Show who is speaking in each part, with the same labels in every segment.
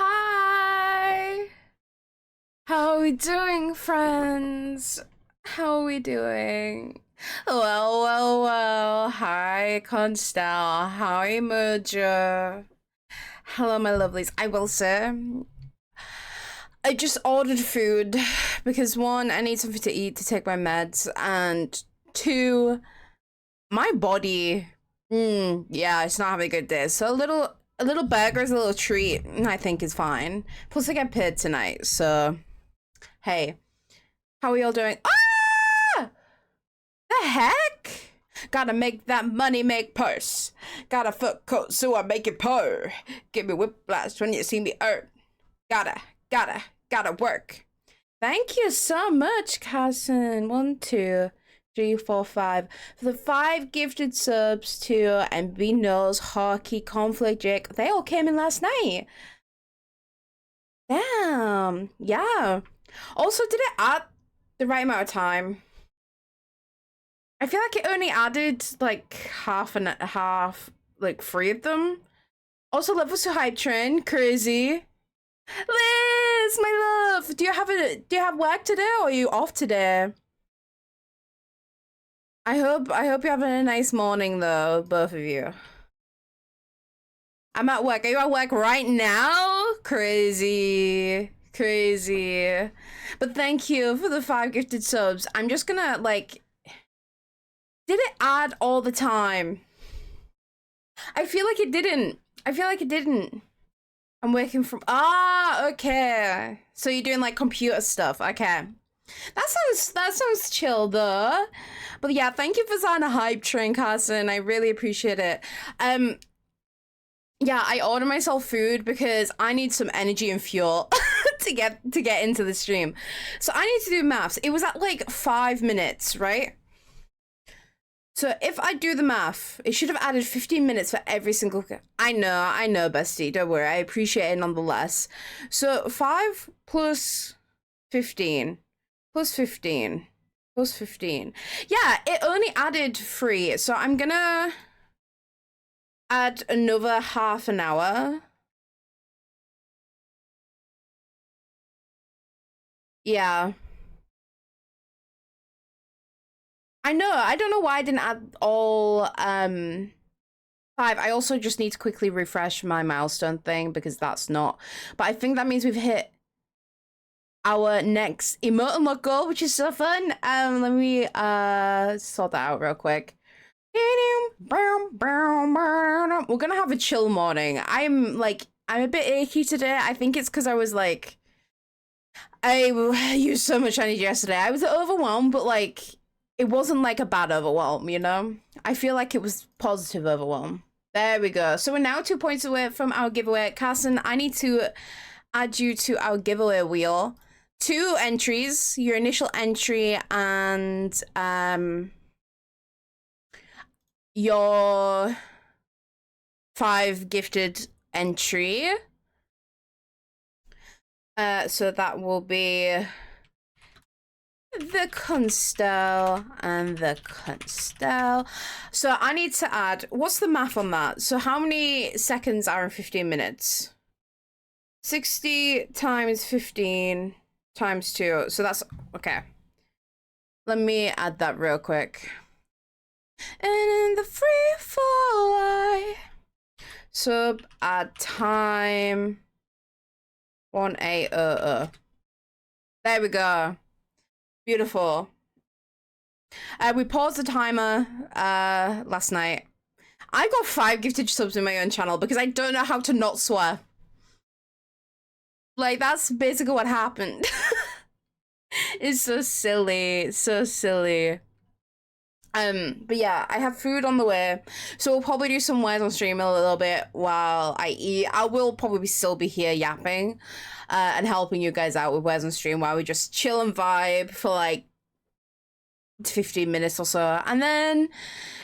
Speaker 1: Hi! How are we doing, friends? How are we doing? Well. Hi, Constel. Hi, Merger. Hello, my lovelies. I will say, I just ordered food because one, I need something to eat to take my meds, and two, my body, yeah, it's not having a good day. So a little burger is a little treat, I think is fine. Plus I get paid tonight, so hey. How are y'all doing? Ah! The heck? Gotta make that money make purse. Got a foot coat so I make it purr. Give me whiplash when you see me gotta work. Thank you so much, Carson. 1, 2, 3, 4, 5. For the 5 gifted subs to MB Knows, Hockey, Conflict, Jake. They all came in last night. Damn. Yeah. Also, did it add the right amount of time? I feel like it only added like half, like 3 of them. Also, levels to hype train. Crazy. Liz, my love, do you have work today or are you off today? I hope you're having a nice morning though, both of you. I'm at work. Are you at work right now? Crazy. But thank you for the 5 gifted subs. I'm just gonna like, did it add all the time? I feel like it didn't. I'm working from, okay. So you're doing like computer stuff, okay. That sounds chill though. But yeah, thank you for signing a hype train, Carson. I really appreciate it. Yeah, I ordered myself food because I need some energy and fuel to get into the stream. So I need to do maths. It was at like 5 minutes, right? So if I do the math, it should have added 15 minutes for every single... I know, bestie. Don't worry. I appreciate it nonetheless. So 5 plus 15 plus 15 plus 15. Yeah, it only added 3. So I'm gonna add another half an hour. Yeah. I know. I don't know why I didn't add all 5. I also just need to quickly refresh my milestone thing because that's not. But I think that means we've hit our next emote unlock goal, which is so fun. Let me sort that out real quick. We're gonna have a chill morning. I'm a bit achy today. I think it's because I was like, I used so much energy yesterday. I was overwhelmed, but like it wasn't like a bad overwhelm, you know? I feel like it was positive overwhelm. There we go. So we're now 2 points away from our giveaway. Carson, I need to add you to our giveaway wheel. 2 entries, your initial entry and your 5 gifted entry. So that will be the Constel and the Constel. So I need to add, what's the math on that? So how many seconds are in 15 minutes? 60 times 15 times 2. So that's, okay. Let me add that real quick. And in the free fall, sub add time 1800. There we go. Beautiful. We paused the timer last night. I got 5 gifted subs in my own channel because I don't know how to not swear. Like, that's basically what happened. It's so silly, so silly. But yeah, I have food on the way, so we'll probably do some words on stream a little bit while I eat. I will probably still be here yapping and helping you guys out with words on stream while we just chill and vibe for like 15 minutes or so, and then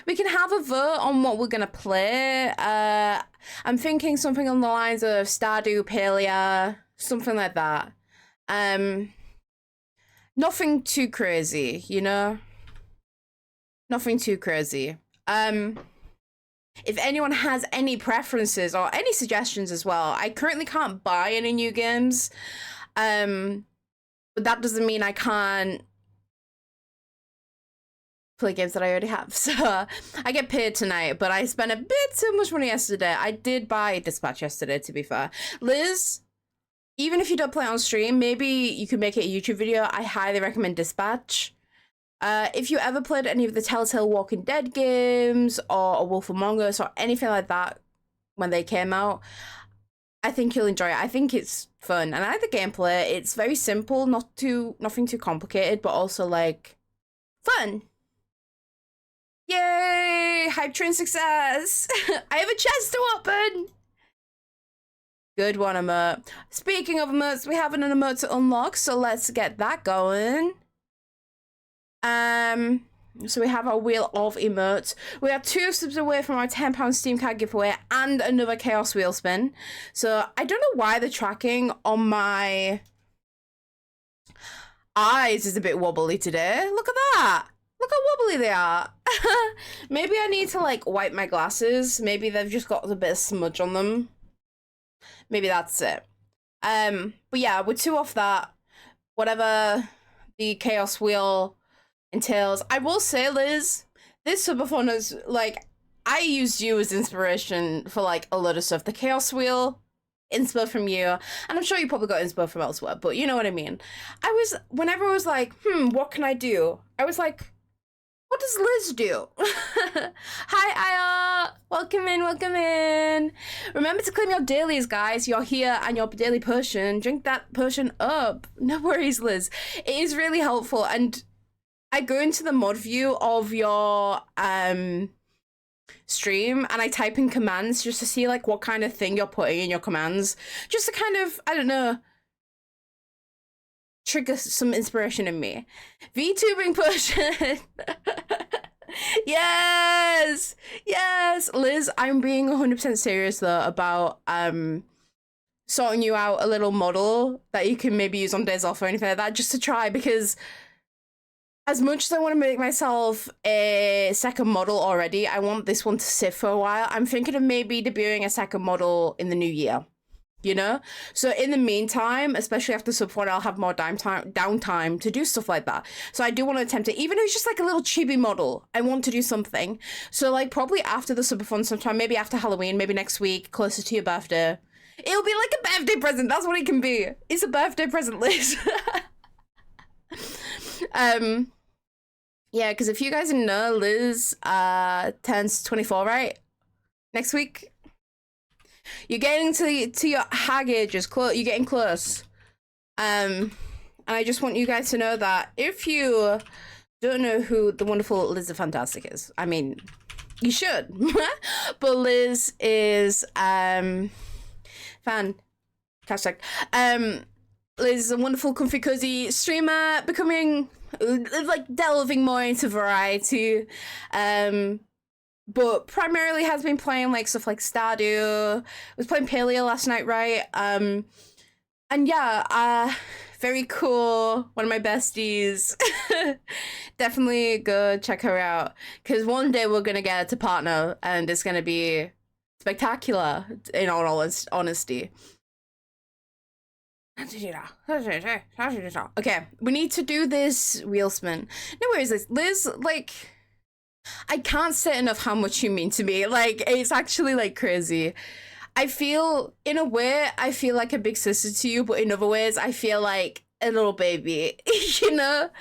Speaker 1: we can have a vote on what we're gonna play. I'm thinking something on the lines of Stardew Valley, something like that. Nothing too crazy, you know? Nothing too crazy. if anyone has any preferences or any suggestions as well. I currently can't buy any new games, but that doesn't mean I can't play games that I already have. So I get paid tonight, but I spent a bit too much money yesterday. I did buy Dispatch yesterday, to be fair. Liz, even if you don't play on stream, maybe you could make it a YouTube video. I highly recommend Dispatch. If you ever played any of the Telltale Walking Dead games or A Wolf Among Us or anything like that when they came out, I think you'll enjoy it. I think it's fun, and I like the gameplay. It's very simple, nothing too complicated, but also like fun. Yay! Hype train success! I have a chest to open! Good one, emote. Speaking of emotes, we have an emote to unlock, so let's get that going. So we have our wheel of emotes. We are 2 subs away from our £10 Steam card giveaway and another chaos wheel spin. So I don't know why the tracking on my eyes is a bit wobbly today. Look at that. Look how wobbly they are. Maybe I need to like wipe my glasses. Maybe they've just got a bit of smudge on them. Maybe that's it. But yeah, we're 2 off that. Whatever the chaos wheel entails. I will say, Liz, this Subathon is like, I used you as inspiration for like a lot of stuff. The chaos wheel, inspo from you, and I'm sure you probably got inspo from elsewhere, but you know what I mean. Whenever I was like, what can I do? I was like, what does Liz do? Hi, Aya. Welcome in, welcome in. Remember to claim your dailies, guys. You're here and your daily potion. Drink that potion up. No worries, Liz. It is really helpful, and I go into the mod view of your stream and I type in commands just to see like what kind of thing you're putting in your commands, just to kind of, I don't know, trigger some inspiration in me. VTubering potion. Yes, Liz, I'm being 100% serious though about sorting you out a little model that you can maybe use on days off or anything like that, just to try, because as much as I want to make myself a second model already, I want this one to sit for a while. I'm thinking of maybe debuting a second model in the new year, you know? So in the meantime, especially after Subathon, I'll have more downtime to do stuff like that. So I do want to attempt it, even if it's just like a little chibi model. I want to do something. So like probably after the Subathon sometime, maybe after Halloween, maybe next week, closer to your birthday. It'll be like a birthday present. That's what it can be. It's a birthday present, Liz. Yeah, because if you guys didn't know, Liz turns 24, right? Next week. You're getting to your hag ages. You're getting close. And I just want you guys to know that if you don't know who the wonderful Liz the Fantastic is, I mean, you should. But Liz is hashtag Liz is a wonderful, comfy, cozy streamer, becoming like delving more into variety, but primarily has been playing like stuff like Stardew. Was playing Paleo last night, right? And yeah, very cool. One of my besties. Definitely go check her out, because one day we're gonna get to partner, and it's gonna be spectacular. In all honesty. Okay, we need to do this wheel spin. No worries, Liz, like, I can't say enough how much you mean to me. Like, it's actually, like, crazy. I feel, in a way, I feel like a big sister to you, but in other ways, I feel like a little baby, you know?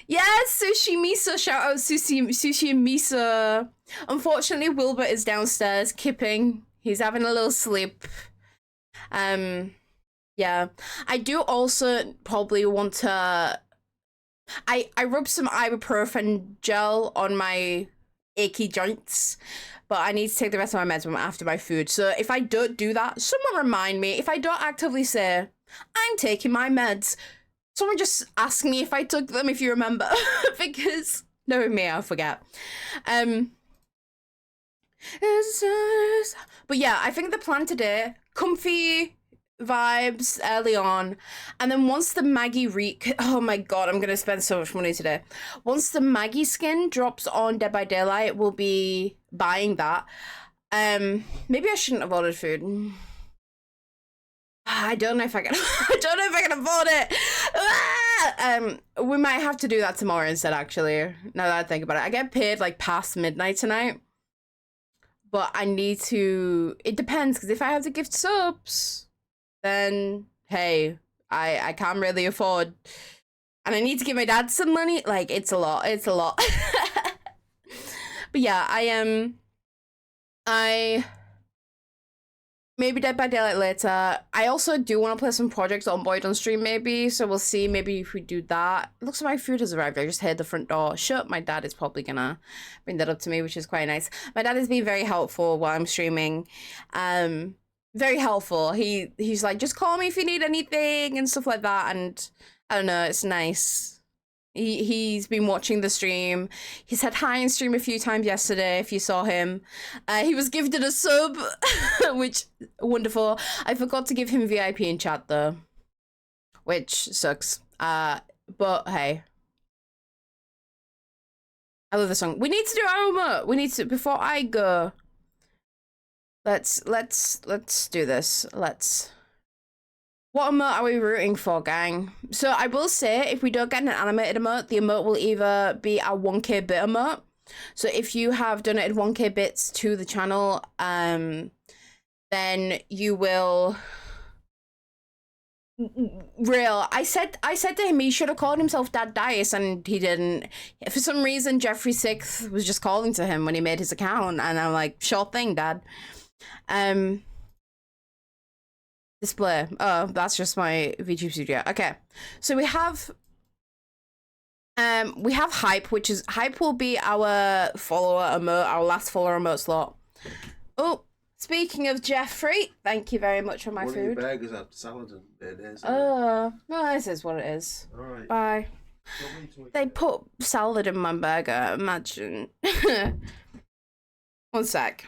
Speaker 1: Yes, Sushi Miso, shout out Sushi and Miso. Unfortunately, Wilbur is downstairs, kipping. He's having a little sleep. Yeah, I do also probably want to... I rubbed some ibuprofen gel on my achy joints, but I need to take the rest of my meds after my food. So if I don't do that, someone remind me. If I don't actively say, I'm taking my meds, someone just ask me if I took them, if you remember. Because knowing me, I'll forget. But yeah, I think the plan today, comfy vibes early on, and then once the Maggie oh my god, I'm gonna spend so much money today. Once the Maggie skin drops on Dead by Daylight, we'll be buying that. Maybe I shouldn't have ordered food. I don't know if I can. I don't know if I can afford it. We might have to do that tomorrow instead. Actually, now that I think about it, I get paid like past midnight tonight, but I need to. It depends, because if I have to gift subs, then hey, I can't really afford, and I need to give my dad some money. Like, it's a lot. It's a lot. But yeah, I maybe Dead by Daylight later. I also do want to play some Projects on Boyd on stream, maybe. So we'll see. Maybe if we do that. It looks like my food has arrived. I just heard the front door shut. My dad is probably gonna bring that up to me, which is quite nice. My dad has been very helpful while I'm streaming. Very helpful. He's like, just call me if you need anything and stuff like that. And I don't know, it's nice. He's been watching the stream. He said hi in stream a few times yesterday, if you saw him. He was gifted a sub, which, wonderful. I forgot to give him VIP in chat, though, which sucks. But hey. I love the song. We need to do our emote. We need to, before I go, let's do this. What emote are we rooting for, gang? So I will say, if we don't get an animated emote, the emote will either be our 1k bit emote. So if you have donated 1k bits to the channel, then you will... I said to him he should have called himself Dad Dice, and he didn't. For some reason, Jeffrey 6th was just calling to him when he made his account, and I'm like, sure thing, Dad. Display. Oh, that's just my VTube studio. Okay, so we have Hype, which is Hype will be our follower emote, our last follower emote slot. Oh, speaking of Jeffrey, thank you very much for my food.
Speaker 2: One of your burgers have salad and mayonnaise.
Speaker 1: Oh, no, this is what it is.
Speaker 2: All right.
Speaker 1: Bye. They put salad in my burger. Imagine. One sec.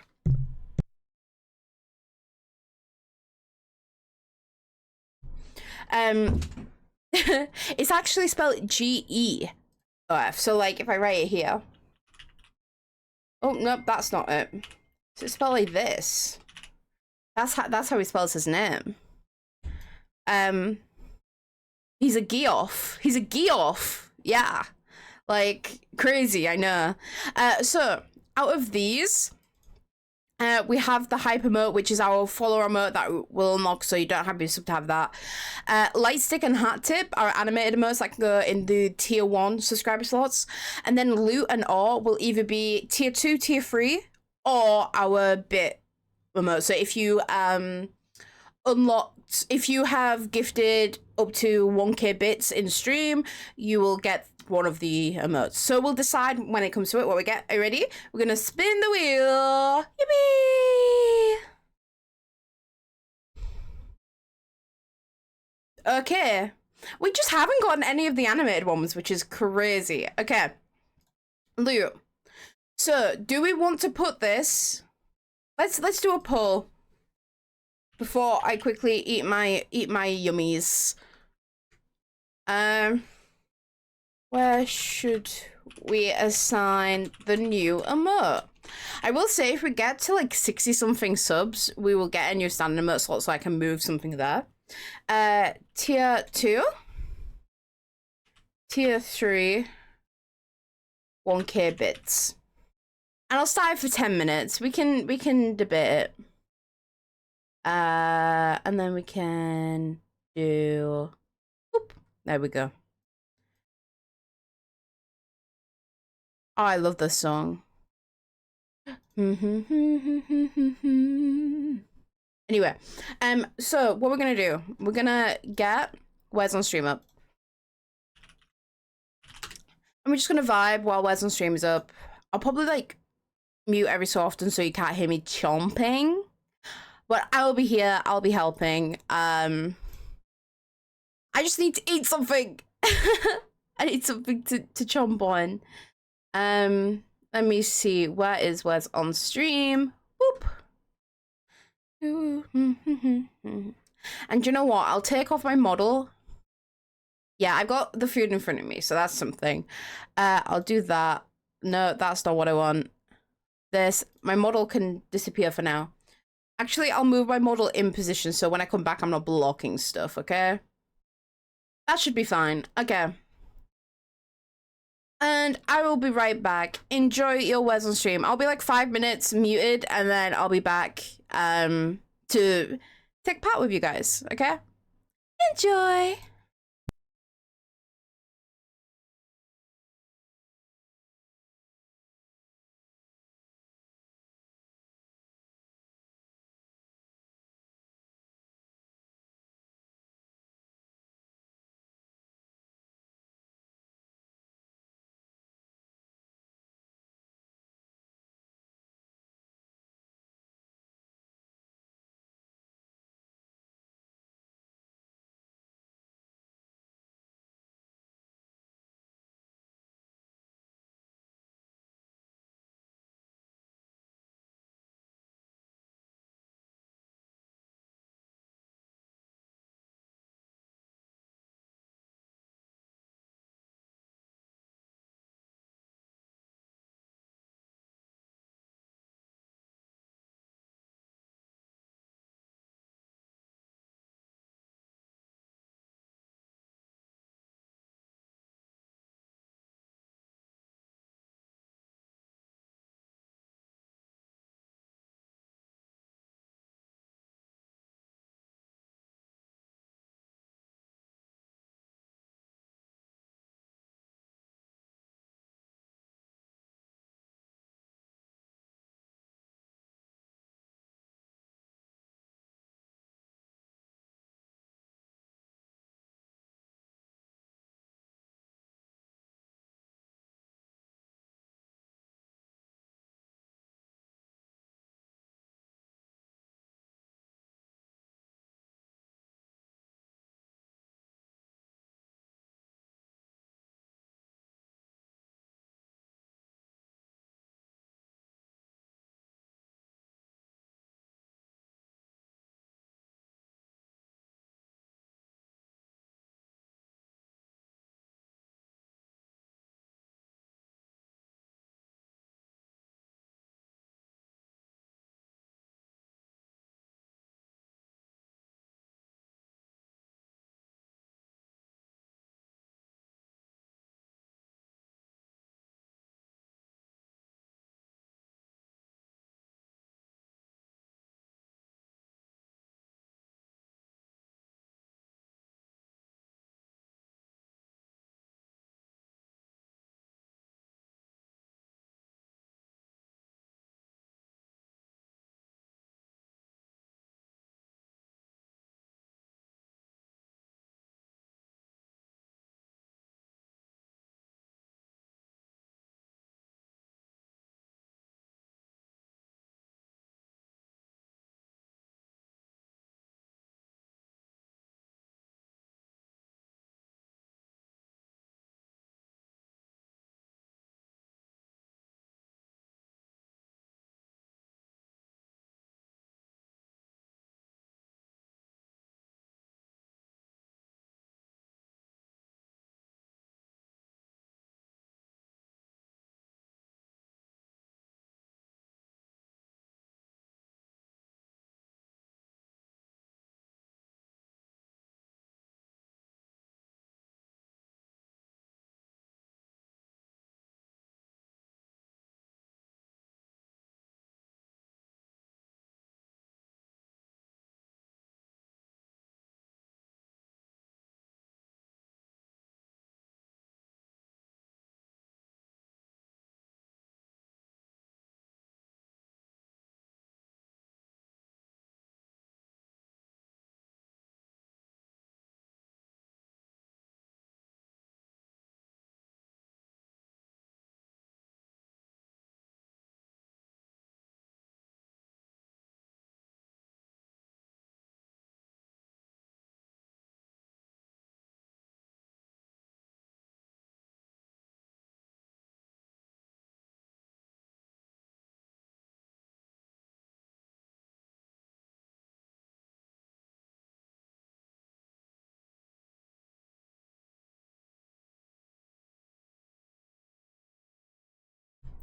Speaker 1: It's actually spelled G-E-O-F. So like if I write it here. Oh nope, that's not it. So it's spelled like this. That's how he spells his name. He's a Geoff. He's a Geoff. Yeah. Like crazy, I know. So out of these, we have the Hype emote, which is our follower emote that will unlock, so you don't have to be sub to have that. Lightstick and Hat Tip are animated emotes that can go in the tier 1 subscriber slots. And then Loot and Awe will either be tier 2, tier 3, or our bit emote. So if you if you have gifted up to 1k bits in stream, you will get one of the emotes. So we'll decide when it comes to it what we get. Are you ready? We're gonna spin the wheel. Yippee! Okay. We just haven't gotten any of the animated ones, which is crazy. Okay. Lou. So, do we want to put this? Let's do a poll before I quickly eat my yummies. Where should we assign the new emote? I will say if we get to like 60 something subs, we will get a new standard emote slot so I can move something there. Tier 2, tier 3, 1k bits. And I'll start it for 10 minutes. We can debate it. And then we can do, whoop, there we go. Oh, I love this song. Anyway, so what we're gonna do, we're gonna get Wes on stream up. And we're just gonna vibe while Wes on stream is up. I'll probably like mute every so often so you can't hear me chomping. But I'll be here, I'll be helping. I just need to eat something. I need something to chomp on. Let me see. Where is Wes on stream? Whoop. And you know what? I'll take off my model. Yeah, I've got the food in front of me, so that's something. I'll do that. No, that's not what I want. This, my model can disappear for now. Actually, I'll move my model in position so when I come back, I'm not blocking stuff, okay? That should be fine. Okay. And I will be right back. Enjoy your Wes on stream. I'll be like 5 minutes muted, and then I'll be back to take part with you guys, okay? Enjoy!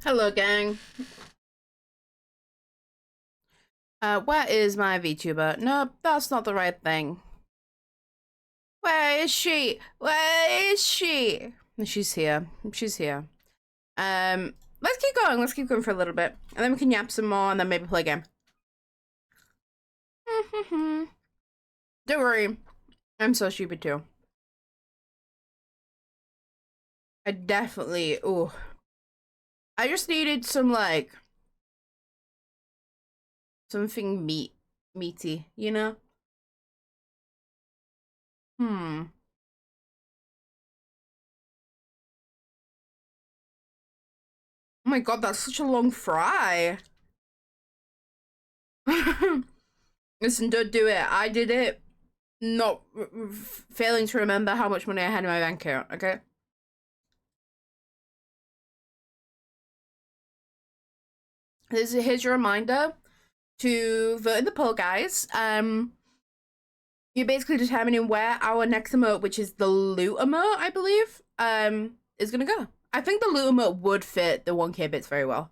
Speaker 1: Hello, gang. Where is my VTuber? No, that's not the right thing. Where is she? Where is she? She's here. She's here. Let's keep going. Let's keep going for a little bit. And then we can yap some more and then maybe play a game. Don't worry. I'm so stupid too. I definitely... Ooh. I just needed some, like... something meaty, you know? Oh my god, that's such a long fry. Listen, don't do it. I did it. Not failing to remember how much money I had in my bank account, okay? Here's your reminder to vote in the poll, guys. You're basically determining where our next emote, which is the loot emote, I believe, is gonna go. I think the loot emote would fit the 1K bits very well.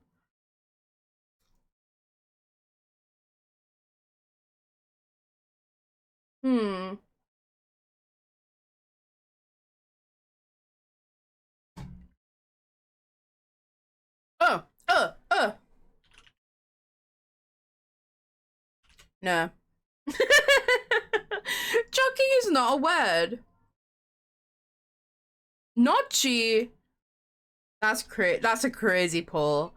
Speaker 1: No. Joking is not a word. Notchy. That's a crazy poll.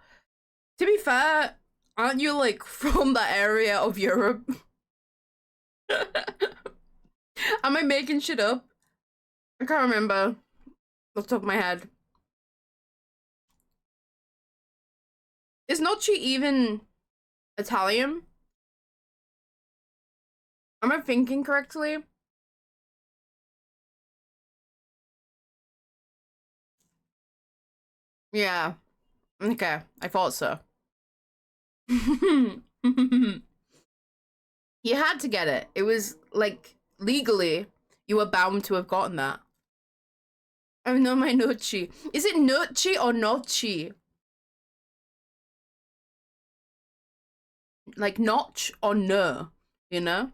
Speaker 1: To be fair, aren't you like from that area of Europe? Am I making shit up? I can't remember off the top of my head. Is Notchy even Italian? Am I thinking correctly? Yeah. Okay, I thought so. You had to get it. It was, like, legally, you were bound to have gotten that. Oh no, my Notchy. Is it Notchy or Notchy? Like, notch or no, you know?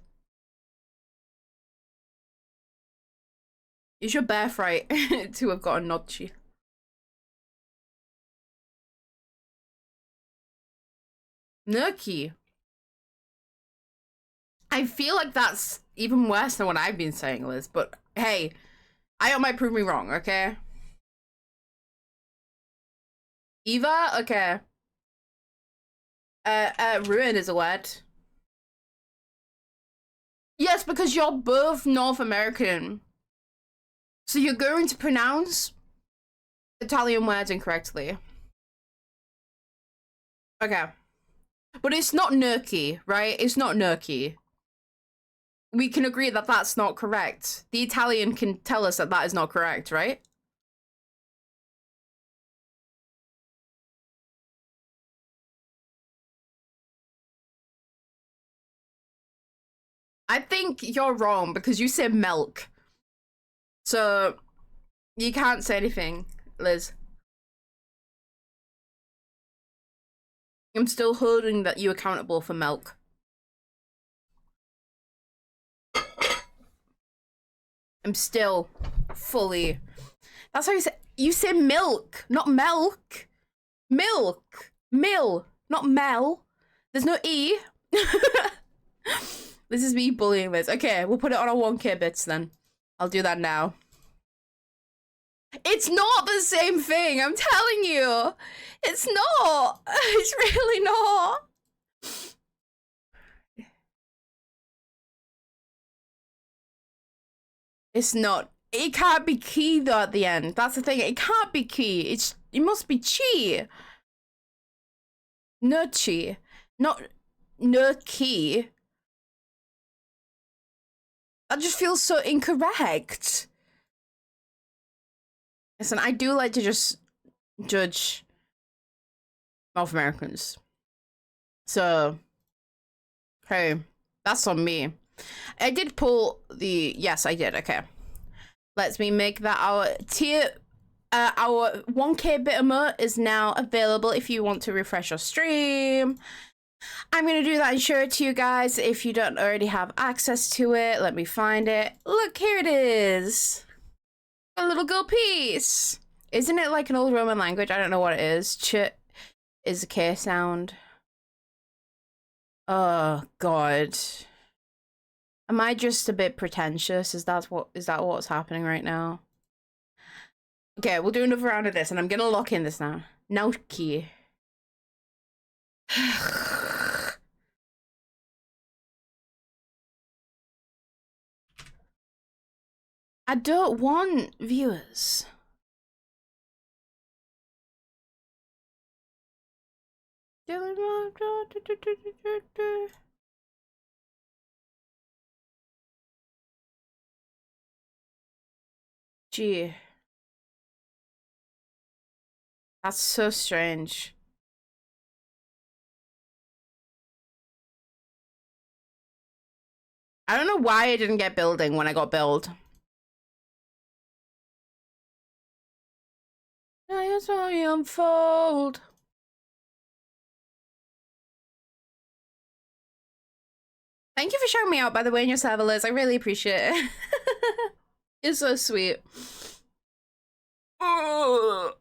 Speaker 1: Is your birthright to have got a Notchy? Nurky. I feel like that's even worse than what I've been saying, Liz, but hey, I might prove me wrong, okay? Eva? Okay. Ruin is a word. Yes, because you're both North American. So you're going to pronounce Italian words incorrectly. Okay. But it's not gnocchi, right? It's not gnocchi. We can agree that that's not correct. The Italian can tell us that that is not correct, right? I think you're wrong because you said milk. So you can't say anything, Liz. I'm still holding that you accountable for milk. I'm still fully... That's how you say milk, not milk. Milk. Mill, not Mel. There's no E. This is me bullying Liz. Okay, we'll put it on our 1K bits then. I'll do that now. It's not the same thing, I'm telling you. It's not. It's really not. It's not. It can't be key though at the end. That's the thing. It can't be key. It must be chi. No chi. Not no key. That just feels so incorrect. Listen, I do like to just judge North Americans. So, hey, that's on me. I did pull the... Yes, I did. Okay. Let me make that our tier our 1K bit emote is now available if you want to refresh your stream. I'm going to do that and show it to you guys if you don't already have access to it. Let me find it. Look, here it is. A little gold piece. Isn't it like an old Roman language? I don't know what it is. Ch is a K sound. Oh, God. Am I just a bit pretentious? Is that what's happening right now? Okay, we'll do another round of this, and I'm gonna lock in this now. Nauki. I don't want viewers. Gee. That's so strange. I don't know why I didn't get building when I got build. I saw you unfold. Thank you for showing me out, by the way, in your server, Liz. I really appreciate it. You're so sweet. Oh.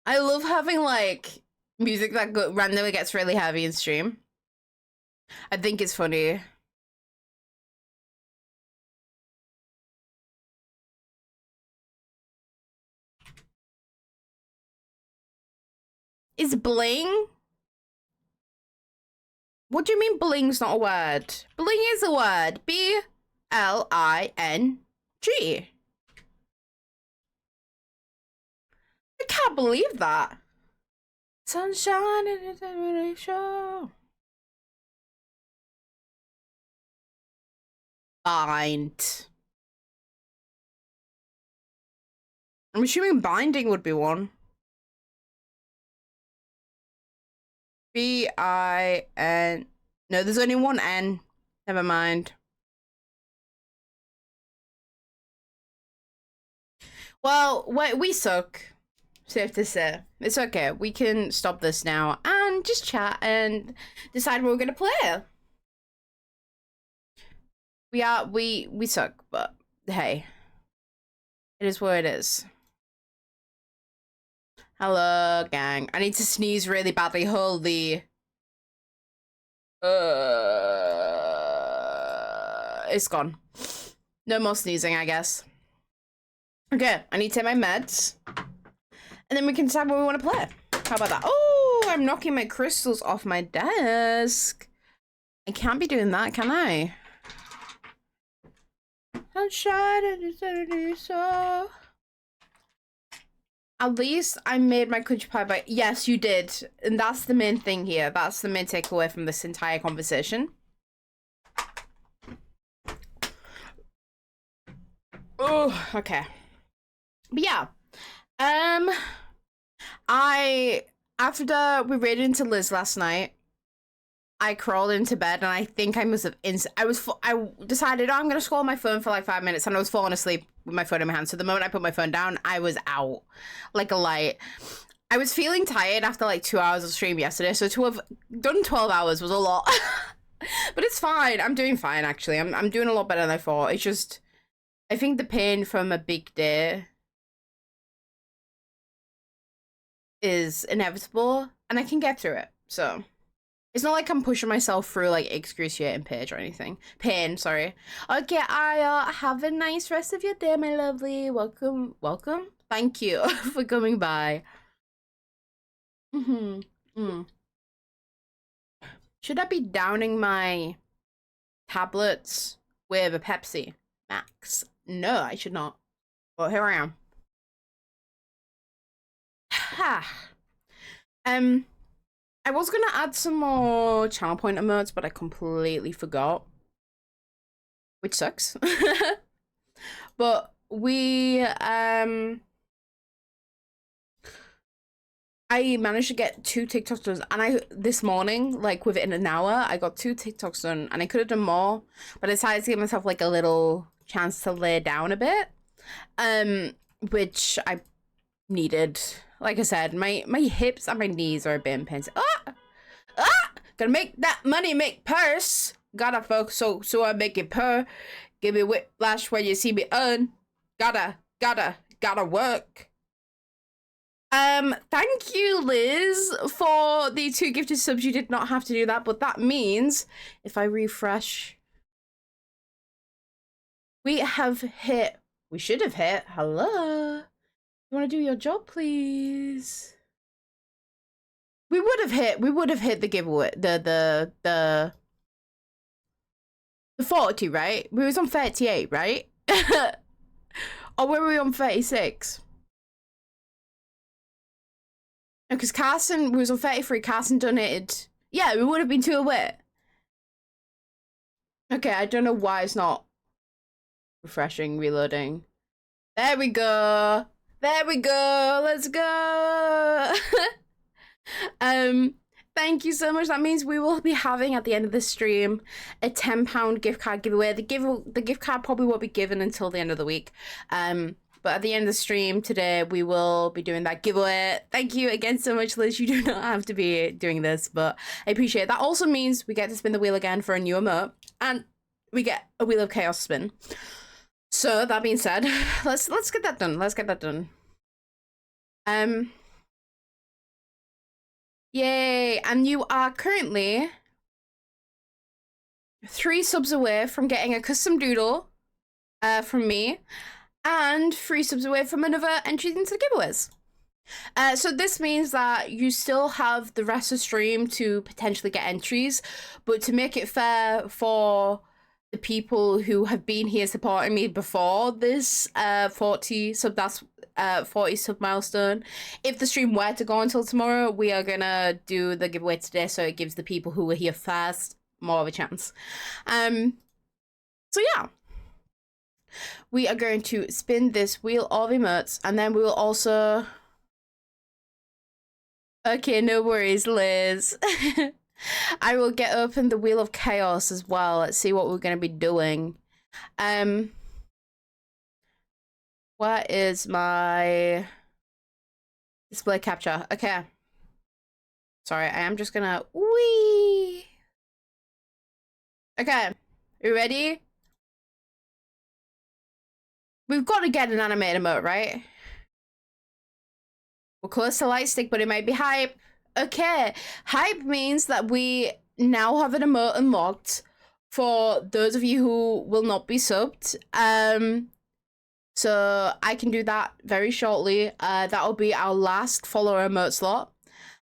Speaker 1: I love having, like, music that randomly gets really heavy in stream. I think it's funny. Is bling? What do you mean bling's not a word? Bling is a word. B-L-I-N-G. I can't believe that. Sunshine in a really show. Bind. I'm assuming binding would be one. B-I-N. No, there's only one N. Never mind. Well, we suck. Safe to say. It's okay. We can stop this now and just chat and decide what we're gonna play. We suck, but hey. It is what it is. Hello, gang. I need to sneeze really badly. Holy. It's gone. No more sneezing, I guess. Okay, I need to take my meds. And then we can decide what we want to play. How about that? Oh, I'm knocking my crystals off my desk. I can't be doing that, can I? Sunshine and insanity, so... At least I made my country pie, but yes, you did. And that's the main thing here. That's the main takeaway from this entire conversation. Oh, okay. But yeah. After we raided into Liz last night, I crawled into bed and I think I must have I decided, oh, I'm gonna scroll my phone for like 5 minutes, and I was falling asleep with my phone in my hand. So the moment I put my phone down, I was out like a light. I was feeling tired after like 2 hours of stream yesterday, so to have done 12 hours was a lot. But it's fine. I'm doing fine, actually. I'm doing a lot better than I thought. It's just, I think the pain from a big day is inevitable, and I can get through it. So it's not like I'm pushing myself through like excruciating pain, sorry. Okay, Aya, have a nice rest of your day, my lovely. Welcome. Thank you for coming by. Should I be downing my tablets with a Pepsi Max? No, I should not. But here I am. I was gonna add some more channel point emotes, but I completely forgot, which sucks. But I managed to get 2 TikToks done, and this morning, like within an hour, I got 2 TikToks done, and I could have done more, but I decided to give myself like a little chance to lay down a bit, which I needed. Like I said, my hips and my knees are a bit in pain. Gotta make that money make purse. Gotta focus so I make it purr. Give me whiplash when you see me earn. Gotta work. Thank you, Liz, for the 2 gifted subs. You did not have to do that, but that means if I refresh, we should have hit, hello. You want to do your job, please? We would have hit the giveaway, the 40, right? We was on 38, right? Or were we on 36? Because Carson was on 33. Carson donated. Yeah, we would have been 2 away. Okay, I don't know why it's not refreshing, reloading. There we go. There we go. Let's go. Thank you so much. That means we will be having at the end of the stream a £10 gift card giveaway. The gift card probably won't be given until the end of the week. But at the end of the stream today, we will be doing that giveaway. Thank you again so much, Liz. You do not have to be doing this, but I appreciate it. That also means we get to spin the wheel again for a new emote, and we get a Wheel of Chaos spin. So that being said, let's get that done. Let's get that done. Yay! And you are currently 3 subs away from getting a custom doodle from me, and 3 subs away from another entry into the giveaways. So this means that you still have the rest of the stream to potentially get entries, but to make it fair for the people who have been here supporting me before this 40 sub milestone, if the stream were to go until tomorrow, we are gonna do the giveaway today, so it gives the people who were here first more of a chance. So yeah. We are going to spin this wheel of emotes, and then we will also... Okay, no worries, Liz. I will get open the Wheel of Chaos as well. Let's see what we're going to be doing. What is my display capture? Okay. Sorry, I am just gonna... Whee! Okay, you ready? We've got to get an animated emote, right? We're close to light stick, but it might be hype. Okay, hype means that we now have an emote unlocked for those of you who will not be subbed. So I can do that very shortly. That'll be our last follower emote slot.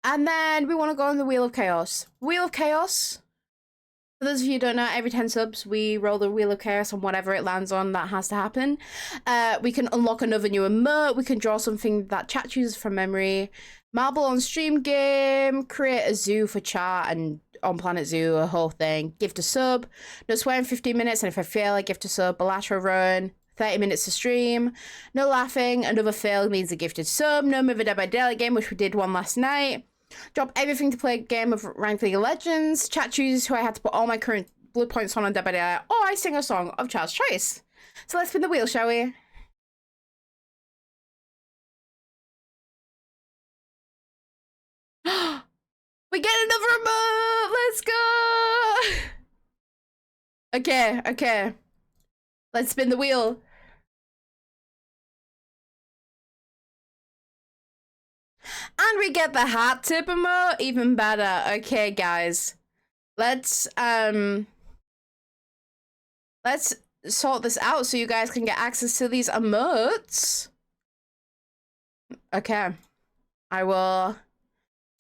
Speaker 1: And then we want to go on the Wheel of Chaos. Wheel of Chaos. For those of you who don't know, every 10 subs, we roll the Wheel of Chaos on whatever it lands on that has to happen. We can unlock another new emote. We can draw something that chat chooses from memory. Marble on stream game. Create a zoo for chat and on Planet Zoo, a whole thing. Gift a sub. No swearing 15 minutes, and if I fail, I gift a sub. Bilateral run. 30 minutes to stream. No laughing. Another fail means a gifted sub. No Move a Dead by Daylight game, which we did one last night. Drop everything to play a game of Ranked League of Legends. Chat chooses who I had to put all my current blood points on Dead by Daylight. Or I sing a song of Child's Choice. So let's spin the wheel, shall we? We get another emote! Let's go! Okay. Let's spin the wheel. And we get the hat tip emote, even better. Okay, guys. Let's sort this out so you guys can get access to these emotes. Okay. I will...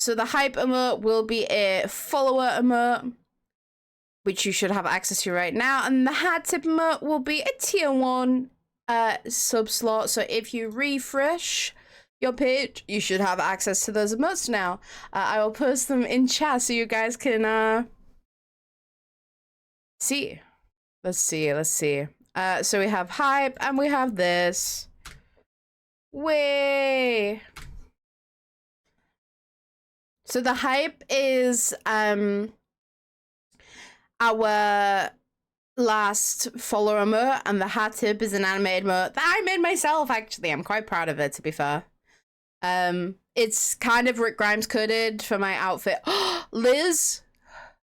Speaker 1: So the hype emote will be a follower emote, which you should have access to right now. And the hat tip emote will be a tier 1 sub slot. So if you refresh your page, you should have access to those emotes now. I will post them in chat so you guys can see. Let's see. So we have hype and we have this. Way. So the hype is our last follower emote, and the hat tip is an animated emote that I made myself, actually. I'm quite proud of it, to be fair. It's kind of Rick Grimes coded for my outfit. Liz,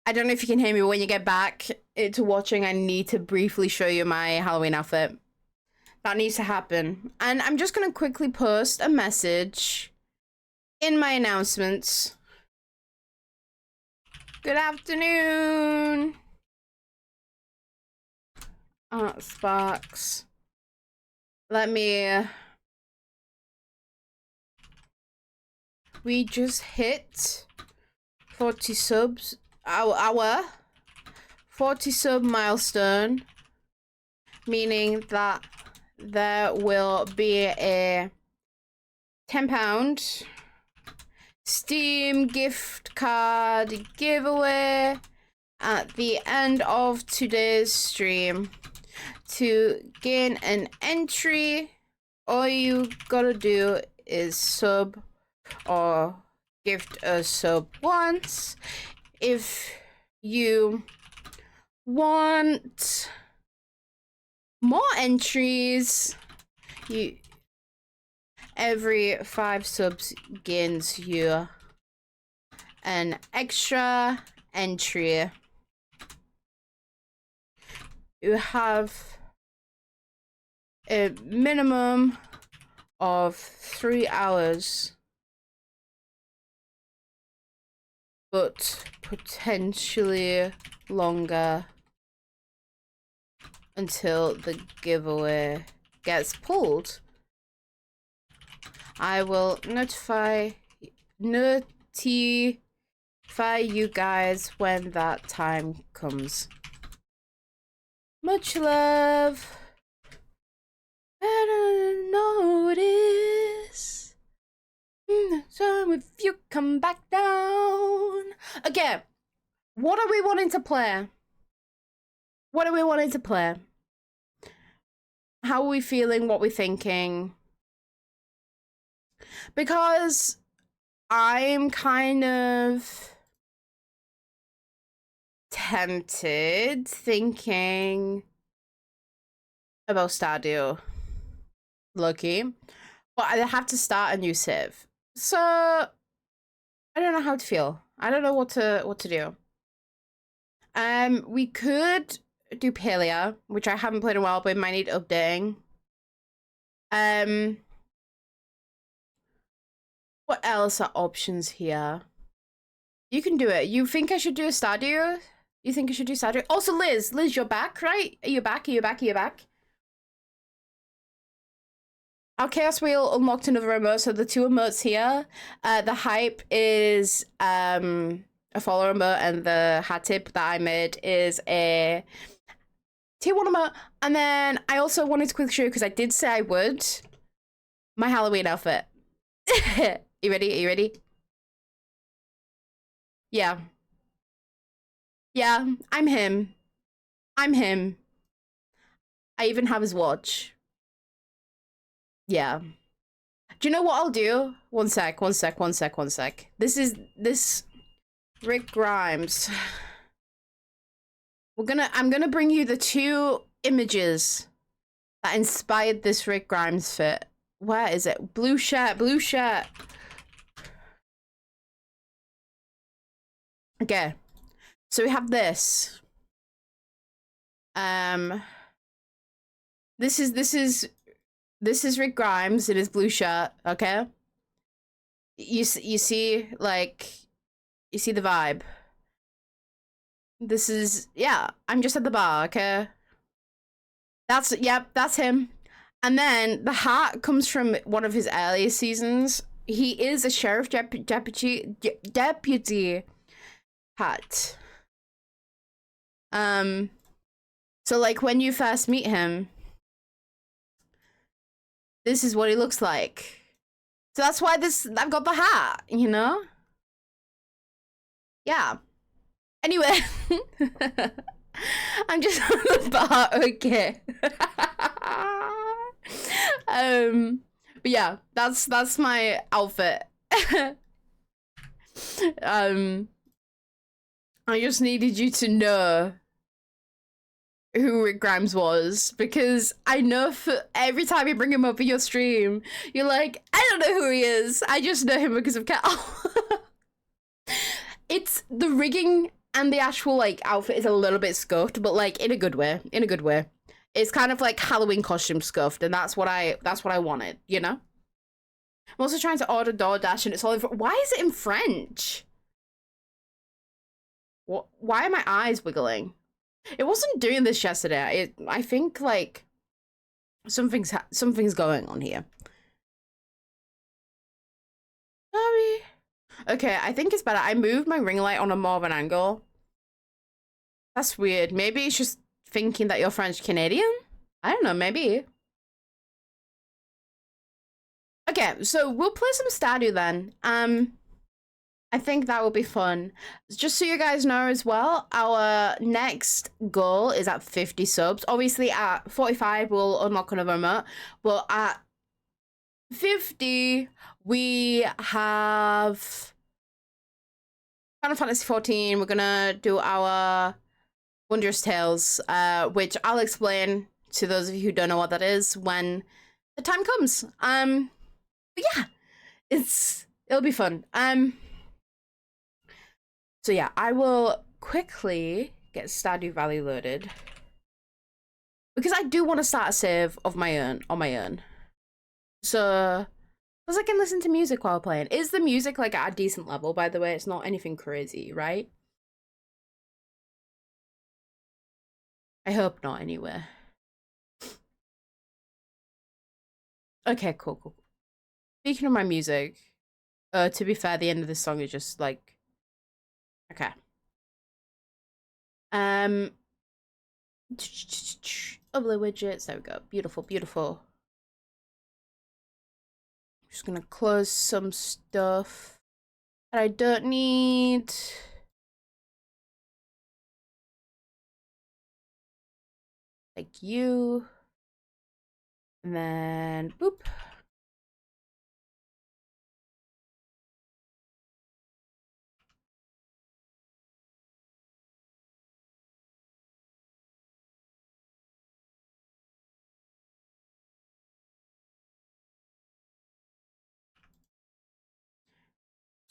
Speaker 1: I don't know if you can hear me, but when you get back to watching, I need to briefly show you my Halloween outfit. That needs to happen. And I'm just gonna quickly post a message in my announcements. Good afternoon. Sparks. Let me... We just hit 40 subs. Our 40 sub milestone. Meaning that there will be a £10 Steam gift card giveaway at the end of today's stream. To gain an entry, all you gotta do is sub or gift a sub once. If you want more entries, every 5 subs gains you an extra entry. You have a minimum of 3 hours, but potentially longer until the giveaway gets pulled. I will notify you guys when that time comes. Much love. I don't notice. So if you come back down. Okay. What are we wanting to play? What are we wanting to play? How are we feeling? What we're thinking? Because I'm kind of tempted thinking about Stardew. Lucky. But I have to start a new save. So I don't know how to feel. I don't know what to do. We could do Palea, which I haven't played in a while, but it might need updating. What else are options here? You can do it. You think I should do a Stardew? You think I should do Stardew? Also, Liz, you're back, right? Are you back? Are you back? Are you back? Our Chaos Wheel unlocked another emote, so the 2 emotes here. The hype is a follower emote, and the hat tip that I made is a tier 1 emote. And then I also wanted to quickly show you, because I did say I would, my Halloween outfit. You ready? Are you ready? Yeah. Yeah, I'm him. I'm him. I even have his watch. Yeah. Do you know what I'll do? One sec. This Rick Grimes. I'm gonna bring you the 2 images that inspired this Rick Grimes fit. Where is it? Blue shirt. Okay. So we have this. This is Rick Grimes in his blue shirt, okay? You see, like, you see the vibe. This is, yeah, I'm just at the bar, okay? Yep, that's him. And then the hat comes from one of his earlier seasons. He is a sheriff deputy hat. So like when you first meet him, this is what he looks like. So that's why I've got the hat, you know? Yeah. Anyway. I'm just on the bar, okay. But yeah, that's my outfit. I just needed you to know who Rick Grimes was, because I know for every time you bring him up in your stream, you're like, I don't know who he is. I just know him because of Cal. It's the rigging and the actual like outfit is a little bit scuffed, but like in a good way. In a good way. It's kind of like Halloween costume scuffed, and that's what I wanted, you know? I'm also trying to order DoorDash and it's all in why is it in French? What? Why are my eyes wiggling? It wasn't doing this yesterday. I think like something's going on here. Sorry. Okay, I think it's better. I moved my ring light on a more of an angle. That's weird. Maybe it's just thinking that you're French Canadian? I don't know, maybe. Okay, so we'll play some Stardew then. I think that will be fun. Just so you guys know as well, our next goal is at 50 subs. Obviously at 45 we'll unlock another emote, but at 50 we have Final Fantasy XIV. We're gonna do our Wondrous Tales, which I'll explain to those of you who don't know what that is when the time comes. But yeah, it'll be fun. So yeah, I will quickly get Stardew Valley loaded because I do want to start a save of my own on my own. So, because I can listen to music while playing. Is the music like at a decent level, by the way? It's not anything crazy, right? I hope not, anyway. Okay, cool. Speaking of my music, to be fair, the end of this song is just like, okay. Upload widgets. There we go. Beautiful. Just gonna close some stuff that I don't need. Like you. And then boop.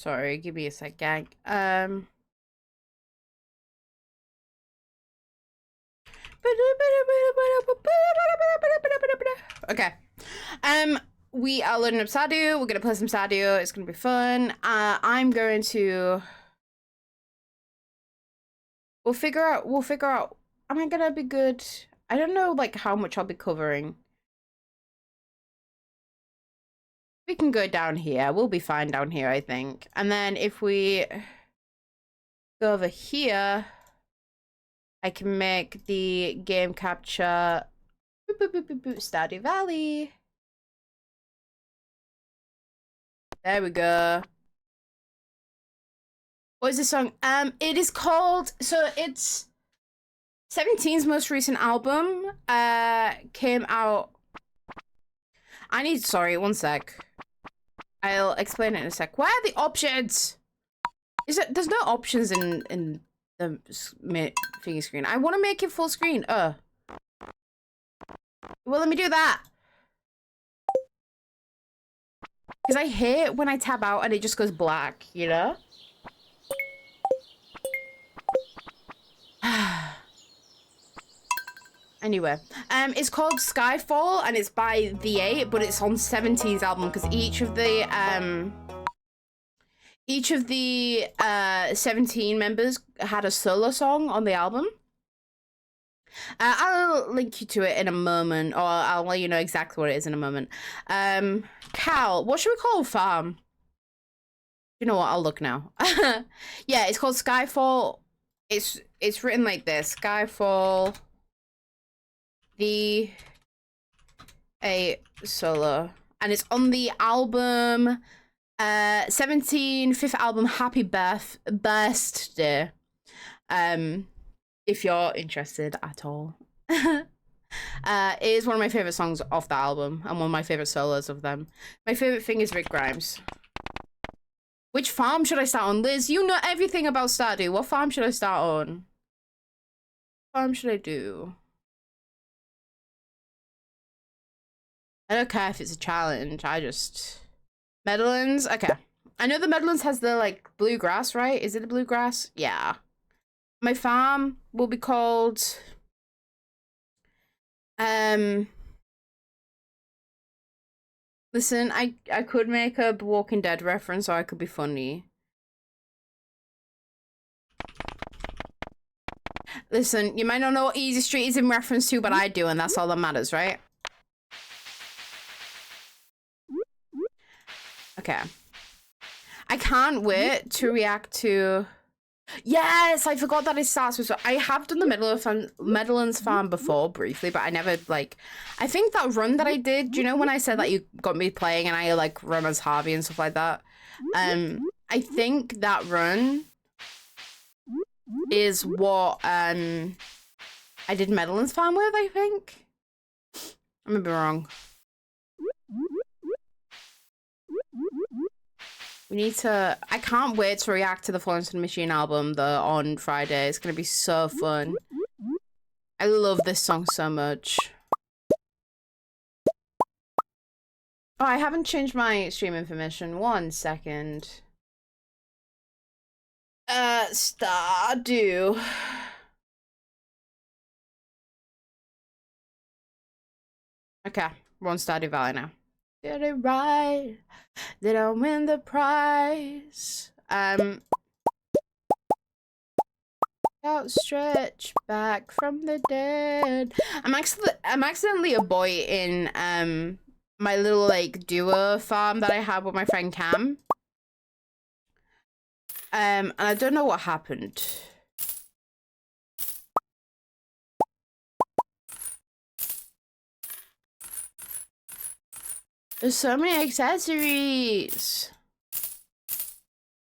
Speaker 1: Sorry, give me a sec, gang. Okay. We are loading up Stardew. We're gonna play some Stardew. It's gonna be fun. I'm going to. We'll figure out. Am I gonna be good? I don't know, like how much I'll be covering. We can go down here. We'll be fine down here, I think. And then if we go over here, I can make the game capture Stardew Valley. There we go. What is this song? It is called, so it's 17's most recent album came out. Sorry, one sec. I'll explain it in a sec. Where are the options? There's no options in the thingy screen. I want to make it full screen. Well, let me do that. Because I hate when I tab out and it just goes black, you know? Anyway, it's called Skyfall and it's by The8, but it's on 17's album because each of the 17 members had a solo song on the album. I'll link you to it in a moment, or I'll let you know exactly what it is in a moment. Cal, what should we call farm? You know what? I'll look now. Yeah, it's called Skyfall. It's written like this: Skyfall. The A solo, and it's on the album 17 fifth album Happy Birthday. If you're interested at all. It is one of my favorite songs off the album and one of my favorite solos of them. My favorite thing is Rick Grimes. Which farm should I start on? Liz, you know everything about Stardew. What farm should I start on? What farm should I do? I don't care if it's a challenge. I just... Meadowlands? Okay. I know the Meadowlands has the, like, bluegrass, right? Is it the bluegrass? Yeah. My farm will be called... Listen, I could make a Walking Dead reference, or I could be funny. Listen, you might not know what Easy Street is in reference to, but I do, and that's all that matters, right? Okay. I can't wait to react to... Yes, I forgot that it starts with... I have done the Meadowlands farm before, briefly, but I never, like... I think that run that I did, do you know when I said that you got me playing and I, like, run as Harvey and stuff like that? I think that run is what, I did Meadowlands farm with, I think? I may be wrong. We need to... I can't wait to react to the Florence and the Machine album on Friday. It's going to be so fun. I love this song so much. Oh, I haven't changed my stream information. 1 second. Stardew. Okay, we're on Stardew Valley now. Did it right? Did I win the prize? Outstretched back from the dead. I'm accidentally a boy in my little like duo farm that I have with my friend Cam. And I don't know what happened. There's so many accessories.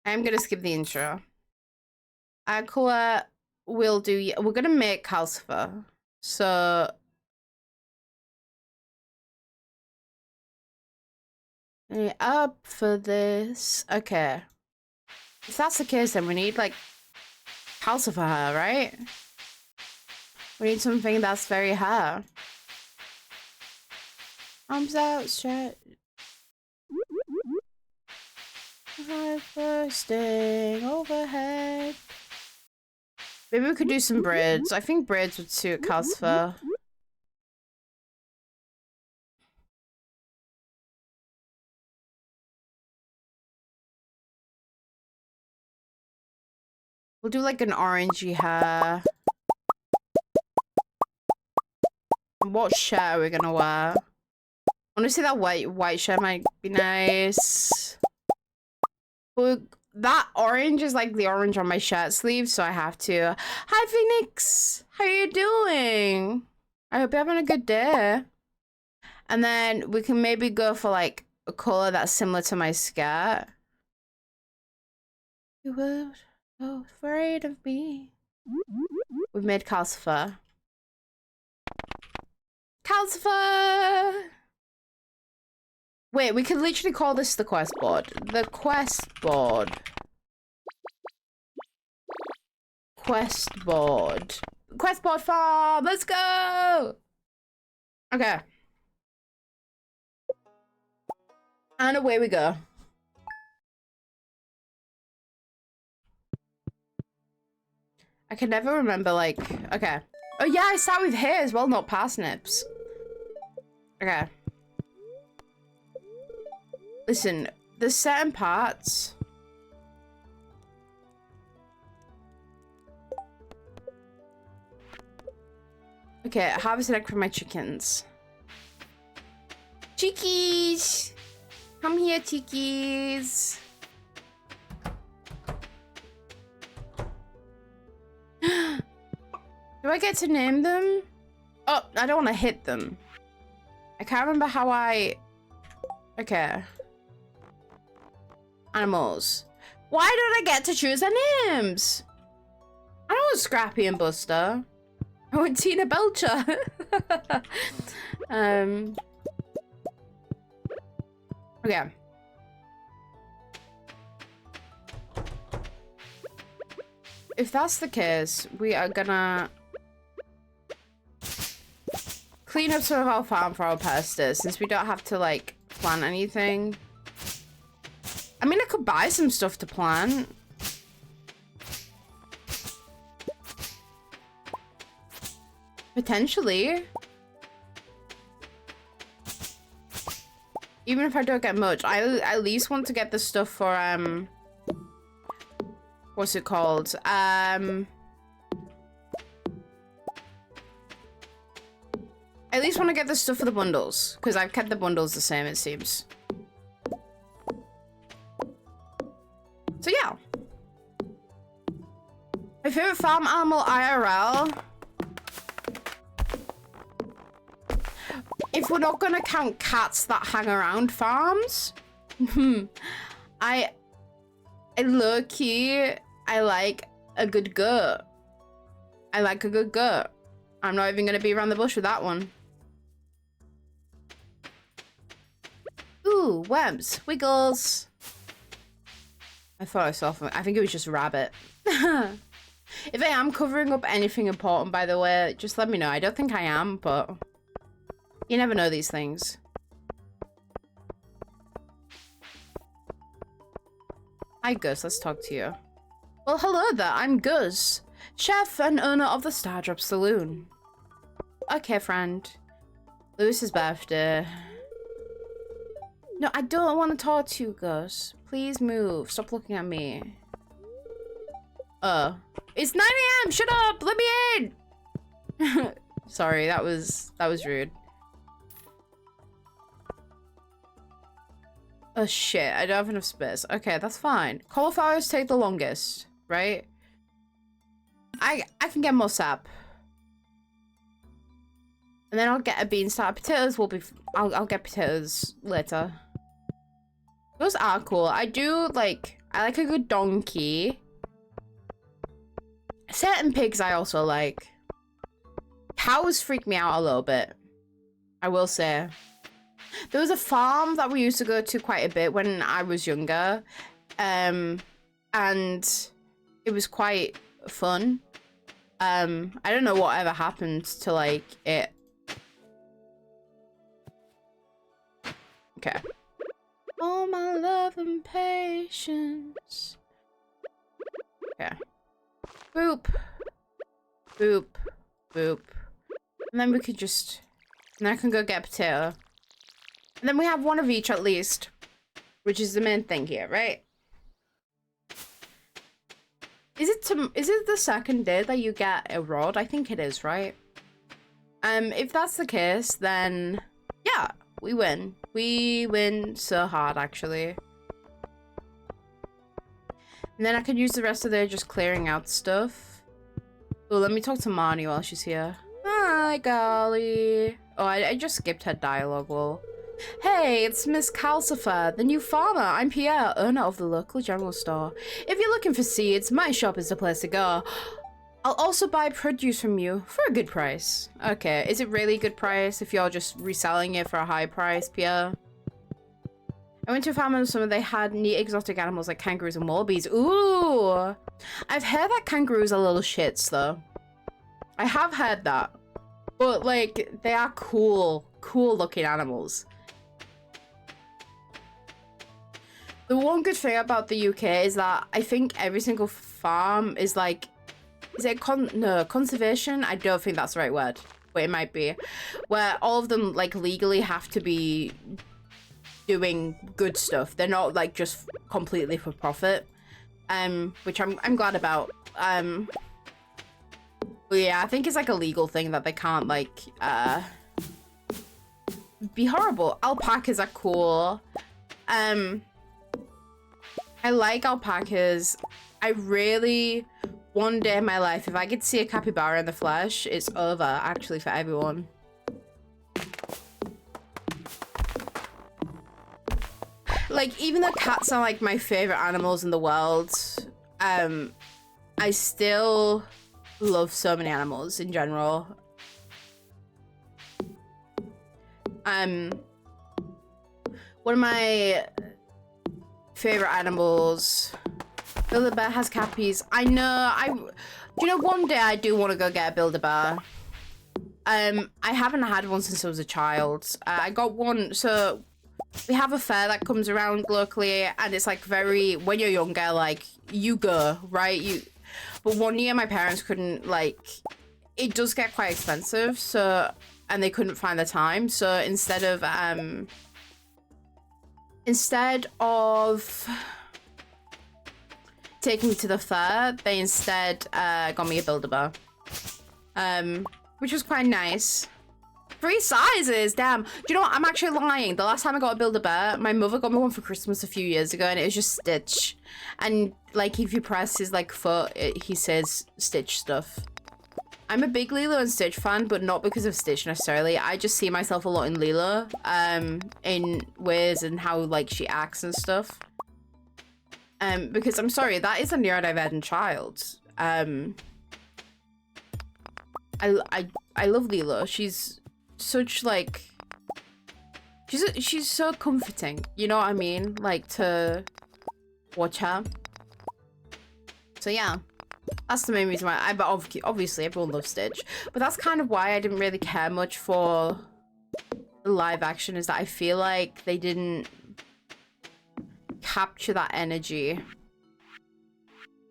Speaker 1: I'm gonna skip the intro. Aqua will do. We're gonna make calcifer. So up for this. Okay. If that's the case, then we need like calcifer her, right? We need something that's very her. Arms outstretched. Bursting overhead. Maybe we could do some braids. I think braids would suit calcifer. We'll do like an orangey hair. What shirt are we gonna wear? Honestly, that white shirt might be nice. But that orange is like the orange on my shirt sleeve, so I have to. Hi, Phoenix. How are you doing? I hope you're having a good day. And then we can maybe go for like a color that's similar to my skirt. You were so afraid of me. We've made calcifer. Calcifer! Wait, we could literally call this the quest board. The quest board. Quest board. Quest board farm! Let's go! Okay. And away we go. I can never remember, like... Okay. Oh yeah, I start with hay as well, not parsnips. Okay. Listen, there's certain parts. Okay, harvest an egg for my chickens. Chickies! Come here, chickies. Do I get to name them? Oh, I don't want to hit them. I can't remember how I... Okay. Animals. Why don't I get to choose their names? I don't want Scrappy and Buster. I want Tina Belcher. Okay. If that's the case, we are gonna clean up some of our farm for our pastors since we don't have to like plant anything. I mean, I could buy some stuff to plant. Potentially. Even if I don't get much, I at least want to get the stuff for, what's it called? I at least want to get the stuff for the bundles, because I've kept the bundles the same, it seems. So yeah. My favorite farm animal IRL. If we're not gonna count cats that hang around farms, I low-key, I like a good goat. I like a good goat. I'm not even gonna be around the bush with that one. Ooh, worms, wiggles. I thought I saw something. I think it was just a rabbit. If I am covering up anything important, by the way, just let me know. I don't think I am, but you never know these things. Hi, Gus. Let's talk to you. Well, hello there. I'm Gus, chef and owner of the Stardrop Saloon. Okay, friend. Lewis's birthday. No, I don't want to talk to you, Gus. Please move. Stop looking at me. It's 9 AM. Shut up. Let me in. Sorry, that was rude. Oh shit, I don't have enough space. Okay, that's fine. Cauliflowers take the longest, right? I can get more sap. And then I'll get a bean starter. Potatoes will be... I'll get potatoes later. Those are cool. I like a good donkey. Certain pigs I also like. Cows freak me out a little bit, I will say. There was a farm that we used to go to quite a bit when I was younger. And it was quite fun. I don't know what ever happened to like it. Okay. All my love and patience. Okay. Boop. Boop. Boop. And then we could just... And then I can go get a potato. And then we have one of each at least. Which is the main thing here, right? Is it the second day that you get a rod? I think it is, right? If that's the case, then... Yeah, we win. We win so hard, actually. And then I could use the rest of the day just clearing out stuff. Oh, let me talk to Marnie while she's here. Hi, golly. Oh, I just skipped her dialogue wall. Hey, it's Miss Calcifer, the new farmer. I'm Pierre, owner of the local general store. If you're looking for seeds, my shop is the place to go. I'll also buy produce from you for a good price. Okay, is it really a good price if you're just reselling it for a high price, Pierre? I went to a farm in the summer. They had neat exotic animals like kangaroos and wallabies. Ooh! I've heard that kangaroos are little shits, though. I have heard that. But, like, they are cool looking animals. The one good thing about the UK is that I think every single farm is like... Is it conservation? I don't think that's the right word, but it might be. Where all of them, like, legally have to be doing good stuff. They're not, like, just completely for profit. Which I'm glad about. But yeah, I think it's, like, a legal thing that they can't, like, be horrible. Alpacas are cool. I like alpacas. I really... One day in my life, if I get to see a capybara in the flesh, it's over, actually, for everyone. Like, even though cats are, like, my favorite animals in the world, I still love so many animals in general. One of my favorite animals... Build-A-Bear has cappies. I know, you know, one day I do want to go get a Build-A-Bear. I haven't had one since I was a child. I got one, so we have a fair that comes around locally, and it's like very, when you're younger, like, you go, right? But one year my parents couldn't, like, it does get quite expensive, so, and they couldn't find the time, so instead of taking me to the fair, they instead got me a Build-A-Bear, which was quite nice. 3 sizes, damn. Do you know what? I'm actually lying. The last time I got a Build-A-Bear, my mother got me one for Christmas a few years ago, and it was just Stitch. And like, if you press his like foot, he says Stitch stuff. I'm a big Lilo and Stitch fan, but not because of Stitch necessarily. I just see myself a lot in Lilo, in ways and how like she acts and stuff. Because I'm sorry, that is a neurodivergent child. I love Lilo. She's such like, she's so comforting. You know what I mean? Like, to watch her. So yeah, that's the main reason why. But obviously everyone loves Stitch. But that's kind of why I didn't really care much for the live action, is that I feel like they didn't capture that energy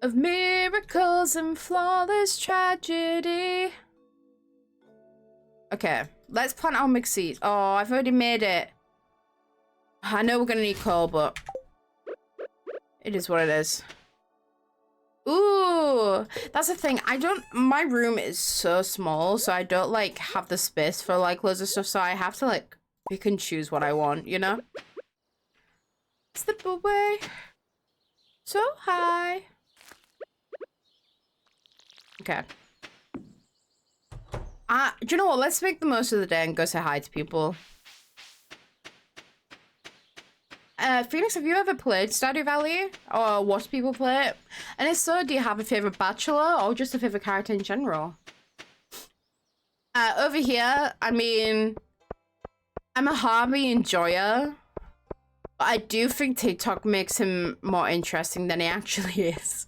Speaker 1: of miracles and flawless tragedy. Okay, let's plant our mixed seeds. Oh, I've already made it. I know we're gonna need coal, but it is what it is. Ooh, that's the thing. My room is so small, so I don't like have the space for like loads of stuff, so I have to like pick and choose what I want, you know? Slip away so high. Okay. Do you know what? Let's make the most of the day and go say hi to people. Phoenix, have you ever played Stardew Valley or watched people play it? And if so, do you have a favorite bachelor or just a favorite character in general? Over here, I mean, I'm a hobby enjoyer, but I do think TikTok makes him more interesting than he actually is.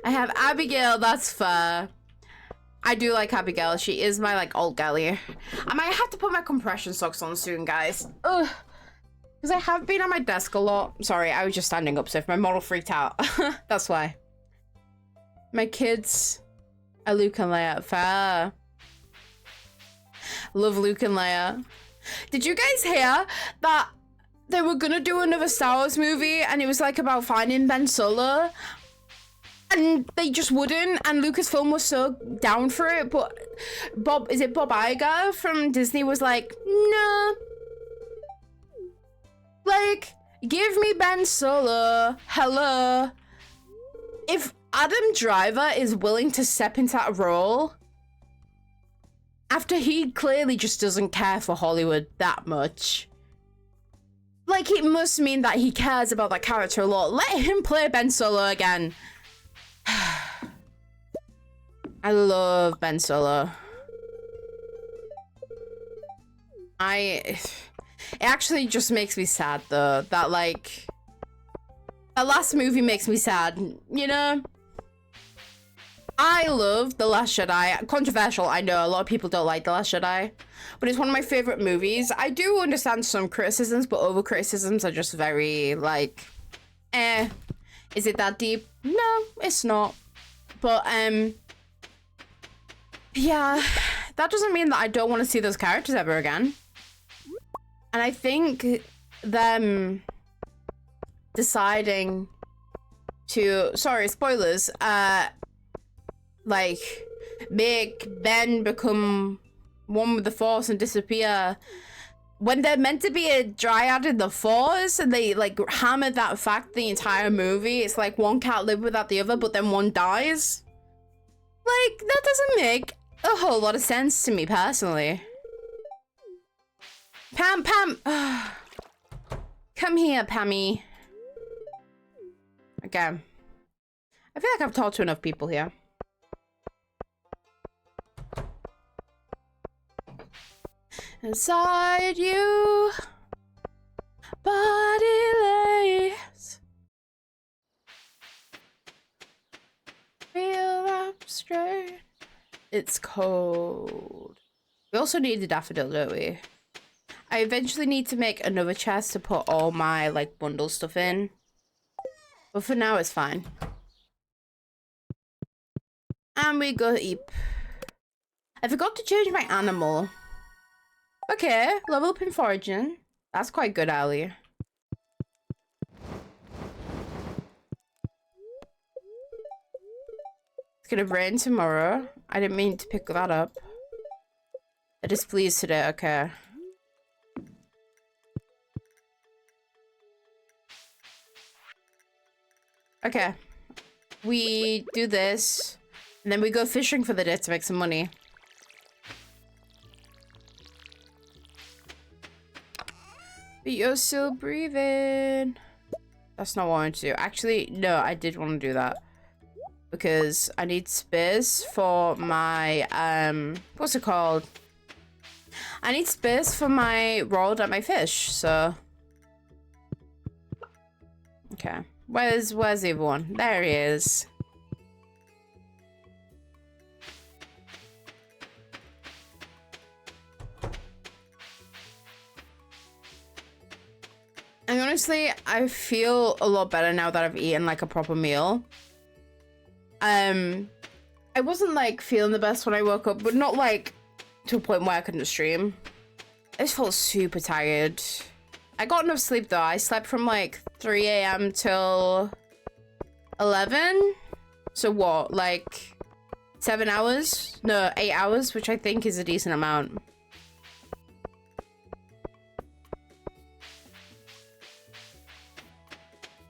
Speaker 1: I have Abigail, that's fair. I do like Abigail. She is my, like, old galley. I might have to put my compression socks on soon, guys. Ugh. Because I have been on my desk a lot. Sorry, I was just standing up, so if my model freaked out, that's why. My kids are Luke and Leia. Fair. Love Luke and Leia. Did you guys hear that they were gonna do another Star Wars movie, and it was, like, about finding Ben Solo? And they just wouldn't, and Lucasfilm was so down for it, but Bob Iger from Disney was like, no. Like, give me Ben Solo. Hello. If Adam Driver is willing to step into that role, after he clearly just doesn't care for Hollywood that much, like, it must mean that he cares about that character a lot. Let him play Ben Solo again. I love Ben Solo. It actually just makes me sad though, that like, that last movie makes me sad, you know? I love The Last Jedi. Controversial, I know, a lot of people don't like The Last Jedi, but it's one of my favorite movies. I do understand some criticisms, but over criticisms are just very like, is it that deep? No, it's not. But, yeah, that doesn't mean that I don't want to see those characters ever again. And I think them deciding to, sorry, spoilers, like, make Ben become one with the Force and disappear when they're meant to be a dryad in the Force, and they like hammered that fact the entire movie. It's like one can't live without the other, but then one dies. Like, that doesn't make a whole lot of sense to me personally. Pam, come here, Pammy. Okay, I feel like I've talked to enough people here. Inside you, body lays, feel up straight. It's cold. We also need the daffodil, don't we? I eventually need to make another chest to put all my, like, bundle stuff in. But for now, it's fine. And we go eat. I forgot to change my animal. Okay, level up in foraging. That's quite good, Ali. It's gonna rain tomorrow. I didn't mean to pick that up. I displeased today, okay. Okay. We do this, and then we go fishing for the day to make some money. But you're still breathing. That's not what I wanted to do. Actually, no, I did want to do that. Because I need space for my, what's it called? I need space for my rod and my fish, so. Okay. Where's the other one? There he is. And honestly, I feel a lot better now that I've eaten like a proper meal. I wasn't like feeling the best when I woke up, but not like to a point where I couldn't stream. I just felt super tired. I got enough sleep though. I slept from like 3 a.m. till 11. So what, like 7 hours? No, 8 hours, which I think is a decent amount.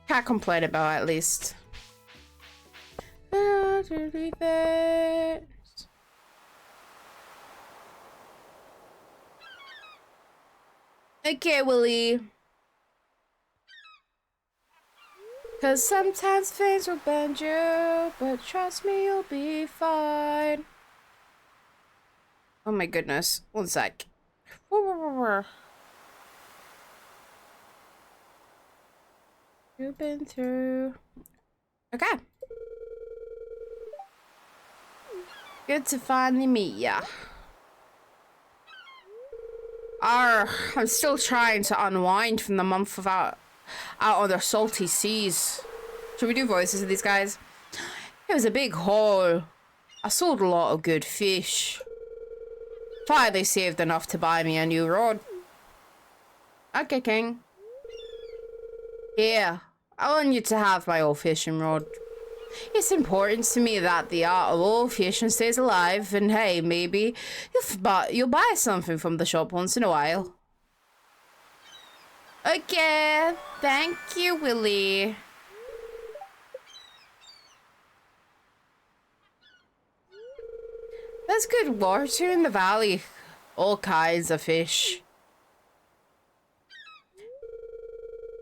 Speaker 1: Can't complain about it, at least. Okay, Willie. Cause sometimes things will bend you, but trust me, you'll be fine. Oh my goodness. One sec. You've been through. Okay. Good to finally meet ya. I'm still trying to unwind from the month without out on the salty seas. Should we do voices of these guys? It was a big haul. I sold a lot of good fish. Finally saved enough to buy me a new rod. Okay, King. Yeah, I want you to have my old fishing rod. It's important to me that the art of old fishing stays alive, and hey, maybe you'll buy something from the shop once in a while. Okay, thank you, Willie. There's good water in the valley. All kinds of fish.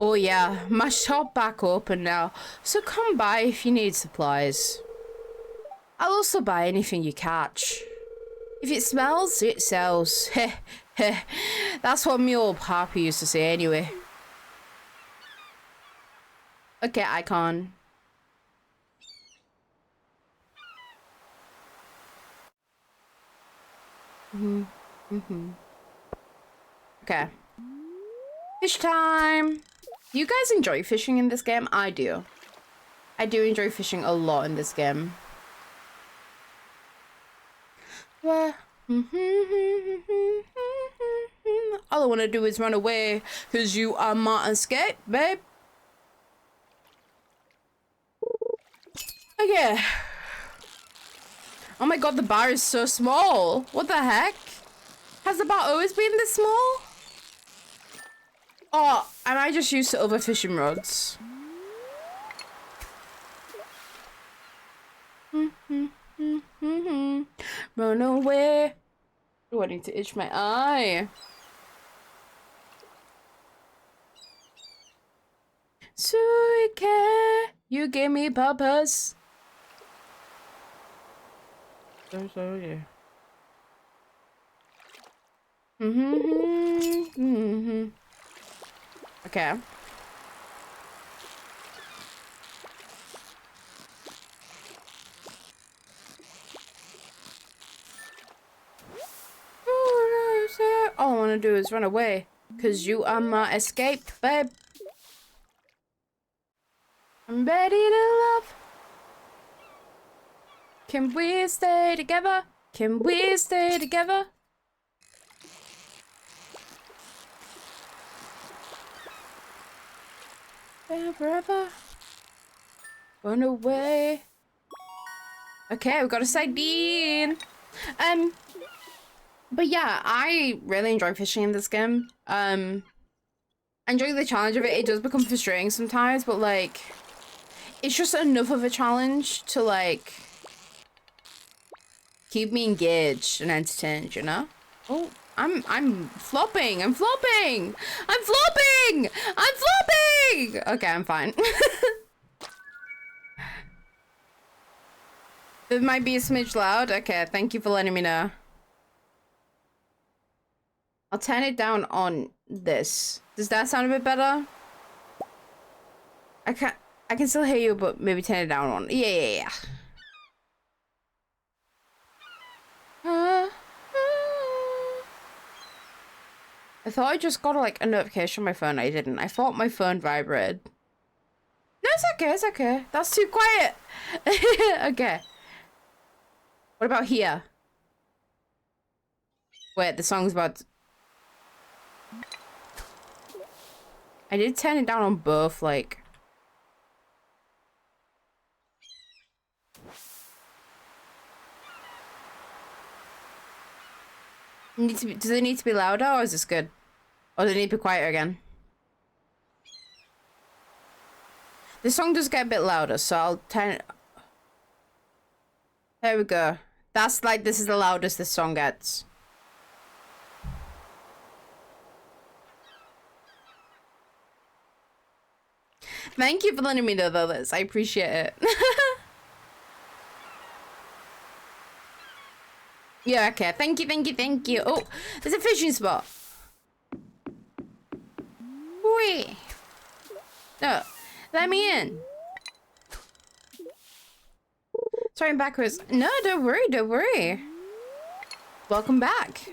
Speaker 1: Oh yeah, my shop back open now, so come by if you need supplies. I'll also buy anything you catch. If it smells, it sells. Heh, heh. That's what me old papa used to say anyway. Okay, icon. Okay. Fish time. Do you guys enjoy fishing in this game? I do. I do enjoy fishing a lot in this game. Yeah. All I want to do is run away because you are my escape, babe. Okay. Oh my god, the bar is so small. What the heck? Has the bar always been this small? Oh, am I just used to other fishing rods? Run away. Oh, I need to itch my eye. Suike, you gave me purpose. So yeah. Okay. want to do is run away. Because you are my escape, babe. I'm ready to love. Can we stay together? Can we stay together? Forever. Run away. Okay, we've got a sardine. But yeah, I really enjoy fishing in this game. I enjoy the challenge of it. It does become frustrating sometimes, but like, it's just enough of a challenge to like keep me engaged and entertained, you know? Oh, I'm flopping. I'm flopping. I'm flopping. I'm flopping. Okay, I'm fine. It might be a smidge loud. Okay, thank you for letting me know. I'll turn it down on this. Does that sound a bit better? I can still hear you, but maybe turn it down on. Yeah. I thought I just got like a notification on my phone. I didn't. I thought my phone vibrated. No, it's okay. It's okay. That's too quiet. Okay. What about here? Wait, the song's about... I did turn it down on both, like... Does it need to be louder, or is this good? Or does it need to be quieter again? This song does get a bit louder, so I'll turn it... There we go. That's like, this is the loudest this song gets. Thank you for letting me know though, Liz. I appreciate it. Yeah, okay. Thank you, thank you, thank you. Oh, there's a fishing spot. Wait. No, let me in. Sorry, I'm backwards. No, don't worry, don't worry. Welcome back.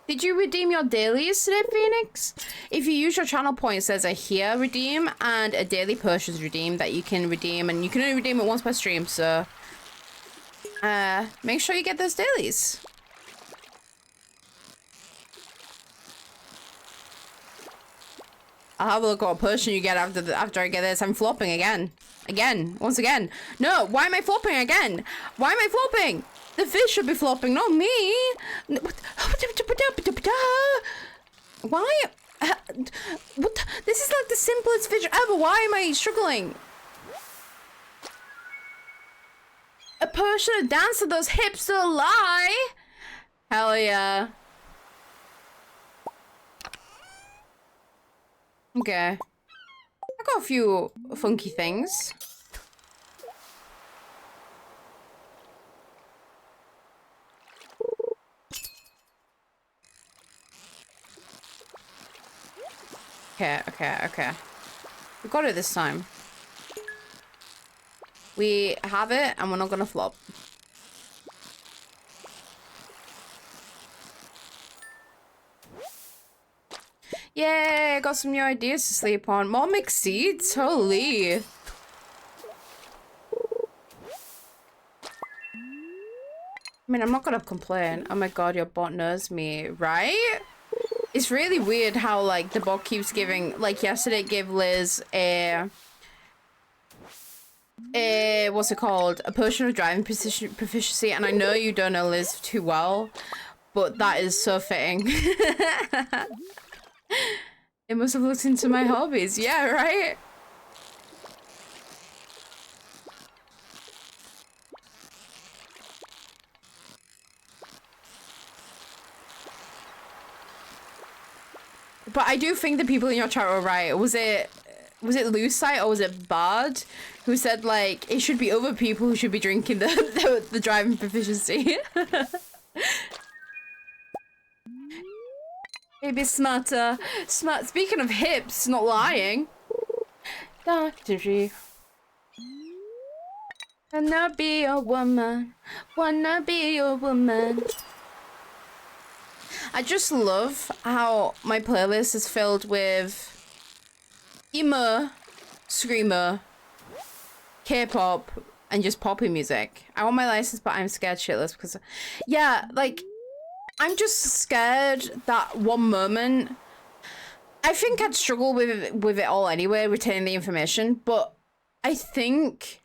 Speaker 1: Did you redeem your dailies today, Phoenix? If you use your channel points, there's a here redeem and a daily purchase redeem that you can redeem, and you can only redeem it once per stream, so make sure you get those dailies. I'll have a look at what potion you get after I get this. I'm flopping again. Once again. No, why am I flopping again? Why am I flopping? The fish should be flopping, not me. Why? What? This is like the simplest fish ever. Why am I struggling? A potion of dance to those hips don't lie. Hell yeah. Okay. I got a few funky things. Okay. We got it this time. We have it, and we're not gonna flop. Yay, I got some new ideas to sleep on. More mixed seeds? Holy. I mean, I'm not gonna complain. Oh my god, your bot knows me, right? It's really weird how, like, the bot keeps giving... Like, yesterday it gave Liz a... What's it called? A potion of driving proficiency, and I know you don't know Liz too well, but that is so fitting. It must have looked into my hobbies. Yeah, right? But I do think the people in your chat were right. Was it Lucite or was it Bard who said, like, it should be other people who should be drinking the driving proficiency? Maybe smarter. Smart. Speaking of hips, not lying. Dr. G. Wanna be a woman. Wanna be a woman. I just love how my playlist is filled with emo, screamer, K-pop, and just poppy music. I want my license, but I'm scared shitless because, yeah, like, I'm just scared that one moment. I think I'd struggle with it all anyway, retaining the information, but I think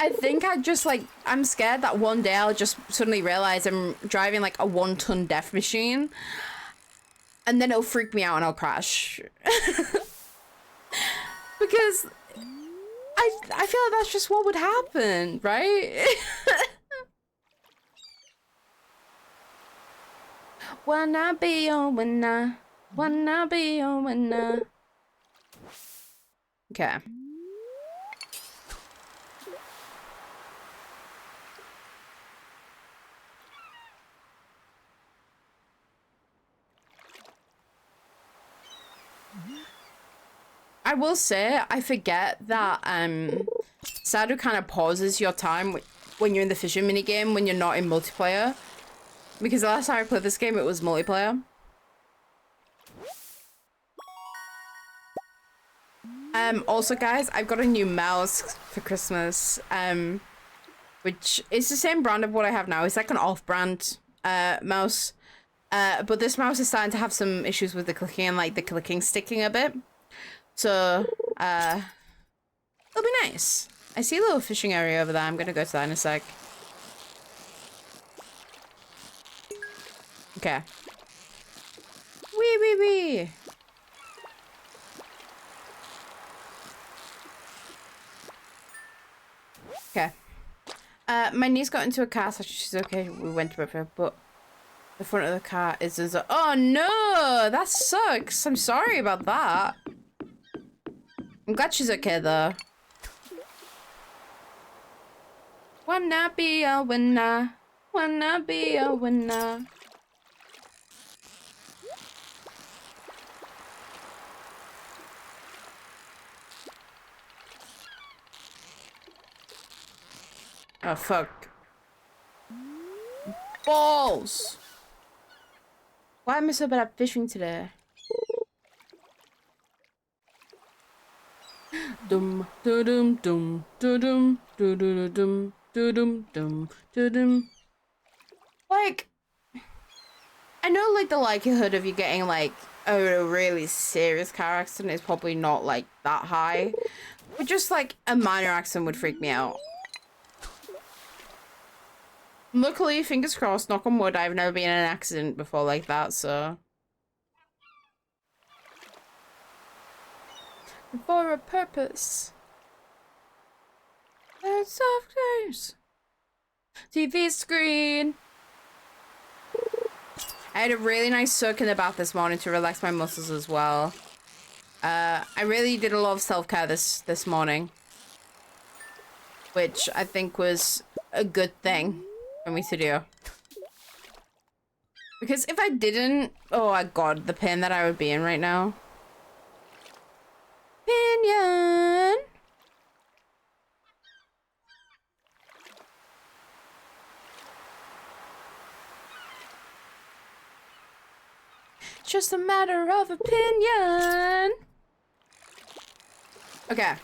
Speaker 1: I think I'd just like, I'm scared that one day I'll just suddenly realize I'm driving like a 1-ton death machine, and then it'll freak me out and I'll crash. Because I feel like that's just what would happen, right? Wanna be your winner, wanna be your winner. Okay. I will say, I forget that Stardew kind of pauses your time when you're in the fishing minigame when you're not in multiplayer. Because the last time I played this game, it was multiplayer. Also, guys, I've got a new mouse for Christmas, which is the same brand of what I have now. It's like an off-brand mouse, but this mouse is starting to have some issues with the clicking and like the clicking sticking a bit. So, it'll be nice. I see a little fishing area over there. I'm gonna go to that in a sec. Okay. Wee wee wee. Okay. My niece got into a car, so she's okay. We went with her, but the front of the car is oh no, that sucks. I'm sorry about that. I'm glad she's okay though. Wanna be a winner. Wanna be a winner. Oh fuck. Balls! Why am I so bad at fishing today? Dum dum dum dum dum dum dum dum dum. Like, I know like the likelihood of you getting like a really serious car accident is probably not like that high, but just like a minor accident would freak me out. Luckily, fingers crossed, knock on wood, I've never been in an accident before like that, so. For a purpose. There's soft games. TV screen. I had a really nice soak in the bath this morning to relax my muscles as well. I really did a lot of self-care this morning, which I think was a good thing for me to do. Because if I didn't, oh my god, the pain that I would be in right now. Opinion. Just a matter of opinion. Okay.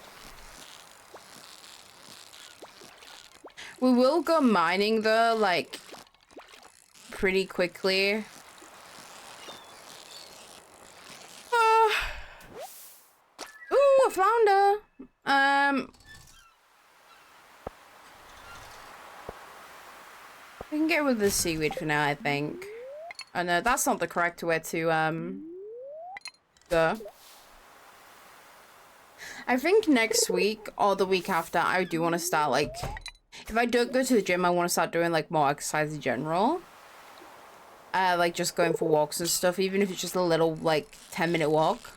Speaker 1: We will go mining though, like, pretty quickly. Ooh, a flounder. We can get rid of the seaweed for now, I think. Oh no, that's not the correct way to go. I think next week or the week after, I do want to start like, if I don't go to the gym, I want to start doing like more exercise in general. Like just going for walks and stuff, even if it's just a little like 10-minute walk.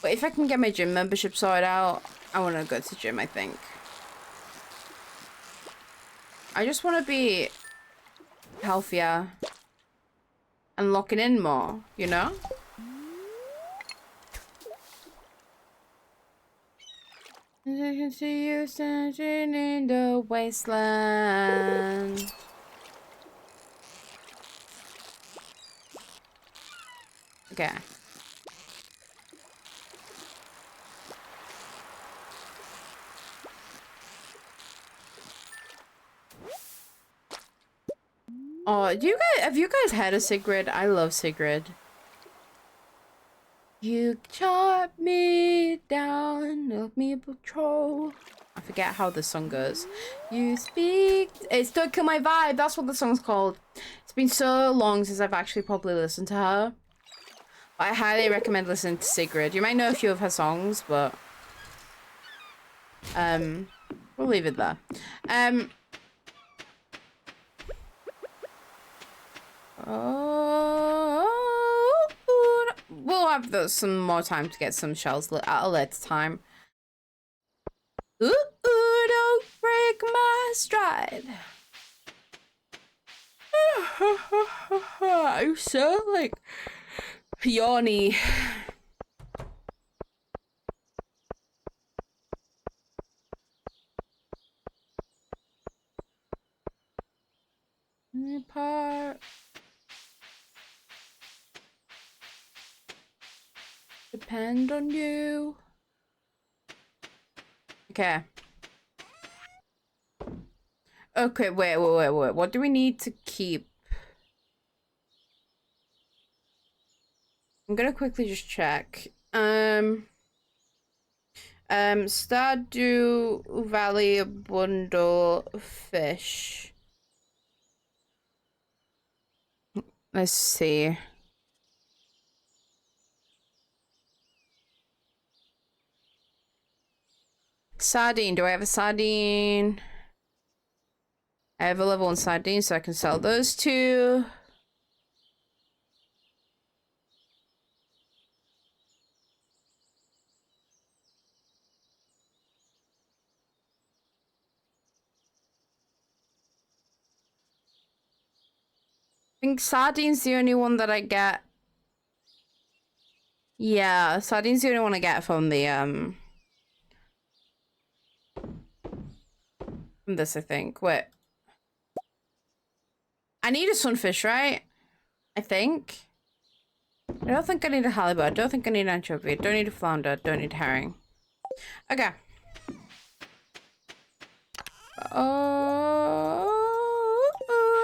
Speaker 1: But if I can get my gym membership sorted out, I want to go to the gym, I think. I just want to be healthier and locking in more, you know? I can see you standing in the wasteland. Okay. Oh, have you guys had a Sigrid? I love Sigrid. You chop me down, help me patrol. I forget how the song goes. You speak. It's Don't Kill My Vibe. That's what the song's called. It's been so long since I've actually probably listened to her. I highly recommend listening to Sigrid. You might know a few of her songs, but we'll leave it there. We'll have some more time to get some shells at a later time. Ooh, don't break my stride. I'm so like yawny. Part. Depend on you. Okay. Okay, wait. What do we need to keep? I'm gonna quickly just check. Stardew Valley bundle fish. Let's see. Sardine. Do I have a sardine? I have a level 1 sardine, so I can sell those two. I think sardine's the only one that I get. Yeah, sardine's the only one I get from the from this, I think. Wait. I need a sunfish, right? I think. I don't think I need a halibut. I don't think I need an anchovy. I don't need a flounder. I don't need herring. Okay.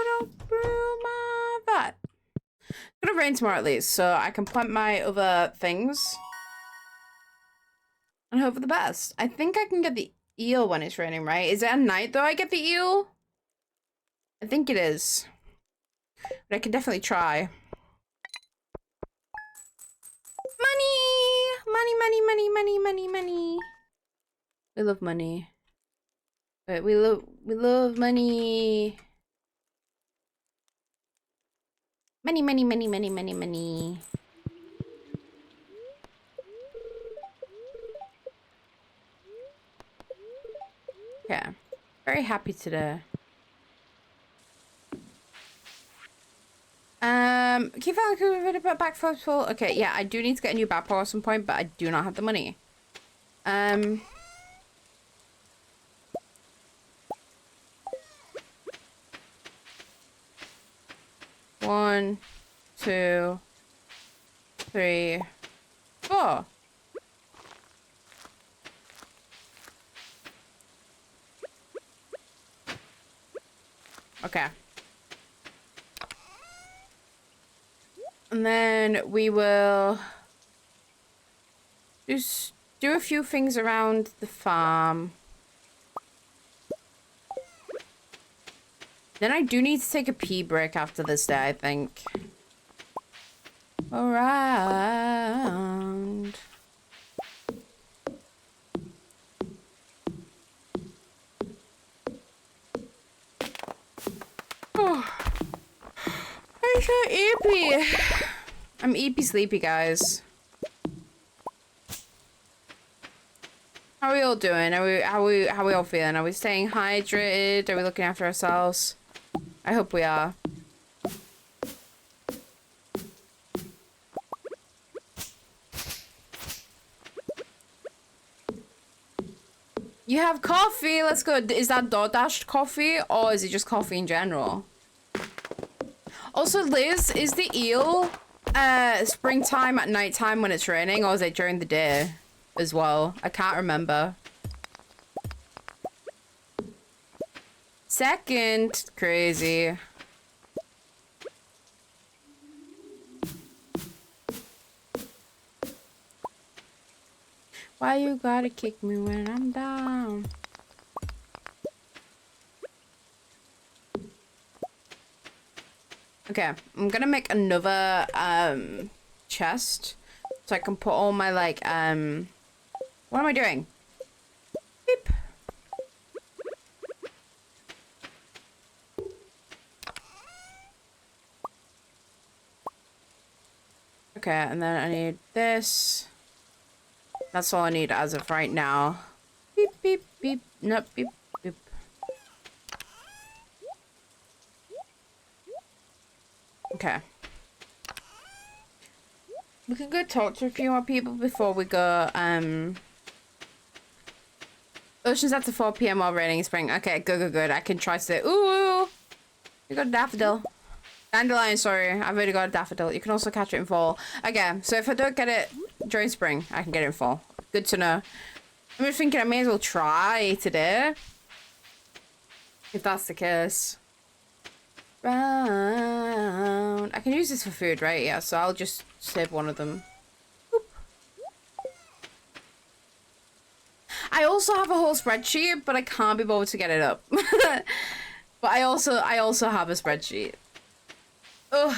Speaker 1: Don't brew my vibe. It's gonna rain tomorrow at least, so I can plant my other things. And hope for the best. I think I can get the eel when it's raining, right? Is it at night though I get the eel? I think it is. But I can definitely try. Money. We love money. Wait, we love money. Money. Okay. Very happy today. Keep on back full. Okay, yeah, I do need to get a new backpack at some point, but I do not have the money. 1, 2, 3, 4. Okay. And then we will just do a few things around the farm. Then I do need to take a pee break after this day, I think. Around. Oh. I'm so eepy. I'm eepy sleepy, guys. How are we all doing? How are we all feeling? Are we staying hydrated? Are we looking after ourselves? I hope we are. You have coffee. Let's go. Is that DoorDash coffee or is it just coffee in general? Also, Liz, is the eel springtime at nighttime when it's raining, or is it during the day as well? I can't remember. Second, crazy. Why you gotta kick me when I'm down? Okay, I'm gonna make another chest so I can put all my like what am I doing? Beep. Okay, and then I need this. That's all I need as of right now. Beep beep beep. Nope, beep beep. Okay. We can go talk to a few more people before we go, Ocean's after 4 PM while raining in spring. Okay, good. I can try to... Ooh! You got a daffodil. Dandelion, sorry. I've already got a daffodil. You can also catch it in fall. Okay, so if I don't get it during spring, I can get it in fall. Good to know. I'm just thinking I may as well try today. If that's the case. Round. I can use this for food, right? Yeah, so I'll just save one of them. Boop. I also have a whole spreadsheet, but I can't be bothered to get it up. But I also have a spreadsheet. Ugh.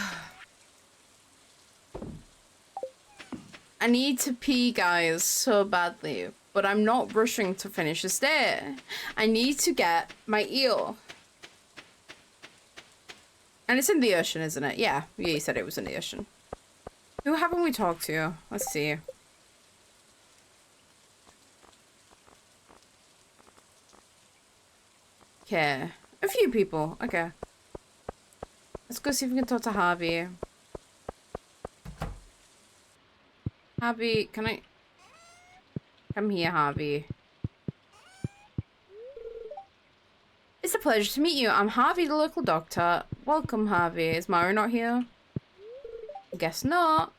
Speaker 1: I need to pee, guys, so badly, but I'm not rushing to finish this day. I need to get my eel. And it's in the ocean, isn't it? Yeah, you said it was in the ocean. Who haven't we talked to? Let's see. Okay. A few people. Okay. Let's go see if we can talk to Harvey. Harvey, can I... Come here, Harvey. It's a pleasure to meet you. I'm Harvey, the local doctor. Welcome, Harvey. Is Mara not here? I guess not.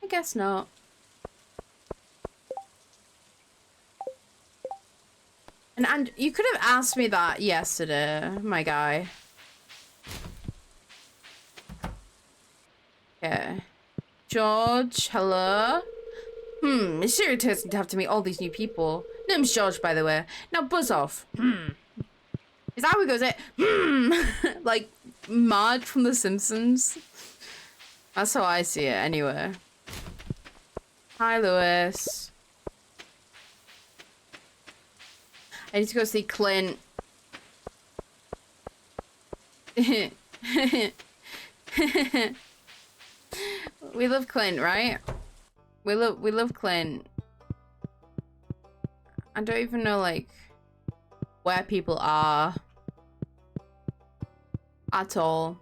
Speaker 1: I guess not. And you could have asked me that yesterday, my guy. Okay. George, hello? It's irritating to have to meet all these new people. Name's George, by the way. Now buzz off. Is that how he goes it? Like Marge from The Simpsons. That's how I see it, anyway. Hi, Lewis. I need to go see Clint. We love Clint, right? We love Clint. I don't even know like where people are at all.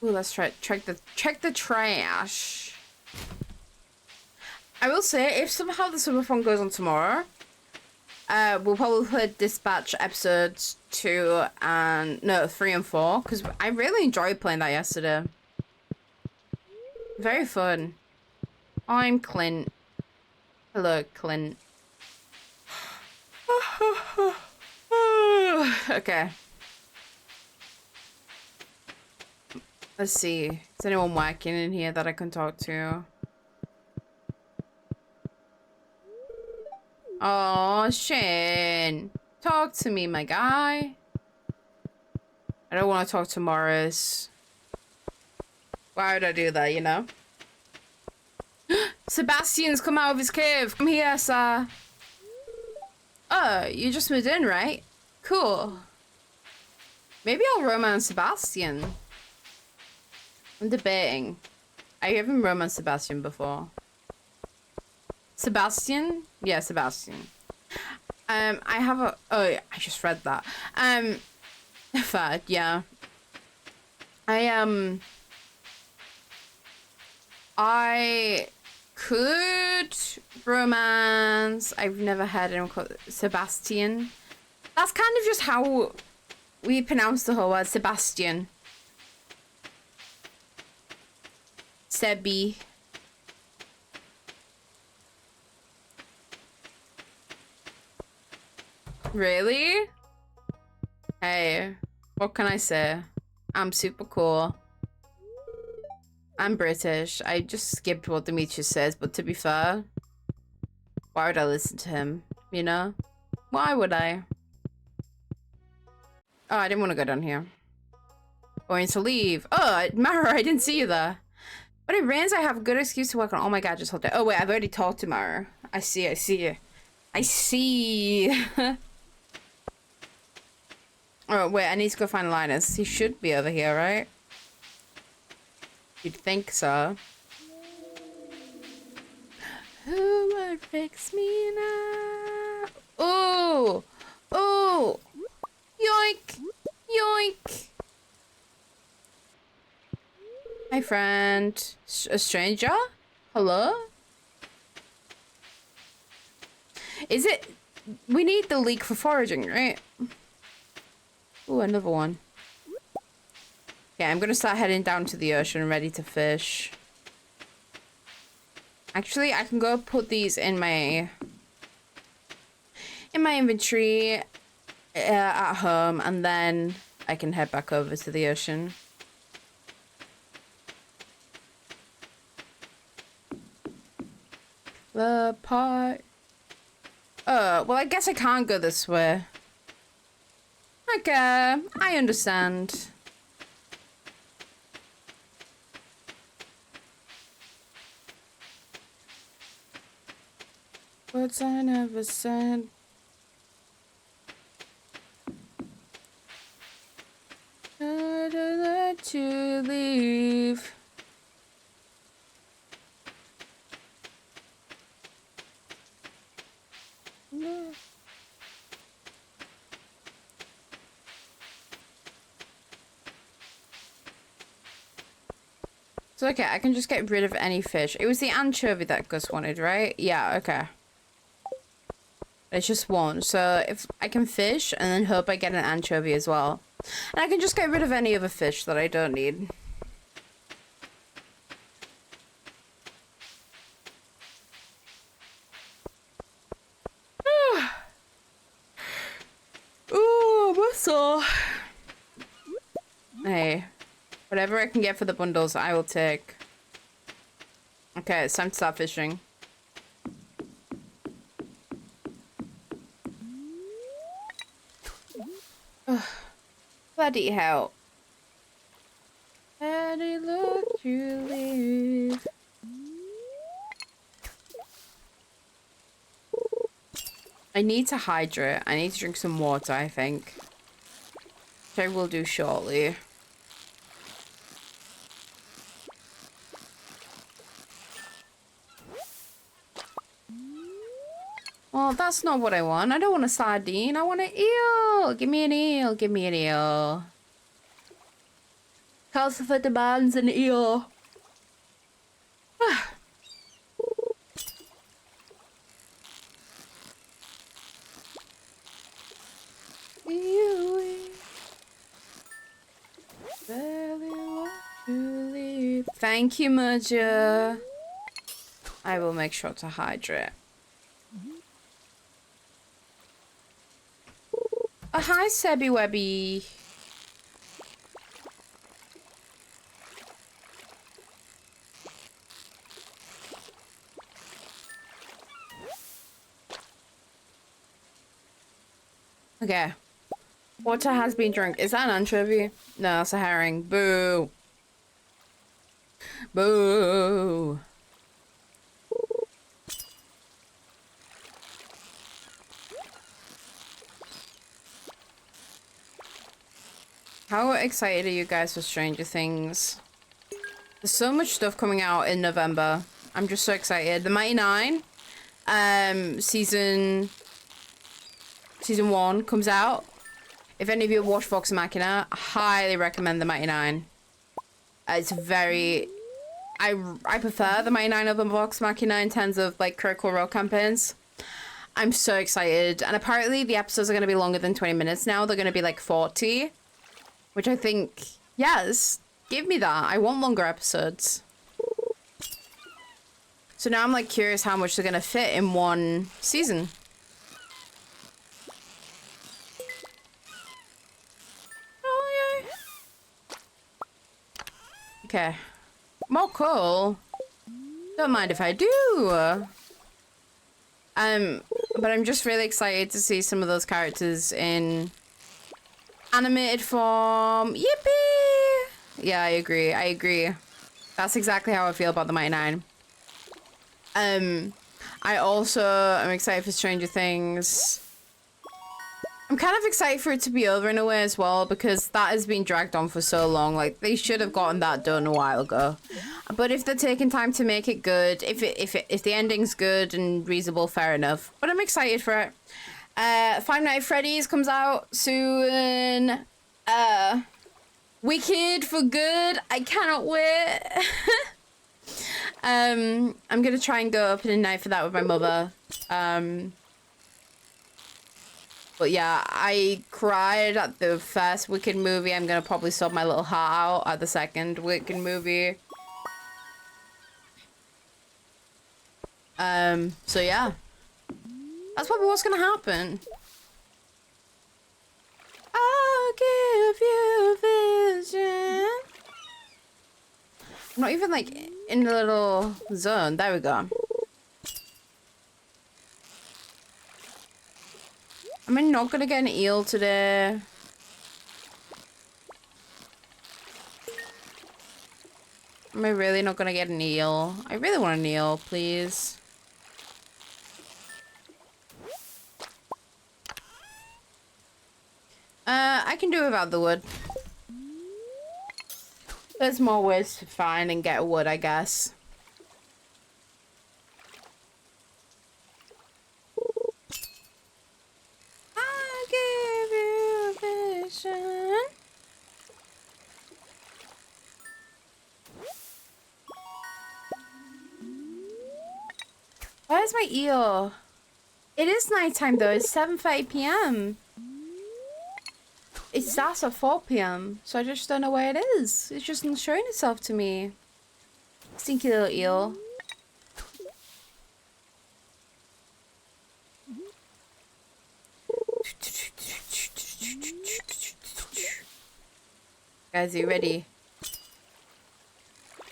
Speaker 1: Ooh, let's check the trash. I will say, if somehow the Subathon goes on tomorrow, we'll probably play Dispatch episodes 2 and... No, 3 and 4. Because I really enjoyed playing that yesterday. Very fun. I'm Clint. Hello, Clint. Okay. Let's see. Is anyone working in here that I can talk to? Oh, Shane. Talk to me, my guy. I don't want to talk to Morris. Why would I do that, you know? Sebastian's come out of his cave. Come here, sir. Oh, you just moved in, right? Cool. Maybe I'll romance Sebastian. I'm debating. I haven't romanced Sebastian before. Sebastian? Yeah, Sebastian. I have a... Oh, yeah, I just read that. Fad, yeah. I could romance... I've never heard anyone call it Sebastian. That's kind of just how we pronounce the whole word, Sebastian. Sebby. Really? Hey, what can I say? I'm super cool. I'm British. I just skipped what Demetrius says, but to be fair, why would I listen to him? You know? Why would I? Oh, I didn't want to go down here. Going to leave. Oh, Mara, I didn't see you there. But it rains, I have a good excuse to work on. Oh my god, just hold it. Oh wait, I've already talked to Mara. I see. I see. Oh, wait, I need to go find Linus. He should be over here, right? You'd think so. Who would fix me now? Oh! Oh! Yoink! Yoink! Hi, friend. A stranger? Hello? Is it... We need the leek for foraging, right? Ooh, another one. Okay, I'm gonna start heading down to the ocean, ready to fish. Actually, I can go put these in my inventory at home, and then I can head back over to the ocean. The part. Oh, well, I guess I can't go this way. Okay, I understand. Words I never said. I'd let you leave. Yeah. So, okay, I can just get rid of any fish. It was the anchovy that Gus wanted, right? Yeah, okay. It's just one. So, if I can fish and then hope I get an anchovy as well. And I can just get rid of any other fish that I don't need. Ooh, I'm sore. Hey. Whatever I can get for the bundles, I will take. Okay, it's time to start fishing. Bloody hell. Bloody look you leave. I need to hydrate. I need to drink some water, I think. Which I will do shortly. Well, that's not what I want. I don't want a sardine. I want an eel. Give me an eel. Give me an eel. Calcifer demands an eel. Thank you, Merger. I will make sure to hydrate. Oh, hi, Sebby Webby. Okay. Water has been drunk. Is that an anchovy? No, it's a herring. Boo. Boo. How excited are you guys for Stranger Things? There's so much stuff coming out in November. I'm just so excited. The Mighty Nine, season 1 comes out. If any of you have watched Vox Machina, I highly recommend the Mighty Nine. It's very... I prefer the Mighty Nine over Vox Machina in terms of, like, Critical Role campaigns. I'm so excited. And apparently the episodes are going to be longer than 20 minutes now. They're going to be, like, 40. Which I think... Yes, give me that. I want longer episodes. So now I'm like curious how much they're gonna fit in one season. Oh yeah. Okay. More cool. Don't mind if I do. But I'm just really excited to see some of those characters in animated form. Yippee! Yeah, I agree. I agree. That's exactly how I feel about the Mighty Nine. I also am excited for Stranger Things. I'm kind of excited for it to be over in a way as well, because that has been dragged on for so long. Like, they should have gotten that done a while ago. But if they're taking time to make it good, if the ending's good and reasonable, fair enough. But I'm excited for it. Five Nights at Freddy's comes out soon. Wicked for good. I cannot wait. I'm gonna try and go opening night for that with my mother. But yeah, I cried at the first Wicked movie. I'm gonna probably sort my little heart out at the second Wicked movie. So yeah. That's probably what's gonna happen. I'll give you vision. I'm not even like in the little zone. There we go. Am I not gonna get an eel today? Am I really not gonna get an eel? I really want an eel, please. I can do without the wood. There's more ways to find and get wood, I guess. I give you vision. Where's my eel? It is nighttime though. It's 7:30 p.m. It starts at 4 p.m. So I just don't know where it is. It's just not showing itself to me. Stinky little eel. Guys, are you ready?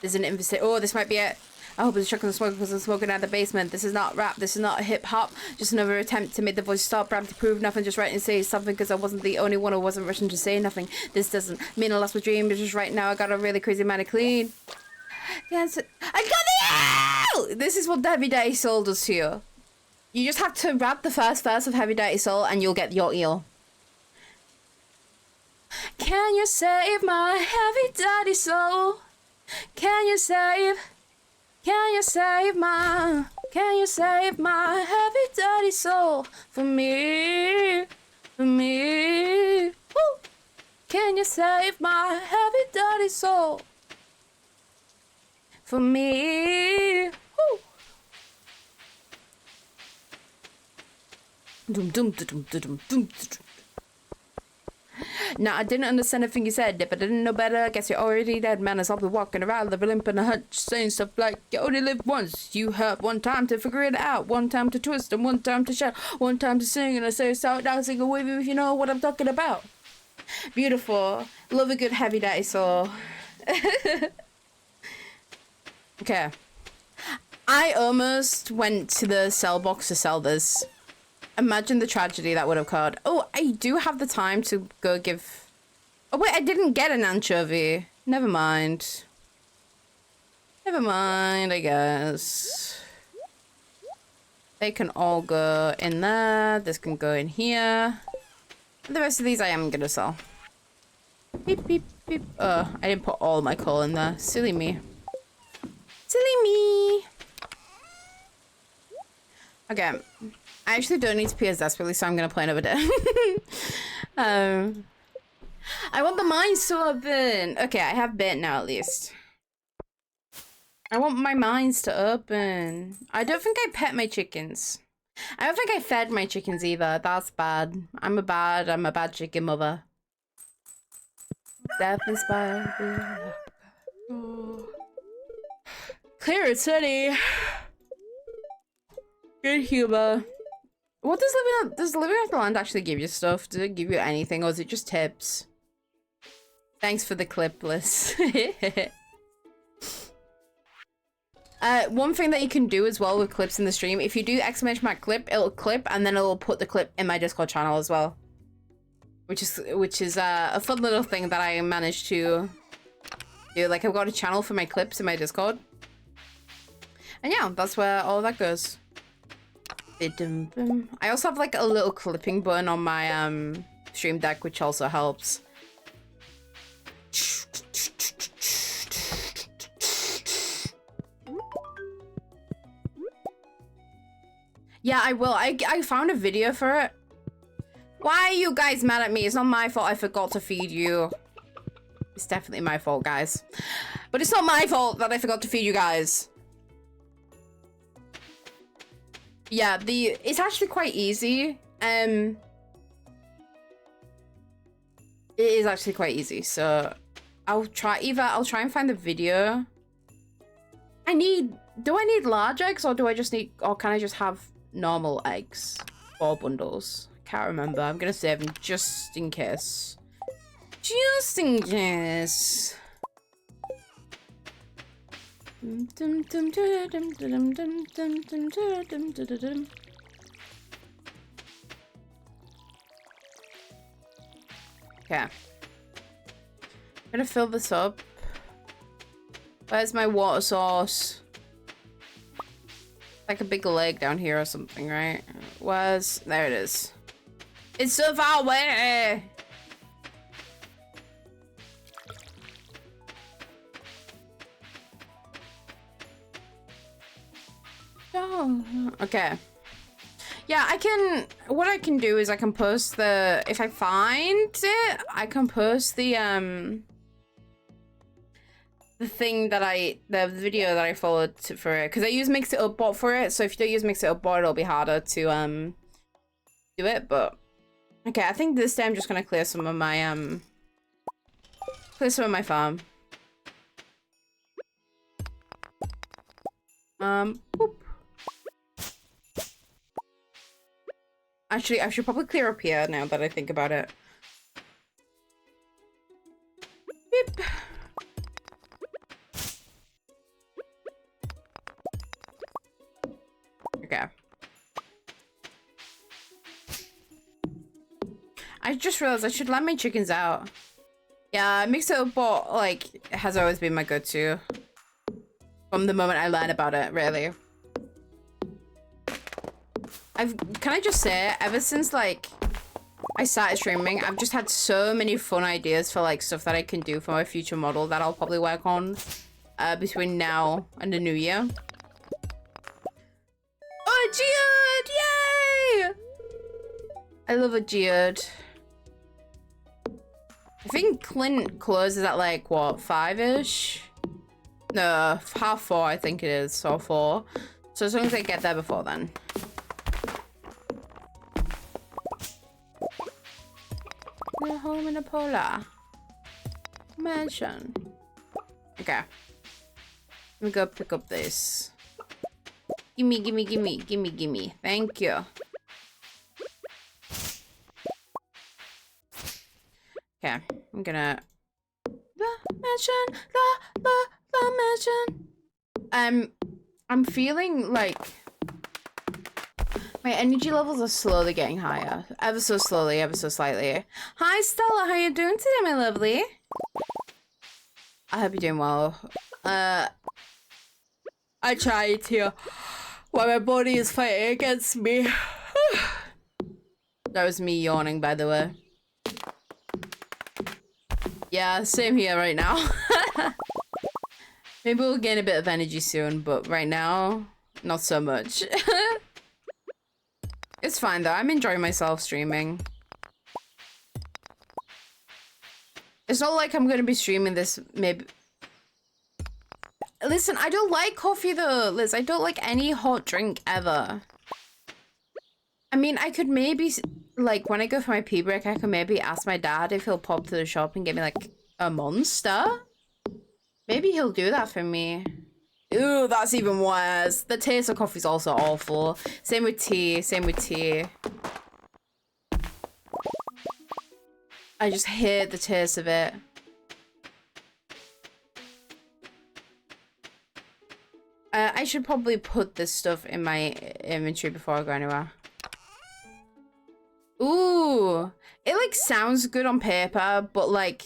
Speaker 1: There's an invitation. Oh, this might be it. I hope it's chucking the smoke because I'm smoking out of the basement. This is not rap. This is not hip hop. Just another attempt to make the voice stop. Rap to prove nothing. Just write and say something because I wasn't the only one who wasn't rushing to say nothing. This doesn't mean I lost my dream. But just right now I got a really crazy mind to clean. Yes, I got the eel! This is what Heavy Dirty Soul does to you. You just have to rap the first verse of Heavy Dirty Soul and you'll get your eel. Can you save my heavy dirty soul? Can you save my heavy dirty soul for me? Woo! Can you save my heavy dirty soul for me? Woo! Dum dum dum dum dum dum. Now, I didn't understand everything you said, but I didn't know better. I guess you're already dead, man. I'll be walking around, live a limp and a hunch, saying stuff like, you only live once. You have one time to figure it out, one time to twist, and one time to shout, one time to sing, and I say, start dancing away if you know what I'm talking about. Beautiful. Love a good Heavy Dirty Soul. Okay. I almost went to the sell box to sell this. Imagine the tragedy that would have occurred. Oh, I do have the time to go give... Oh, wait, I didn't get an anchovy. Never mind. Never mind, I guess. They can all go in there. This can go in here. And the rest of these I am going to sell. Beep, beep, beep. Oh, I didn't put all my coal in there. Silly me. Silly me. Okay. I actually don't need to pee as desperately, so I'm gonna play another day. I want the mines to open. Okay, I have bit now at least. I want my mines to open. I don't think I pet my chickens. I don't think I fed my chickens either. That's bad. I'm a bad chicken mother. Death inspired. Oh. Clear it, city. Good humor. What does living off the land actually give you stuff? Does it give you anything, or is it just tips? Thanks for the clip, Liz. One thing that you can do as well with clips in the stream, if you do !clip, it'll clip, and then it'll put the clip in my Discord channel as well. Which is a fun little thing that I managed to do. Like, I've got a channel for my clips in my Discord. And yeah, that's where all that goes. I also have like a little clipping button on my stream deck, which also helps. Yeah, I will. I found a video for it. Why are you guys mad at me? It's not my fault I forgot to feed you. It's definitely my fault, guys. But it's not my fault that I forgot to feed you guys. Yeah, it's actually quite easy. It is actually quite easy, so I'll try and find the video. Do I need large eggs, or can I just have normal eggs? 4 bundles. Can't remember. I'm gonna save them just in case. Just in case. Okay. I'm gonna fill this up. Where's my water source? Like a big lake down here or something, right? There it is. It's so far away! Oh, okay. Yeah, what I can do is I can post if I find it, I can post the thing the video that I followed for it, because I use Mix It Up bot for it, so if you don't use Mix It Up bot, it'll be harder to do it, but okay, I think this day I'm just gonna clear some of my farm. Boop. Actually, I should probably clear up here now that I think about it. Beep. Okay. I just realized I should let my chickens out. Yeah, Mix It Up bot, like, has always been my go-to. From the moment I learned about it, really. Can I just say, ever since, like, I started streaming, I've just had so many fun ideas for, like, stuff that I can do for my future model that I'll probably work on between now and the new year. Oh, geode! Yay! I love a geode. I think Clint closes at, like, what, 5-ish? No, 4:30, I think it is, or 4. So as long as I get there before then. We're home in a polar mansion. Okay. Let me go pick up this. Gimme, gimme, gimme, gimme, gimme. Thank you. Okay, I'm gonna... The mansion, the mansion. I'm feeling like my energy levels are slowly getting higher. Ever so slowly, ever so slightly. Hi, Stella. How you doing today, my lovely? I hope you're doing well. I tried to while my body is fighting against me. That was me yawning, by the way. Yeah, same here right now. Maybe we'll gain a bit of energy soon, but right now, not so much. It's fine though, I'm enjoying myself streaming. It's not like I'm gonna be streaming this, maybe... Listen, I don't like coffee though, Liz. I don't like any hot drink ever. I mean, I could maybe, like, when I go for my pee break, I could maybe ask my dad if he'll pop to the shop and get me, like, a Monster. Maybe he'll do that for me. Ooh, that's even worse. The taste of coffee is also awful. Same with tea. Same with tea. I just hate the taste of it. I should probably put this stuff in my inventory before I go anywhere. Ooh, it like sounds good on paper, but like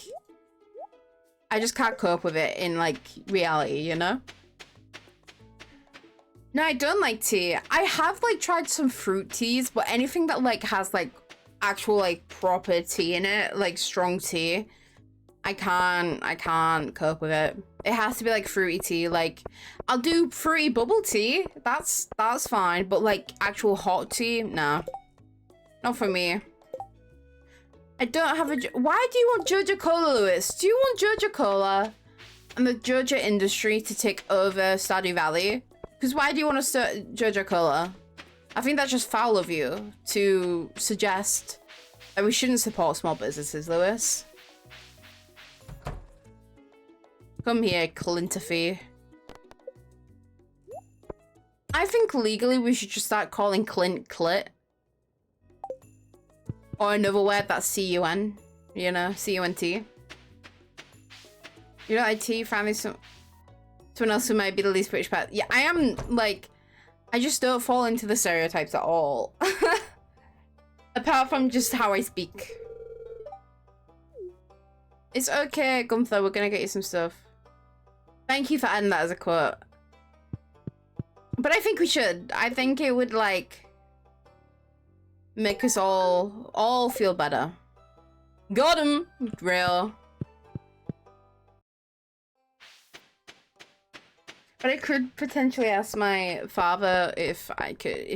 Speaker 1: I just can't cope with it in like reality, you know? No, I don't like tea. I have like tried some fruit teas, but anything that like has like actual like proper tea in it, like strong tea, I can't cope with it. It has to be like fruity tea. Like I'll do fruity bubble tea. That's fine, but like actual hot tea, nah. Not for me. I don't have a... Why do you want Joja Cola, Lewis? Do you want Joja Cola and the Joja industry to take over Stardew Valley? Because why do you want to start Joja Cola? I think that's just foul of you to suggest that we shouldn't support small businesses, Lewis. Come here, Clintify. I think legally we should just start calling Clint Clit. Or another word that's C-U-N. You know, C-U-N-T. You know, IT family, someone else who might be the least British person. Yeah, I am, like, I just don't fall into the stereotypes at all. Apart from just how I speak. It's okay, Gunther, we're gonna get you some stuff. Thank you for adding that as a quote. But I think we should. I think it would, like, make us all feel better. Got him! Real. But I could potentially ask my father if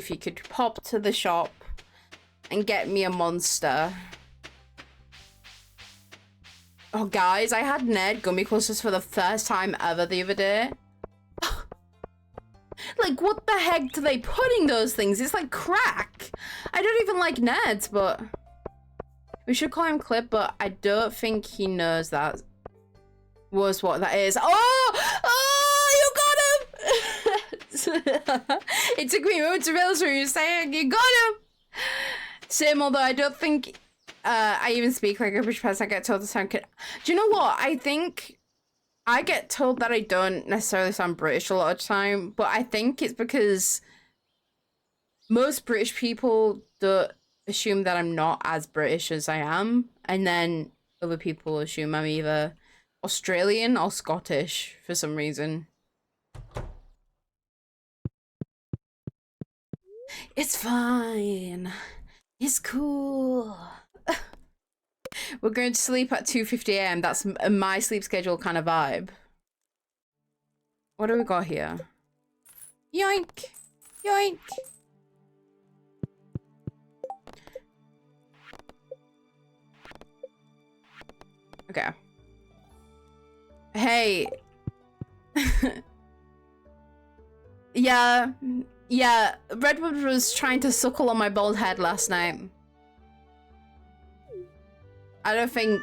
Speaker 1: he could pop to the shop and get me a monster. Oh, guys, I had Ned gummy clusters for the first time ever the other day. Like, what the heck do they put in those things? It's like crack. I don't even like Neds, but... We should call him Clip, but I don't think he knows that was what that is. Oh! Oh, you got him! It took me a moment to realize what you were saying. You got him! Same, although I don't think I even speak like a British person. I get told to sound... Do you know what? I think... I get told that I don't necessarily sound British a lot of the time, but I think it's because most British people don't assume that I'm not as British as I am, and then other people assume I'm either Australian or Scottish for some reason. It's fine. It's cool. We're going to sleep at 2:50 AM. That's my sleep schedule kind of vibe. What do we got here? Yoink! Yoink! Okay. Hey! Yeah. Redwood was trying to suckle on my bald head last night. I don't think,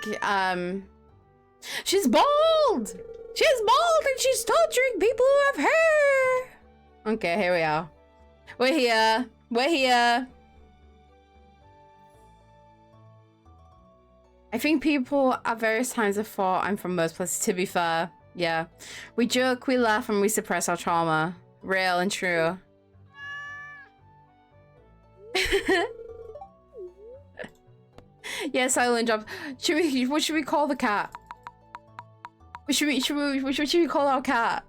Speaker 1: she's bald! She's bald and she's torturing people who have hair! Okay, here we are. We're here. We're here. I think people at various times have thought I'm from most places, to be fair. Yeah. We joke, we laugh, and we suppress our trauma. Real and true. Yeah, silent job. What should we call the cat? What should we call our cat?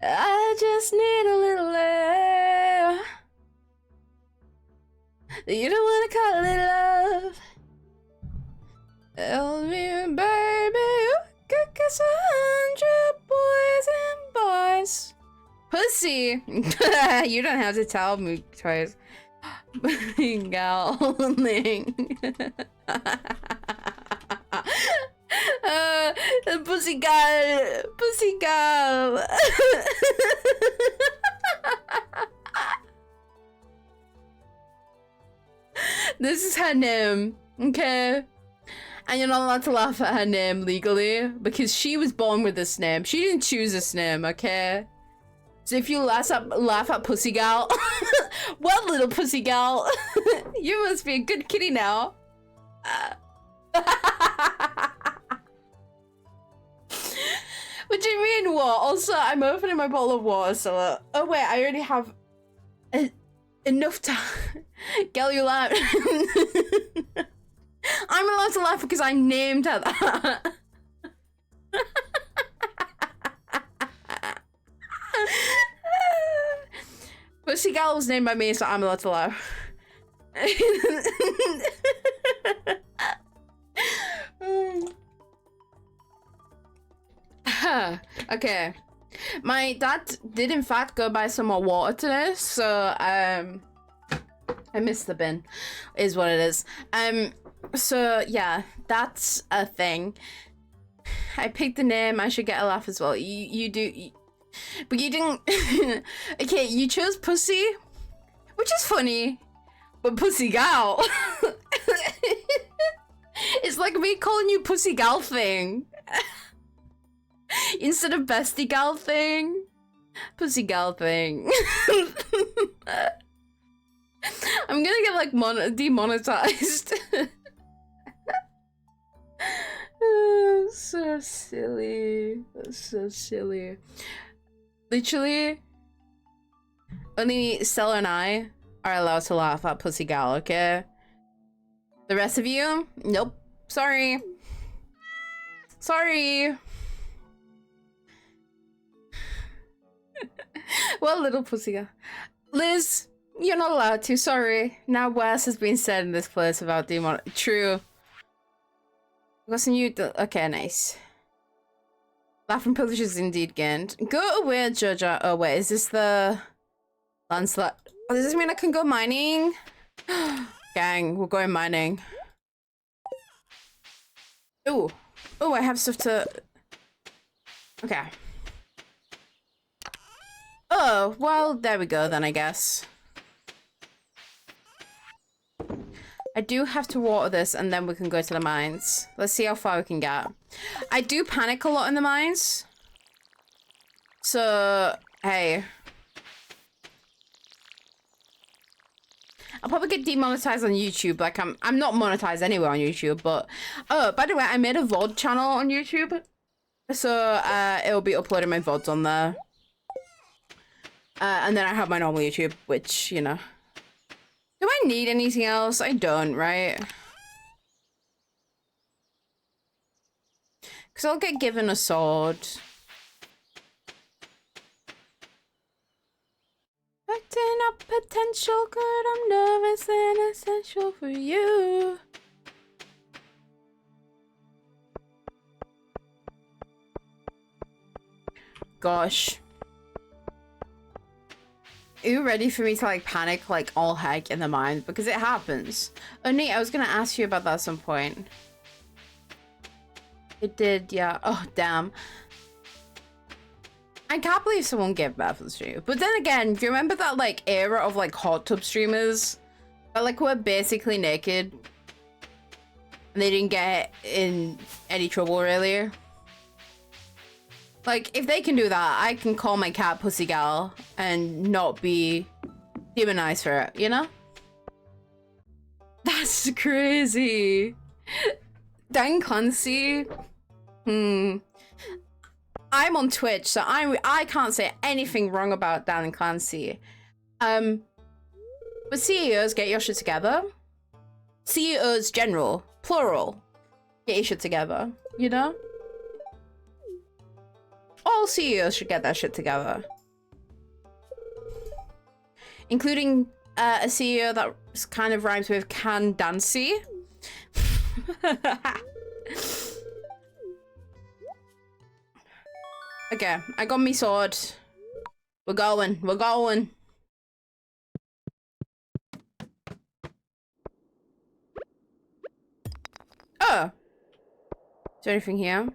Speaker 1: I just need a little air. You don't wanna call it love. Tell me, baby, you could kiss 100 boys and boys. Pussy. You don't have to tell me twice. Gowling. Pussy girl. Pussy girl. This is her name, okay? And you're not allowed to laugh at her name legally because she was born with this name. She didn't choose this name, okay? So if you laugh at Pussy Gal, well, little Pussy Gal, you must be a good kitty now. What do you mean, what? Also, I'm opening my bottle of water, so... oh, wait, I already have... enough time. Gal, you laugh. I'm allowed to laugh because I named her that. Pussy Gal was named by me, so I'm allowed to laugh. Okay. My dad did in fact go buy some more water today, so I missed the bin, is what it is. So yeah, that's a thing. I picked the name, I should get a laugh as well. You do, but you didn't. Okay, you chose Pussy, which is funny, but Pussy Gal. It's like me calling you Pussy Gal thing. Instead of Bestie Gal thing. Pussy Gal thing. I'm gonna get like demonetized. Oh, so silly. That's so silly. Literally, only Stella and I are allowed to laugh at Pussy Gal, okay? The rest of you? Nope. Sorry. Sorry. Well, little Pussy Gal. Liz, you're not allowed to, sorry. Now worse has been said in this place about demon. True. Wasn't you? Okay, nice. Laughing privilege is indeed gained. Go away, Jojo. Oh, wait, is this the landslide? Oh, does this mean I can go mining? Gang, we're going mining. Ooh. Oh, I have stuff to... okay. Oh, well, there we go then, I guess. I do have to water this and then we can go to the mines. Let's see how far we can get. I do panic a lot in the mines. So, hey. I'll probably get demonetized on YouTube. Like, I'm not monetized anywhere on YouTube, but... oh, by the way, I made a VOD channel on YouTube. So, it'll be uploading my VODs on there. And then I have my normal YouTube, which, you know. Do I need anything else? I don't, right? Because I'll get given a sword. Acting up potential good, I'm nervous and essential for you. Gosh. Are you ready for me to like panic like all heck in the mind? Because it happens. Oh Nate, I was gonna ask you about that at some point. It did, yeah. Oh damn. I can't believe someone gave birth to the stream. But then again, do you remember that like era of like hot tub streamers that like were basically naked and they didn't get in any trouble really? Like, if they can do that, I can call my cat Pussy Gal and not be demonized for it, you know? That's crazy. Dan Clancy. I'm on Twitch, so I can't say anything wrong about Dan Clancy. But CEOs, get your shit together. CEOs general, plural, get your shit together, you know? All CEOs should get that shit together. Including a CEO that kind of rhymes with Candancy. Okay, I got me sword. We're going, we're going. Oh! Is there anything here?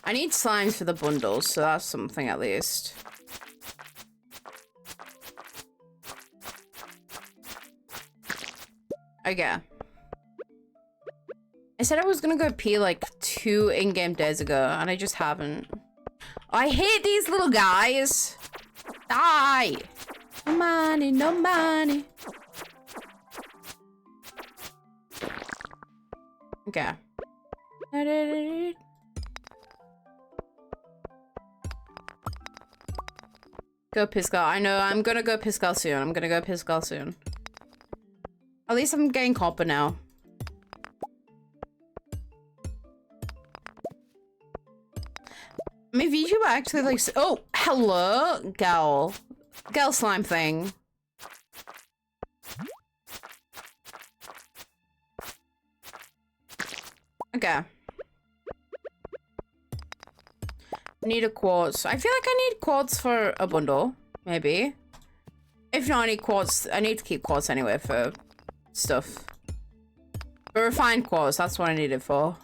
Speaker 1: I need slimes for the bundles, so that's something at least. Okay. I said I was gonna go pee like 2 in-game days ago, and I just haven't. I hate these little guys. Die. No money, no money. Okay. Go Piscal. I know, I'm gonna go Piscal soon. I'm gonna go Piscal soon. At least I'm getting copper now. My VTuber actually likes. Oh, hello, gal. Gal slime thing. Okay. Need a quartz. I feel like I need quartz for a bundle. Maybe. If not, I need quartz. I need to keep quartz anyway for stuff. For refined quartz, that's what I need it for.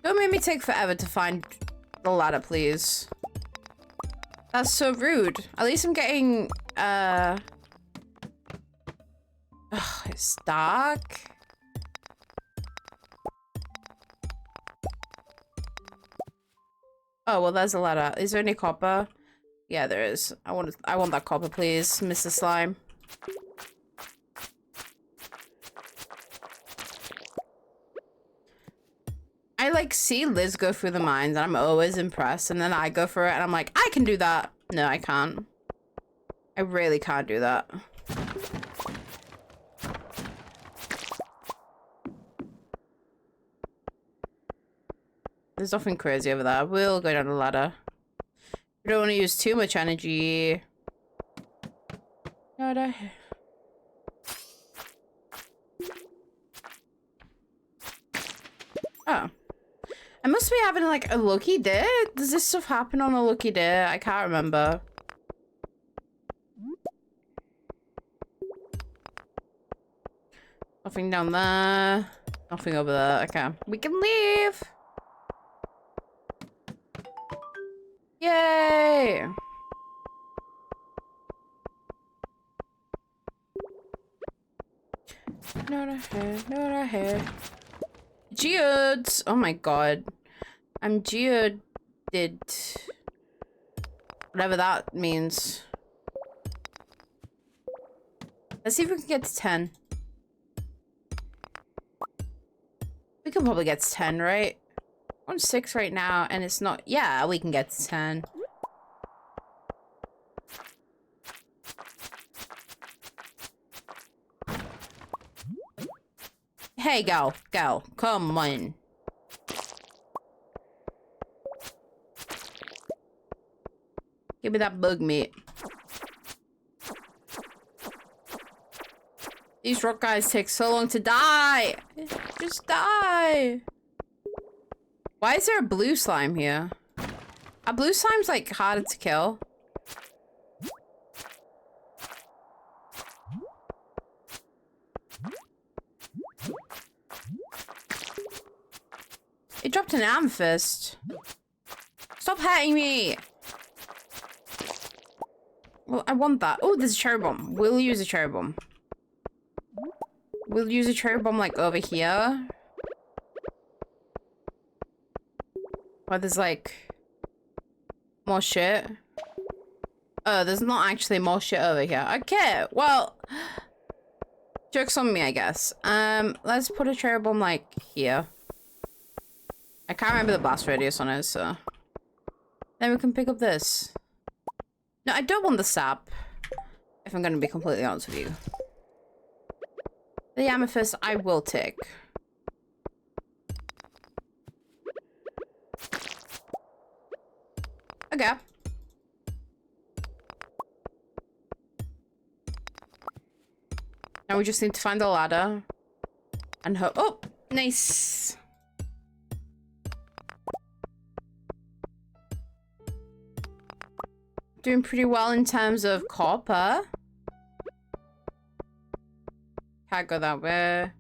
Speaker 1: Don't make me take forever to find the ladder, please. That's so rude. At least I'm getting, it's dark. Oh, well, there's a ladder. Is there any copper? Yeah, there is. I want that copper, please, Mr. Slime. I like see Liz go through the mines and I'm always impressed, and then I go for it and I'm like, I can do that. No, I can't. I really can't do that. There's nothing crazy over there. We'll go down the ladder. We don't want to use too much energy. Oh. I must be having like a lucky day. Does this stuff happen on a lucky day? I can't remember. Nothing down there. Nothing over there. Okay. We can leave. Yay! Not a hair. Geodes! Oh my god. I'm geoded. Whatever that means. Let's see if we can get to 10. We can probably get to 10, right? We're on 6 right now, and it's not. Yeah, we can get to 10. Hey, go, come on. Give me that bug meat. These rock guys take so long to die. Just die. Why is there a blue slime here? Are blue slimes like harder to kill? It dropped an amethyst. Stop hurting me. Well, I want that. Oh, there's a cherry bomb. We'll use a cherry bomb. We'll use a cherry bomb like over here. Where there's like more shit. Oh, there's not actually more shit over here. Okay, well, joke's on me, I guess. Let's put a cherry bomb like here. I can't remember the blast radius on it, so then we can pick up this. No, I don't want the sap, if I'm gonna be completely honest with you. The amethyst I will take. Okay. Now we just need to find the ladder and hope. Oh, nice. Doing pretty well in terms of copper. Can't go that way.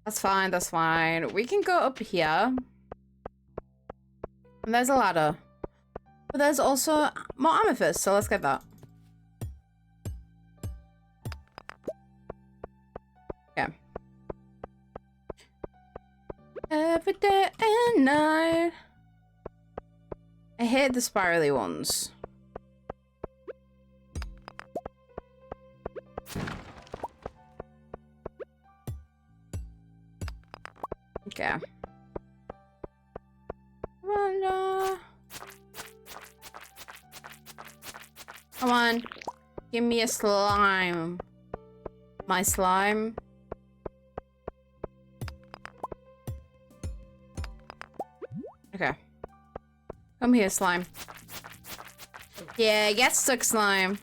Speaker 1: That's fine, that's fine. We can go up here. And there's a ladder. But there's also more amethyst, so let's get that. Every day and night. I hate the spirally ones. Okay. Come on. Give me a slime. My slime. Okay. Come here, slime. Yeah, get stuck, slime.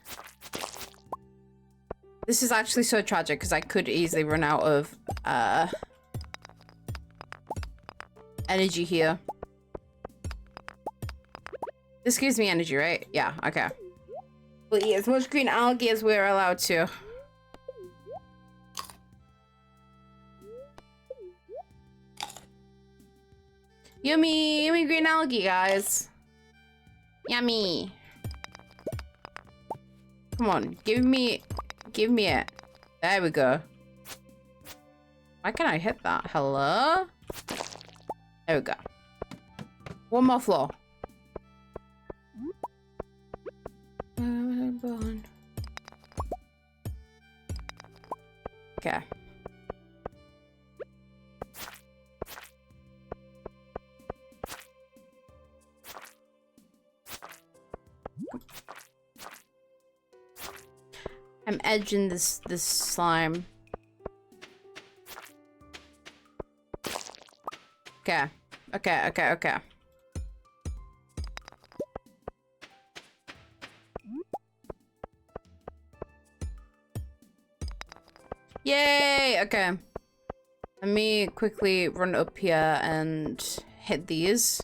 Speaker 1: This is actually so tragic because I could easily run out of energy here. This gives me energy, right? Yeah, okay. We'll eat as much green algae as we're allowed to. Yummy, yummy green algae, guys. Yummy. Come on, give me it. There we go. Why can't I hit that? Hello? There we go. One more floor. Okay. I'm edging this slime. Okay. Okay. Yay! Okay. Let me quickly run up here and hit these.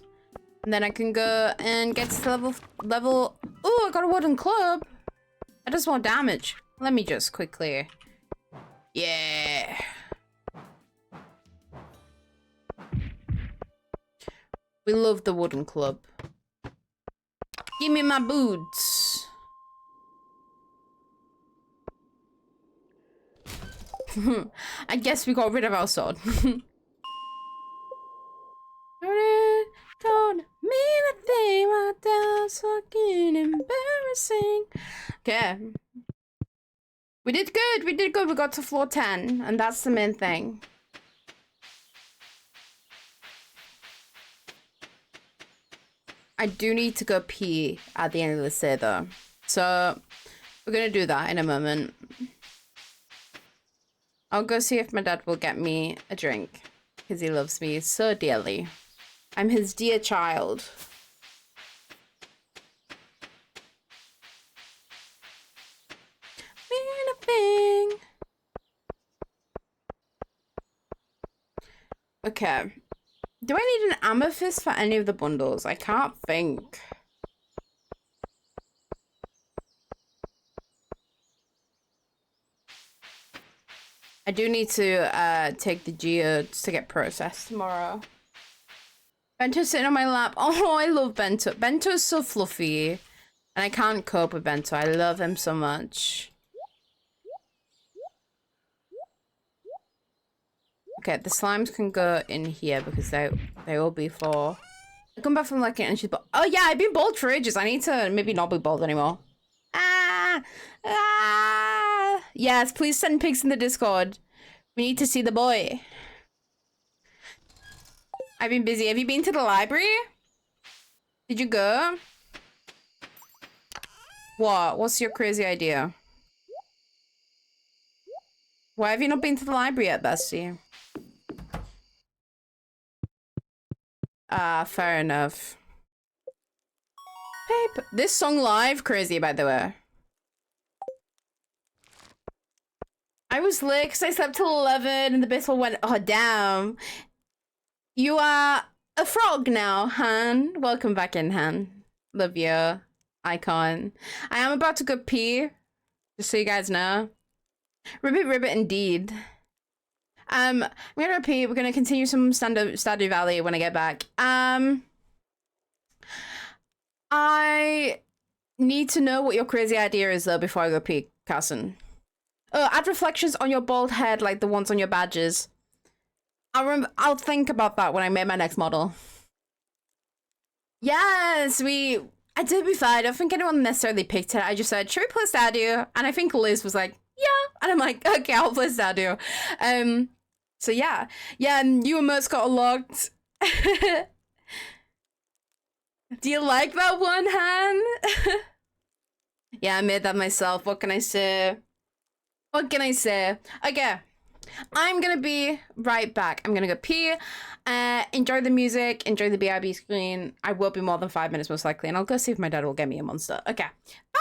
Speaker 1: And then I can go and get to level... Oh, I got a wooden club! That does more damage. Let me just quickly... Yeah! We love the wooden club. Give me my boots! I guess we got rid of our sword. Told me the thing right that's fucking embarrassing. Okay. We did good. We got to floor 10, and that's the main thing. I do need to go pee at the end of this day, though. So, we're gonna do that in a moment. I'll go see if my dad will get me a drink, because he loves me so dearly. I'm his dear child. Okay. Do I need an amethyst for any of the bundles? I can't think. I do need to take the geodes to get processed tomorrow. Bento's sitting on my lap. Oh, I love Bento. Bento's so fluffy. And I can't cope with Bento. I love him so much. Okay, the slimes can go in here because they will be for... I come back from like it and she's... Oh yeah, I've been bald for ages. I need to maybe not be bald anymore. Yes, please send pics in the Discord. We need to see the boy. I've been busy. Have you been to the library? Did you go? What? What's your crazy idea? Why have you not been to the library yet, Bestie? Fair enough. Paper. This song live? Crazy, by the way. I was late because I slept till 11 and the baseball went... Oh, damn. You are a frog now, Han. Welcome back in, Han. Love you. Icon. I am about to go pee. Just so you guys know. Ribbit indeed. I'm gonna pee. We're gonna continue some Stardew Valley when I get back. I need to know what your crazy idea is though before I go pee, Carson. Oh, add reflections on your bald head like the ones on your badges. I'll think about that when I make my next model. Yes, I did before. I don't think anyone necessarily picked it. I just said, should we play Stardew? And I think Liz was like, yeah. And I'm like, okay, I'll play Stardew. So yeah. Yeah, and you and Mertz got logged. Do you like that one, Han? Yeah, I made that myself. What can I say? What can I say? Okay. I'm gonna be right back. I'm gonna go pee. Enjoy the music, enjoy the BRB screen. I will be more than 5 minutes most likely, and I'll go see if my dad will get me a monster. Okay. Bye!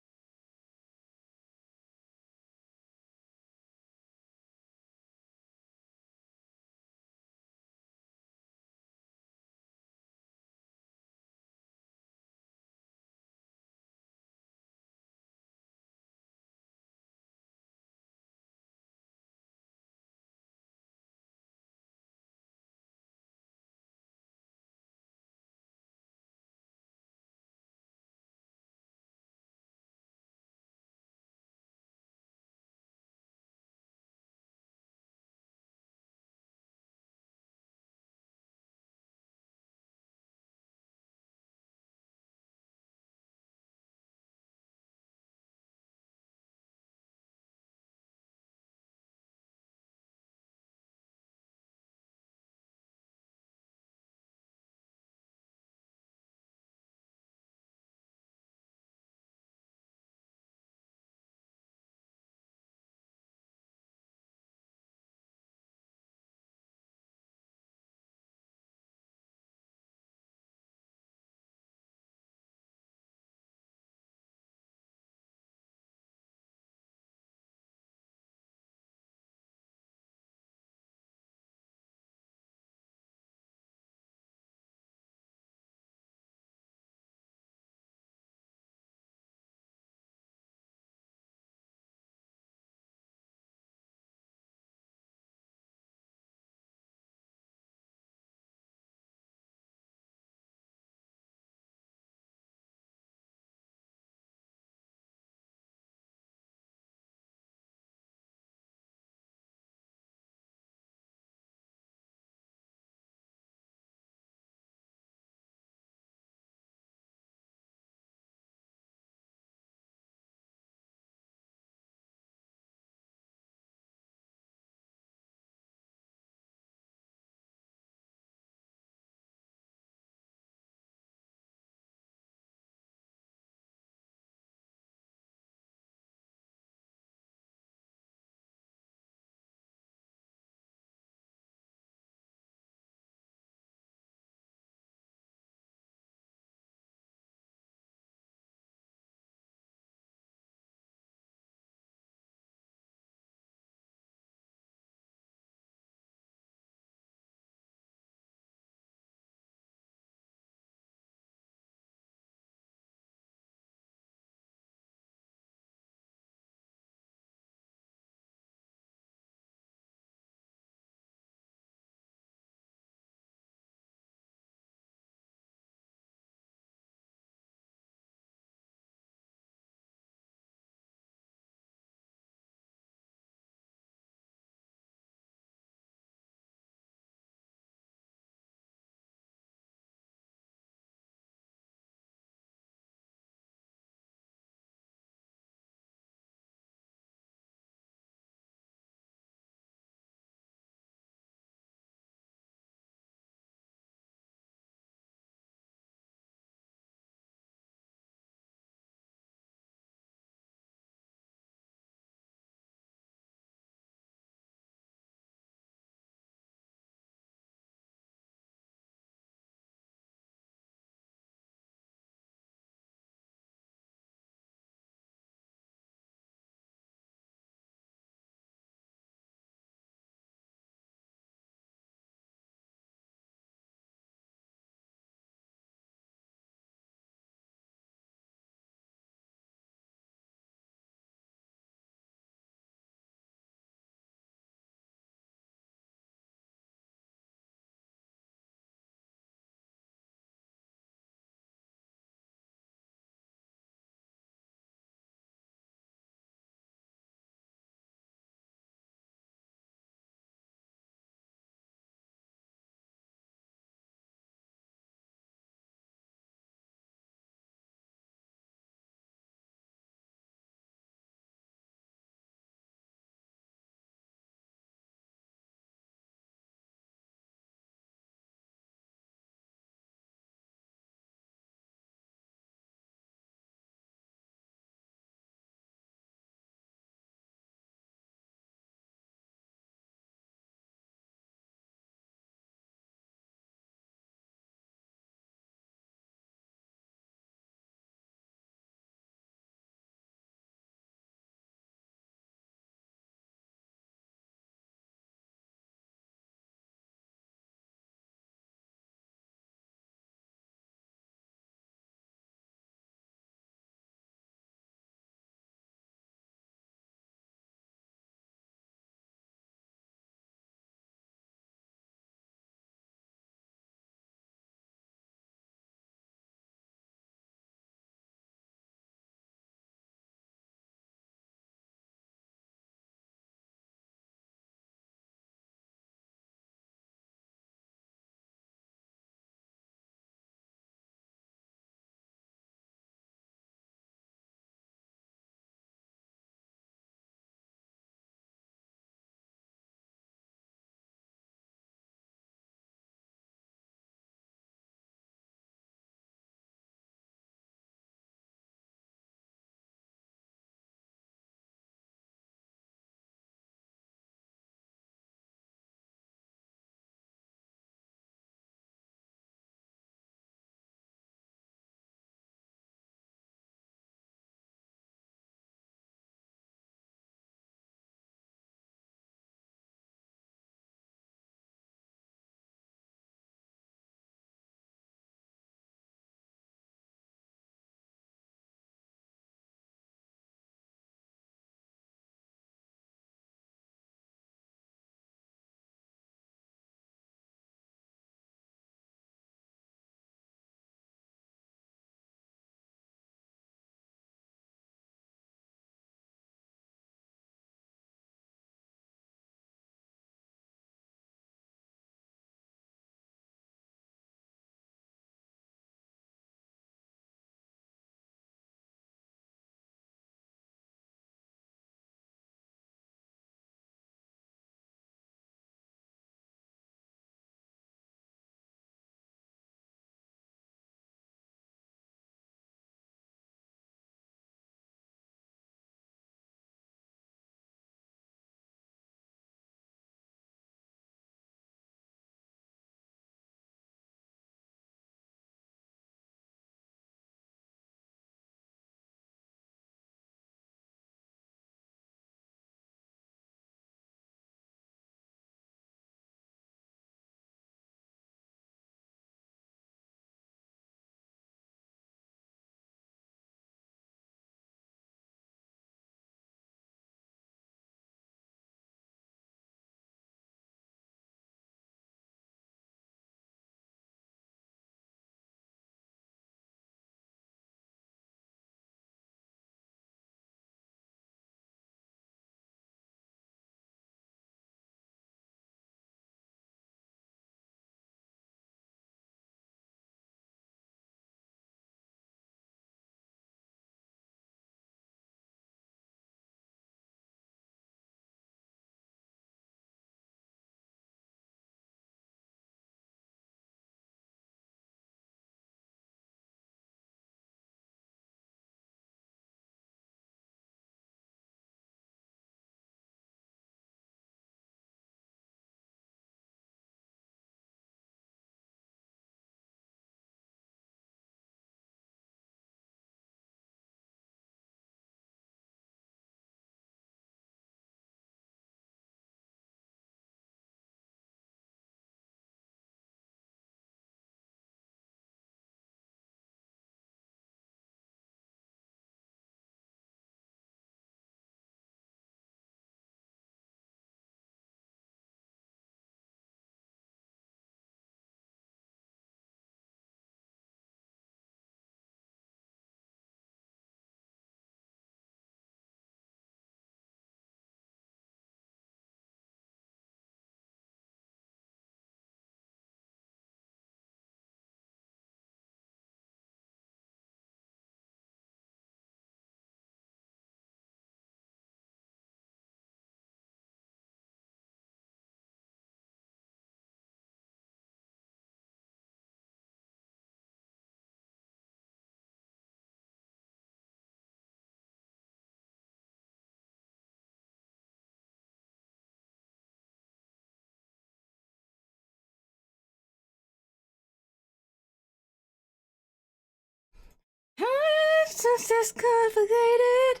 Speaker 1: Christmas is complicated.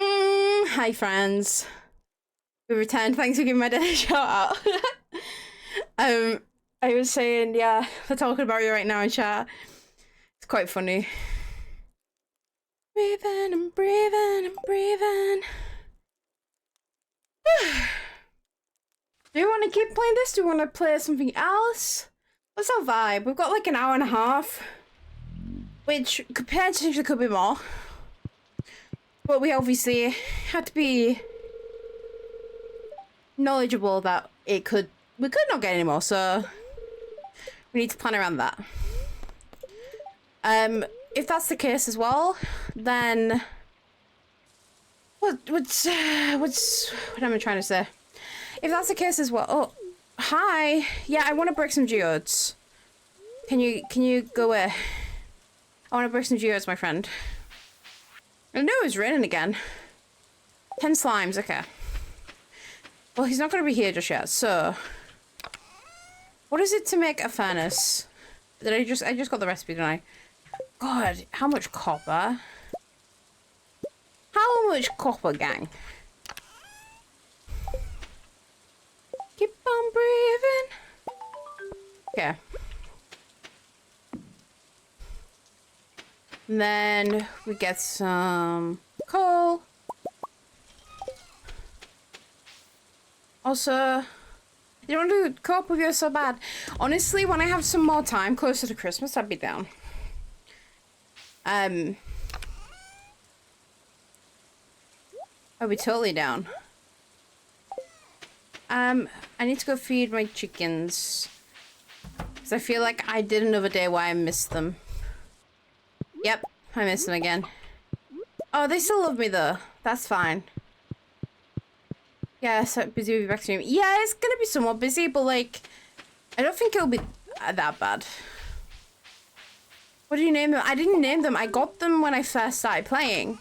Speaker 1: Hi, friends. We returned. Thanks for giving my dad a shout out. I was saying, yeah, we're talking about you right now in chat. It's quite funny. Breathing and breathing and breathing. Do you want to keep playing this? Do you want to play something else? What's our vibe? We've got like an hour and a half, which potentially could be more. But we obviously had to be knowledgeable that we could not get any more, so we need to plan around that. If that's the case as well, then what am I trying to say? If that's the case as well, oh, hi, yeah, I want to break some geodes. Can you go away? I want to break some geodes, my friend. I knew it was raining again. 10 slimes, okay. Well, he's not going to be here just yet, so what is it to make a furnace? I just got the recipe, didn't I? God, how much copper? How much copper, gang? Keep on breathing. Okay. And then we get some coal. Also, you don't want to co-op with you so bad. Honestly, when I have some more time closer to Christmas, I'd be down. I'd be totally down. I need to go feed my chickens. Because I feel like I did another day where I missed them. Yep, I missed them again. Oh, they still love me though. That's fine. Yeah, so busy with back stream. Yeah, it's gonna be somewhat busy, but like, I don't think it'll be that bad. What do you name them? I didn't name them. I got them when I first started playing.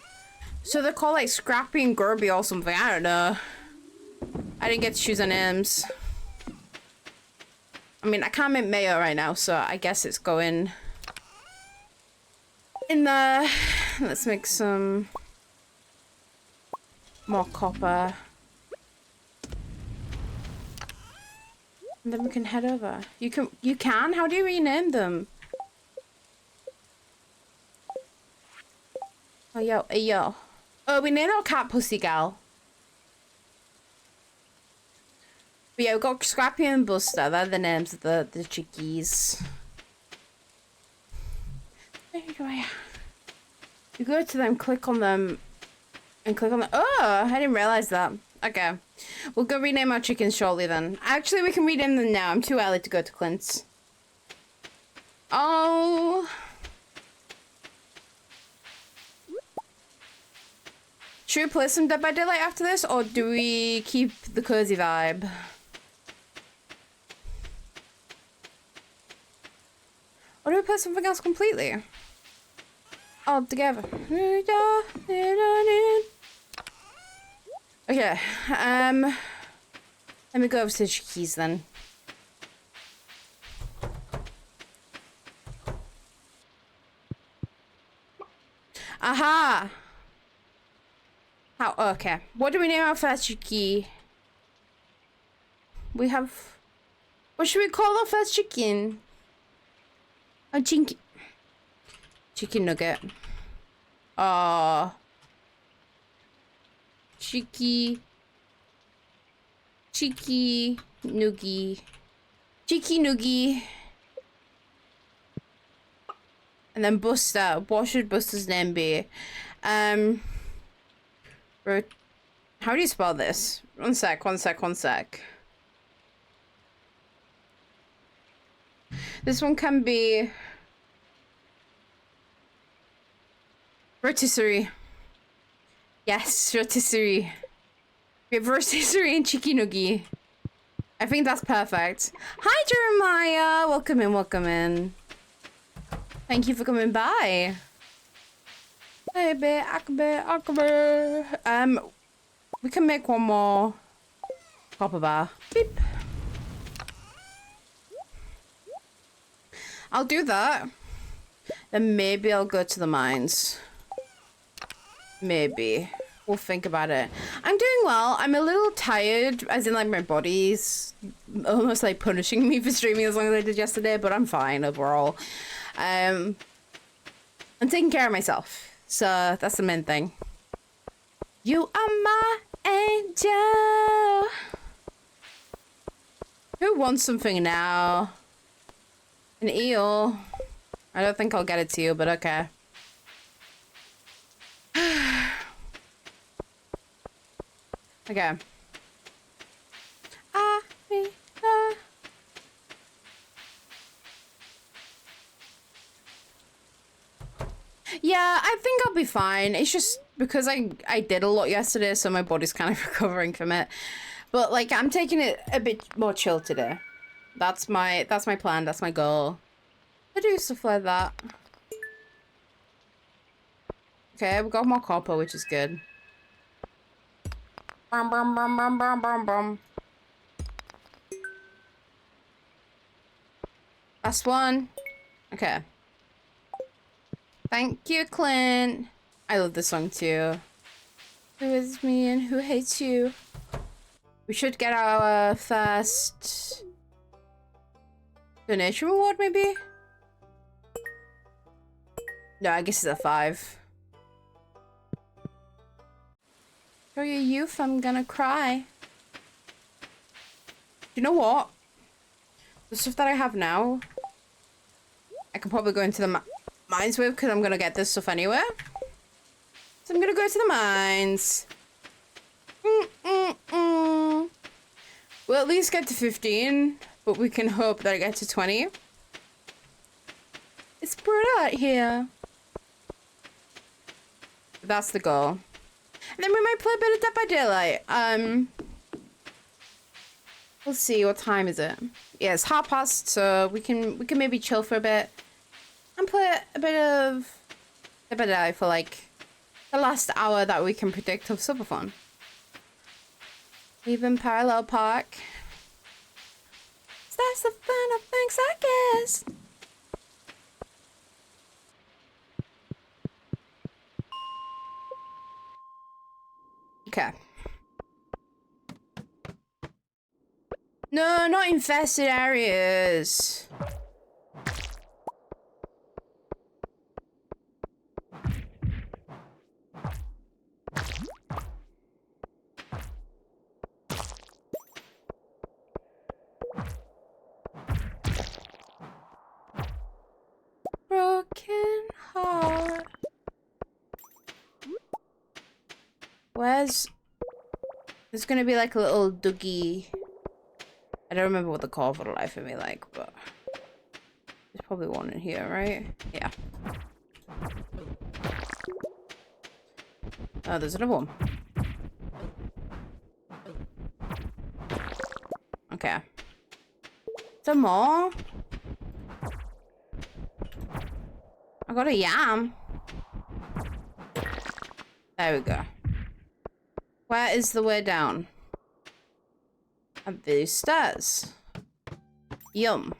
Speaker 1: So they're called like Scrappy and Gerby or something. I don't know. I didn't get to choose their names. I mean, I can't make mayo right now, so I guess it's going in the... Let's make some more copper. And then we can head over. You can? How do you rename them? Oh, yo. Oh, we named our cat Pussy Gal. But yeah, we've got Scrappy and Buster. They're the names of the chickies. There you go. You go to them, click on them, and click on the... Oh, I didn't realize that. Okay. We'll go rename our chickens shortly then. Actually, we can rename them now. I'm too early to go to Clint's. Oh... Should we play some Dead by Daylight after this, or do we keep the cozy vibe? Or do we play something else completely? All together. Okay, let me go over to the keys then. Aha! How? Okay. What do we name our first chicky? We have... What should we call our first chicken? A chinky... Chicken nugget. Cheeky noogie. Cheeky noogie. And then Buster. What should Buster's name be? How do you spell this? One sec. This one can be rotisserie. Yes, rotisserie. We have rotisserie and chicky noogie. I think that's perfect. Hi, Jeremiah. Welcome in. Thank you for coming by. We can make one more copper bar. Beep. I'll do that. Then maybe I'll go to the mines. Maybe. We'll think about it. I'm doing well. I'm a little tired, as in like my body's almost like punishing me for streaming as long as I did yesterday, but I'm fine overall. I'm taking care of myself, so that's the main thing. You are my angel. Who wants something now? An eel. I don't think I'll get it to you, but okay. Okay. Yeah, I think I'll be fine. It's just because I did a lot yesterday, so my body's kind of recovering from it. But like, I'm taking it a bit more chill today. That's my plan. That's my goal. I do stuff like that. Okay, we got more copper, which is good. Bum, bum, bum, bum, bum, bum, bum. Last one. Okay. Thank you, Clint. I love this song too. Who is me and who hates you? We should get our first donation reward, maybe? No, I guess it's a 5. For your youth, I'm gonna cry. You know what? The stuff that I have now, I can probably go into the mines with, because I'm gonna get this stuff anywhere. So I'm gonna go to the mines. We'll at least get to 15, but we can hope that I get to 20. It's bright out here. That's the goal. And then we might play a bit of Dead by Daylight. We'll see, what time is it? Yeah, it's past, so we can maybe chill for a bit and play a bit of Dead by Daylight for like the last hour that we can predict of Subathon. Even Parallel Park. So that's the fun of things, I guess. Okay. No, not infested areas. Broken heart. There's gonna be like a little doggy. I don't remember what they're called for the life of me, like, but there's probably one in here, right? Yeah. Oh, there's another one. Okay. Some more. I got a yam. There we go. Where is the way down? Up these stairs. Yum.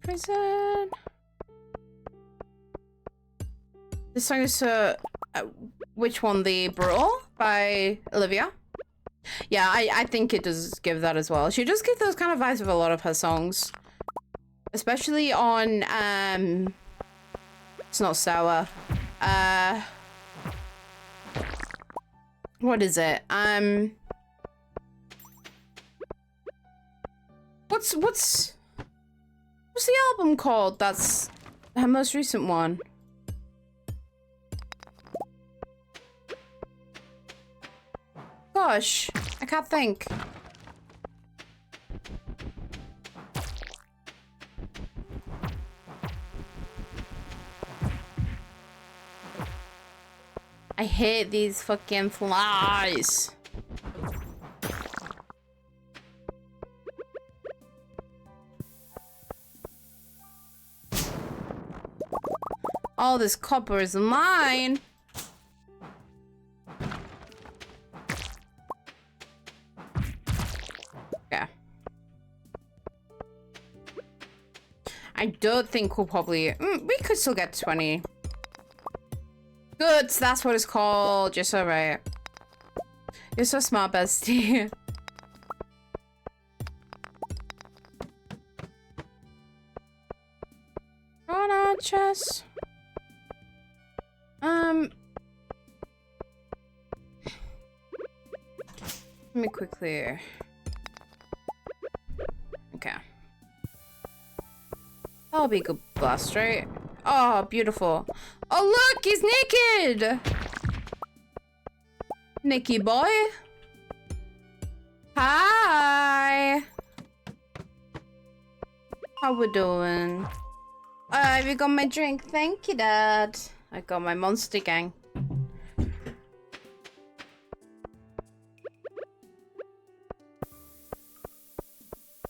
Speaker 1: Prison. This song is which one? The Brawl by Olivia? Yeah, I think it does give that as well. She does give those kind of vibes with a lot of her songs. Especially on, it's not sour. What is it? What's the album called? That's her most recent one. Gosh, I can't think. I hate these fucking flies. All this copper is mine. Okay. I don't think we'll probably... we could still get 20. Guts, that's what it's called. You're so right. You're so smart, bestie. Run on, chess. Let me quickly. Okay. That'll be a good blast, right? Oh, beautiful. Oh, look, he's naked. Nicky boy. Hi. How we doing? Have you got my drink? Thank you, Dad. I got my monster gang.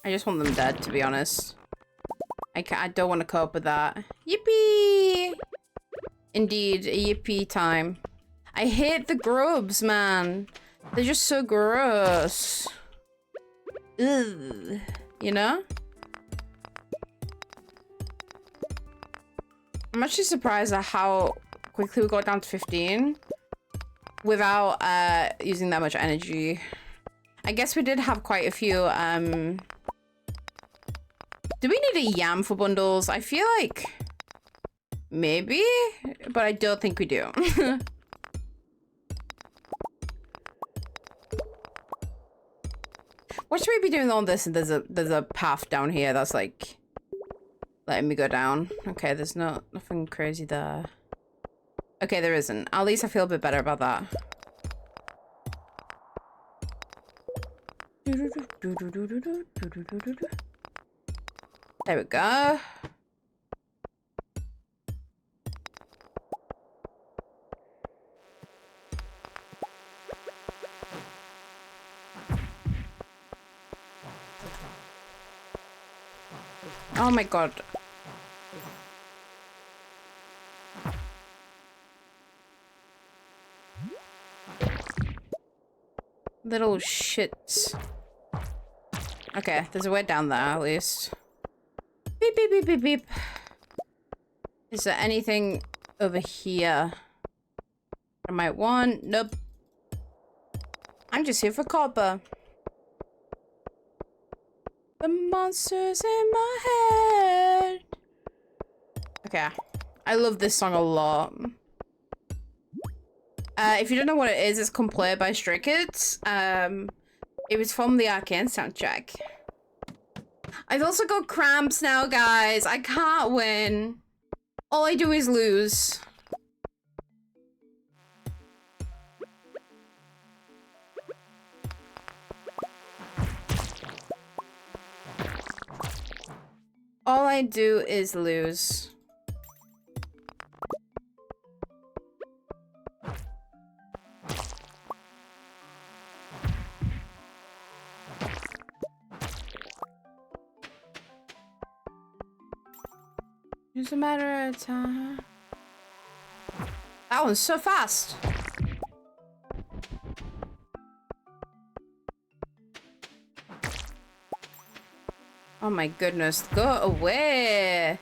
Speaker 1: I just want them dead, to be honest. I don't want to cope with that. Yippee! Indeed, yippee time. I hate the grubs, man. They're just so gross. Ugh. You know? I'm actually surprised at how quickly we got down to 15 without using that much energy. I guess we did have quite a few do we need a yam for bundles? I feel like maybe, but I don't think we do. What should we be doing all this? And there's a path down here that's like letting me go down. Okay, there's nothing crazy there. Okay, there isn't. At least I feel a bit better about that. There we go. Oh my god. Little shits. Okay, there's a way down there at least. Beep, beep, beep, beep, beep. Is there anything over here I might want? Nope. I'm just here for copper. The monsters in my head. Okay. I love this song a lot. If you don't know what it is, it's Complete by Stray Kids. It was from the Arcane soundtrack. I've also got cramps now, guys. I can't win. All I do is lose. All I do is lose. It's a matter of time. That one's so fast. Oh my goodness, go away.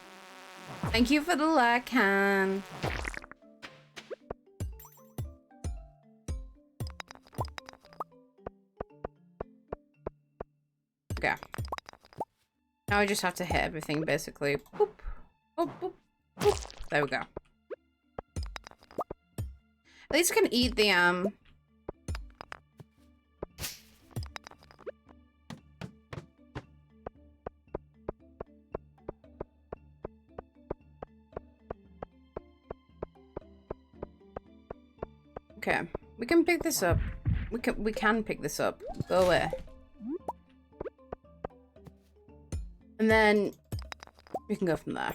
Speaker 1: Thank you for the like hand. Okay. Now I just have to hit everything basically. Boop. Boop, boop, boop. There we go. At least I can eat the Okay, we can pick this up. We can pick this up. Go away. And then we can go from there.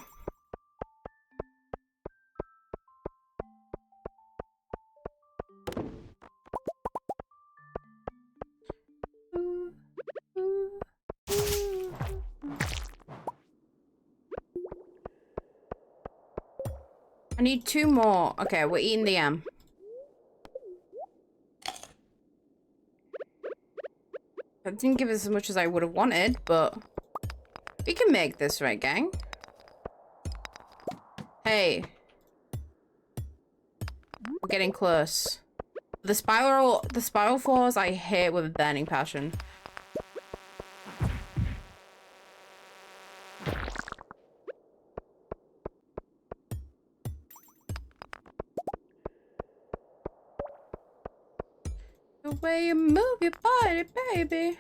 Speaker 1: I need 2 more. Okay, we're eating the That didn't give us as much as I would have wanted, but we can make this, right, gang? Hey. getting close. The spiral floors I hate with a burning passion. The way you move your body, baby.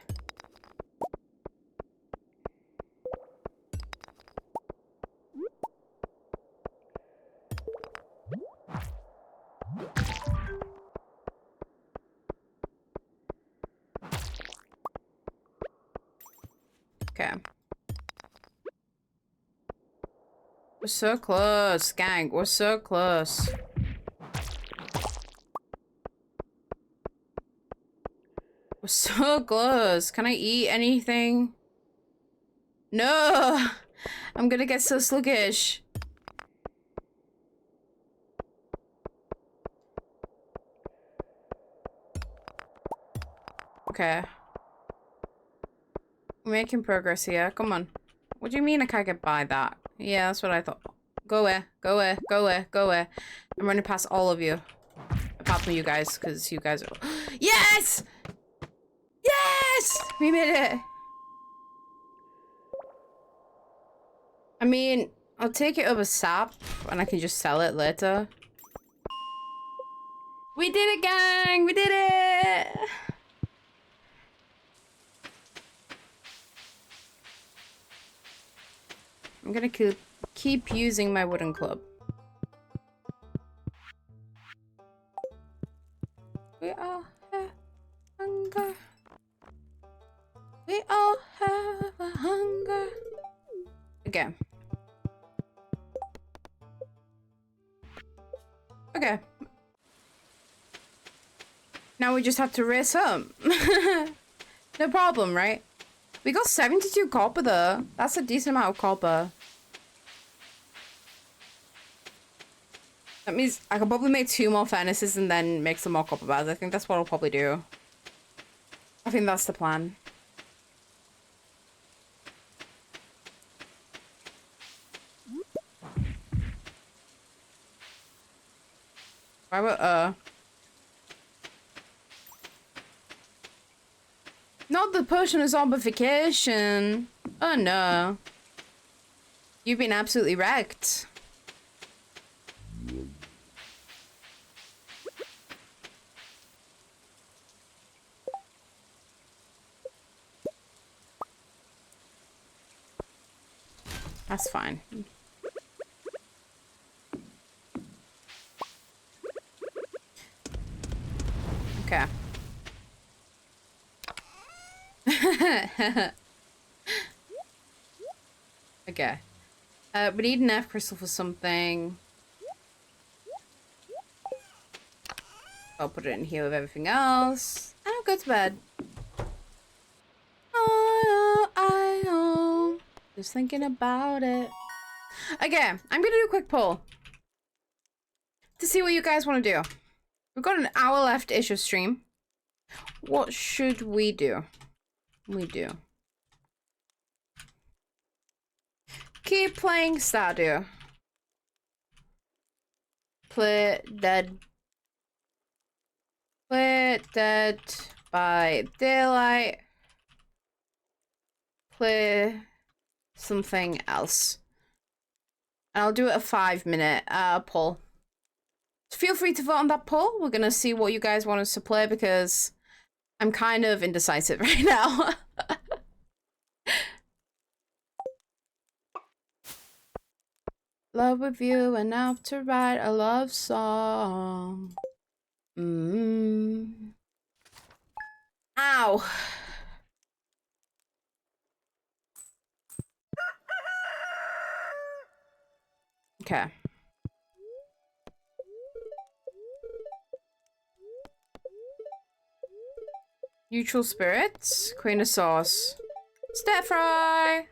Speaker 1: Okay. We're so close, gang. We're so close. We're so close. Can I eat anything? No! I'm gonna get so sluggish. Okay. We're making progress here. Come on. What do you mean I can't get by that? Yeah, that's what I thought. Go away. Go away. Go away. Go away. I'm running past all of you. Apart from you guys, because you guys are... Yes! Yes! We made it! I mean, I'll take it over sap, and I can just sell it later. We did it, gang! We did it! I'm gonna keep using my wooden club. We all have hunger. We all have a hunger. Okay. Okay. Now we just have to race up. No problem, right? We got 72 copper though. That's a decent amount of copper. That means I could probably make 2 more furnaces and then make some more copper bars. I think that's what I'll probably do. I think that's the plan. Why would not the potion of zombification. Oh no. You've been absolutely wrecked. That's fine. Okay. Okay. We need an F crystal for something. I'll put it in here with everything else. And I'll go to bed. Just thinking about it. Okay, I'm gonna do a quick poll to see what you guys want to do. We've got an hour left-ish of stream. What should we do? Keep playing Stardew. Play Dead by Daylight. Play something else. And I'll do it a 5-minute poll. So feel free to vote on that poll. We're gonna see what you guys want us to play because I'm kind of indecisive right now. Love with you enough to write a love song. Ow. Okay. Neutral spirits, queen of sauce, stir fry.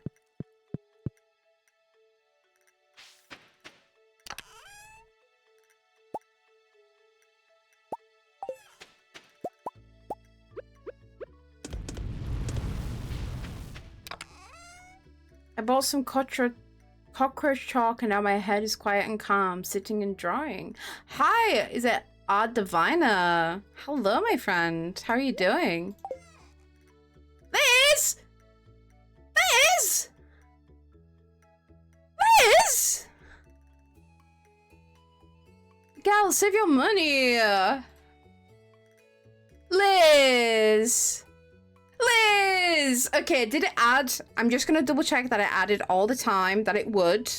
Speaker 1: I bought some cockroach chalk and now my head is quiet and calm, sitting and drying. Hi, is it Odd Diviner. Hello, my friend. How are you doing? Liz! Liz! Liz! Gal, save your money. Liz! Liz! Okay, did it add? I'm just gonna double check that it added all the time that it would.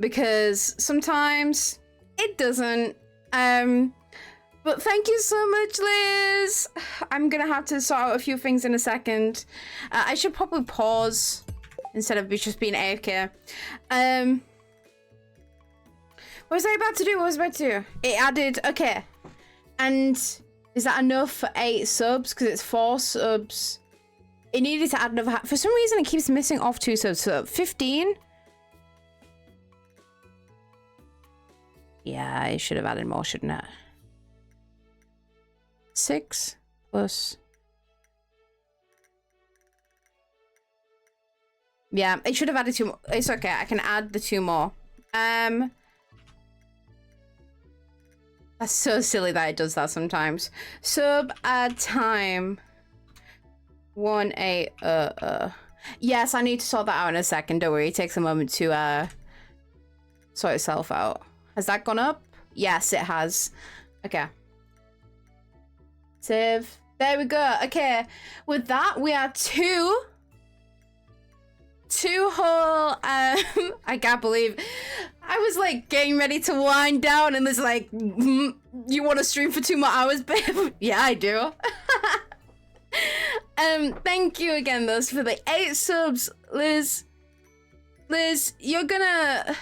Speaker 1: Because sometimes it doesn't. But thank you so much, Liz. I'm gonna have to sort out a few things in a second. I should probably pause instead of just being AFK. What was I about to do? What was I about to do? It added, okay. And is that enough for 8 subs? Because it's 4 subs. It needed to add another, for some reason it keeps missing off 2 subs, so 15? Yeah, I should have added more, shouldn't it? 6 plus. Yeah, it should have added 2 more. It's okay, I can add the 2 more. That's so silly that it does that sometimes. Sub add time. 1-8 Yes, I need to sort that out in a second. Don't worry, it takes a moment to sort itself out. Has that gone up? Yes, it has. Okay. Save. There we go. Okay. With that, we are two whole I can't believe I was like getting ready to wind down and there's like, you want to stream for 2 more hours, babe? Yeah, I do. Thank you again, those for the 8 subs, Liz. Liz, you're gonna.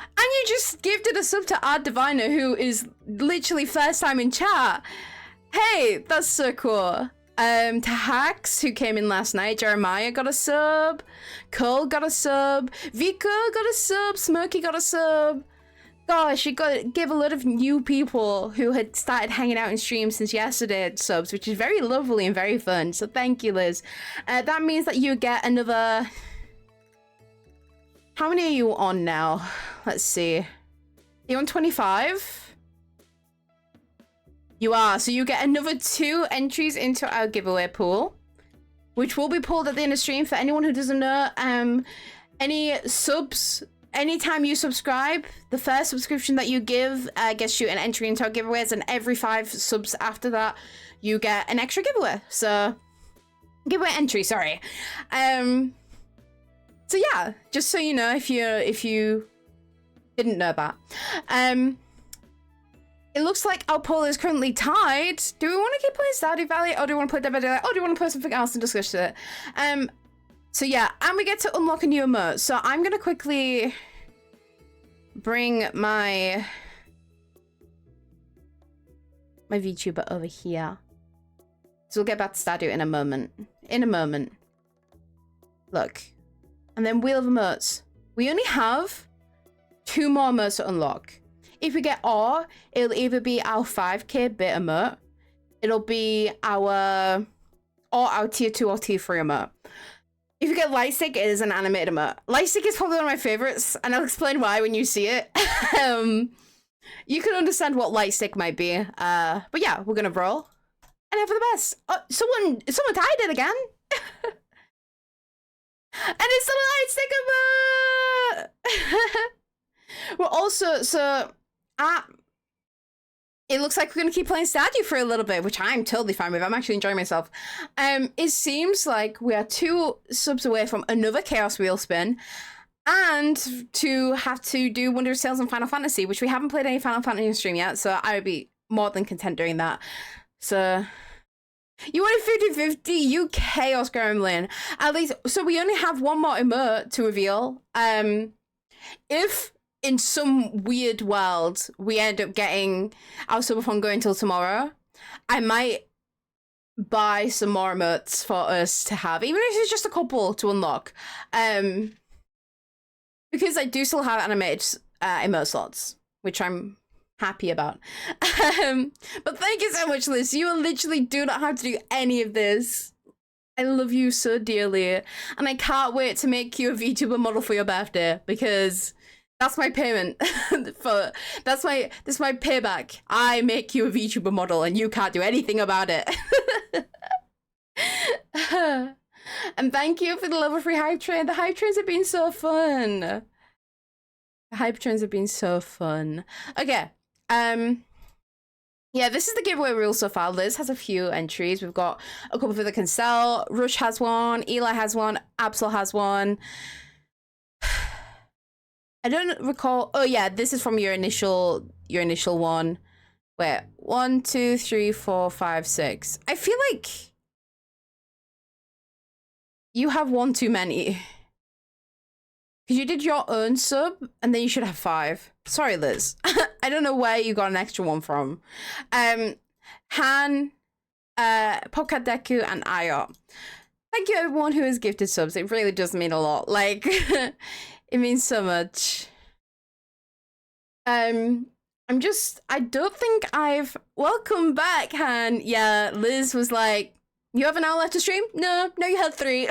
Speaker 1: And you just gifted a sub to Odd Diviner, who is literally first time in chat. Hey, that's so cool. To Hax, who came in last night. Jeremiah got a sub. Cole got a sub. Vika got a sub. Smirky got a sub. Gosh, you gave a lot of new people who had started hanging out in streams since yesterday subs, which is very lovely and very fun. So thank you, Liz. That means that you get another... How many are you on now? Let's see. You're on 25? You are. So you get another 2 entries into our giveaway pool, which will be pulled at the end of stream. For anyone who doesn't know, any subs, anytime you subscribe, the first subscription that you give gets you an entry into our giveaways, and every 5 subs after that, you get an extra giveaway. So, giveaway entry, sorry. So yeah, just so you know, if you didn't know that. It looks like our poll is currently tied. Do we want to keep playing Stardew Valley, or do we want to play Dead by Daylight, or do we want to play something else and discuss it? So yeah, and we get to unlock a new emote. So I'm gonna quickly bring my VTuber over here. So we'll get back to Stardew in a moment. Look. And then Wheel of Emotes. We only have 2 more emotes to unlock. If we get R, it'll either be our 5k bit emote, it'll be our tier 2 or tier 3 emote. If you get Lightstick, it is an animated emote. Lightstick is probably one of my favorites, and I'll explain why when you see it. You can understand what Lightstick might be. But yeah, we're gonna roll and hope for the best. Oh, someone tied it again. And it's the Lightstick emote. Well, also, it looks like we're gonna keep playing Stardew for a little bit, which I'm totally fine with. I'm actually enjoying myself. It seems like we are 2 subs away from another Chaos Wheel spin, and to have to do Wonder of Sales and Final Fantasy, which we haven't played any Final Fantasy stream yet, so I would be more than content doing that. So you wanted 50-50, you Chaos Gremlin. At least, so we only have 1 more emote to reveal. If in some weird world we end up getting our Subathon going till tomorrow, I might buy some more emotes for us to have, even if it's just a couple to unlock. Because I do still have animated emote slots, which I'm happy about. But thank you so much, Liz. You literally do not have to do any of this. I love you so dearly, and I can't wait to make you a VTuber model for your birthday, because That's my payment for this is my payback. I make you a VTuber model and you can't do anything about it. And thank you for the level 3 hype train. The hype trains have been so fun. The hype trains have been so fun. Okay. Yeah, this is the giveaway rules so far. Liz has a few entries. We've got a couple for the Cancel. Rush has one. Eli has one. Absol has one. I don't recall. Oh yeah, this is from your initial one. Wait, 1, 2, 3, 4, 5, 6. I feel like you have one too many. Because you did your own sub, and then you should have 5. Sorry, Liz. I don't know where you got an extra one from. Han, Podcast Deku, and Ayo. Thank you everyone who has gifted subs. It really does mean a lot. Like, it means so much. I don't think I've... Welcome back, Han. Yeah, Liz was like, you have an hour left to stream? No, you had 3.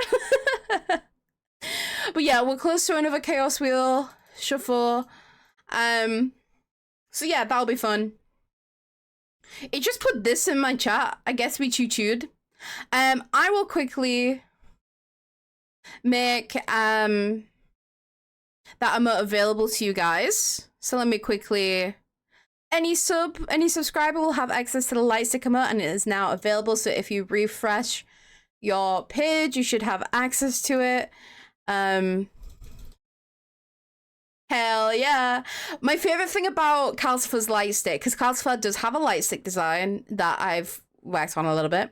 Speaker 1: But yeah, we're close to another Chaos Wheel shuffle. So yeah, that'll be fun. It just put this in my chat. I guess we choo-chooed. I will quickly make that emote available to you guys. So let me quickly... Any subscriber will have access to the light stick emote, and it is now available. So if you refresh your page, you should have access to it. Hell yeah. My favorite thing about Calcifer's light stick, because Calcifer does have a light stick design that I've worked on a little bit.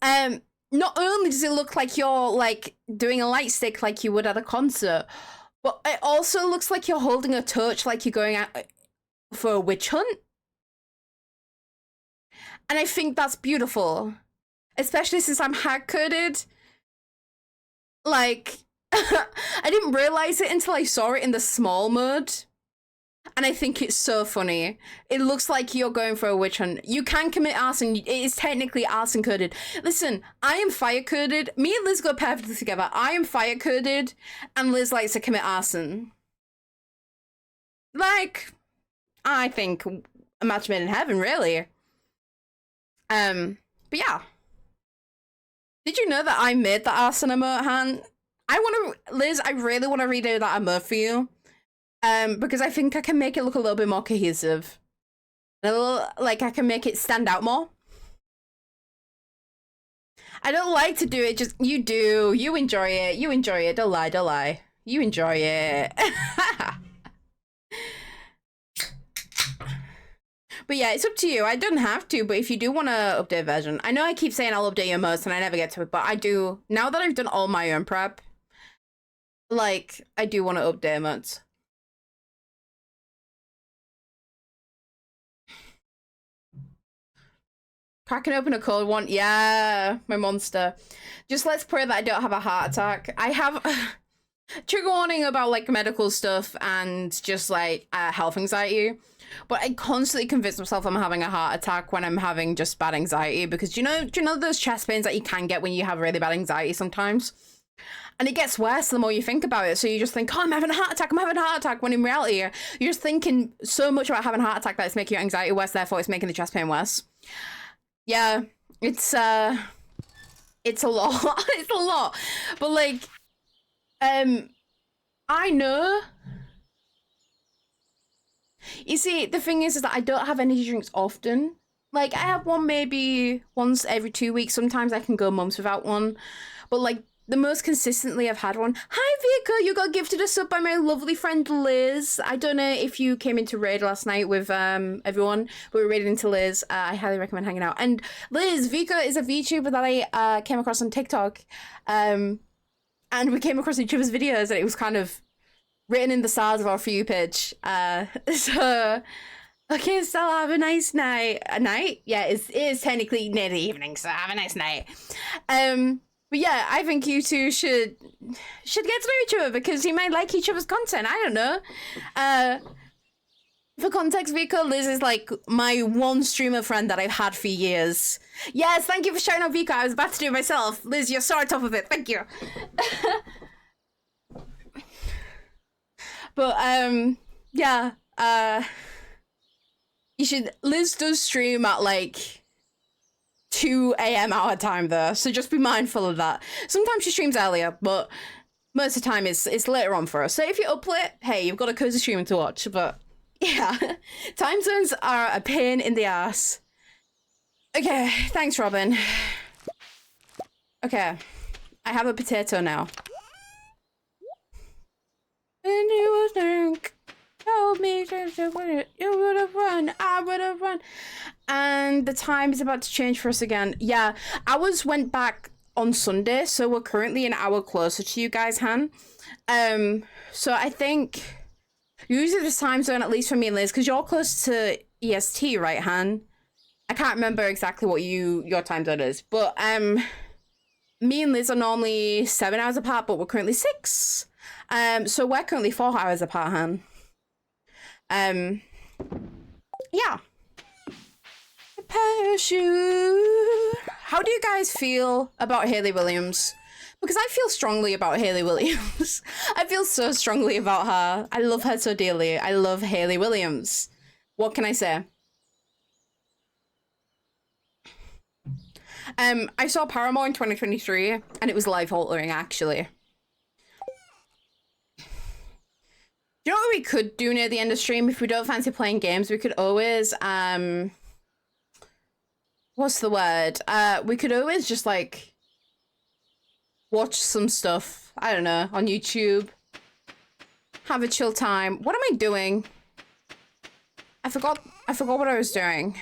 Speaker 1: Not only does it look like you're like doing a light stick like you would at a concert, but it also looks like you're holding a torch like you're going out for a witch hunt. And I think that's beautiful. Especially since I'm hard-coded. Like, I didn't realize it until I saw it in the small mode. And I think it's so funny. It looks like you're going for a witch hunt. You can commit arson. It is technically arson coded. Listen, I am fire coded. Me and Liz go perfectly together. I am fire coded, and Liz likes to commit arson. Like, I think a match made in heaven, really. But yeah. Did you know that I made the arson emote, Han? Liz, I really want to redo that emote for you. Because I think I can make it look a little bit more cohesive. A little, like, I can make it stand out more. I don't like to do it, just, you do. You enjoy it. You enjoy it. Don't lie, don't lie. You enjoy it. But yeah, it's up to you. I don't have to, but if you do want to update version, I know I keep saying I'll update your emotes and I never get to it, but I do. Now that I've done all my own prep, like, I do want to update emotes. Cracking open a cold one. Yeah, my monster. Just let's pray that I don't have a heart attack. I have trigger warning about like medical stuff and just like health anxiety. But I constantly convince myself I'm having a heart attack when I'm having just bad anxiety, because do you know those chest pains that you can get when you have really bad anxiety sometimes? And it gets worse the more you think about it. So you just think, oh, I'm having a heart attack, I'm having a heart attack. When in reality, you're just thinking so much about having a heart attack that it's making your anxiety worse, therefore it's making the chest pain worse. Yeah, it's a lot. It's a lot. But like, I know. You see, the thing is that I don't have energy drinks often. Like, I have one maybe once every 2 weeks. Sometimes I can go months without one. But like, the most consistently I've had one. Hi, Vika, you got gifted a sub by my lovely friend Liz. I don't know if you came into raid last night with everyone. We were raiding into Liz. I highly recommend hanging out. And Liz, Vika is a VTuber that I came across on TikTok. And we came across each other's videos, and it was kind of written in the stars of our For You page. So, okay, so have a nice night. A night? Yeah, it is technically near the evening, so have a nice night. But yeah, I think you two should get to know each other, because you might like each other's content. I don't know. For context, Vika, Liz is like my one streamer friend that I've had for years. Yes, thank you for shouting out Vika. I was about to do it myself. Liz, you're so on top of it. Thank you. But yeah, Liz does stream at like 2 a.m. our time though, so just be mindful of that. Sometimes she streams earlier, but most of the time it's later on for us. So if you're up late, hey, you've got a cozy stream to watch. But yeah, time zones are a pain in the ass. Okay, thanks, Robin. Okay, I have a potato now. And you was drunk, told me you would have run, I would have run. And the time is about to change for us again. Yeah, ours went back on Sunday, so we're currently an hour closer to you guys, Han. So I think usually this time zone, at least for me and Liz, because you're close to EST, right, Han? I can't remember exactly what your time zone is, but me and Liz are normally 7 hours apart, but we're currently 6. So we're currently 4 hours apart, Han. Yeah. Parachute. How do you guys feel about Hayley Williams? Because I feel strongly about Hayley Williams. I feel so strongly about her. I love her so dearly. I love Hayley Williams. What can I say? I saw Paramore in 2023, and it was life-altering, actually. You know what we could do near the end of stream? If we don't fancy playing games, we could always, what's the word? We could always just, like, watch some stuff, I don't know, on YouTube. Have a chill time. What am I doing? I forgot what I was doing.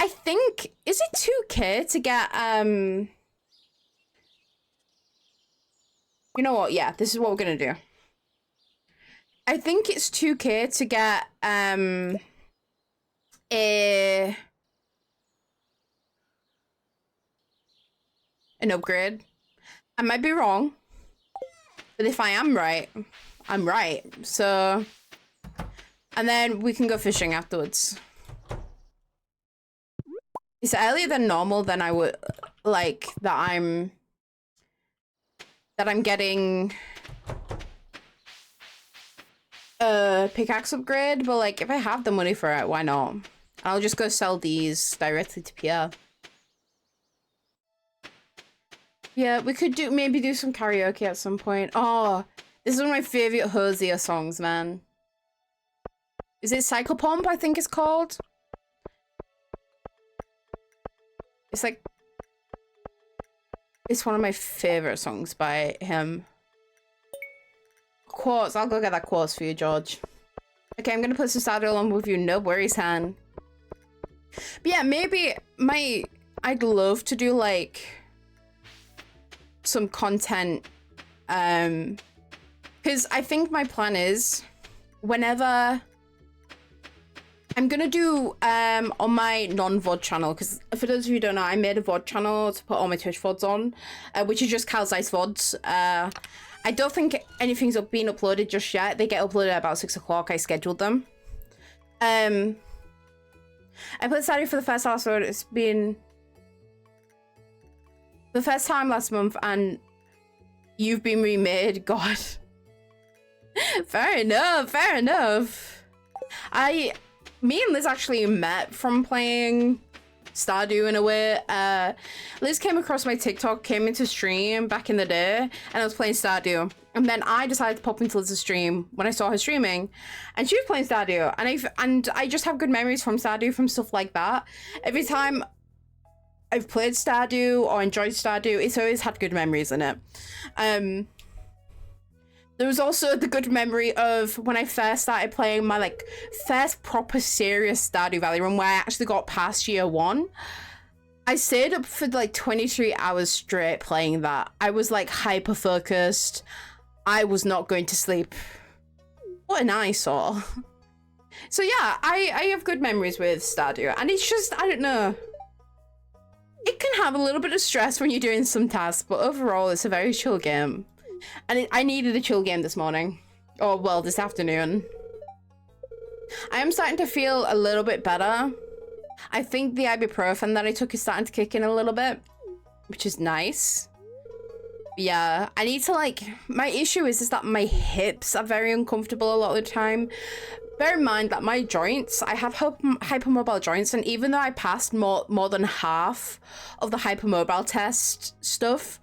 Speaker 1: I think, is it 2K to get, you know what? Yeah, this is what we're gonna do. I think it's 2K to get, an upgrade. I might be wrong, but if I am right, I'm right. So, and then we can go fishing afterwards. It's earlier than normal than I would like that I'm getting a pickaxe upgrade, but like if I have the money for it, why not? I'll just go sell these directly to Pierre. Yeah, we could maybe do some karaoke at some point. Oh, this is one of my favorite Hosier songs, man. Is it Psychopomp, I think it's called? It's like, it's one of my favorite songs by him. Quartz, I'll go get that quartz for you, George. Okay, I'm gonna put some Stardew along with you. No worries, Han. But yeah, maybe I'd love to do like some content, because I think my plan is whenever I'm gonna do on my non-VOD channel, because for those of you who don't know, I made a VOD channel to put all my Twitch VODs on, which is just Cal's Ice VODs. I don't think anything's been uploaded just yet. They get uploaded at about 6 o'clock. I scheduled them. I played Stardew for the first time, so it's been the first time last month, and you've been remade. God. Fair enough, fair enough. Me and Liz actually met from playing Stardew in a way. Liz came across my TikTok, came into stream back in the day, and I was playing Stardew. And then I decided to pop into Liz's stream when I saw her streaming, and she was playing Stardew. And I just have good memories from Stardew, from stuff like that. Every time I've played Stardew or enjoyed Stardew, it's always had good memories in it. There was also the good memory of when I first started playing my like first proper serious Stardew Valley run, where I actually got past year 1. I stayed up for like 23 hours straight playing that. I was like hyper focused. I was not going to sleep. What an eyesore. So yeah, I have good memories with Stardew, and it's just, I don't know. It can have a little bit of stress when you're doing some tasks, but overall it's a very chill game. And I needed a chill game this morning. Or, well, this afternoon. I am starting to feel a little bit better. I think the ibuprofen that I took is starting to kick in a little bit, which is nice. Yeah, I need to like, my issue is that my hips are very uncomfortable a lot of the time. Bear in mind that my joints, I have hypermobile joints, and even though I passed more than half of the hypermobile test stuff,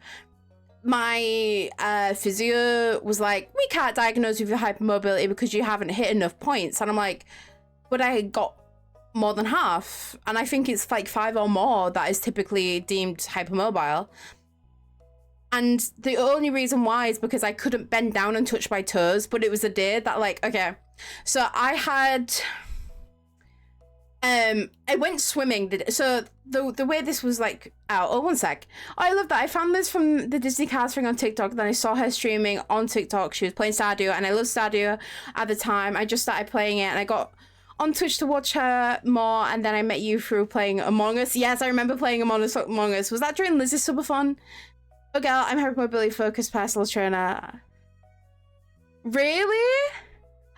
Speaker 1: my physio was like, we can't diagnose you with hypermobility because you haven't hit enough points. And I'm like, but I got more than half, and I think it's like 5 or more that is typically deemed hypermobile. And the only reason why is because I couldn't bend down and touch my toes, but it was a day that like, okay, so I had, I went swimming. So the way this was like out, oh, one sec. Oh, I love that. I found this from the Disney Cast thing on TikTok. Then I saw her streaming on TikTok. She was playing Stardew, and I loved Stardew at the time. I just started playing it, and I got on Twitch to watch her more, and then I met you through playing Among Us. Yes, I remember playing Among Us. Was that during Liz's Subathon? Oh girl, I'm hypermobility focused personal trainer. Really?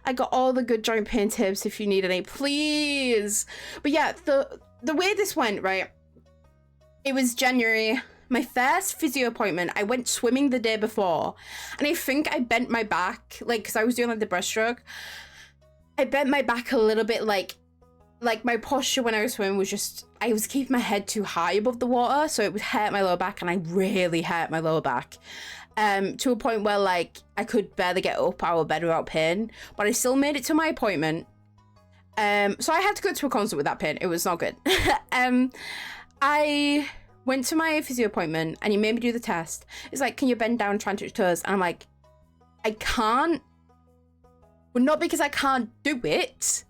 Speaker 1: I got all the good joint pain tips if you need any, please. But yeah, the way this went, right? It was January, my first physio appointment. I went swimming the day before, and I think I bent my back, like, because I was doing like the breaststroke. I bent my back a little bit, like my posture when I was swimming was just, I was keeping my head too high above the water, so it would hurt my lower back, and I really hurt my lower back. To a point where like I could barely get up out of bed without pain, but I still made it to my appointment. So I had to go to a concert with that pain. It was not good. I went to my physio appointment, and he made me do the test. It's like, can you bend down and try and touch your toes? And I'm like, I can't. Well, not because I can't do it,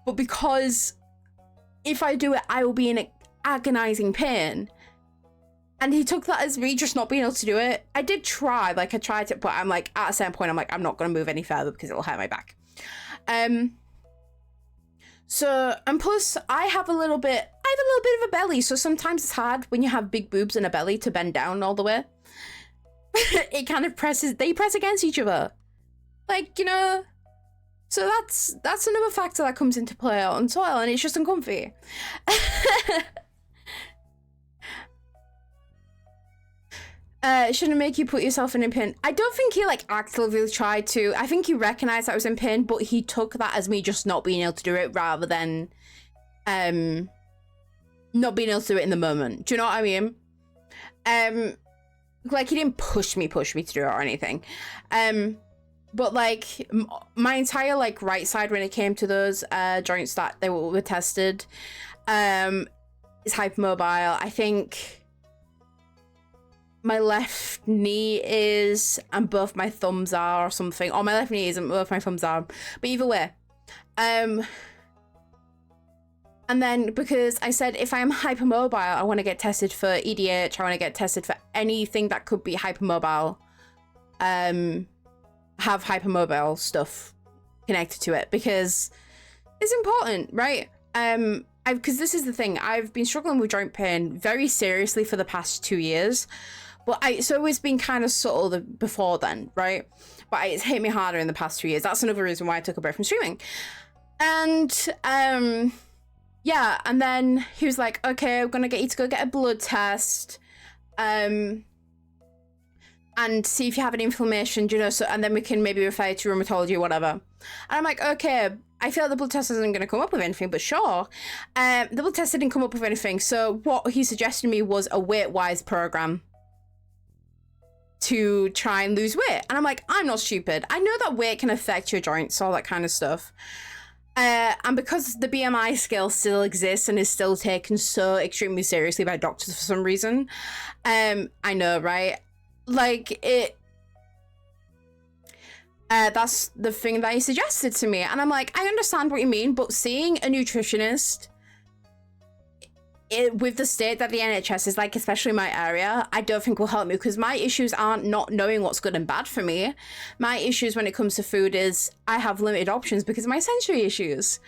Speaker 1: but because if I do it, I will be in agonizing pain. And he took that as me just not being able to do it. I did try, like I tried to, but I'm like, at a certain point, I'm like, I'm not going to move any further because it'll hurt my back. So, and plus I have a little bit of a belly. So sometimes it's hard when you have big boobs and a belly to bend down all the way. It kind of they press against each other. Like, you know, so that's another factor that comes into play on soil, and it's just uncomfy. Shouldn't make you put yourself in pain. I don't think he like actively tried to. I think he recognized that I was in pain, but he took that as me just not being able to do it rather than not being able to do it in the moment. Do you know what I mean? Like he didn't push me to do it or anything. But like my entire like right side when it came to those joints that they were tested is hypermobile. I think my left knee is, and both my thumbs are, or something. Or my left knee is, and both my thumbs are. But either way. And then because I said if I'm hypermobile, I want to get tested for EDH. I want to get tested for anything that could be hypermobile. Have hypermobile stuff connected to it because it's important, right? Because this is the thing. I've been struggling with joint pain very seriously for the past 2 years. But it's always been kind of subtle before then, right? But it's hit me harder in the past 2 years. That's another reason why I took a break from streaming. And yeah, and then he was like, okay, I'm gonna get you to go get a blood test. And see if you have any inflammation, you know, so, and then we can maybe refer you to rheumatology or whatever. And I'm like, okay, I feel like the blood test isn't going to come up with anything, but sure. The blood test didn't come up with anything, so what he suggested to me was a weight-wise program to try and lose weight. And I'm like, I'm not stupid. I know that weight can affect your joints, all that kind of stuff. And because the BMI scale still exists and is still taken so extremely seriously by doctors for some reason, I know, right? Like it that's the thing that he suggested to me, and I'm like, I understand what you mean, but seeing a nutritionist with the state that the NHS is like, especially in my area, I don't think will help me, because my issues aren't not knowing what's good and bad for me. My issues when it comes to food is I have limited options because of my sensory issues,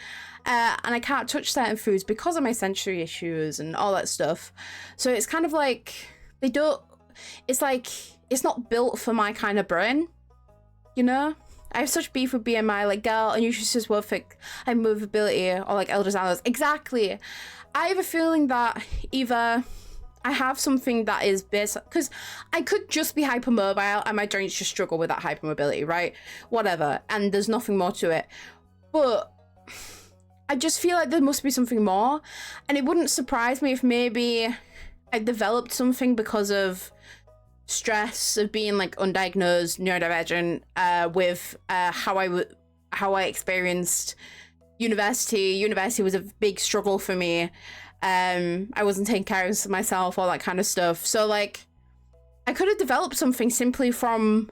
Speaker 1: and I can't touch certain foods because of my sensory issues and all that stuff. So it's kind of like it's like it's not built for my kind of brain, you know? I have such beef with BMI, like, girl, a nutritionist won't fix movability or like Elders Allos. Exactly. I have a feeling that either I have something that is basic, because I could just be hypermobile and my joints just struggle with that hypermobility, right? Whatever, and there's nothing more to it. But I just feel like there must be something more, and it wouldn't surprise me if maybe I developed something because of stress of being like undiagnosed neurodivergent, with how I experienced university. University was a big struggle for me. I wasn't taking care of myself, all that kind of stuff. So like, I could have developed something simply from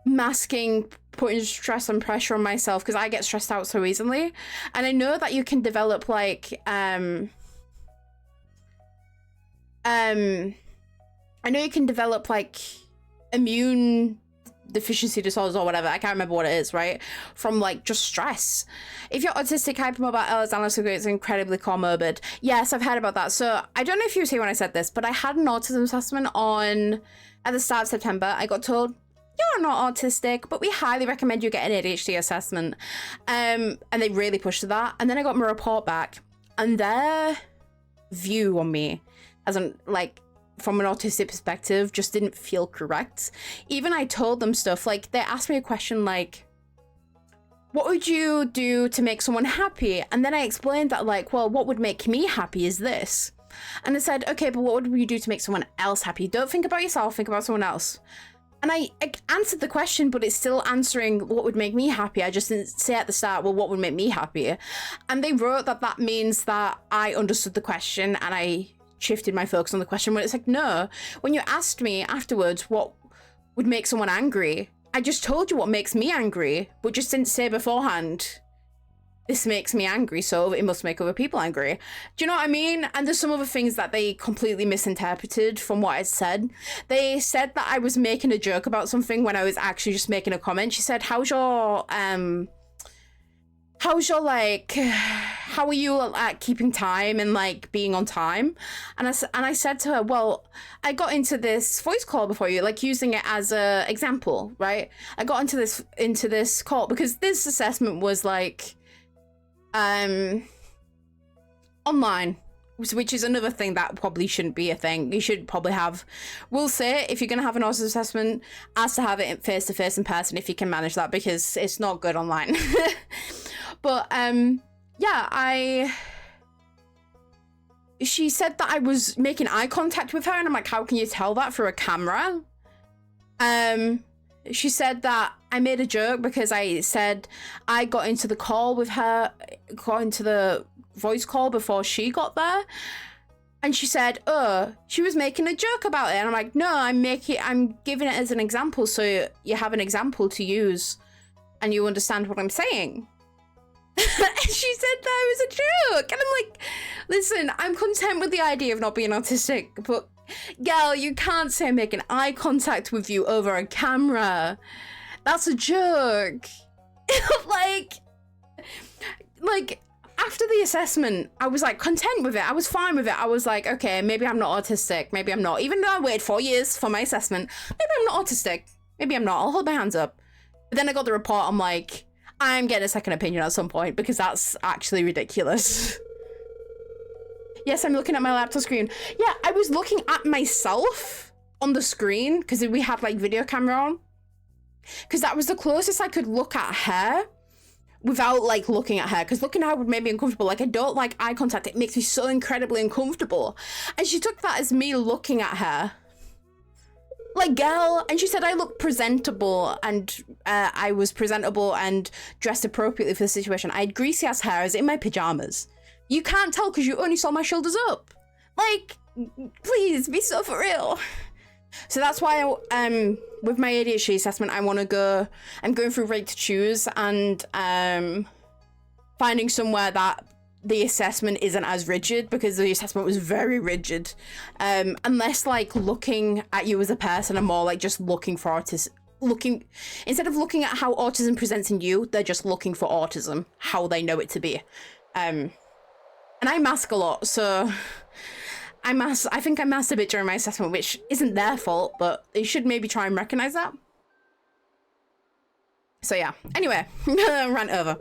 Speaker 1: masking, putting stress and pressure on myself, because I get stressed out so easily. And I know that you can develop like I know you can develop like immune deficiency disorders or whatever. I can't remember what it is, right? From like just stress. If you're autistic, hypermobile, Ehlers-Danlos, it's incredibly comorbid. Yes, I've heard about that. So I don't know if you was here when I said this, but I had an autism assessment at the start of September. I got told, you're not autistic, but we highly recommend you get an ADHD assessment. And they really pushed that. And then I got my report back, and their view on me as like from an autistic perspective just didn't feel correct. Even I told them stuff like, they asked me a question like, what would you do to make someone happy? And then I explained that like, well, what would make me happy is this. And I said, okay, but what would you do to make someone else happy? Don't think about yourself, think about someone else. And I answered the question, but it's still answering what would make me happy. I just didn't say at the start, well, what would make me happy? And they wrote that means that I understood the question and I shifted my focus on the question, when it's like, no, when you asked me afterwards what would make someone angry, I just told you what makes me angry, but just didn't say beforehand, this makes me angry, so it must make other people angry. Do you know what I mean? And there's some other things that they completely misinterpreted from what I said. They said that I was making a joke about something when I was actually just making a comment. She said, how are you at keeping time and like being on time? And I said to her, well, I got into this voice call before you, like using it as a example, right? I got into this call because this assessment was like online, which is another thing that probably shouldn't be a thing. You should probably have, we'll say, if you're going to have an autism assessment, ask to have it face to face in person if you can manage that, because it's not good online. But yeah, she said that I was making eye contact with her, and I'm like, how can you tell that through a camera? She said that I made a joke because I said I got into the call with her, got into the voice call before she got there. And she said, oh, she was making a joke about it. And I'm like, no, I'm giving it as an example, so you have an example to use and you understand what I'm saying. And she said that was a joke. And I'm like, listen, I'm content with the idea of not being autistic, but gal, you can't say I'm making eye contact with you over a camera. That's a joke. like after the assessment, I was like content with it. I was fine with it. I was like, okay, maybe I'm not autistic. Maybe I'm not. Even though I waited 4 years for my assessment, maybe I'm not autistic. Maybe I'm not. I'll hold my hands up. But then I got the report. I'm like, I'm getting a second opinion at some point, because that's actually ridiculous. Yes, I'm looking at my laptop screen. Yeah, I was looking at myself on the screen because we had like video camera on. Because that was the closest I could look at her without like looking at her. Because looking at her would make me uncomfortable. Like, I don't like eye contact. It makes me so incredibly uncomfortable. And she took that as me looking at her. Like, girl. And she said I look presentable, and I was presentable and dressed appropriately for the situation. I had greasy ass hair. I was in my pajamas. You can't tell because you only saw my shoulders up. Like, please, be so for real. So that's why with my ADHD assessment, I'm going through Rate to Choose and finding somewhere that the assessment isn't as rigid, because the assessment was very rigid. Unless like looking at you as a person and more like just looking for instead of looking at how autism presents in you, they're just looking for autism, how they know it to be. And I mask a lot, so I think I masked a bit during my assessment, which isn't their fault, but they should maybe try and recognize that. So yeah, anyway, rant over.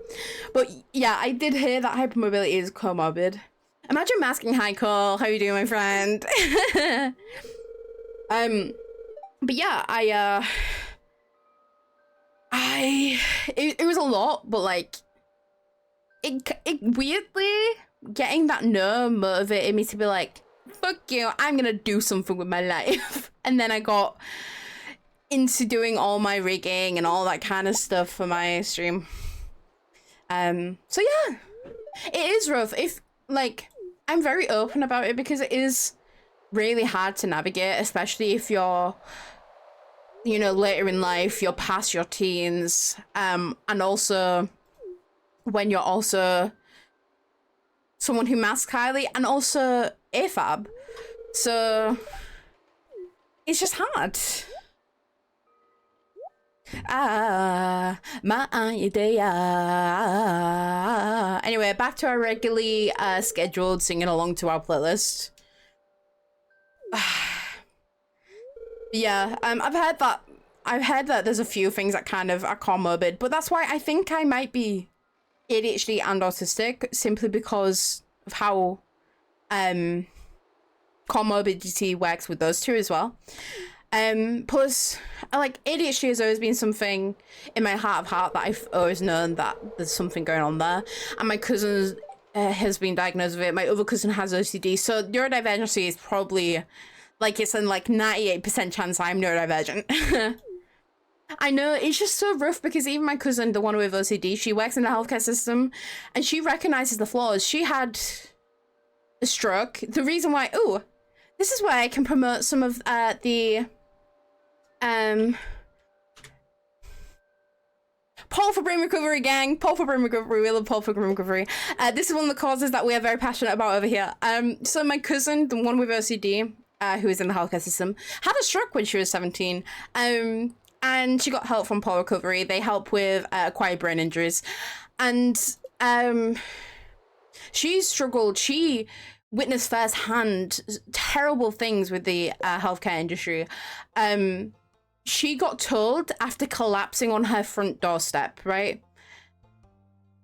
Speaker 1: But yeah, I did hear that hypermobility is comorbid. Imagine masking. Hi, Cole. How you doing, my friend? But yeah, it was a lot, but like, it weirdly, getting that no motivated me to be like, fuck you, I'm gonna do something with my life. And then I got into doing all my rigging and all that kind of stuff for my stream. So yeah, it is rough. If like, I'm very open about it because it is really hard to navigate, especially if you're, you know, later in life, you're past your teens, and also when you're also someone who masks highly and also AFAB. So it's just hard. My idea. Anyway, back to our regularly scheduled singing along to our playlist. Yeah, I've heard that there's a few things that kind of are comorbid, but that's why I think I might be ADHD and autistic, simply because of how comorbidity works with those two as well. Plus, like, ADHD has always been something in my heart of heart that I've always known that there's something going on there. And my cousin has been diagnosed with it. My other cousin has OCD. So neurodivergency is probably, like, it's in like 98% chance I'm neurodivergent. I know, it's just so rough because even my cousin, the one with OCD, she works in the healthcare system and she recognizes the flaws. She had a stroke. The reason why, ooh, this is where I can promote some of the Paul for Brain Recovery, gang. Paul for Brain Recovery. We love Paul for Brain Recovery. This is one of the causes that we are very passionate about over here. So my cousin, the one with OCD, who is in the healthcare system, had a stroke when she was 17. And she got help from Paul Recovery. They help with acquired brain injuries. And she struggled. She witnessed firsthand terrible things with the healthcare industry. She got told after collapsing on her front doorstep, right?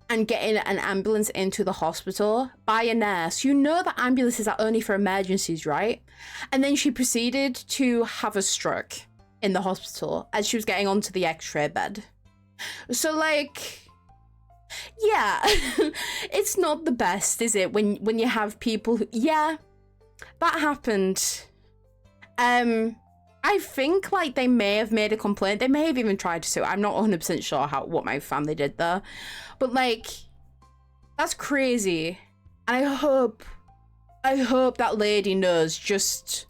Speaker 1: And getting an ambulance into the hospital by a nurse. You know that ambulances are only for emergencies, right? And then she proceeded to have a stroke in the hospital as she was getting onto the x-ray bed. So like, yeah, it's not the best, is it? When you have people who, yeah, that happened. I think like they may have made a complaint. They may have even tried to sue. I'm not 100% sure what my family did there, but like, that's crazy. And I hope that lady knows just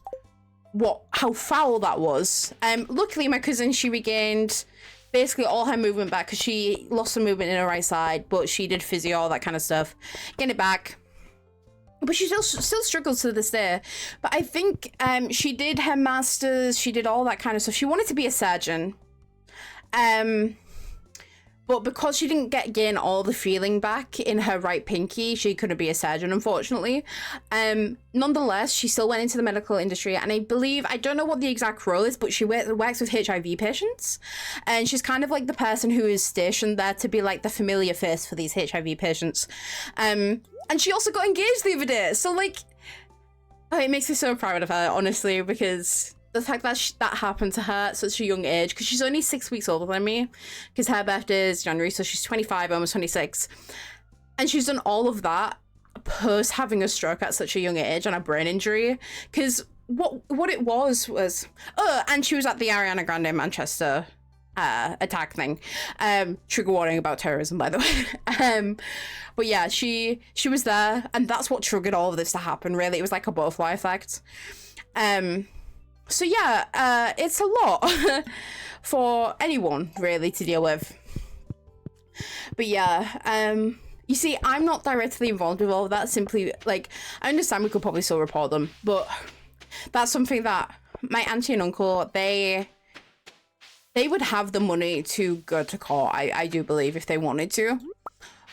Speaker 1: how foul that was. Luckily my cousin, she regained basically all her movement back because she lost some movement in her right side, but she did physio, all that kind of stuff, getting it back. But she still struggles to this day. But I think she did her masters, she did all that kind of stuff. She wanted to be a surgeon. But because she didn't gain all the feeling back in her right pinky, she couldn't be a surgeon, unfortunately. Nonetheless, she still went into the medical industry, and I believe, I don't know what the exact role is, but she works with HIV patients, and she's kind of like the person who is stationed there to be like the familiar face for these HIV patients. And she also got engaged the other day, so like, oh, it makes me so proud of her, honestly, because the fact that that happened to her at such a young age, because she's only 6 weeks older than me, because her birthday is January, so she's 25, almost 26. And she's done all of that post having a stroke at such a young age and a brain injury. Because what it was, oh, and she was at the Ariana Grande Manchester attack thing. Trigger warning about terrorism, by the way. But yeah, she was there, and that's what triggered all of this to happen, really. It was like a butterfly effect. So yeah, it's a lot for anyone really to deal with. But yeah, you see, I'm not directly involved with all of that. Simply, like, I understand we could probably still report them, but that's something that my auntie and uncle, they would have the money to go to court, I do believe, if they wanted to.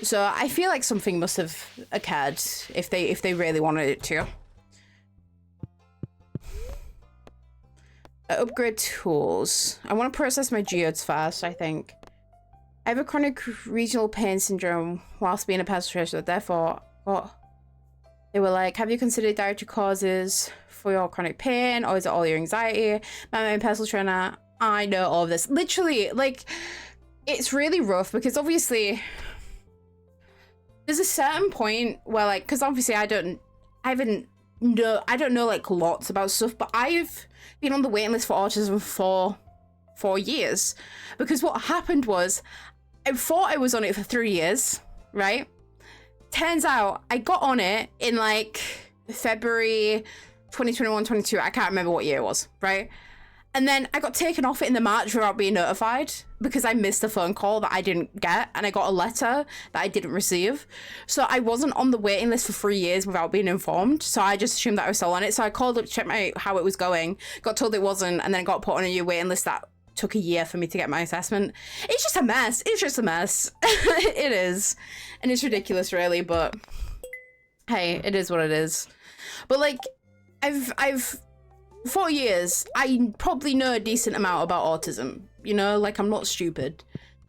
Speaker 1: So I feel like something must have occurred if they really wanted it to. Upgrade tools. I want to process my geodes first, I think. I have a chronic regional pain syndrome whilst being a pastry, so therefore, what? They were like, have you considered dietary causes for your chronic pain, or is it all your anxiety? My main personal trainer, I know all of this. Literally, like, it's really rough because obviously there's a certain point where, like, because obviously I don't know like lots about stuff, but I've been on the waiting list for autism for 4 years, because what happened was I thought I was on it for 3 years, right? Turns out I got on it in like February 2021, 22. I can't remember what year it was, right? And then I got taken off it in the March without being notified because I missed a phone call that I didn't get, and I got a letter that I didn't receive. So I wasn't on the waiting list for 3 years without being informed. So I just assumed that I was still on it. So I called up to check how it was going, got told it wasn't, and then got put on a new waiting list that took a year for me to get my assessment. It's just a mess. It's just a mess. It is. And it's ridiculous, really, but hey, it is what it is. But like, I've 4 years, I probably know a decent amount about autism, you know, like I'm not stupid.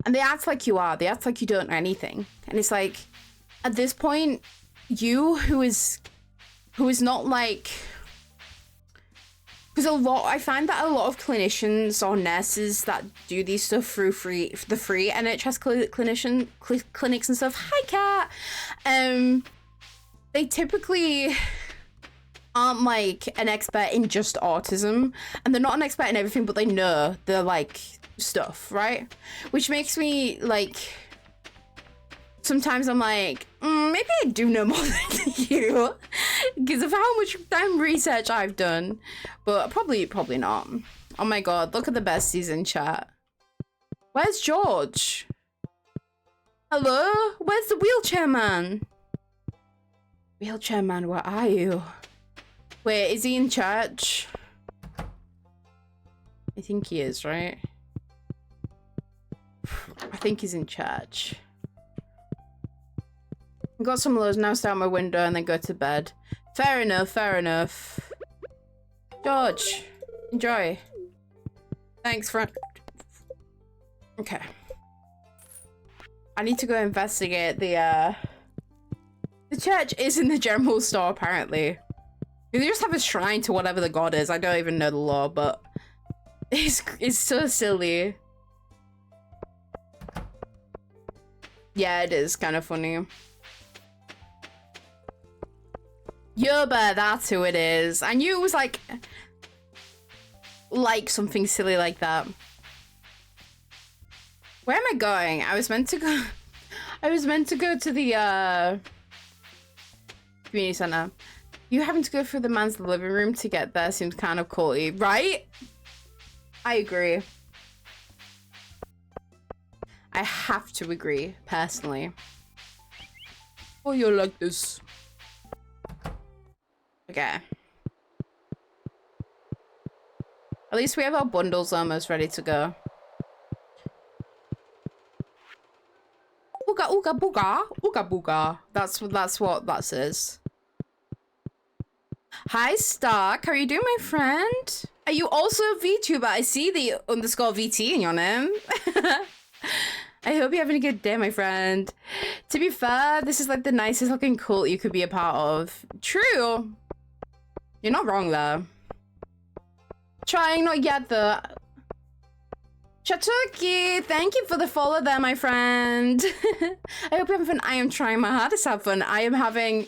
Speaker 1: And they act like you are, they act like you don't know anything. And it's like, at this point, you who is not like, because I find that a lot of clinicians or nurses that do these stuff through the free NHS clinics and stuff, hi Kat, they typically aren't like an expert in just autism, and they're not an expert in everything, but they know the like stuff, right? Which makes me like, sometimes I'm like, maybe I do know more than you because of how much damn research I've done, but probably not. Oh my god, look at the besties in chat. Where's George? Hello? Where's the wheelchair man? Wheelchair man, where are you? Wait, is he in church? I think he is, right? I think he's in church. I've got some of those, now start my window and then go to bed. Fair enough, fair enough. George, enjoy. Thanks, friend. Okay. I need to go investigate the church is in the general store, apparently. They just have a shrine to whatever the god is. I don't even know the lore, but it's so silly. Yeah, it is kind of funny. Yoba, that's who it is. I knew it was like something silly like that. Where am I going? I was meant to go to the community center. You having to go through the man's living room to get there seems kind of culty, right? I agree. I have to agree, personally. Oh, you're like this. Okay. At least we have our bundles almost ready to go. Ooga ooga booga. Ooga booga. That's what that says. Hi Stark, how are you doing, my friend? Are you also a VTuber? I see the _VT in your name. I hope you're having a good day, my friend. To be fair, this is like the nicest looking cult you could be a part of. True. You're not wrong there. Trying, not yet though. Chatuki, thank you for the follow there, my friend. I hope you're having fun. I am trying my hardest to have fun. I am having...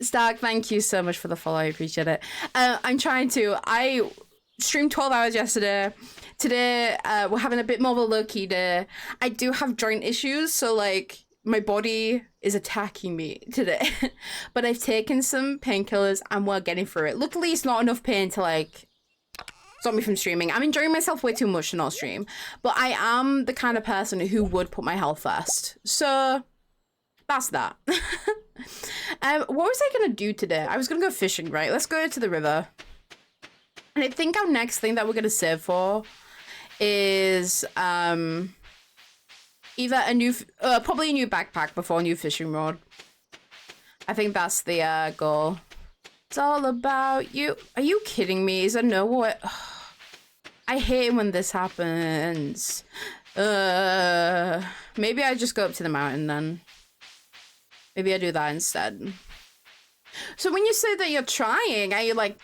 Speaker 1: Stark, thank you so much for the follow. I appreciate it. I'm trying to. I streamed 12 hours yesterday. Today, we're having a bit more of a low-key day. I do have joint issues, so like my body is attacking me today. But I've taken some painkillers and we're getting through it. Luckily, it's not enough pain to like stop me from streaming. I'm enjoying myself way too much to not stream. But I am the kind of person who would put my health first. So that's that. What was I gonna do today? I was gonna go fishing, right? Let's go to the river. And I think our next thing that we're gonna save for is either a new, probably a new backpack before a new fishing rod. I think that's the goal. It's all about you. Are you kidding me? Is there no what? I hate when this happens. Maybe I just go up to the mountain then. Maybe I do that instead. So when you say that you're trying, are you like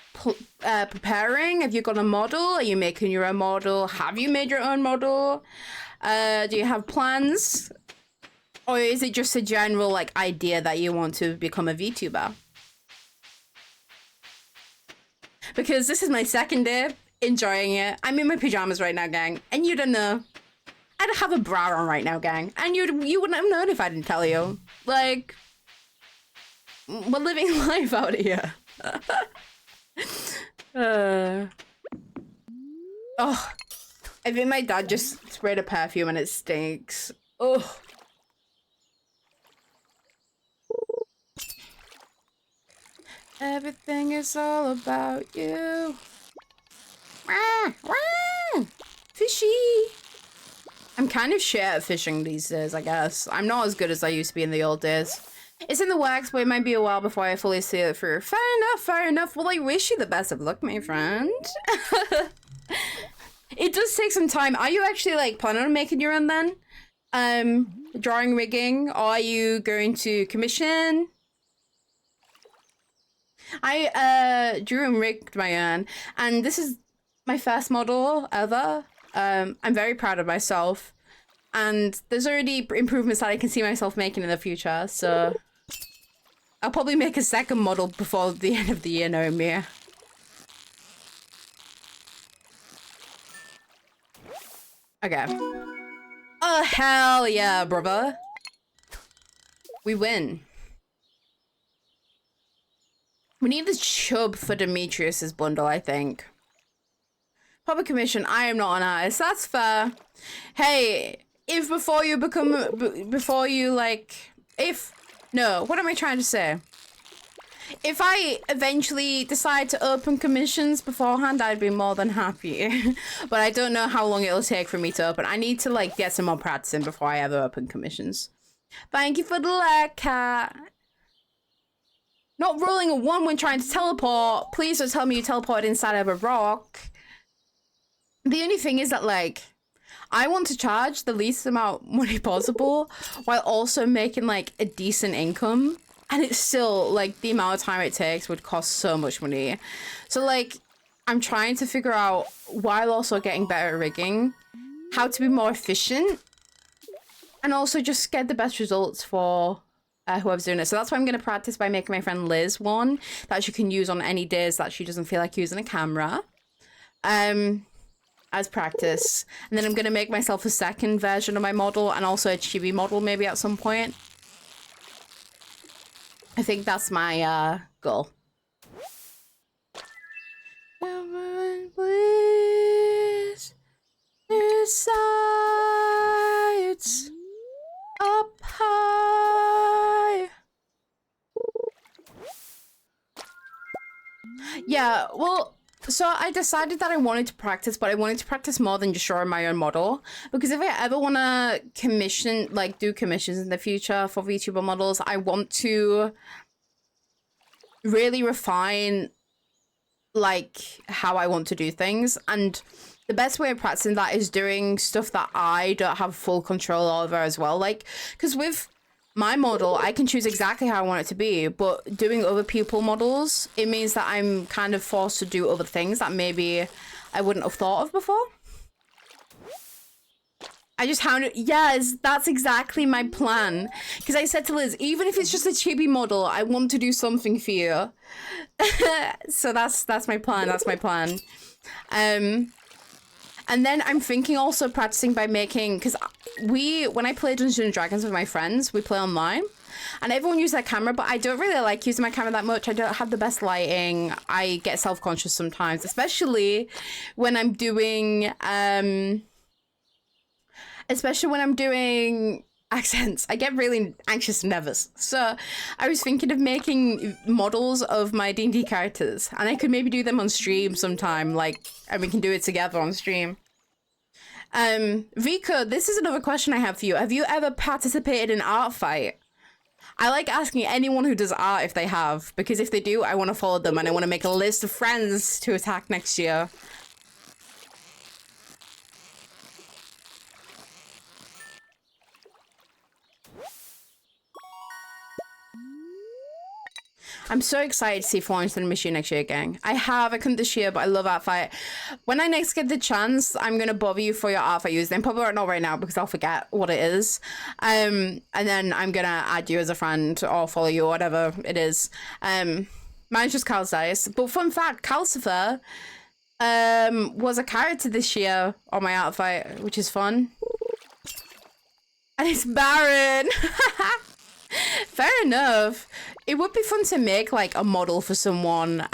Speaker 1: preparing? Have you got a model? Are you making your own model? Have you made your own model? Do you have plans? Or is it just a general like idea that you want to become a VTuber? Because this is my second day enjoying it. I'm in my pajamas right now, gang. And you don't know. I don't have a bra on right now, gang. And you wouldn't have known if I didn't tell you. Like, we're living life out here. Oh, I think my dad just sprayed a perfume and it stinks. Oh. Everything is all about you. Fishy. I'm kind of shit at fishing these days, I guess. I'm not as good as I used to be in the old days. It's in the works, but it might be a while before I fully see it through. Fair enough, fair enough. Well, I wish you the best of luck, my friend. It does take some time. Are you actually, like, planning on making your own then? Drawing rigging? Or are you going to commission? I, drew and rigged my own. And this is my first model ever. I'm very proud of myself. And there's already improvements that I can see myself making in the future, so I'll probably make a second model before the end of the year, knowing me. Okay. Oh, hell yeah, brother. We win. We need the chub for Demetrius's bundle, I think. Public commission, I am not an artist. That's fair. Hey, if before you become, no, what am I trying to say? If I eventually decide to open commissions beforehand, I'd be more than happy. But I don't know how long it'll take for me to open. I need to, like, get some more practice in before I ever open commissions. Thank you for the like, cat. Not rolling a 1 when trying to teleport. Please don't tell me you teleported inside of a rock. The only thing is that, like, I want to charge the least amount of money possible while also making, like, a decent income. And it's still, like, the amount of time it takes would cost so much money. So, like, I'm trying to figure out, while also getting better at rigging, how to be more efficient. And also just get the best results for whoever's doing it. So that's why I'm going to practice by making my friend Liz one that she can use on any days that she doesn't feel like using a camera. As practice. And then I'm going to make myself a second version of my model and also a chibi model maybe at some point. I think that's my goal. Please decides up high. Yeah, well, so I decided that I wanted to practice, but I wanted to practice more than just drawing my own model. Because if I ever want to commission, like, do commissions in the future for VTuber models, I want to really refine, like, how I want to do things. And the best way of practicing that is doing stuff that I don't have full control over as well. Like, because with my model, I can choose exactly how I want it to be, but doing other people models, it means that I'm kind of forced to do other things that maybe I wouldn't have thought of before. I just hounded, yes, that's exactly my plan. Because I said to Liz, even if it's just a chibi model, I want to do something for you. So that's my plan, that's my plan. And then I'm thinking also practicing by making, because when I play Dungeons and Dragons with my friends, we play online, and everyone uses their camera, but I don't really like using my camera that much. I don't have the best lighting. I get self-conscious sometimes, especially when I'm doing, accents. I get really anxious and nervous. So I was thinking of making models of my D&D characters, and I could maybe do them on stream sometime, like, and we can do it together on stream. Rico, this is another question I have for you. Have you ever participated in art fight? I like asking anyone who does art if they have, because if they do, I want to follow them and I want to make a list of friends to attack next year. I'm so excited to see Florence and the Machine next year, gang. I couldn't this year, but I love Art Fight. When I next get the chance, I'm going to bother you for your Art Fight username. Probably not right now because I'll forget what it is. And then I'm going to add you as a friend or follow you or whatever it is. Mine's just Carl's Dice. But fun fact, Calcifer was a character this year on my Art Fight, which is fun. And it's Baron. Fair enough. It would be fun to make like a model for someone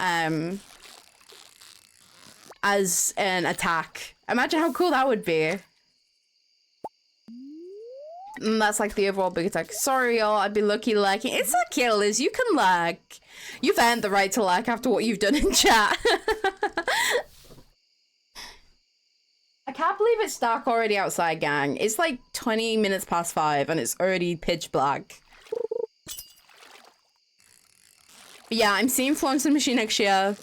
Speaker 1: as an attack. Imagine how cool that would be. And that's like the overall big attack. Sorry y'all, I'd be lucky liking. It's okay, Liz, you can like. You've earned the right to like after what you've done in chat. I can't believe it's dark already outside, gang. It's like 20 minutes past 5 and it's already pitch black. But yeah, I'm seeing Florence and the Machine next year.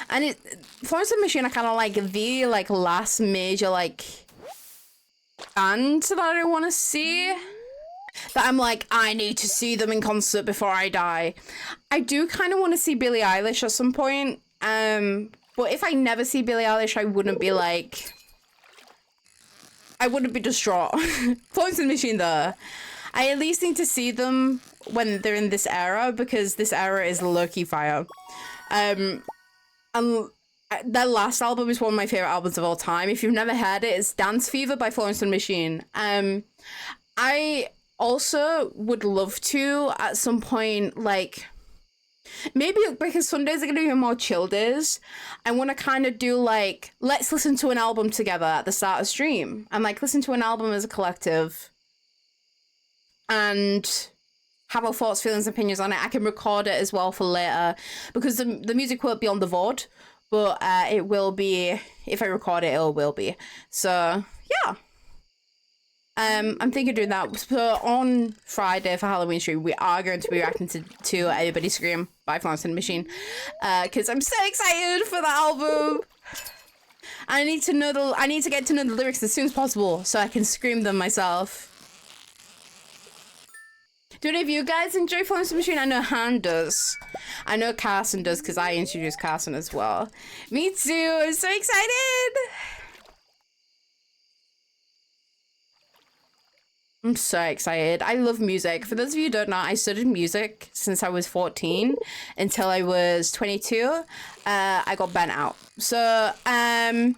Speaker 1: And Florence and the Machine are kind of like the last major band that I want to see. That I'm like, I need to see them in concert before I die. I do kind of want to see Billie Eilish at some point. But if I never see Billie Eilish, I wouldn't be like... I wouldn't be distraught. Florence and the Machine though. I at least need to see them when they're in this era because this era is low-key fire. And their last album is one of my favorite albums of all time. If you've never heard it, it's Dance Fever by Florence and the Machine. I also would love to at some point, like, maybe because Sundays are going to be more chill days, I want to kind of do like, let's listen to an album together at the start of stream and like listen to an album as a collective and have our thoughts, feelings, opinions on it. I can record it as well for later because the music won't be on the VOD, but it will be, if I record it, it will be. So yeah. I'm thinking of doing that. So on Friday for Halloween stream, we are going to be reacting to BRB Screen by Fantasy and Machine. Because I'm so excited for the album. I need to get to know the lyrics as soon as possible so I can scream them myself. Do any of you guys enjoy Fantasy Machine? I know Han does. I know Carson does because I introduced Carson as well. Me too. I'm so excited. I'm so excited. I love music. For those of you who don't know, I studied music since I was 14 until I was 22. I got burnt out. So, you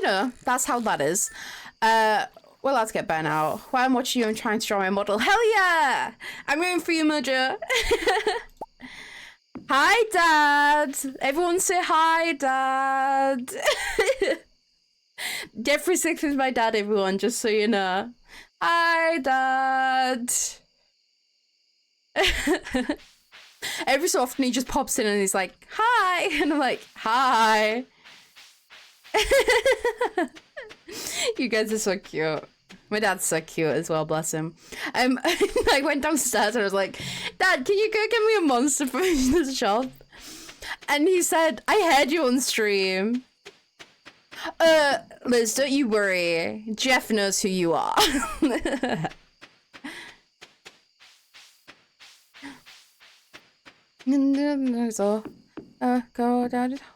Speaker 1: know, that's how that is. We're allowed to get burnt out. While I'm watching you, I'm trying to draw my model. Hell yeah! I'm rooting for you, Mojo. Hi, Dad. Everyone say hi, Dad. Jeffrey 6 is my dad, everyone, just so you know. Hi, Dad. Every so often he just pops in and he's like, hi. And I'm like, hi. You guys are so cute. My dad's so cute as well, bless him. I went downstairs and I was like, Dad, can you go get me a monster from the shop? And he said, I heard you on stream. Liz, don't you worry. Jeff knows who you are.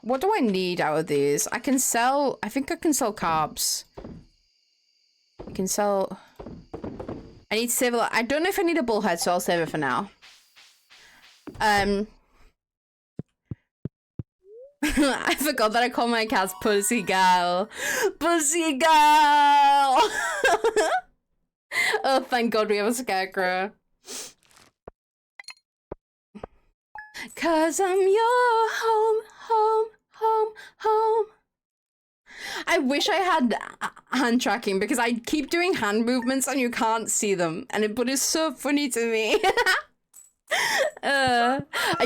Speaker 1: What do I need out of these? I think I can sell carbs. I can sell... I need to save a lot. I don't know if I need a bullhead, so I'll save it for now. I forgot that I call my cats Pussy Gal. Pussy Gal! Oh, thank God we have a scarecrow. Cause I'm your home, home, home, home. I wish I had hand tracking because I keep doing hand movements and you can't see them. But it's so funny to me. I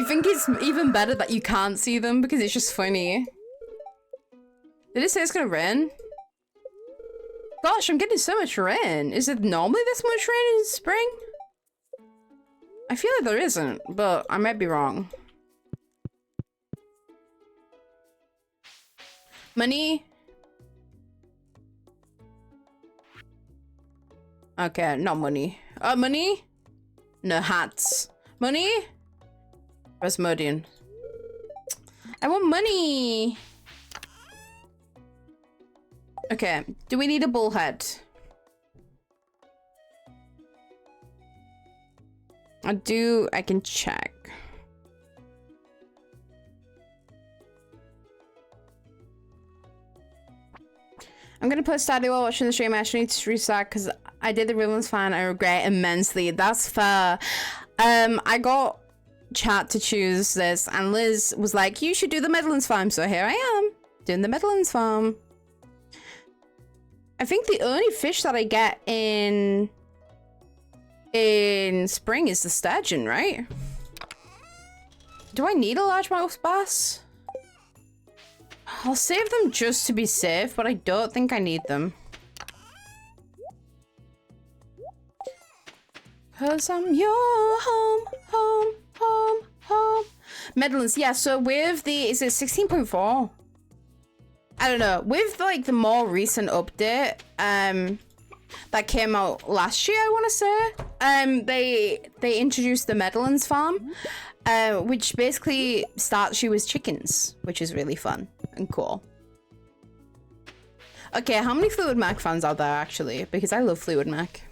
Speaker 1: think it's even better that you can't see them because it's just funny. Did it say it's gonna rain? Gosh, I'm getting so much rain. Is it normally this much rain in spring? I feel like there isn't, but I might be wrong. Money? Okay, not money. Money? No, hats. Money? Rasmodian. I want money. Okay, do we need a bullhead? I can check. I'm gonna put Stardew while watching the stream. I actually need to restart because I did the real ones fine. I regret immensely. That's fair. I got chat to choose this, and Liz was like, "You should do the Meadowlands farm." So here I am doing the Meadowlands farm. I think the only fish that I get in spring is the sturgeon, right? Do I need a largemouth bass? I'll save them just to be safe, but I don't think I need them. 'Cause I'm your home. Meadowlands, yeah, so with the, is it 16.4? I don't know, with like the more recent update, that came out last year, I want to say, they introduced the Meadowlands farm, which basically starts you with chickens, which is really fun and cool. Okay, how many Fleetwood Mac fans are there actually? Because I love Fleetwood Mac.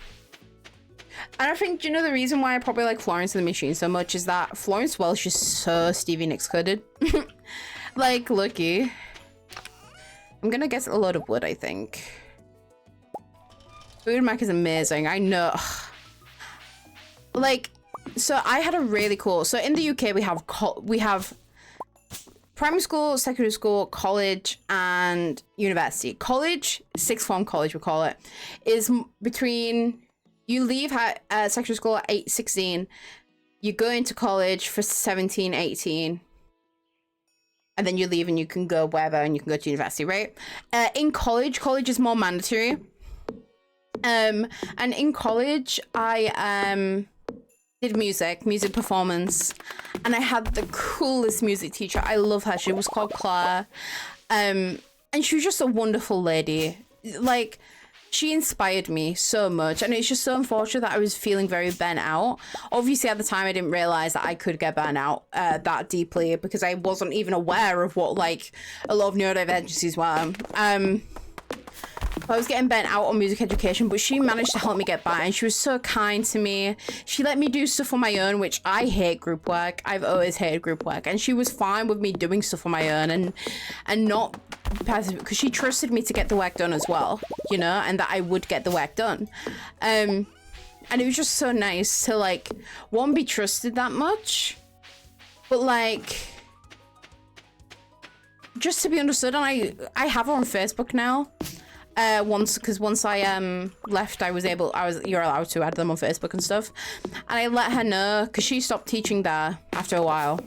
Speaker 1: And I think, do you know the reason why I probably like Florence and the Machine so much is that Florence Welsh is so Stevie Nicks coded. Like, looky. I'm gonna get a load of wood, I think. Fleetwood Mac is amazing, I know. Like, so I had a really cool, so in the UK we have primary school, secondary school, college, and university. College, sixth form college we call it, is between, you leave secondary school at 16, you go into college for 17, 18, and then you leave and you can go wherever and you can go to university, right? In college is more mandatory. And in college, I did music performance, and I had the coolest music teacher. I love her. She was called Claire, and she was just a wonderful lady. Like, she inspired me so much, and it's just so unfortunate that I was feeling very burnt out. Obviously, at the time, I didn't realize that I could get burnt out that deeply because I wasn't even aware of what like a lot of neurodivergencies were. I was getting bent out on music education, but she managed to help me get by, and she was so kind to me. She let me do stuff on my own, which I hate group work. I've always hated group work, and she was fine with me doing stuff on my own and not passive, because she trusted me to get the work done as well, you know, and that I would get the work done. And it was just so nice to like, one, be trusted that much, but like just to be understood. And I have her on Facebook now. Once I left, you're allowed to add them on Facebook and stuff, and I let her know, because she stopped teaching there after a while,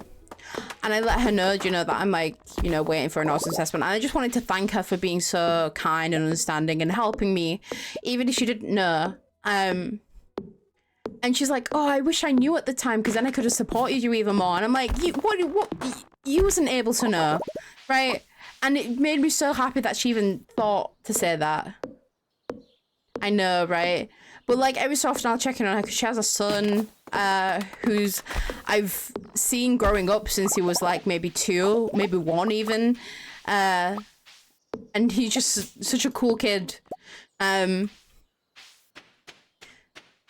Speaker 1: and I let her know, you know, that I'm like, you know, waiting for an awesome assessment, and I just wanted to thank her for being so kind and understanding and helping me, even if she didn't know. And she's like, oh, I wish I knew at the time, because then I could have supported you even more. And I'm like, you wasn't able to know, right? And it made me so happy that she even thought to say that. I know, right? But like every so often I'll check in on her, because she has a son who's I've seen growing up since he was like maybe 2, maybe 1 even. And he's just such a cool kid.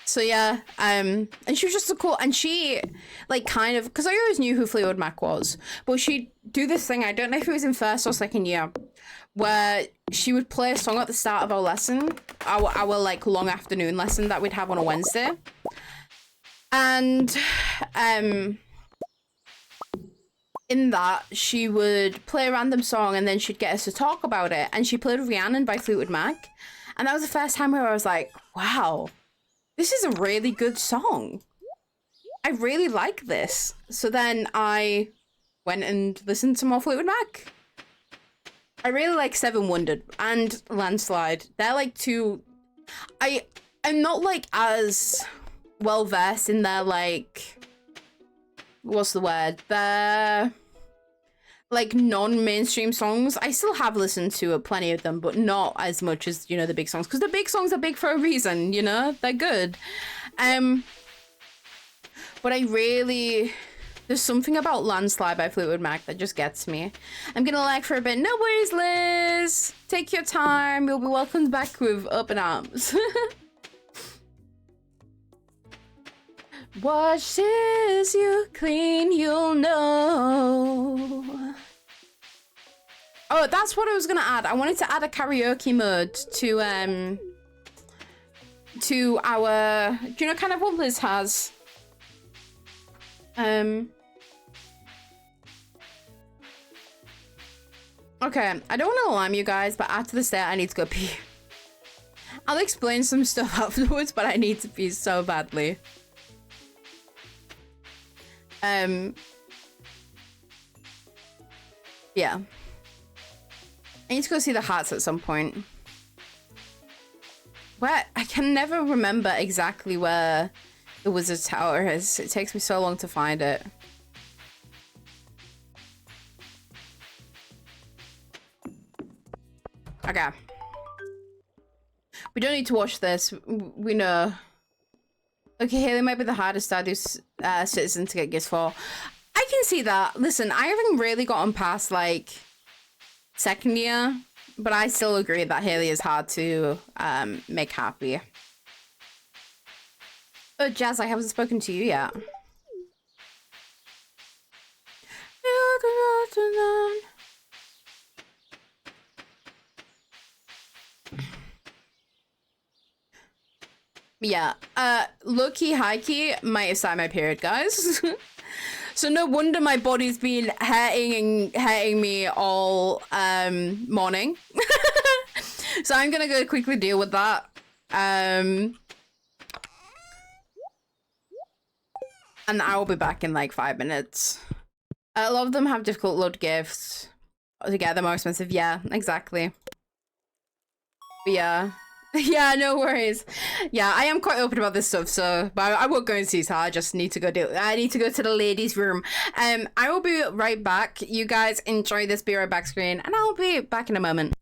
Speaker 1: So yeah, and she was just so cool, and she, like, kind of, because I always knew who Fleetwood Mac was, but she'd do this thing, I don't know if it was in first or second year, where she would play a song at the start of our lesson, our like, long afternoon lesson that we'd have on a Wednesday, and, in that, she would play a random song, and then she'd get us to talk about it, and she played Rhiannon by Fleetwood Mac, and that was the first time where I was like, wow, this is a really good song. I really like this. So then I went and listened to more Fleetwood Mac. I really like Seven Wondered and Landslide. They're like two... I'm not like as well versed in their like... What's the word? Their like non-mainstream songs. I still have listened to plenty of them, but not as much as, you know, the big songs, because the big songs are big for a reason, you know, they're good. But I really There's something about Landslide by Fleetwood Mac that just gets me. I'm gonna lag for a bit. No worries, Liz. Take your time. You'll be welcomed back with open arms. Washes you clean, you'll know. Oh, that's what I was gonna add. I wanted to add a karaoke mode to our, do you know kind of what Liz has? Okay, I don't want to alarm you guys, but after this day, I need to go pee. I'll explain some stuff afterwards, but I need to pee so badly. Yeah. I need to go see the hearts at some point. Where? I can never remember exactly where the Wizard Tower is. It takes me so long to find it. Okay. We don't need to watch this. We know. Okay, Haley might be the hardest Stardew citizen to get gifts for. I can see that. Listen, I haven't really gotten past, like, second year, but I still agree that Haley is hard to make happy. Oh, Jazz, I haven't spoken to you yet. Yeah, low-key, high-key, might have started my period, guys. So no wonder my body's been hurting me all morning. So I'm gonna go quickly deal with that. And I will be back in like 5 minutes. A lot of them have difficult load gifts. To get them more expensive, yeah, exactly. But yeah. Yeah, no worries. Yeah, I am quite open about this stuff, so but I won't go and see her. I just need to go I need to go to the ladies' room. I will be right back. You guys enjoy this BRB Screen, and I'll be back in a moment.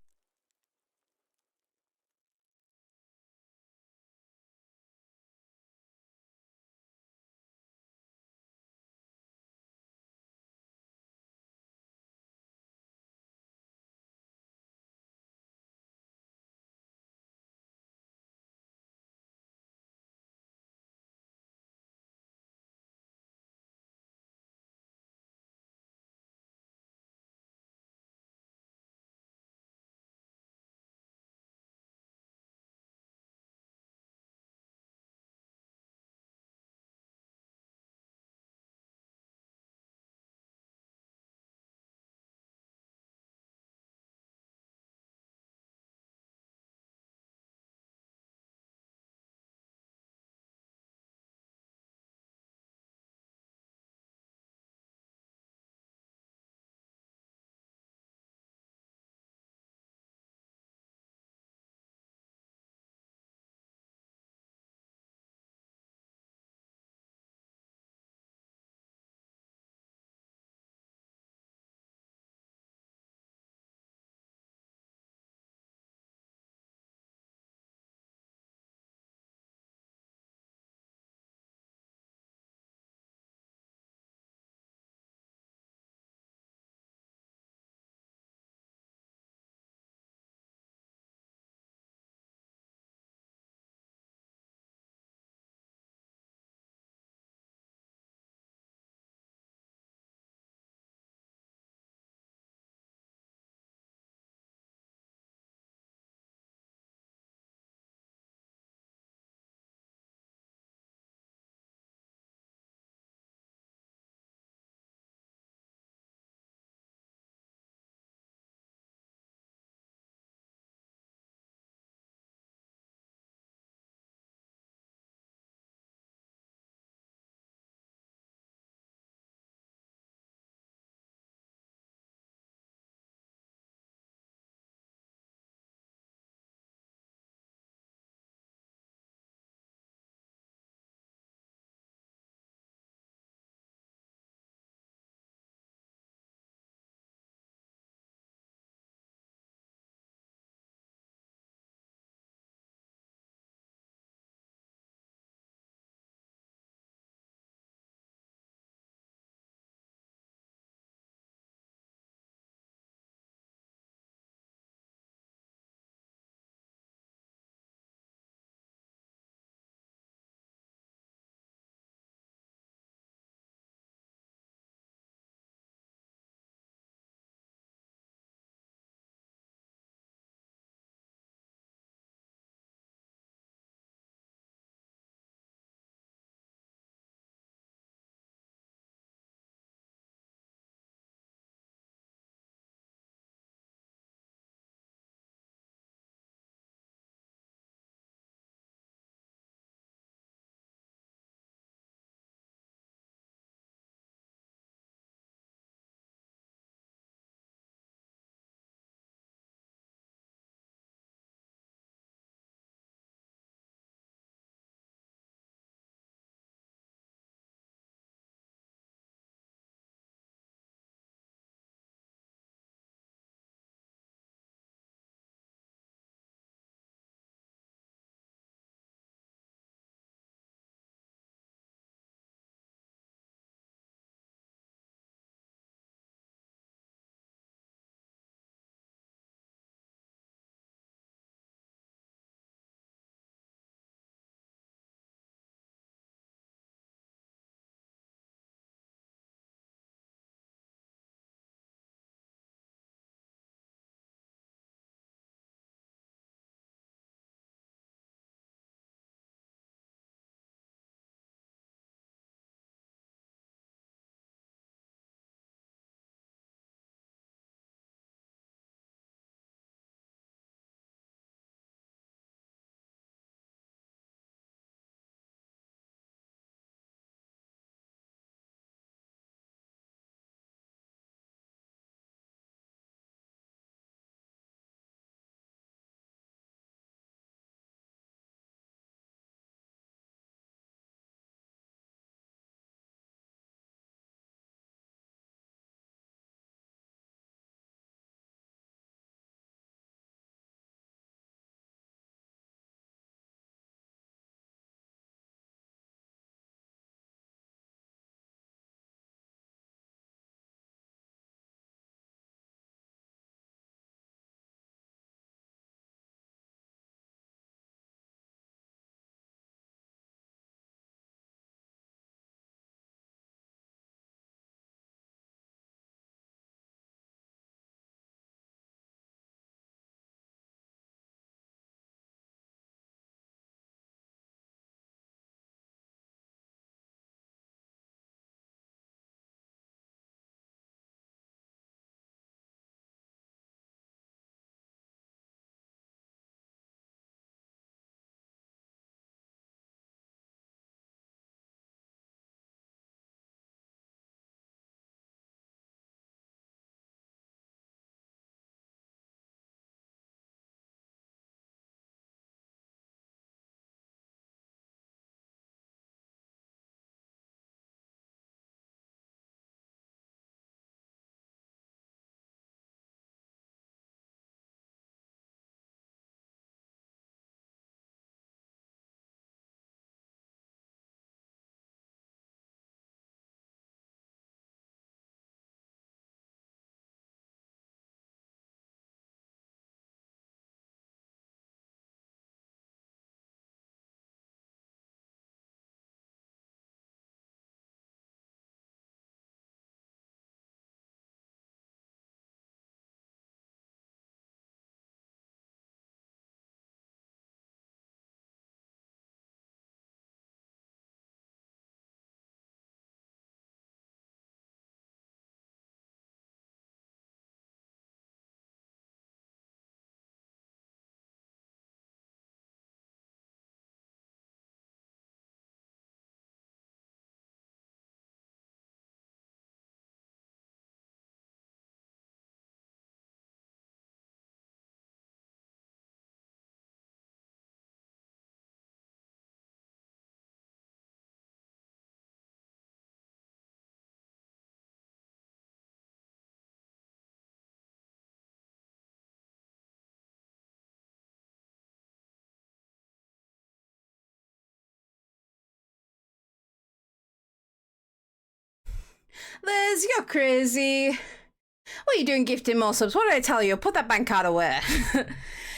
Speaker 1: Liz, you're crazy. What are you doing gifting more subs? What did I tell you? Put that bank card away.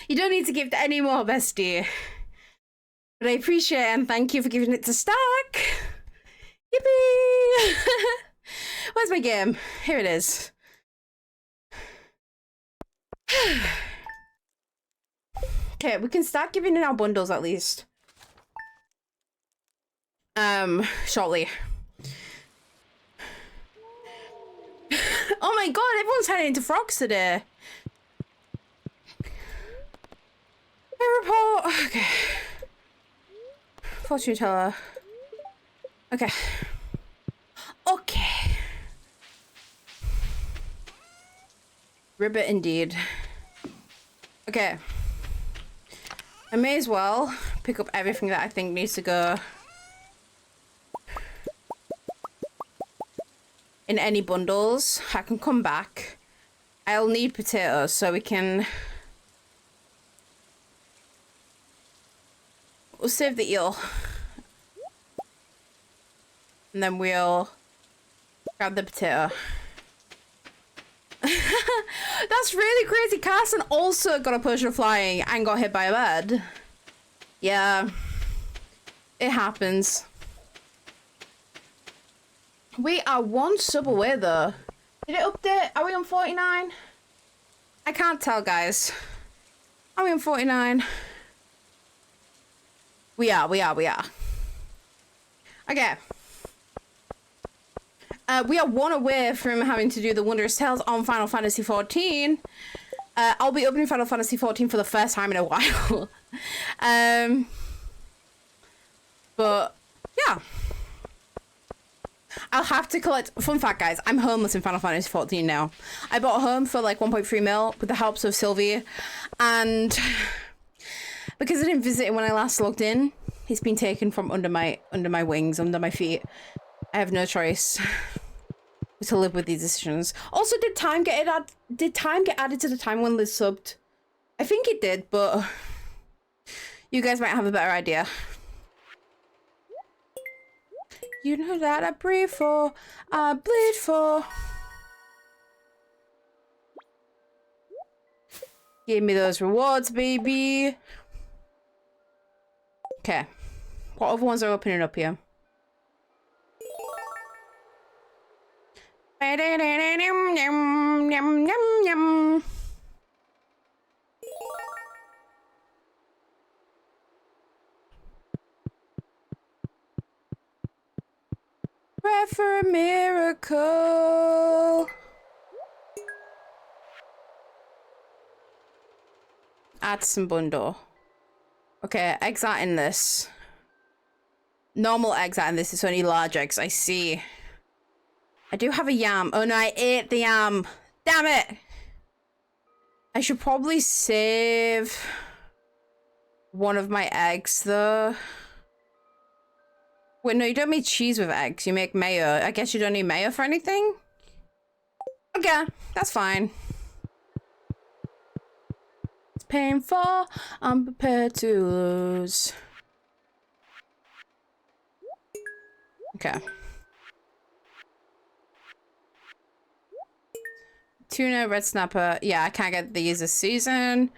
Speaker 1: You don't need to gift any more, bestie. But I appreciate it and thank you for giving it to Stack. Yippee! Where's my game? Here it is. Okay, we can start giving in our bundles at least. Shortly. Oh my god, everyone's heading into frogs today. Report. Okay. Fortune teller. Okay. Okay. Ribbit indeed. Okay. I may as well pick up everything that I think needs to go in any bundles. I can come back. I'll need potatoes so we can... We'll save the eel. And then we'll grab the potato. That's really crazy. Carson also got a potion of flying and got hit by a bird. Yeah. It happens. We are one sub away though. Did it update? Are we on 49? I can't tell, guys. Are we on 49? We are. Okay. We are one away from having to do the Wondrous Tales on Final Fantasy XIV. I'll be opening Final Fantasy XIV for the first time in a while. But, yeah. I'll have to collect... Fun fact, guys, I'm homeless in Final Fantasy XIV now. I bought a home for like 1.3 mil with the helps of Sylvie. And because I didn't visit it when I last logged in, it's been taken from under my wings, under my feet. I have no choice to live with these decisions. Also, did time get added to the time when Liz subbed? I think it did, but you guys might have a better idea. You know that I breathe for, I bleed for. Give me those rewards, baby. Okay. What other ones are opening up here? Pray for a miracle. Add some bundle. Okay, eggs aren't in this. Normal eggs aren't in this. It's only large eggs. I see. I do have a yam. Oh no, I ate the yam. Damn it! I should probably save one of my eggs though. Wait, no, you don't make cheese with eggs. You make mayo. I guess you don't need mayo for anything? Okay, that's fine. It's painful. I'm prepared to lose. Okay. Tuna, red snapper. Yeah, I can't get these this season.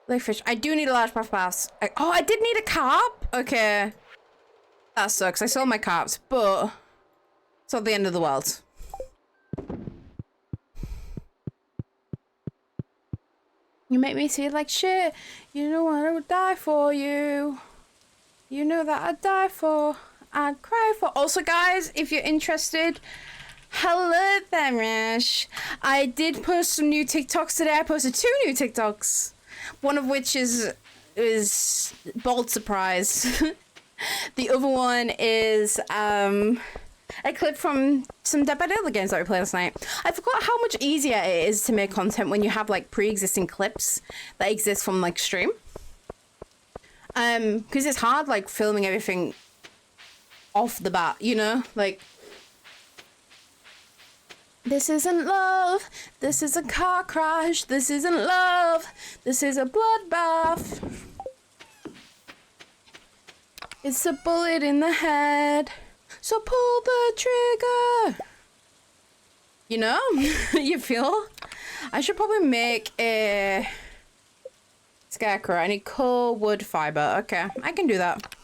Speaker 1: Like fish. I do need a large puff pass. Oh, I did need a carp? Okay. That sucks. I sold my carps, but it's not the end of the world. You make me feel like shit. You know what I would die for you. You know that I'd die for. I'd cry for. Also, guys, if you're interested, hello there, Mish. I did post some new TikToks today. I posted 2 new TikToks. One of which is bold surprise. The other one is a clip from some Dead by Daylight games that we played last night. I forgot how much easier it is to make content when you have like pre-existing clips that exist from like stream. Because it's hard like filming everything off the bat, you know? Like, this isn't love, this is a car crash, this isn't love, this is a bloodbath. It's a bullet in the head, so pull the trigger. You know? You feel? I should probably make a scarecrow. I need coal, wood, fiber. Okay, I can do that.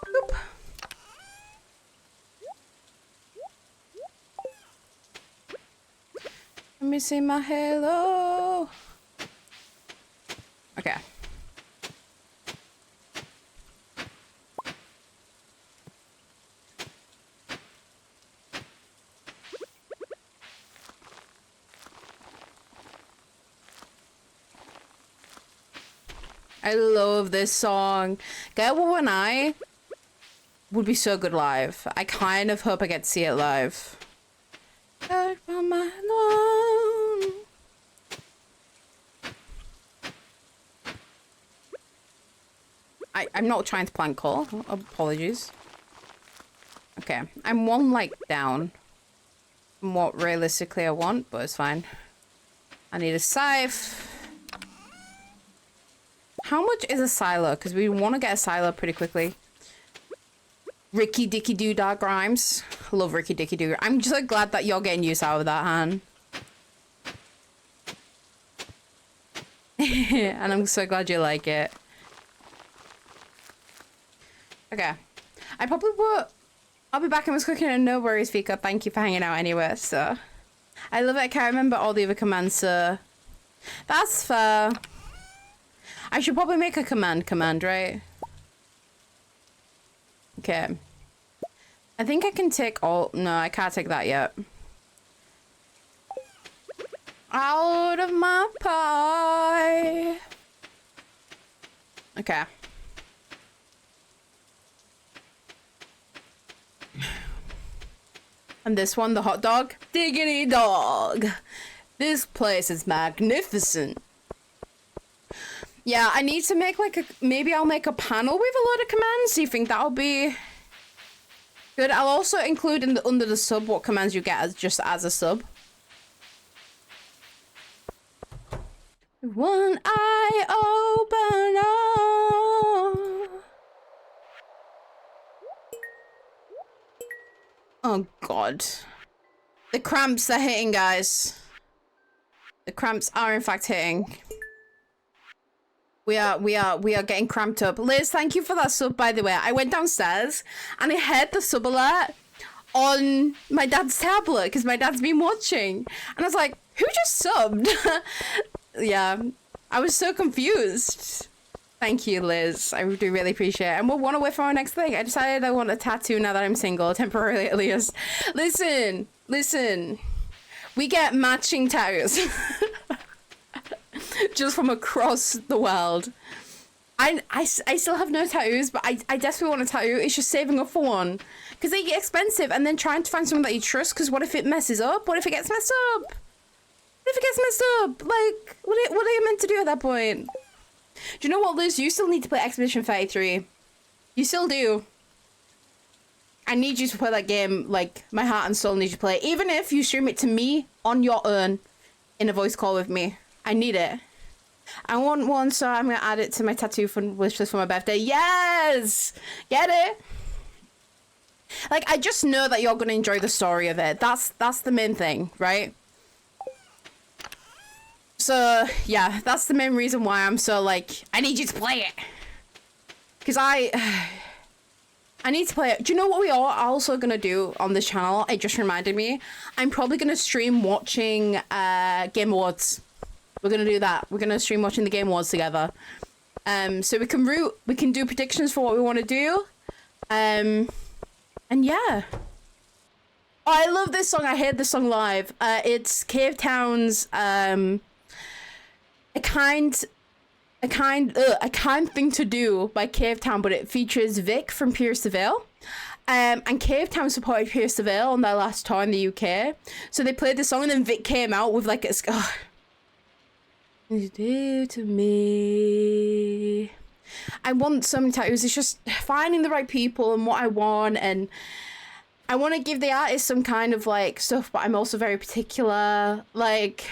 Speaker 1: Boop. Let me see my halo. Okay. I love this song. Wizard and I would be so good live. I kind of hope I get to see it live. I'm not trying to plant coal. Apologies. Okay, I'm one like down from what realistically I want, but it's fine. I need a scythe. How much is a silo? Because we want to get a silo pretty quickly. Ricky Dicky Doo Dog Rhymes. I love Ricky Dicky Doo. I'm just so glad that you're getting use out of that, Han. And I'm so glad you like it. Okay. I probably will. I'll be back and was cooking and no worries, Fika. Thank you for hanging out anyway, so. I love it. I can't remember all the other commands, so. That's fair. I should probably make a command, right? Okay. I think I can take all... No, I can't take that yet. Out of my pie. Okay. And this one, the hot dog. Diggity dog. This place is magnificent. Yeah, I need to make like a... Maybe I'll make a panel with a load of commands. Do you think that'll be good? I'll also include in the under the sub what commands you get as just as a sub. One eye open up. Oh god. The cramps are hitting, guys. The cramps are in fact hitting. We are getting cramped up. Liz, thank you for that sub, by the way. I went downstairs and I heard the sub alert on my dad's tablet because my dad's been watching. And I was like, who just subbed? Yeah, I was so confused. Thank you, Liz. I do really appreciate it. And we'll want to wait for our next thing. I decided I want a tattoo now that I'm single, temporarily at least. Listen. We get matching tattoos. Just from across the world. I still have no tattoos, but I desperately want a tattoo. It's just saving up for one. Because they get expensive and then trying to find someone that you trust, because what if it messes up? What if it gets messed up? What if it gets messed up? Like, what are you meant to do at that point? Do you know what, Liz? You still need to play Expedition 33. You still do. I need you to play that game, like, my heart and soul need you to play it. Even if you stream it to me on your own in a voice call with me. I need it. I want one, so I'm gonna add it to my tattoo wish list for my birthday. Yes! Get it? Like, I just know that you're gonna enjoy the story of it. That's the main thing, right? So, yeah, that's the main reason why I'm so, like, I need you to play it. Because I need to play it. Do you know what we are also gonna do on this channel? It just reminded me. I'm probably gonna stream watching Game Awards. We're gonna do that. We're gonna stream watching the Game Awards together. So we can do predictions for what we want to do. And yeah. Oh, I love this song. I heard this song live. It's Cave Town's a kind thing to do by Cave Town, but it features Vic from Pierce the Veil. And Cave Town supported Pierce the Veil on their last tour in the UK. So they played the song and then Vic came out with like a you do to me. I want so many tattoos. It's just finding the right people and what I want, and I want to give the artist some kind of like stuff, but I'm also very particular. Like,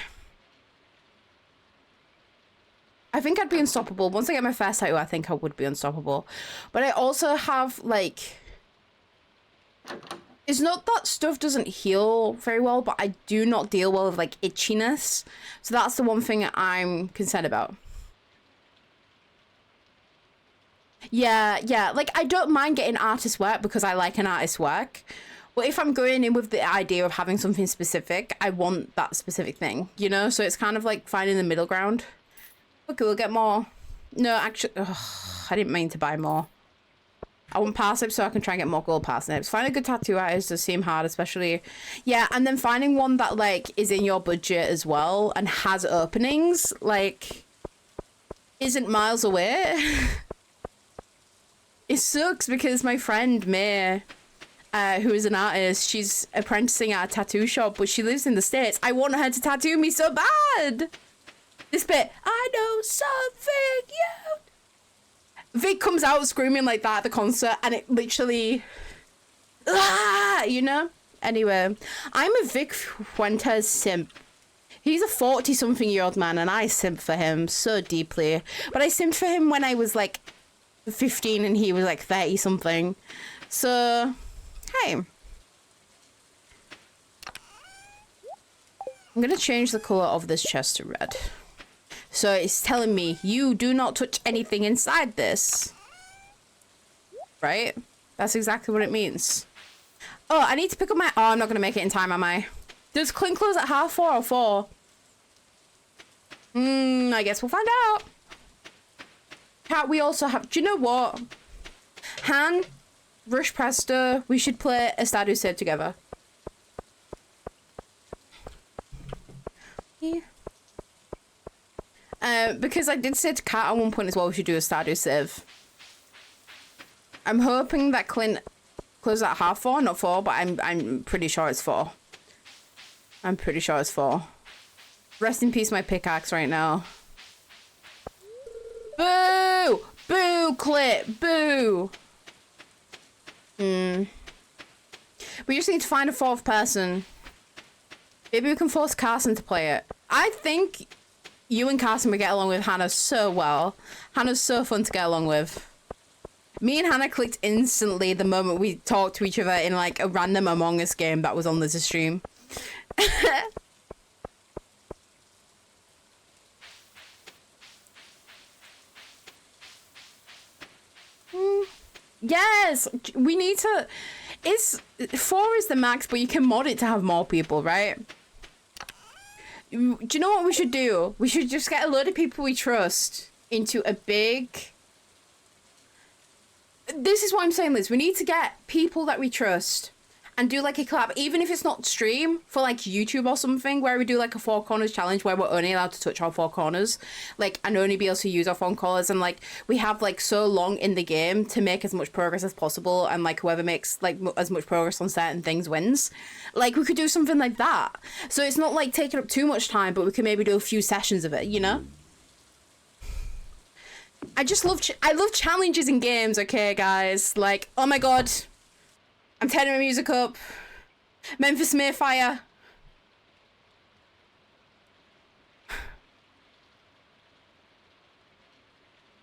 Speaker 1: I think I'd be unstoppable. Once I get my first tattoo, I think I would be unstoppable. But I also have, like... It's not that stuff doesn't heal very well, but I do not deal well with, like, itchiness. So that's the one thing I'm concerned about. Yeah. Like, I don't mind getting artist work because I like an artist's work. But if I'm going in with the idea of having something specific, I want that specific thing, you know? So it's kind of like finding the middle ground. Okay, we'll get more. No, actually, I didn't mean to buy more. I want parsnips so I can try and get more gold parsnips. Find a good tattoo artist does seem hard, especially... Yeah, and then finding one that, like, is in your budget as well and has openings, like, isn't miles away. It sucks because my friend, May, who is an artist, she's apprenticing at a tattoo shop, but she lives in the States. I want her to tattoo me so bad! This bit, I know something you... Vic comes out screaming like that at the concert, and it literally... you know? Anyway, I'm a Vic Fuentes simp. He's a 40-something-year-old man, and I simp for him so deeply. But I simped for him when I was, like, 15, and he was, like, 30-something. So, hey. I'm gonna change the colour of this chest to red. So it's telling me, you do not touch anything inside this. Right? That's exactly what it means. Oh, I need to pick up my... Oh, I'm not going to make it in time, am I? Does Clint close at 4:30 or 4? I guess we'll find out. Cat, we also have... Do you know what? Han, Rush Presto, we should play a Stardew Save together. Yeah. Because I did say to Kat at one point as well, we should do a Stardew Save. I'm hoping that Clint closes at 4:30, not 4, but I'm pretty sure it's 4. I'm pretty sure it's 4. Rest in peace, my pickaxe right now. Boo! Boo, Clint! Boo! We just need to find a 4th person. Maybe we can force Carson to play it. I think you and Carson would get along with Hannah so well. Hannah's so fun to get along with. Me and Hannah clicked instantly the moment we talked to each other in like a random Among Us game that was on the stream. Yes, we need to... 4 is the max, but you can mod it to have more people, right? Do you know what we should do? We should just get a load of people we trust into a big... This is why I'm saying this. We need to get people that we trust and do like a collab, even if it's not stream, for like YouTube or something, where we do like a 4 corners challenge where we're only allowed to touch our 4 corners, like, and only be able to use our 4 corners, and like we have like so long in the game to make as much progress as possible, and like whoever makes like as much progress on certain things wins. Like we could do something like that, so it's not like taking up too much time, but we can maybe do a few sessions of it, you know? I just love I love challenges in games, okay guys? Like, oh my god, I'm turning my music up. Memphis Mayfire.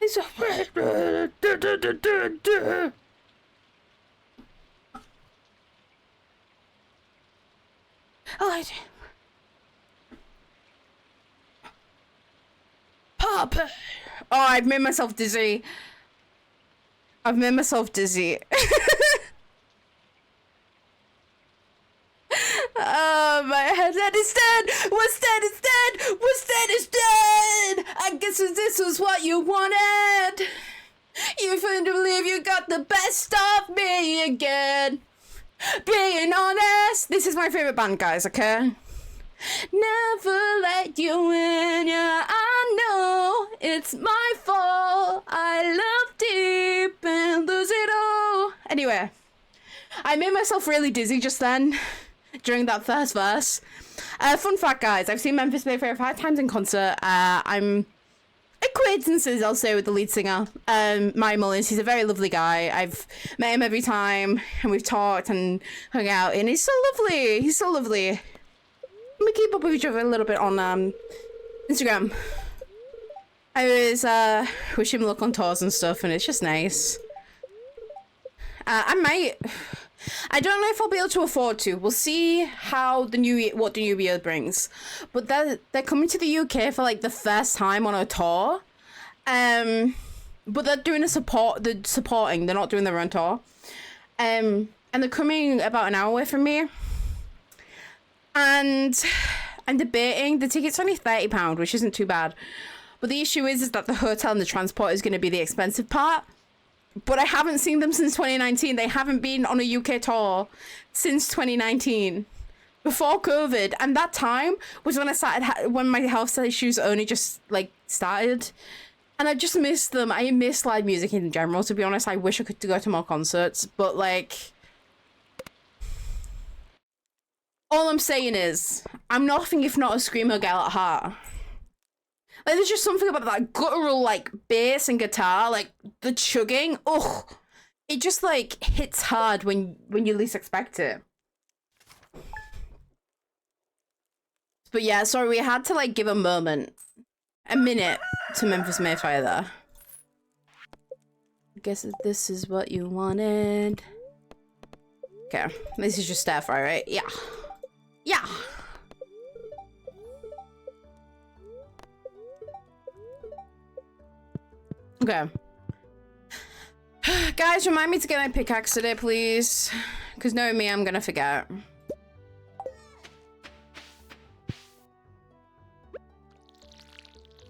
Speaker 1: It's a... Oh, Papa. Oh, I've made myself dizzy. I've made myself dizzy. Oh, my head is dead. What's dead is dead. What's dead is dead. I guess this was what you wanted. You finally believe you got the best of me again. Being honest. This is my favorite band, guys, okay? Never let you in, yeah, I know it's my fault. I love deep and lose it all. Anyway, I made myself really dizzy just then during that first verse. Fun fact, guys, I've seen Memphis Mayfair 5 times in concert. I'm acquaintances, I'll say, with the lead singer, Murray Mullins. He's a very lovely guy. I've met him every time, and we've talked and hung out, and he's so lovely. He's so lovely. We keep up with each other a little bit on Instagram. I always wish him luck on tours and stuff, and it's just nice. I don't know if I'll be able to afford to. We'll see how what the new year brings. But they're coming to the UK for like the first time on a tour. But they're doing they're supporting, they're not doing their own tour. And they're coming about an hour away from me. And I'm debating, the ticket's only £30, which isn't too bad. But the issue is that the hotel and the transport is going to be the expensive part. But I haven't seen them since 2019. They haven't been on a UK tour since 2019. Before COVID. And that time was when when my health issues only just like started. And I just missed them. I miss live music in general, to be honest. I wish I could go to more concerts. But like, all I'm saying is, I'm nothing if not a screamer girl at heart. Like, there's just something about that guttural, like, bass and guitar, like, the chugging. Ugh. It just, like, hits hard when you least expect it. But yeah, sorry, we had to, like, give a minute to Memphis Mayfire there. I guess this is what you wanted. Okay, this is just stir fry, right? Yeah. Yeah. Okay. Guys, remind me to get my pickaxe today, please. Because knowing me, I'm gonna forget.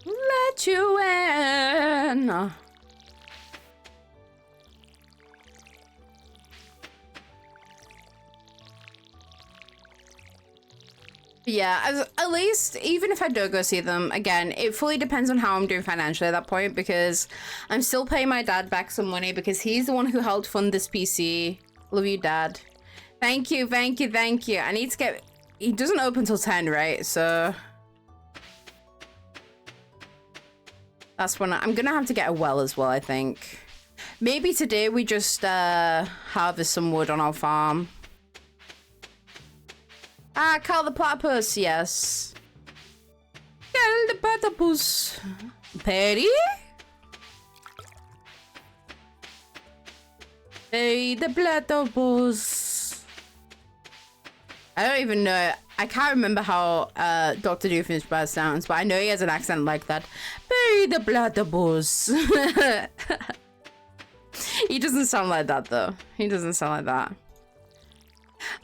Speaker 1: Let you in. Yeah, at least, even if I don't go see them, again, it fully depends on how I'm doing financially at that point, because I'm still paying my dad back some money because he's the one who helped fund this PC. Love you, Dad. Thank you, thank you, thank you. I need to get... He doesn't open till 10, right? So... That's when I'm gonna have to get a well as well, I think. Maybe today we just harvest some wood on our farm. Ah, Carl the Platypus, yes. Carl the Platypus. Perry? Hey, the Platypus. I don't even know. I can't remember how Dr. Doofenshmirtz sounds, but I know he has an accent like that. Perry the Platypus. He doesn't sound like that, though. He doesn't sound like that.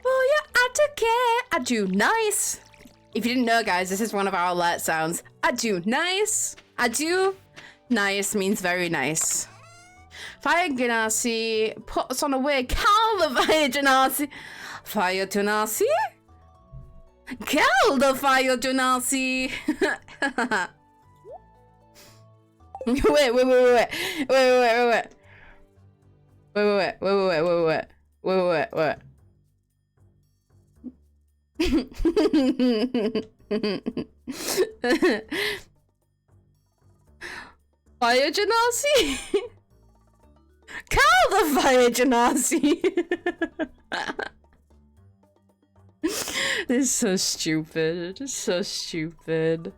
Speaker 1: Oh, yeah, I don't care. I do nice. If you didn't know, guys, this is one of our alert sounds. I do nice. I do nice means very nice. Fire Genasi, put us on the way. Call the Fire Genasi. Fire Genasi? Call the Fire Genasi. Wait. Fire Genasi? Call the Fire Genasi! This is so stupid. It's so stupid.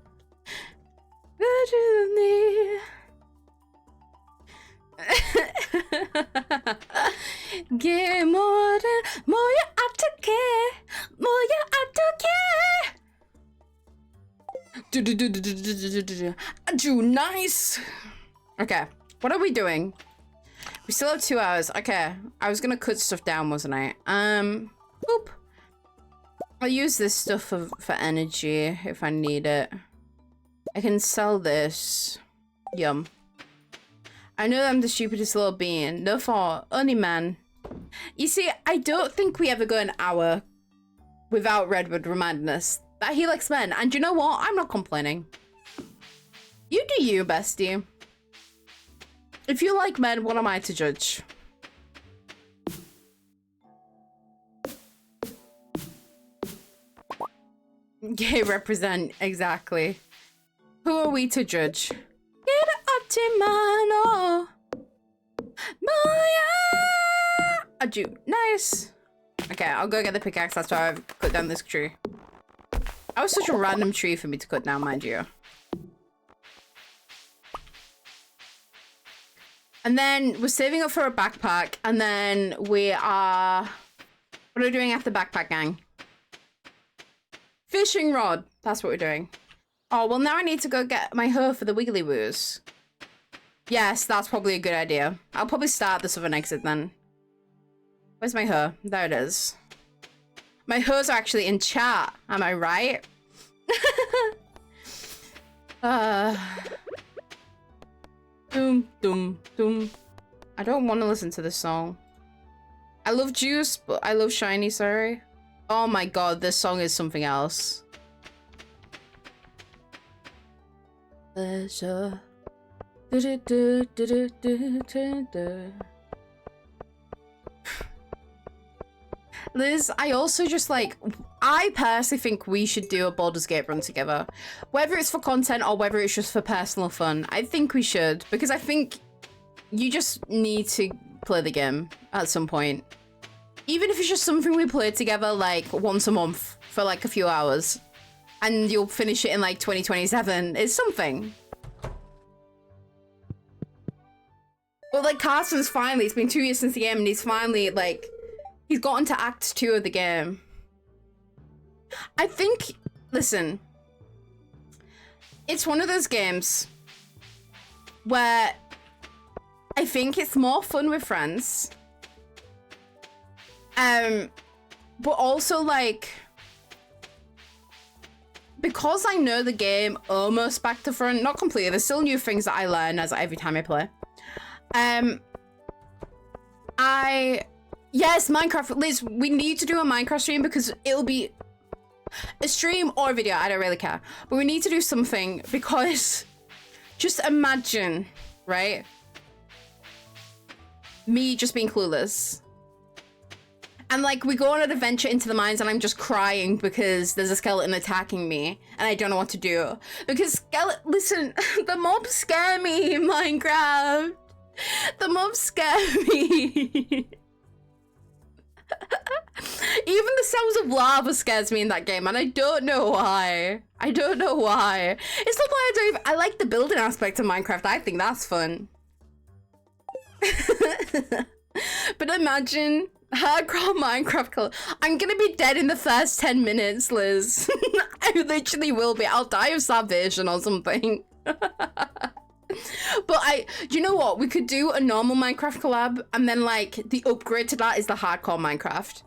Speaker 1: Get more atake. Moya atake. Do nice. Okay, what are we doing? We still have 2 hours. Okay, I was gonna cut stuff down, wasn't I? Boop. I'll use this stuff for energy if I need it. I can sell this. Yum. I know I'm the stupidest little being. No fault. Only man. You see, I don't think we ever go an hour without Redwood reminding us that he likes men. And you know what? I'm not complaining. You do you, bestie. If you like men, what am I to judge? Gay represent, exactly. Who are we to judge? Get up to mano. Maya. I do. Nice. Okay, I'll go get the pickaxe. That's why I've cut down this tree. That was such a random tree for me to cut down, mind you. And then we're saving up for a backpack, and then we are... What are we doing after backpack, gang? Fishing rod. That's what we're doing. Oh, well, now I need to go get my hair for the Wiggly Woos. Yes, that's probably a good idea. I'll probably start the southern exit then. Where's my hair? There it is. My hers are actually in chat. Am I right? Doom, doom, doom. I don't want to listen to this song. I love Juice, but I love Shiny, sorry. Oh my god, this song is something else. Pleasure. Liz, I also just like, I personally think we should do a Baldur's Gate run together. Whether it's for content or whether it's just for personal fun, I think we should, because I think you just need to play the game at some point. Even if it's just something we play together like once a month for like a few hours, and you'll finish it in like 2027, it's something. But like Carson's finally, it's been 2 years since the game, and he's finally like, he's gotten to Act 2 of the game. I think, listen, it's one of those games where I think it's more fun with friends. But also like, because I know the game almost back to front, not completely, there's still new things that I learn as every time I play. Yes, Minecraft. Liz, we need to do a Minecraft stream because it'll be a stream or a video. I don't really care. But we need to do something because just imagine, right? Me just being clueless. And like we go on an adventure into the mines and I'm just crying because there's a skeleton attacking me and I don't know what to do. Because listen, the mobs scare me in Minecraft. The mobs scare me. Even the sounds of lava scares me in that game, and I don't know why. I don't know why. It's not why I don't even... I like the building aspect of Minecraft. I think that's fun. But imagine hardcore Minecraft. I'm gonna be dead in the first 10 minutes, Liz. I literally will be. I'll die of starvation or something. But do you know what? We could do a normal Minecraft collab, and then like the upgrade to that is the hardcore Minecraft.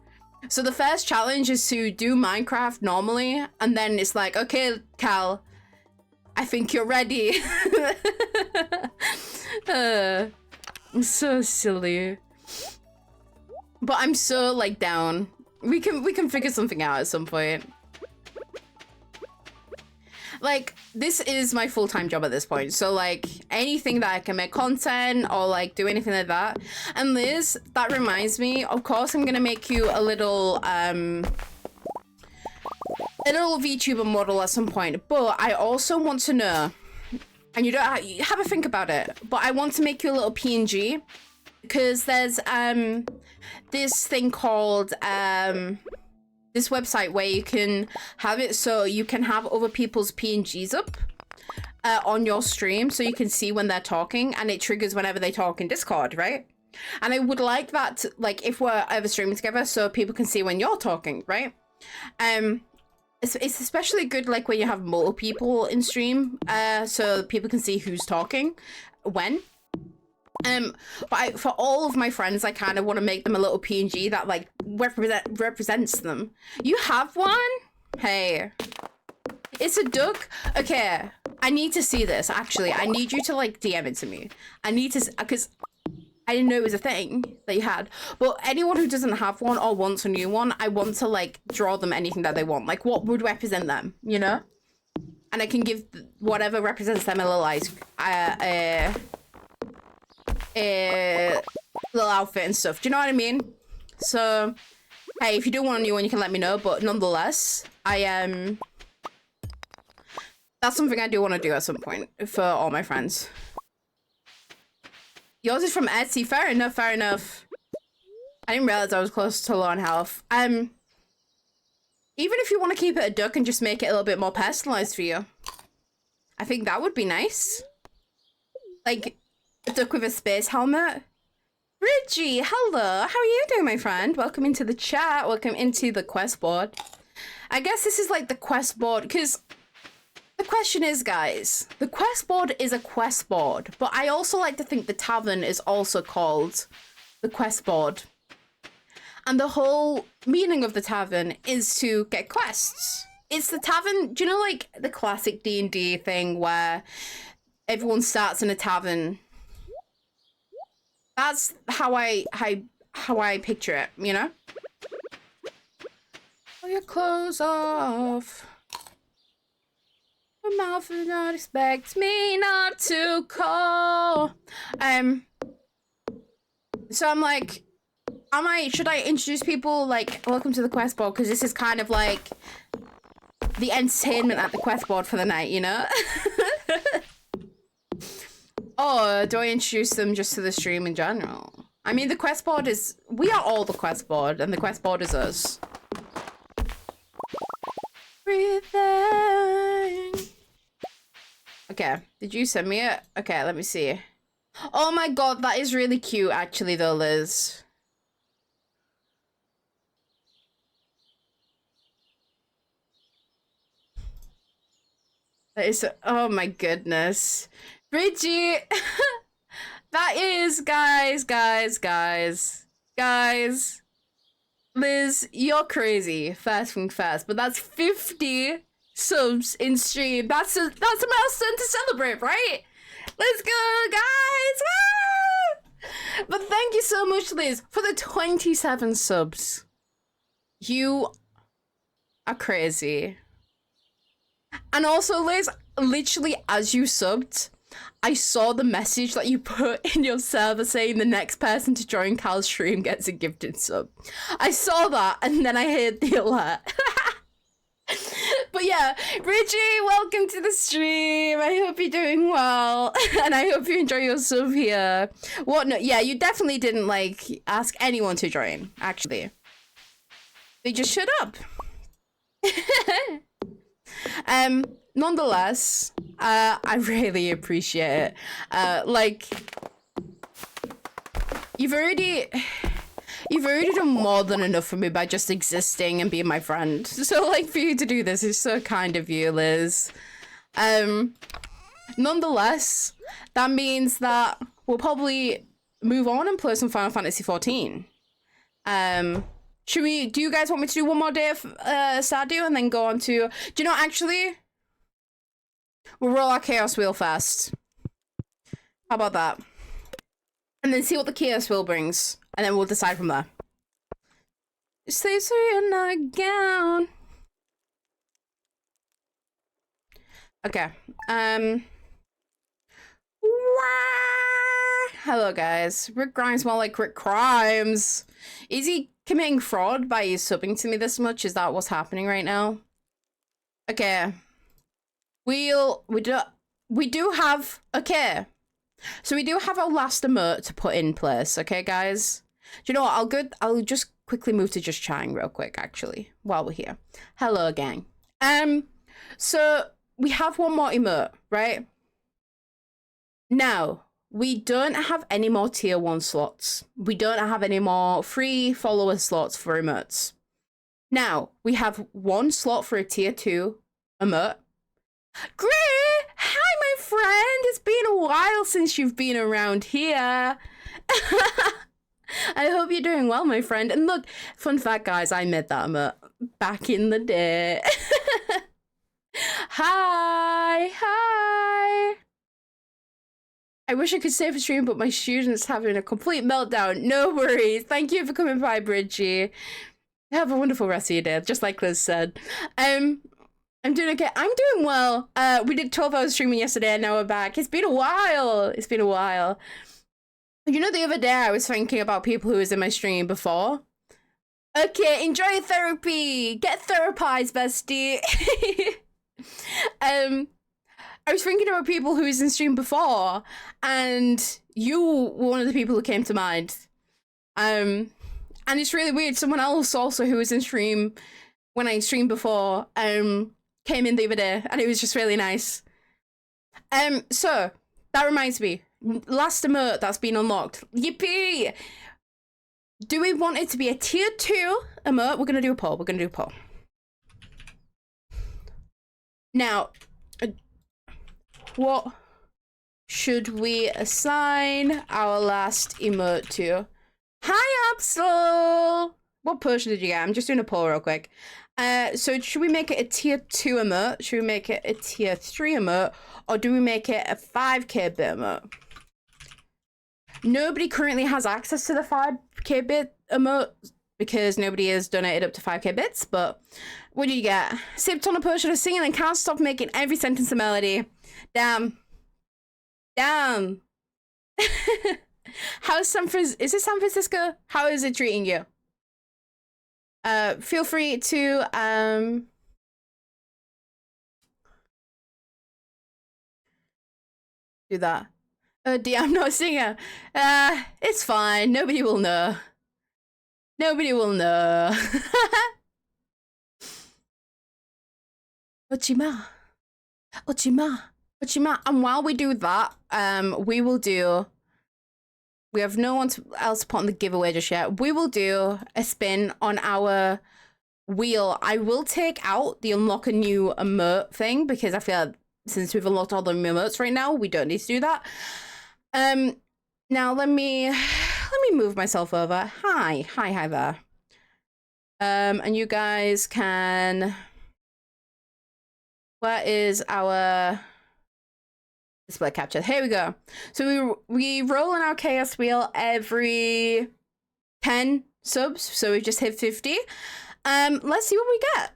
Speaker 1: So the first challenge is to do Minecraft normally, and then it's like, okay, Cal, I think you're ready. I'm so silly. But I'm so like down. We can figure something out at some point. Like, this is my full-time job at this point. So, like, anything that I can make content or, like, do anything like that. And Liz, that reminds me, of course, I'm gonna make you a little VTuber model at some point. But I also want to know, and you don't have a think about it, but I want to make you a little PNG. Because there's, this thing called, this website where you can have it so you can have other people's PNGs up on your stream so you can see when they're talking, and it triggers whenever they talk in Discord, right? And I would like that to, like, if we're ever streaming together so people can see when you're talking, right? It's especially good like when you have multiple people in stream so people can see who's talking when. But for all of my friends, I kind of want to make them a little PNG that like represents them. You have one? Hey, it's a duck. Okay, I need to see this. Actually, I need you to like DM it to me. I need to, because I didn't know it was a thing that you had. But anyone who doesn't have one or wants a new one, I want to like draw them anything that they want. Like what would represent them, you know? And I can give whatever represents them a little little outfit and stuff. Do you know what I mean? So, hey, if you do want a new one, you can let me know. But nonetheless, that's something I do want to do at some point for all my friends. Yours is from Etsy. Fair enough, fair enough. I didn't realize I was close to low on health. Even if you want to keep it a duck and just make it a little bit more personalized for you, I think that would be nice. Like, A duck with a space helmet. Bridgie, hello. How are you doing, my friend? Welcome into the chat. Welcome into the quest board. I guess this is like the quest board, because the question is, guys, the quest board is a quest board, but I also like to think the tavern is also called the quest board. And the whole meaning of the tavern is to get quests. It's the tavern, do you know, like the classic D&D thing where everyone starts in a tavern? That's how I picture it, you know? Pull your clothes off. My mouth does not expect me not to call. So I'm like, should I introduce people like, welcome to the quest board? Because this is kind of like the entertainment at the quest board for the night, you know? Or do I introduce them just to the stream in general? I mean, the quest board is, we are all the quest board, and the quest board is us. Breathing. Okay, did you send me it? Okay, let me see. Oh my god, that is really cute actually though, Liz. That is, oh my goodness. Bridgie! That is, guys. Liz, you're crazy. First thing first, but that's 50 subs in stream. That's a milestone to celebrate, right? Let's go, guys! Woo! But thank you so much, Liz, for the 27 subs. You are crazy. And also, Liz, literally as you subbed, I saw the message that you put in your server saying the next person to join Cal's stream gets a gifted sub. I saw that and then I heard the alert. But yeah, Bridgie, welcome to the stream. I hope you're doing well. And I hope you enjoy your sub here. What? No, yeah, you definitely didn't like ask anyone to join, actually. They just shut up. Nonetheless, I really appreciate it. Like, you've already done more than enough for me by just existing and being my friend. So, like, for you to do this is so kind of you, Liz. Nonetheless, that means that we'll probably move on and play some Final Fantasy XIV. Do you guys want me to do one more day of Stardew and then go on to, do you know, actually, we'll roll our Chaos Wheel first. How about that? And then see what the Chaos Wheel brings, and then we'll decide from there. Stay so you're not down. Okay. Hello, guys. Rick Grimes more like Rick Crimes. Is he committing fraud by subbing to me this much? Is that what's happening right now? Okay. We do have, okay. So we do have our last emote to put in place, okay, guys? Do you know what? I'll just quickly move to just chatting real quick, actually, while we're here. Hello, gang. So we have one more emote, right? Now, we don't have any more tier 1 slots. We don't have any more free follower slots for emotes. Now, we have one slot for a tier 2 emote. Gray! Hi, my friend! It's been a while since you've been around here. I hope you're doing well, my friend. And look, fun fact, guys, I made that emote back in the day. Hi! I wish I could stay for stream, but my student's having a complete meltdown. No worries. Thank you for coming by, Bridgie. Have a wonderful rest of your day, just like Liz said. I'm doing okay. I'm doing well. We did 12 hours streaming yesterday, and now we're back. It's been a while. You know, the other day I was thinking about people who was in my stream before. Okay, enjoy therapy. Get therapized, bestie. I was thinking about people who was in stream before, and you were one of the people who came to mind. And it's really weird. Someone else also who was in stream when I streamed before, came in the other day, and it was just really nice. So that reminds me, last emote that's been unlocked. Yippee! Do we want it to be a tier 2 emote? We're gonna do a poll. We're gonna do a poll. Now, what should we assign our last emote to? Hi, Absol! What potion did you get? I'm just doing a poll real quick. So should we make it a tier 2 emote? Should we make it a tier 3 emote? Or do we make it a 5k bit emote? Nobody currently has access to the 5k bit emote because nobody has donated up to 5k bits, but what did you get? Sipped on a potion of singing and can't stop making every sentence a melody. Damn. Damn. How's is it San Francisco? How is it treating you? Feel free to do that. Dear, I'm not a singer. It's fine. Nobody will know. Nobody will know. Ochima. Ochima. Ochima. And while we do that, we will do... We have no one else to put on the giveaway just yet. We will do a spin on our wheel. I will take out the unlock a new emote thing because I feel like since we've unlocked all the emotes right now, we don't need to do that. Now let me move myself over. Hi there. And you guys can... Where is our display capture? Here we go. So we roll in our chaos wheel every 10 subs. So we just hit 50. Let's see what we get.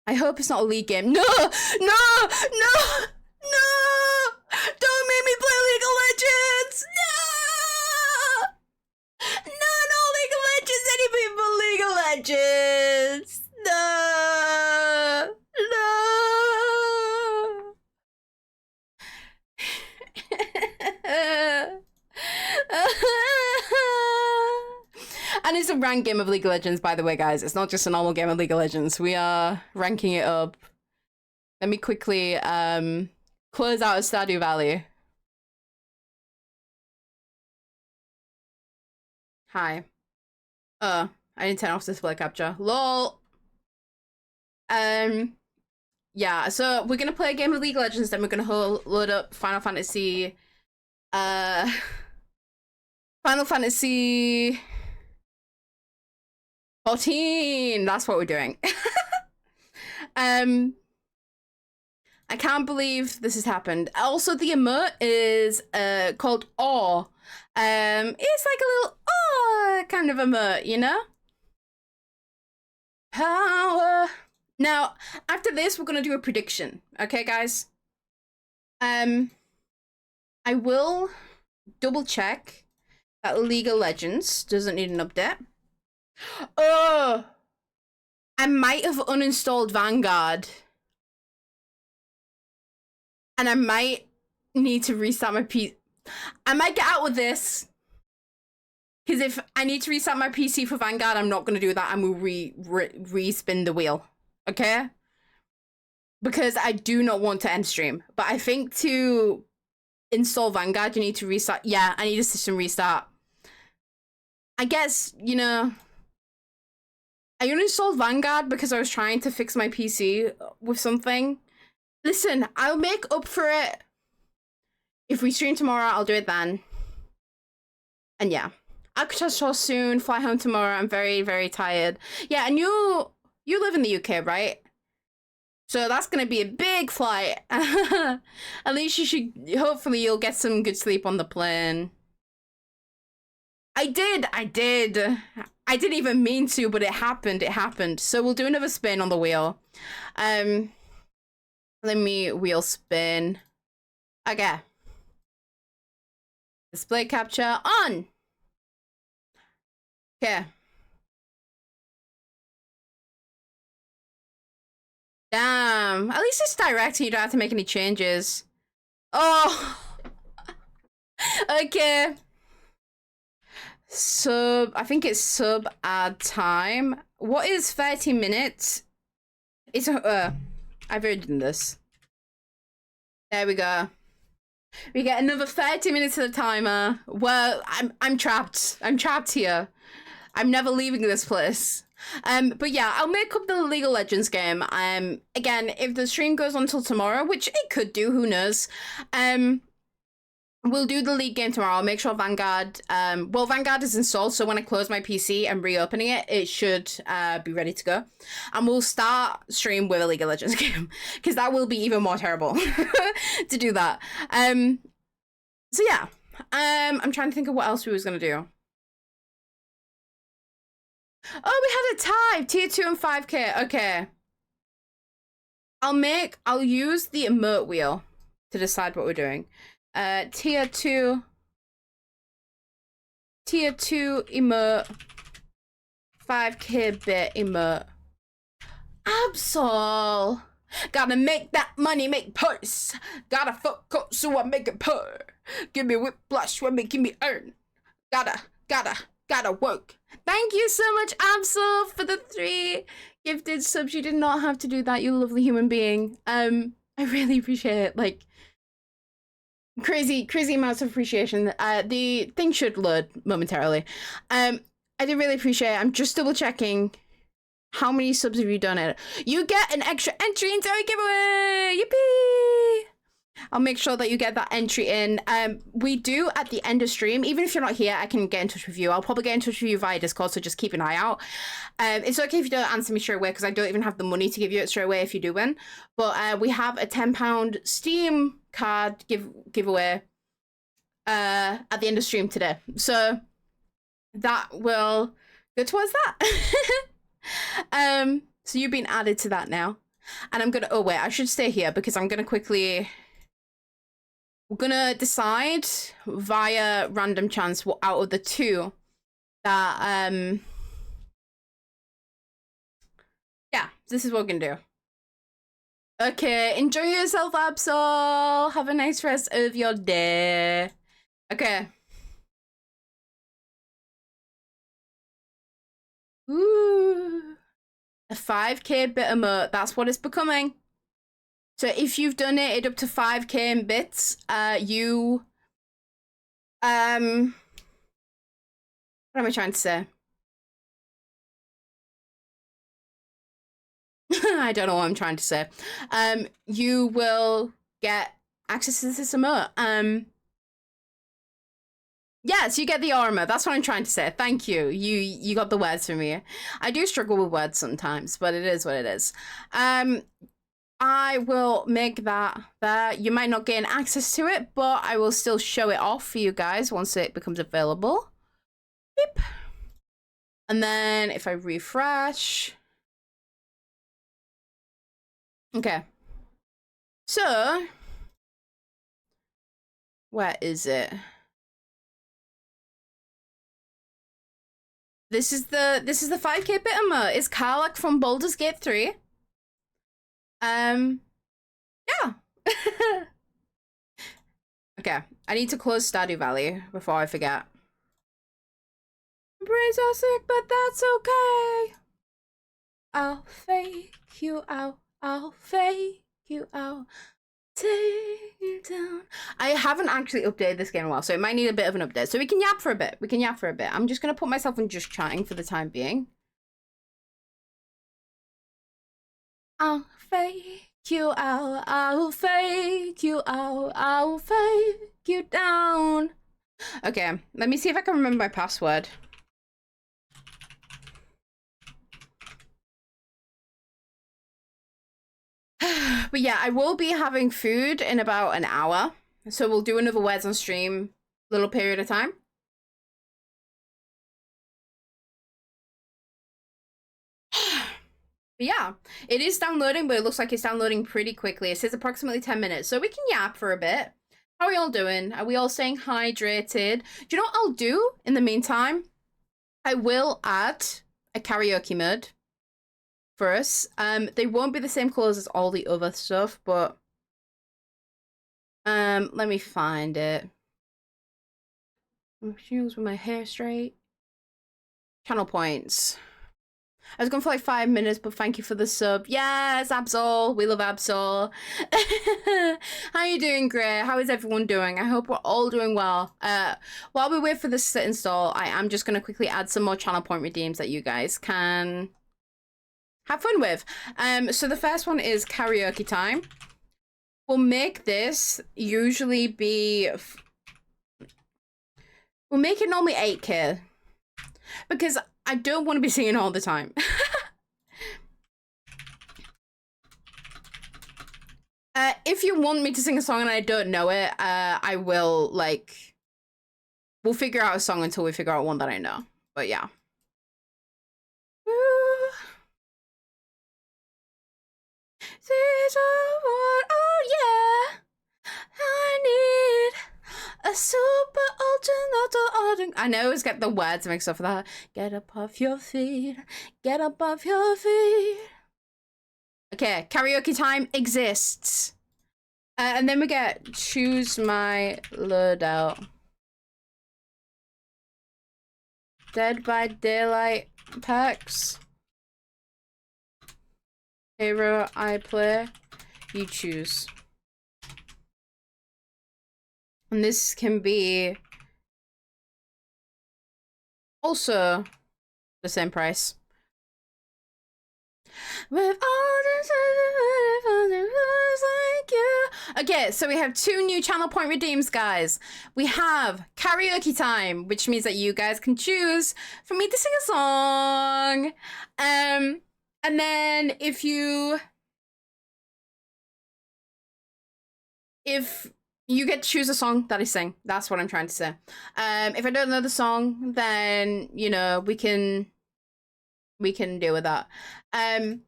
Speaker 1: I hope it's not a League game. No! No! No! No! Don't make me play League of Legends! No! No, no League of Legends! Anything but League of Legends! No! And it's a ranked game of League of Legends, by the way, guys. It's not just a normal game of League of Legends. We are ranking it up. Let me quickly close out of Stardew Valley. Hi. I didn't turn off display capture. LOL. Yeah, so we're gonna play a game of League of Legends, then we're gonna load up Final Fantasy 14. That's what we're doing. I can't believe this has happened. Also, the emote is called Awe. It's like a little awe kind of emote, you know? Power. Now, after this, we're gonna do a prediction. Okay, guys? I will double check that League of Legends doesn't need an update. Oh! I might have uninstalled Vanguard. And I might need to restart my PC. I might get out with this. Because if I need to restart my PC for Vanguard, I'm not going to do that. I'm going to re-spin the wheel. Okay? Because I do not want to end stream. But I think to install Vanguard, you need to restart. Yeah, I need a system restart. I guess, you know... I uninstalled Vanguard because I was trying to fix my PC with something. Listen, I'll make up for it. If we stream tomorrow, I'll do it then. And yeah. Akasha soon, fly home tomorrow. I'm very, very tired. Yeah, and you live in the UK, right? So that's gonna be a big flight. At least you should, hopefully you'll get some good sleep on the plane. I did. I didn't even mean to, but it happened. So we'll do another spin on the wheel. Let me wheel spin. Okay. Display capture on. Okay. Damn. At least it's direct and you don't have to make any changes. Oh. Okay. I think it's sub add time. What is 30 minutes? It's I've already done this. There we go. We get another 30 minutes of the timer. Well, I'm trapped. I'm trapped here. I'm never leaving this place. But yeah, I'll make up the League of Legends game. Again, if the stream goes on till tomorrow, which it could do, who knows? We'll do the League game tomorrow. I'll make sure Vanguard, well, Vanguard is installed, so when I close my PC and reopening it, it should be ready to go. And we'll start stream with a League of Legends game, because that will be even more terrible to do that. So yeah, I'm trying to think of what else we was gonna do. Oh, we had a tie, tier 2 and 5k. Okay. I'll use the emote wheel to decide what we're doing. Tier 2 emote, 5k bit emote. Absol. Gotta make that money make purse. Gotta fuck up so I make it purr. Give me whiplash when making me earn. Gotta work. Thank you so much, Absol, for the 3 gifted subs. You did not have to do that, you lovely human being. I really appreciate it. Like, crazy amounts of appreciation. The thing should load momentarily. I did really appreciate it. I'm just double checking. How many subs have you done it? You get an extra entry into our giveaway! Yippee! I'll make sure that you get that entry in. We do at the end of stream, even if you're not here, I can get in touch with you. I'll probably get in touch with you via Discord, so just keep an eye out. It's okay if you don't answer me straight away, because I don't even have the money to give you it straight away if you do win. But we have a £10 Steam card giveaway at the end of stream today. So that will go towards that. So you've been added to that now. And I'm gonna, oh wait, I should stay here because I'm gonna quickly, we're gonna decide via random chance what out of the 2 that, yeah, this is what we're gonna do. Okay, enjoy yourself, Absol. Have a nice rest of your day. Okay. Ooh. A 5k bit emote, that's what it's becoming. So if you've donated up to 5k in bits, you... what am I trying to say? I don't know what I'm trying to say. You will get access to this emote. Yes, you get the armor. That's what I'm trying to say. Thank you. You got the words from me. I do struggle with words sometimes, but it is what it is. I will make that there. You might not gain access to it, but I will still show it off for you guys once it becomes available. Beep. And then if I refresh. Okay. So, where is it? This is the 5k bit emote. It's Karlak from Baldur's Gate 3. Yeah. Okay, I need to close Stardew Valley before I forget. My brains are sick, but that's okay. I'll fake you out. I'll fake you out. Take you down. I haven't actually updated this game in a while, so it might need a bit of an update. So we can yap for a bit. I'm just gonna put myself in just chatting for the time being. I'll fake you out. I'll fake you out. I'll fake you down. Okay, let me see if I can remember my password. But yeah, I will be having food in about an hour. So we'll do another Words on stream little period of time. But yeah, it is downloading, but it looks like it's downloading pretty quickly. It says approximately 10 minutes. So we can yap for a bit. How are we all doing? Are we all staying hydrated? Do you know what I'll do in the meantime? I will add a karaoke mode for us. They won't be the same colors as all the other stuff, but let me find it. Shoes with my hair straight. Channel points. I was going for like 5 minutes, but thank you for the sub. Yes, Absol. We love Absol. How you doing, Gray? How is everyone doing? I hope we're all doing well. While we wait for this to install, I am just going to quickly add some more channel point redeems that you guys can have fun with. So the first one is karaoke time. We'll make this usually be... We'll make it normally 8K. Because I don't want to be singing all the time. If you want me to sing a song and I don't know it, I will, like... We'll figure out a song until we figure out one that I know. But yeah. Oh yeah, I need a super ultimate. I know I always get the words mixed up for that. Get up off your feet. Get up off your feet. Okay, karaoke time exists. And then we get choose my loadout. Dead by Daylight packs. Hero I play, you choose. And this can be also the same price. With all the like you. Okay, so we have 2 new channel point redeems, guys. We have karaoke time, which means that you guys can choose for me to sing a song. And then if you get to choose a song that I sing, that's what I'm trying to say. If I don't know the song, then, you know, we can deal with that. And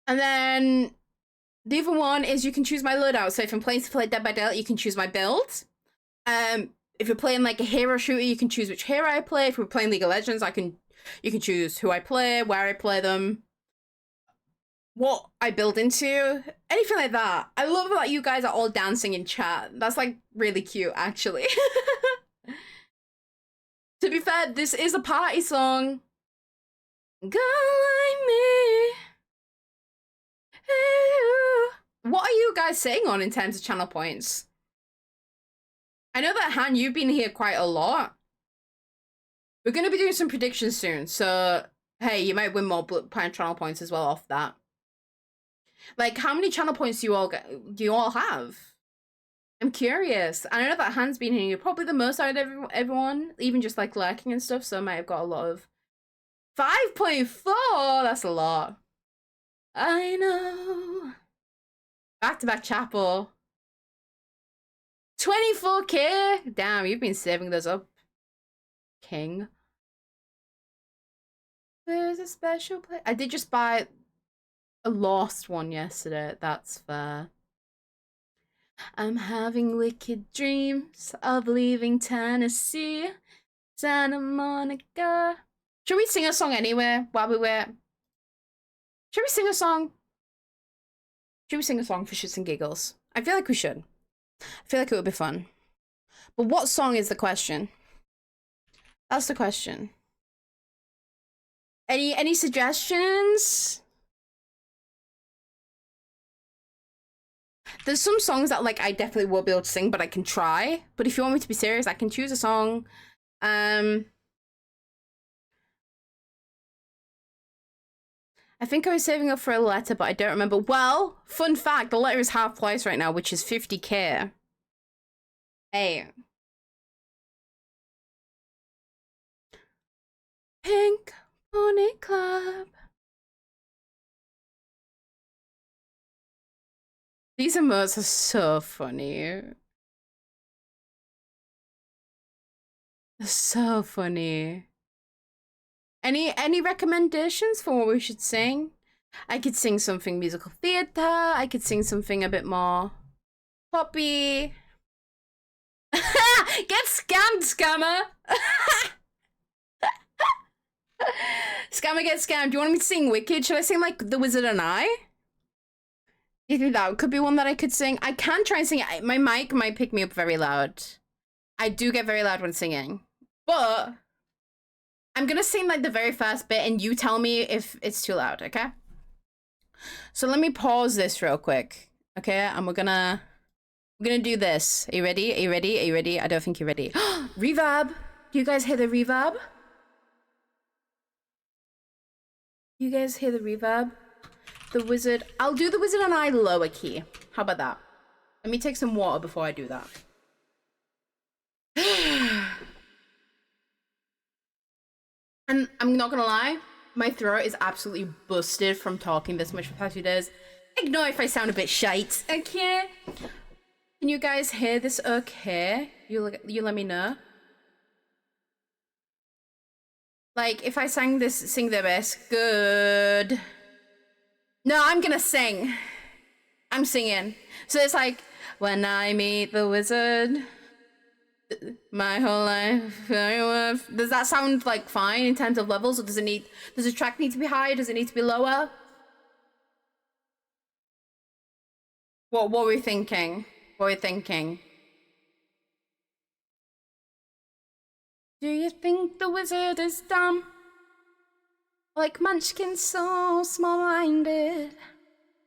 Speaker 1: then the other one is you can choose my loadout. So if I'm playing like Dead by Daylight, you can choose my build. If you're playing like a hero shooter, you can choose which hero I play. If we're playing League of Legends, you can choose who I play, where I play them, what I build into, anything like that. I love that you guys are all dancing in chat. That's like really cute, actually. To be fair, this is a party song. Girl like me. What are you guys saying on in terms of channel points? I know that, Han, you've been here quite a lot. We're going to be doing some predictions soon, so hey, you might win more channel points as well off that. Like, how many channel points do you all have? I'm curious. I know that Han's been here probably the most out of everyone, even just like lurking and stuff, so I might have got a lot of 5.4. That's a lot. I know. Back-to-back chapel. 24K. Damn, you've been saving those up, King. There's a special place. I did just buy a lost one yesterday. That's fair. I'm having wicked dreams of leaving Tennessee, Santa Monica. Should we sing a song anyway while we wait? Should we sing a song? Should we sing a song for shits and giggles? I feel like we should. I feel like it would be fun. But what song is the question? That's the question. Any suggestions? There's some songs that like I definitely won't be able to sing, but I can try. But if you want me to be serious, I can choose a song. I think I was saving up for a letter, but I don't remember. Well, fun fact, the letter is half price right now, which is 50K. Hey. Pink Pony Club. These emotes are so funny. They're so funny. Any recommendations for what we should sing? I could sing something musical theater. I could sing something a bit more poppy. Get scammed, scammer. Scammer get scammed. Do you want me to sing Wicked? Should I sing like The Wizard and I? Do you think that could be one that I could sing? I can try and sing it. My mic might pick me up very loud. I do get very loud when singing, but I'm gonna sing like the very first bit and you tell me if it's too loud, okay? So let me pause this real quick, okay? And we're gonna do this. Are you ready? Are you ready? Are you ready? I don't think you're ready. Reverb! Do you guys hear the reverb? You guys hear the reverb? The wizard. I'll do the Wizard and I lower key. How about that? Let me take some water before I do that. And I'm not gonna lie, my throat is absolutely busted from talking this much for the past few days. Ignore if I sound a bit shite, okay? Can you guys hear this okay? You let me know. Like, if I sing the best, good. No, I'm gonna sing. I'm singing. So it's like, when I meet the wizard, my whole life. Does that sound like fine in terms of levels, or does the track need to be higher? Does it need to be lower? What were we thinking? What were we thinking? Do you think the wizard is dumb? Like Munchkin, so small-minded.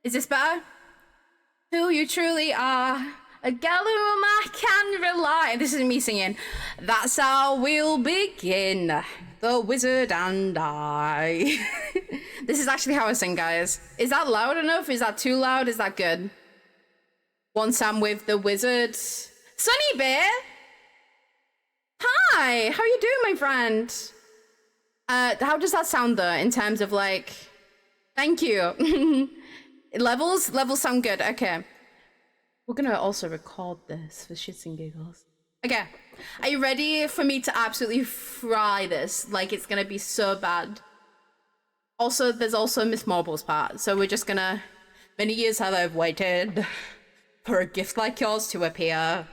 Speaker 1: Is this better? Who you truly are, a gal whom I can rely. This is me singing. That's how we'll begin, the wizard and I. This is actually how I sing, guys. Is that loud enough? Is that too loud? Is that good? Once I'm with the wizard. Sunny Bear! Hi! How are you doing, my friend? How does that sound, though, in terms of, like... Thank you. Levels sound good. Okay. We're gonna also record this for shits and giggles. Okay. Are you ready for me to absolutely fry this? Like, it's gonna be so bad. Also, there's also Miss Marble's part, so we're just gonna... Many years have I waited for a gift like yours to appear.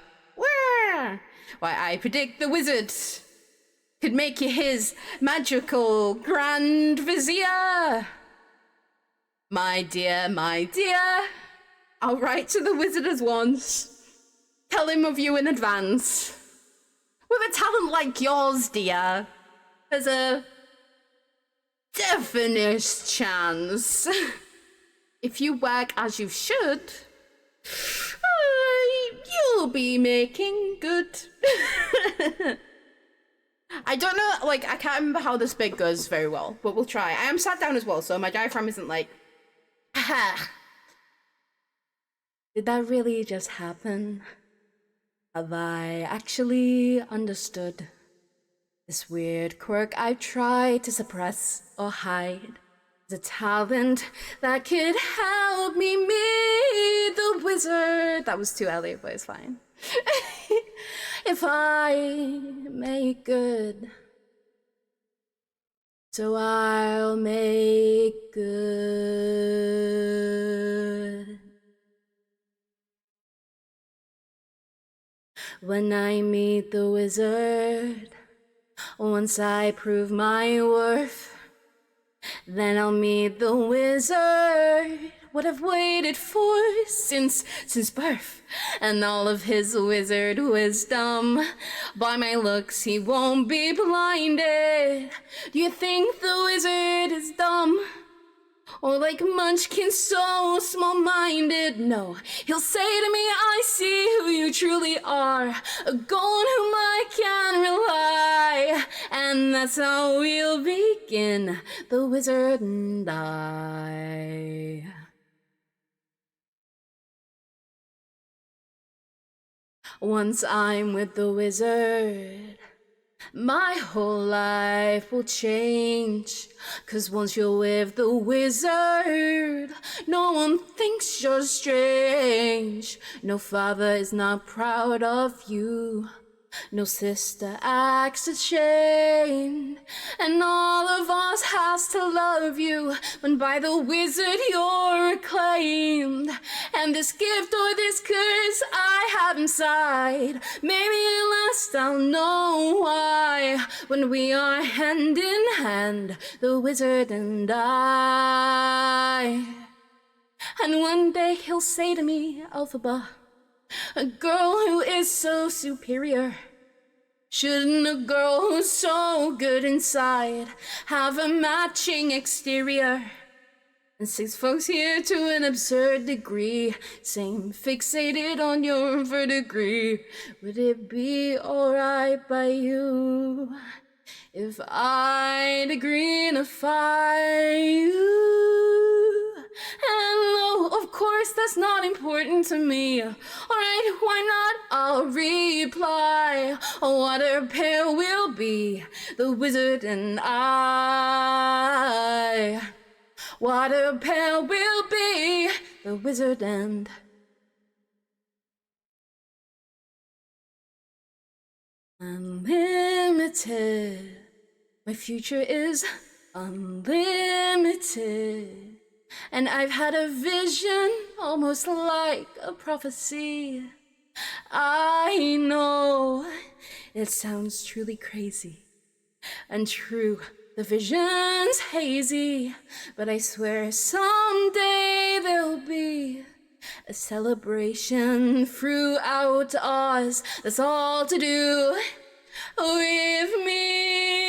Speaker 1: Why, I predict the wizard could make you his magical grand vizier. My dear, I'll write to the wizard at once. Tell him of you in advance. With a talent like yours, dear, there's a definite chance. If you work as you should, you'll be making good. I don't know, like, I can't remember how this bit goes very well, but we'll try. I am sat down as well, so my diaphragm isn't like, aha. Did that really just happen? Have I actually understood this weird quirk I try to suppress or hide? The talent that could help me meet the wizard. That was too early, but it's fine. If I make good, so I'll make good. When I meet the wizard, once I prove my worth, then I'll meet the wizard, what I've waited for since birth, and all of his wizard wisdom. By my looks, he won't be blinded. Do you think the wizard is dumb? Or like Munchkin, so small-minded? No, he'll say to me, I see who you truly are, a goal on whom I can rely. And that's how we'll begin, the wizard and I. Once I'm with the wizard, my whole life will change. 'Cause once you're with the wizard, no one thinks you're strange. No father is not proud of you. No sister acts ashamed. And all of us has to love you when by the wizard you're acclaimed. And this gift or this curse I have inside, maybe at last I'll know why. When we are hand in hand, the wizard and I. And one day he'll say to me, Alphaba, a girl who is so superior, Shouldn't a girl who's so good inside have a matching exterior? And 6 folks here to an absurd degree seem fixated on your verdigris. Would it be alright by you if I'd greenify you? And no, of course that's not important to me. Alright, why not? I'll reply. A water pair will be the wizard and I. Water pair will be the wizard and unlimited. My future is unlimited. And I've had a vision almost like a prophecy. I know it sounds truly crazy and true. The vision's hazy, but I swear someday there'll be a celebration throughout Oz. That's all to do with me.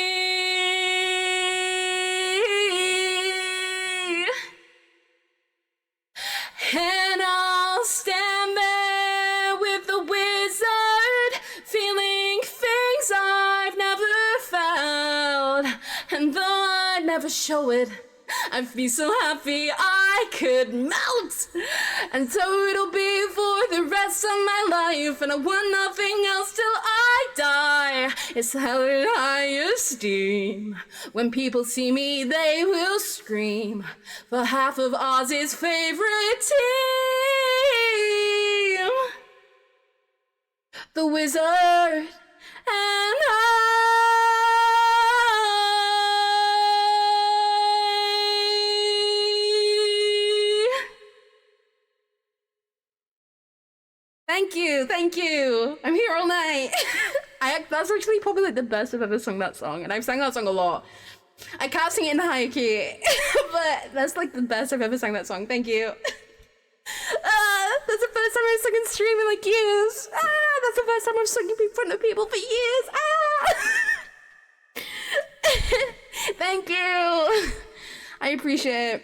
Speaker 1: And I'll stand there with the wizard, feeling things I've never felt. And though I'd never show it, I'd be so happy I could melt. And so it'll be for the rest of my life, and I want nothing else till I die. It's held in high esteem. When people see me, they will scream for half of Oz's favorite team, the Wizard and I. Thank you. I'm here all night. That's actually probably like the best I've ever sung that song, and I've sang that song a lot. I can't sing it in high key, but that's like the best I've ever sang that song. Thank you. That's the first time I've sung in stream in like years. That's the first time I've sung in front of people for years. Thank you. I appreciate it.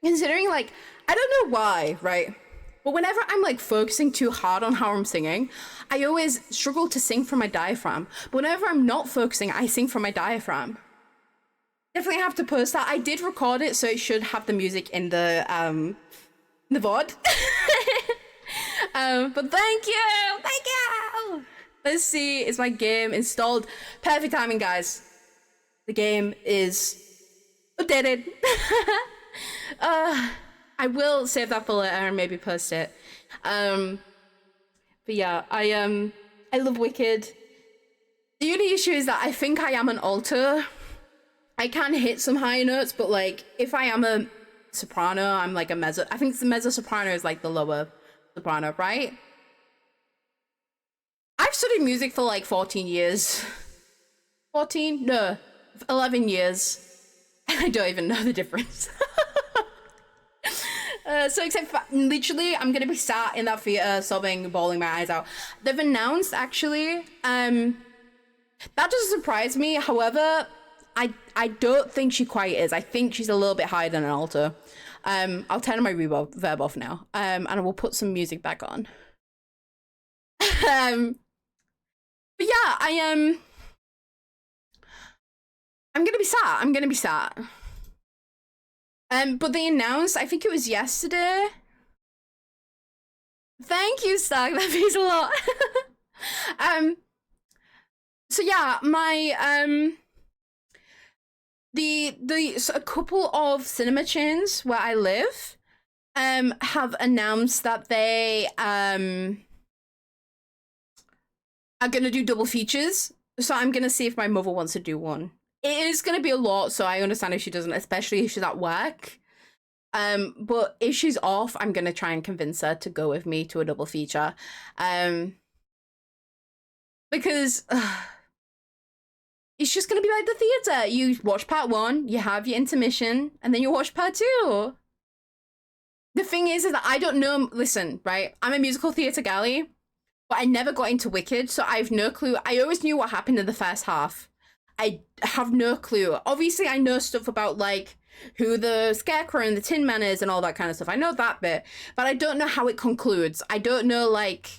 Speaker 1: Considering like, I don't know why, right? But whenever I'm like focusing too hard on how I'm singing, I always struggle to sing from my diaphragm. But whenever I'm not focusing, I sing from my diaphragm. Definitely have to post that. I did record it, so it should have the music in the VOD. But thank you. Let's see, is my game installed? Perfect timing, guys. The game is updated. I will save that for later and maybe post it. But yeah, I love Wicked. The only issue is that I think I am an alto. I can hit some high notes, but like if I am a soprano, I'm like a mezzo. I think the mezzo soprano is like the lower soprano, right? I've studied music for like 14 years. 14? No, 11 years. And I don't even know the difference. So except for, literally, I'm gonna be sat in that theater sobbing, bawling my eyes out. They've announced, actually, that doesn't surprise me. However, I don't think she quite is. I think she's a little bit higher than an alto. I'll turn my reverb off now, and I will put some music back on. But yeah, I'm gonna be sat. But they announced, I think it was yesterday. Thank you, Stag, that means a lot. So yeah, my, so a couple of cinema chains where I live, have announced that they, are gonna do double features. So I'm gonna see if my mother wants to do one. It is going to be a lot, so I understand if she doesn't, especially if she's at work. But if she's off, I'm going to try and convince her to go with me to a double feature. Because it's just going to be like the theatre. You watch part 1, you have your intermission, and then you watch part 2. The thing is that I don't know, listen, right? I'm a musical theatre galley. but I never got into Wicked, so I have no clue. I always knew what happened in the first half. I have no clue. Obviously, I know stuff about, like, who the Scarecrow and the Tin Man is and all that kind of stuff. I know that bit, but I don't know how it concludes. I don't know, like,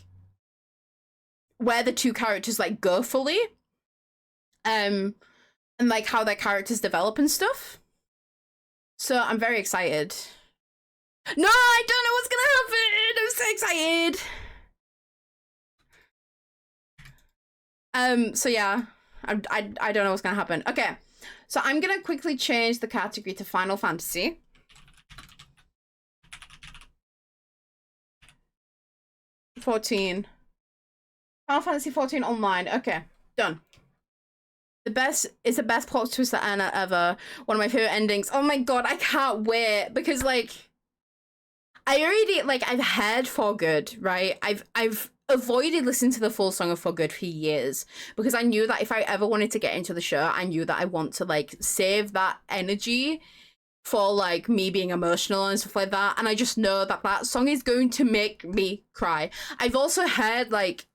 Speaker 1: where the two characters, like, go fully. And, like, how their characters develop and stuff. So I'm very excited. No, I don't know what's gonna happen! I'm so excited! So yeah, I don't know what's gonna happen. Okay, so I'm gonna quickly change the category to Final Fantasy. Final Fantasy 14 online. Okay, done. It's the best plot twist ever. One of my favorite endings. Oh my god, I can't wait because, like, I already, like, I've heard For Good, right? I've avoided listening to the full song of For Good for years because I knew that if I ever wanted to get into the show, I knew that I want to, like, save that energy for, like, me being emotional and stuff like that. And I just know that that song is going to make me cry. I've also heard, like,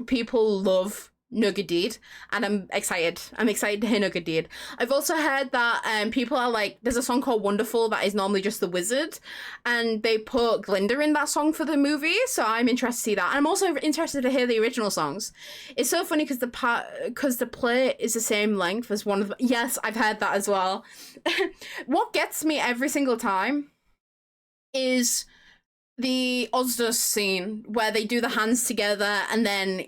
Speaker 1: people love Nugadid, and I'm excited. I'm excited to hear Nugadid. I've also heard that people are like, there's a song called Wonderful that is normally just the Wizard, and they put Glinda in that song for the movie, so I'm interested to see that. And I'm also interested to hear the original songs. It's so funny because the play is the same length as one of the... Yes, I've heard that as well. What gets me every single time is the Ozdos scene where they do the hands together and then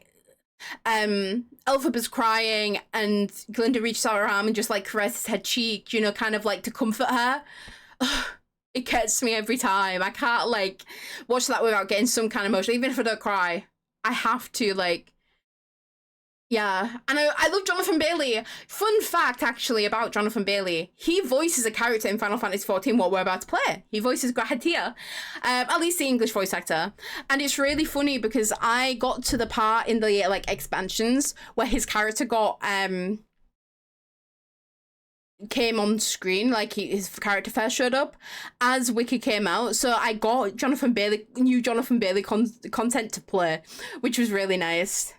Speaker 1: Elphaba's crying and Glinda reaches out her arm and just, like, caresses her cheek, you know, kind of like to comfort her. It gets me every time. I can't, like, watch that without getting some kind of emotion. Even if I don't cry, I have to, like, yeah. And I love Jonathan Bailey. Fun fact, actually, about Jonathan Bailey. He voices a character in Final Fantasy XIV, what we're about to play. He voices Grahatia. At least the English voice actor. And it's really funny because I got to the part in the, like, expansions where his character got, came on screen, like his character first showed up as Wiki came out. So I got new Jonathan Bailey content to play, which was really nice.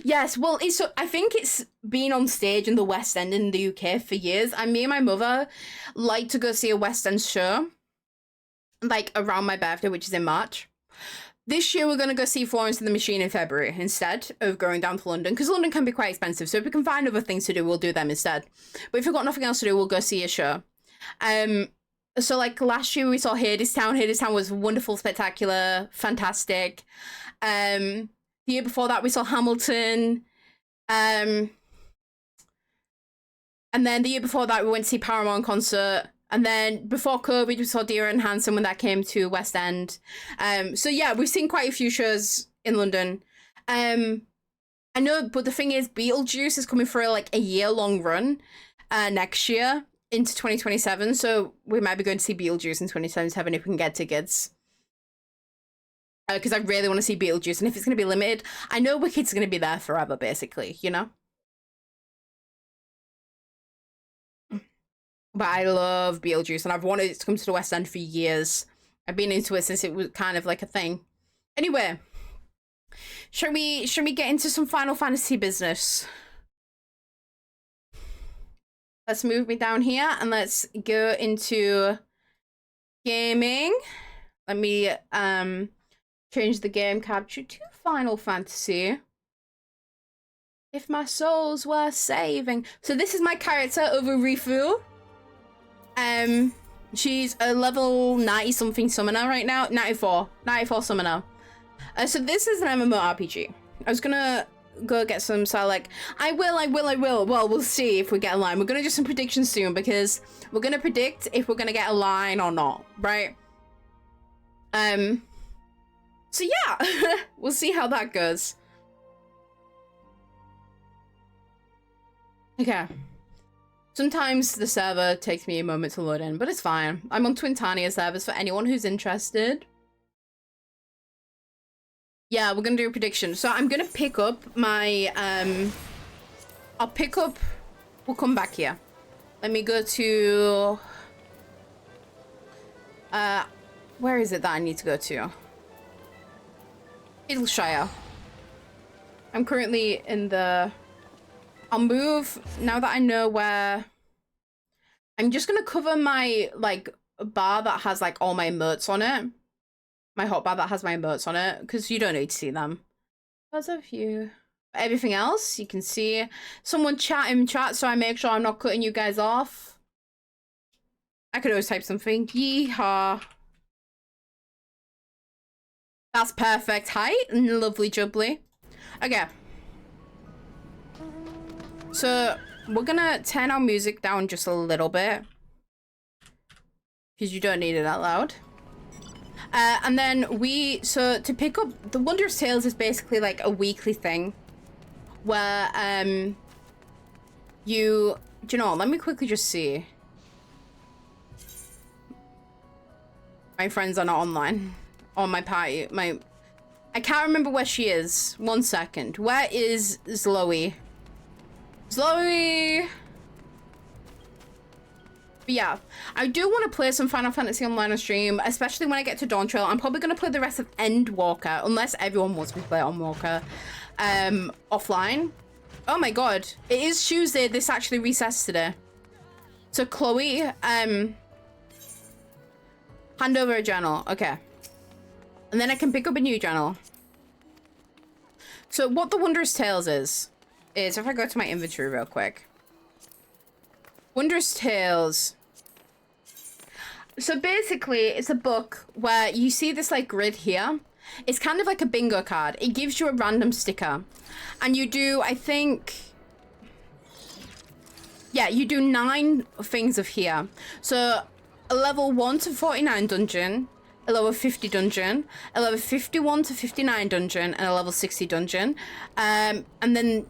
Speaker 1: Yes, well, I think it's been on stage in the West End in the UK for years. And me and my mother like to go see a West End show, like, around my birthday, which is in March. This year, we're going to go see Florence and the Machine in February instead of going down to London, because London can be quite expensive. So if we can find other things to do, we'll do them instead. But if we've got nothing else to do, we'll go see a show. So, like, last year we saw Hadestown. Hadestown was wonderful, spectacular, fantastic. The year before that, we saw Hamilton. And then the year before that, we went to see Paramore in concert. And then before COVID, we saw Dear and Handsome when that came to West End. So yeah, we've seen quite a few shows in London. I know, but the thing is, Beetlejuice is coming for, like, a year-long run next year into 2027. So we might be going to see Beetlejuice in 2027 if we can get tickets. Because I really want to see Beetlejuice, and if it's going to be limited, I know Wicked's going to be there forever, basically, you know? But I love Beetlejuice, and I've wanted it to come to the West End for years. I've been into it since it was kind of like a thing. Anyway, should we get into some Final Fantasy business? Let's move me down here, and let's go into gaming. Let me, change the game capture to Final Fantasy. If my souls were saving. So this is my character over Rifu. She's a level 90 something summoner right now. 94 summoner. So this is an MMORPG. I was gonna go get some, so like, I will. Well, we'll see if we get a line. We're gonna do some predictions soon because we're gonna predict if we're gonna get a line or not, right? So yeah, we'll see how that goes. Okay. Sometimes the server takes me a moment to load in, but it's fine. I'm on Twintania servers for anyone who's interested. Yeah, we're gonna do a prediction. So I'm gonna pick up my, we'll come back here. Let me go to, where is it that I need to go to? Idleshire. I'm currently in the... I'll move now that I know where... I'm just gonna cover my, like, bar that has, like, all my emotes on it. My hotbar that has my emotes on it, because you don't need to see them. There's a few. Everything else, you can see. Someone chat in chat, so I make sure I'm not cutting you guys off. I could always type something. Yeehaw. That's perfect height. Lovely jubbly. Okay. So, we're gonna turn our music down just a little bit. Because you don't need it that loud. And then so to pick up, the Wondrous Tales is basically like a weekly thing. Where, do you know, let me quickly just see. My friends are not online. On my party, I can't remember where she is. 1 second. Where is Zoe? Zoe! But yeah, I do want to play some Final Fantasy Online on stream, especially when I get to Dawn Trail. I'm probably going to play the rest of Endwalker, unless everyone wants me to play Endwalker, offline. Oh my god, it is Tuesday. This actually resets today. So Chloe, hand over a journal. Okay. And then I can pick up a new journal. So what the Wondrous Tales is if I go to my inventory real quick. Wondrous Tales. So basically, it's a book where you see this like grid here. It's kind of like a bingo card. It gives you a random sticker. And you do, I think... Yeah, you do 9 things of here. So, a level 1 to 49 dungeon, a level 50 dungeon, a level 51 to 59 dungeon, and a level 60 dungeon. And then,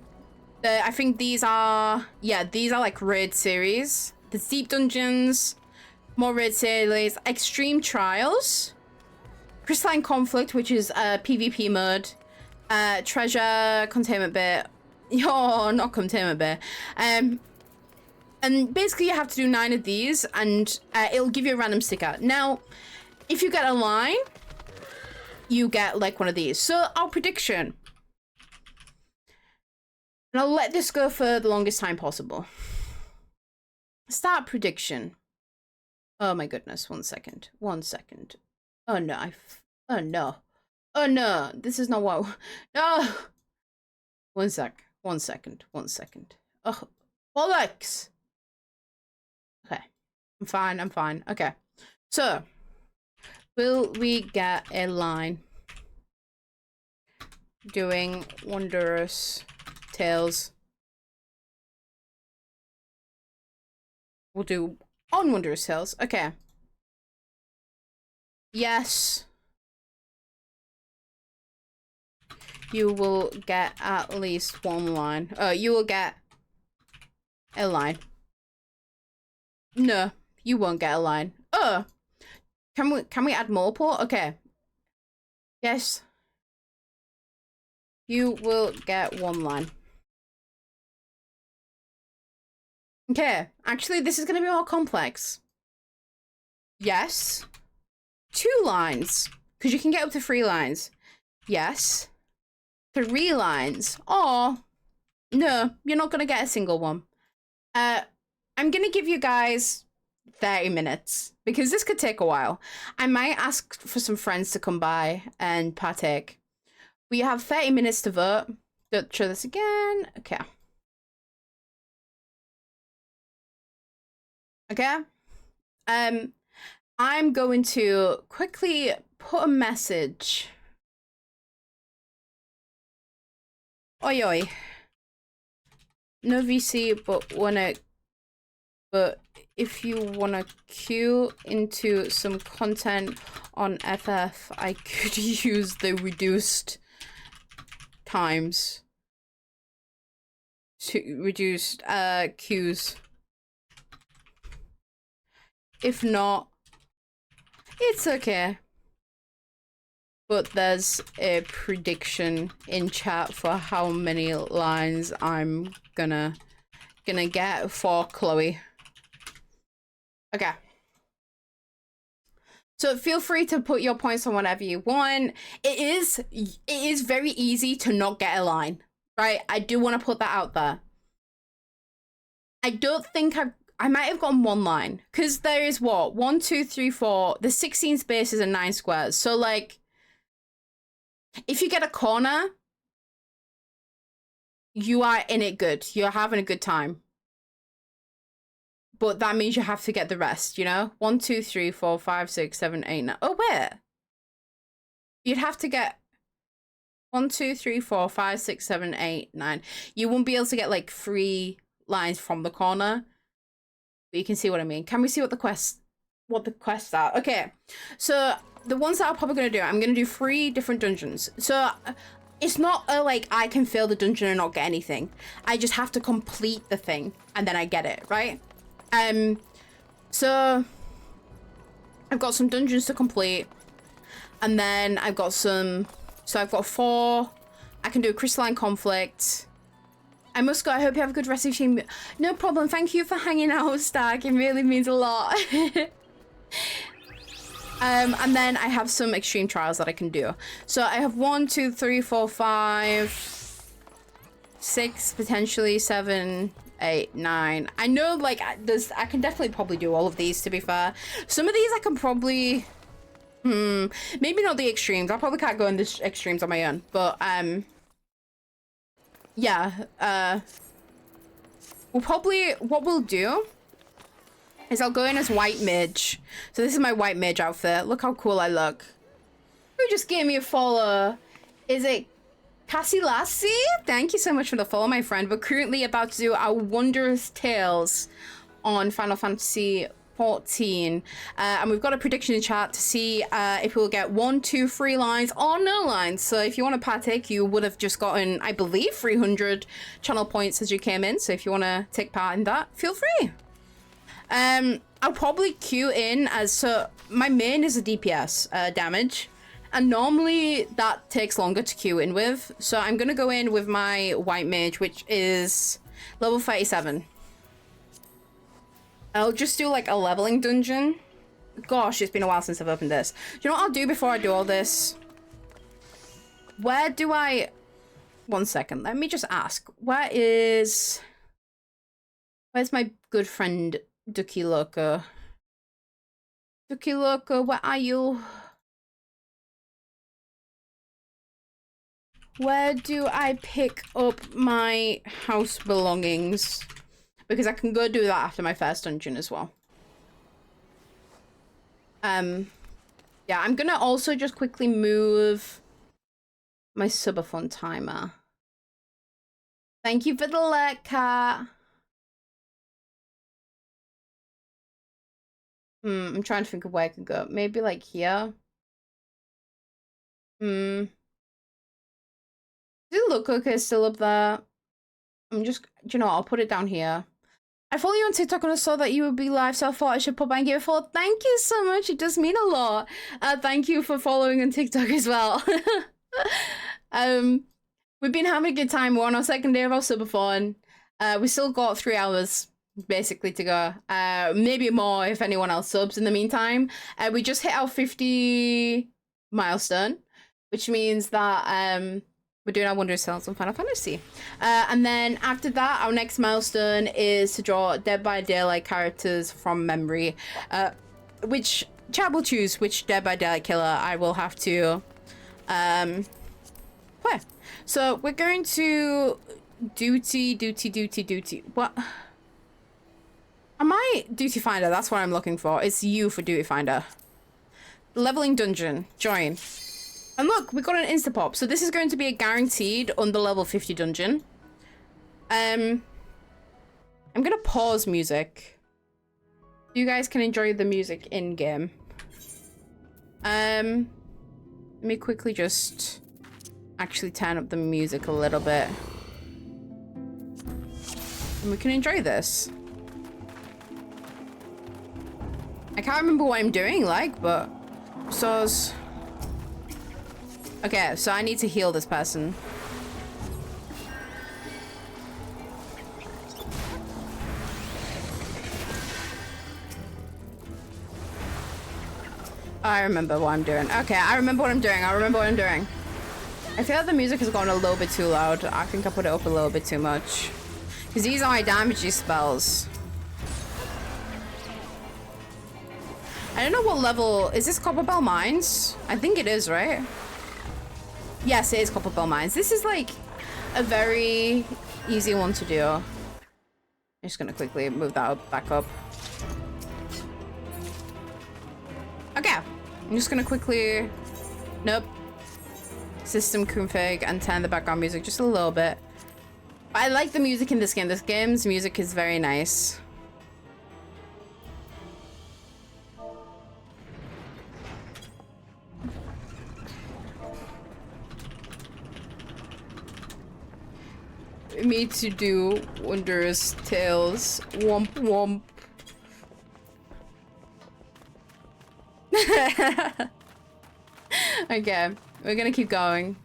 Speaker 1: I think these are... Yeah, these are like raid series. The deep dungeons, more raid series, extreme trials, crystalline conflict, which is PvP mode, treasure, containment bit. Oh, not containment bit. And basically you have to do 9 of these, and it'll give you a random sticker. Now, if you get a line, you get like one of these. So our prediction, and I'll let this go for the longest time possible. Start prediction. Oh my goodness, 1 second. 1 second. Oh no, oh no. Oh no, this is not what... No! 1 sec. 1 second. 1 second. Oh, bollocks! Okay. I'm fine, I'm fine. Okay. So, will we get a line doing Wondrous Tales? We'll do on Wondrous Tales. Okay. Yes. You will get at least 1 line. You will get a line. No, you won't get a line. Oh, can we add multiple? Okay. Yes. You will get 1 line. Okay, actually this is gonna be more complex. Yes. 2 lines, because you can get up to 3 lines. Yes. 3 lines. Oh, no, you're not gonna get a single one. I'm gonna give you guys 30 minutes, because this could take a while. I might ask for some friends to come by and partake. We have 30 minutes to vote. Don't try this again. Okay. Okay. I'm going to quickly put a message. Oi oi. No VC, but if you wanna queue into some content on FF, I could use the reduced times to reduce queues. If not, it's okay. But there's a prediction in chat for how many lines I'm gonna get for Chloe. Okay. So feel free to put your points on whatever you want. It is very easy to not get a line. right? I do want to put that out there. I don't think I might have gotten one line, because there is what? 1, 2, 3, 4. There's 16 spaces and 9 squares. So, like, if you get a corner, you are in it good. You're having a good time. But that means you have to get the rest, you know? 1, 2, 3, 4, 5, 6, 7, 8, 9. Oh, wait. You'd have to get 1, 2, 3, 4, 5, 6, 7, 8, 9. You won't be able to get, like, 3 lines from the corner. But you can see what I mean. Can we see what the quests are? Okay. So the ones that I'm probably going to do, I'm going to do 3 different dungeons. So it's not like I can fail the dungeon and not get anything. I just have to complete the thing and then I get it, right? So I've got some dungeons to complete, and then I've got so I've got 4. I can do a crystalline conflict. I must go. I hope you have a good rest of your team. No problem. Thank you for hanging out, Stack. It really means a lot. And then I have some extreme trials that I can do. So I have 1, 2, 3, 4, 5, 6, potentially 7, 8, 9. I know, like, I can definitely probably do all of these, to be fair. Some of these I can probably... maybe not the extremes. I probably can't go in the extremes on my own. But, yeah. What we'll do is I'll go in as white mage. So this is my white mage outfit. Look how cool I look. Who just gave me a follow? Is it Cassie Lassie? Thank you so much for the follow, my friend. We're currently about to do our Wondrous Tales on Final Fantasy 14. And we've got a prediction in chat to see if we'll get 1, 2, 3 lines or no lines. So if you want to partake, you would have just gotten, I believe, 300 channel points as you came in. So if you want to take part in that, feel free. I'll probably queue in as, so my main is a DPS damage. And normally that takes longer to queue in with. So I'm going to go in with my white mage, which is level 37. I'll just do like a leveling dungeon. Gosh, it's been a while since I've opened this. Do you know what I'll do before I do all this? Where do I... One second, let me just ask. Where's my good friend Ducky Loco? Ducky Loco, where are you? Where do I pick up my house belongings? Because I can go do that after my first dungeon as well. Yeah, I'm gonna also just quickly move my Subathon timer. Thank you for the alert, cat. I'm trying to think of where I can go. Maybe like here. Does it look okay still up there? I'm just, do you know what? I'll put it down here. I follow you on TikTok and I saw that you would be live, so I thought I should pop by and give a follow. Thank you so much. It does mean a lot. Thank you for following on TikTok as well. We've been having a good time. We're on our second day of our Subathon. We still got 3 hours basically to go. Maybe more if anyone else subs in the meantime. We just hit our 50 milestone, which means that we're doing our Wondrous Tales on Final Fantasy. And then after that, our next milestone is to draw Dead by Daylight characters from memory. Which chat will choose which Dead by Daylight killer I will have to play. So we're going to duty. What? Am I duty finder? That's what I'm looking for. It's you for duty finder. Leveling dungeon. Join. And look, we got an insta-pop. So this is going to be a guaranteed under level 50 dungeon. I'm gonna pause music. You guys can enjoy the music in-game. Let me quickly just actually turn up the music a little bit. And we can enjoy this. I can't remember what I'm doing, like, but... So's... Okay, so I need to heal this person. I remember what I'm doing. Okay, I remember what I'm doing. I remember what I'm doing. I feel like the music has gone a little bit too loud. I think I put it up a little bit too much. Because these are my damagey spells. I don't know what level... Is this Copperbell Mines? I think it is, right? Yes, it is Copperbell Mines. This is like a very easy one to do. I'm just gonna quickly move that back up. Okay. I'm just gonna quickly... Nope. System config and turn the background music just a little bit. But I like the music in this game. This game's music is very nice. Me to do wondrous tales. Womp womp. Okay, we're gonna keep going.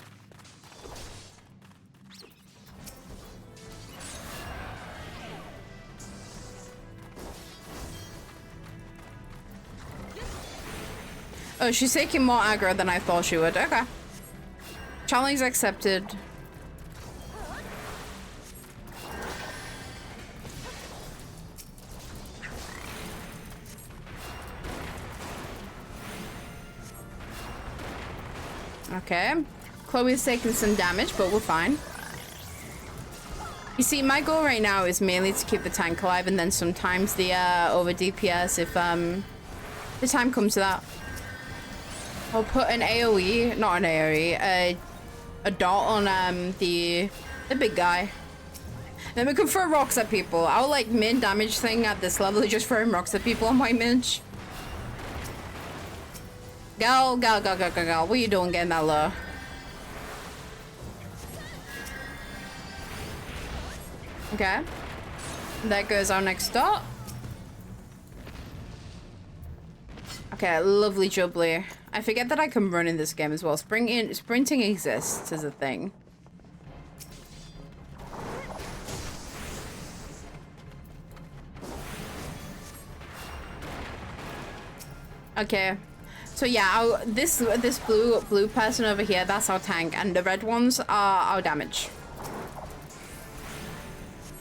Speaker 1: Oh, she's taking more aggro than I thought she would. Okay. Challenge accepted. Okay. Chloe's taking some damage, but we're fine. You see, my goal right now is mainly to keep the tank alive and then sometimes the over DPS if the time comes to that. I'll put an AoE, not an AoE, a dot on the big guy. Then we can throw rocks at people. Our like main damage thing at this level is just throwing rocks at people on White Mage. Go, go, go, go, go, go. What are you doing getting that low? Okay. There goes our next dot. Okay, lovely jubbly. I forget that I can run in this game as well. Sprinting exists as a thing. Okay. So yeah, this blue person over here, that's our tank, and the red ones are our damage.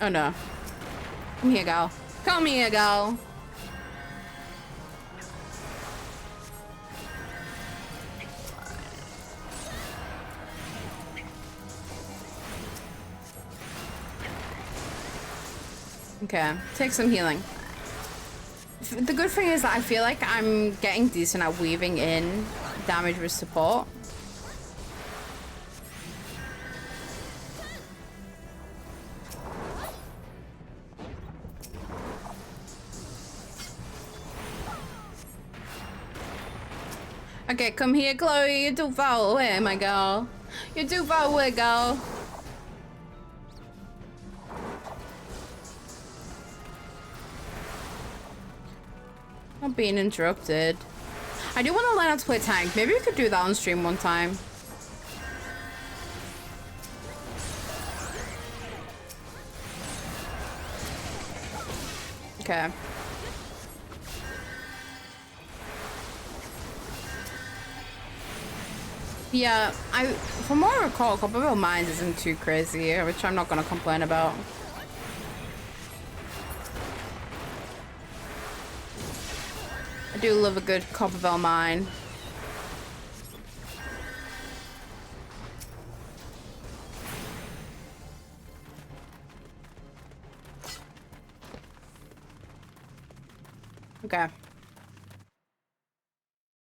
Speaker 1: Oh no. Come here, girl. Come here, girl. Okay, take some healing. The good thing is that I feel like I'm getting decent at weaving in damage with support. Okay, come here, Chloe. You're too far away, my girl. You're too far away, girl. Not being interrupted. I do want to learn how to play tank. Maybe we could do that on stream one time. Okay. Yeah, from what I recall, Copperville Mines isn't too crazy, which I'm not gonna complain about. I do love a good Copperville mine. Okay.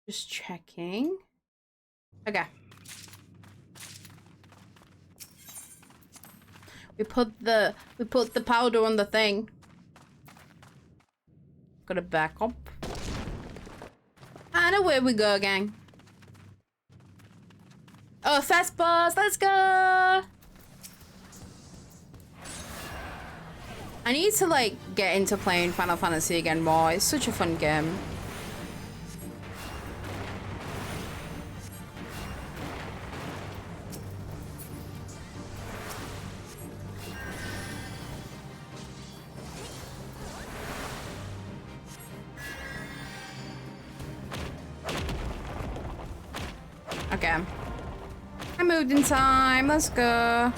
Speaker 1: Just checking. Okay. We put the powder on the thing. Gotta back up. And away we go, gang. Oh, fast boss, let's go! I need to like get into playing Final Fantasy again more. It's such a fun game. Okay. I moved in time. Let's go.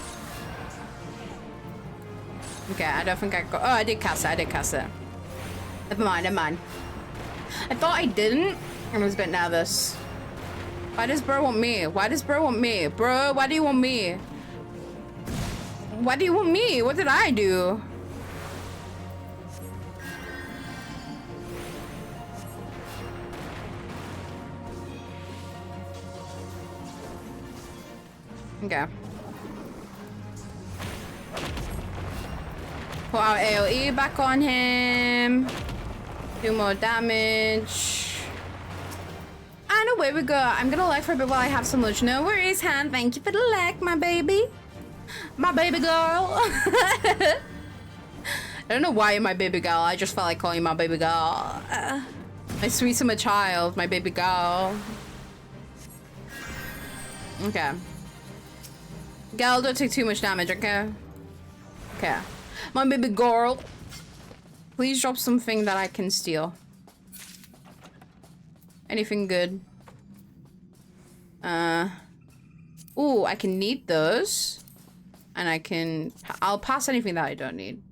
Speaker 1: Okay, I don't think I got... Oh, I did cast it. I did cast it. Never mind, never mind. I thought I didn't. I was a bit nervous. Why does bro want me? Why does bro want me? Bro, why do you want me? Why do you want me? What did I do? Okay. Put our AoE back on him. Do more damage. And away we go. I'm gonna lag for a bit while I have some lunch. No worries, Han. Thank you for the lag, my baby. My baby girl. I don't know why you're my baby girl. I just felt like calling you my baby girl. My sweet summer child, my baby girl. Okay. Girl, don't take too much damage, okay? Okay. My baby girl. Please drop something that I can steal. Anything good? Ooh, I can need those. And I can... I'll pass anything that I don't need.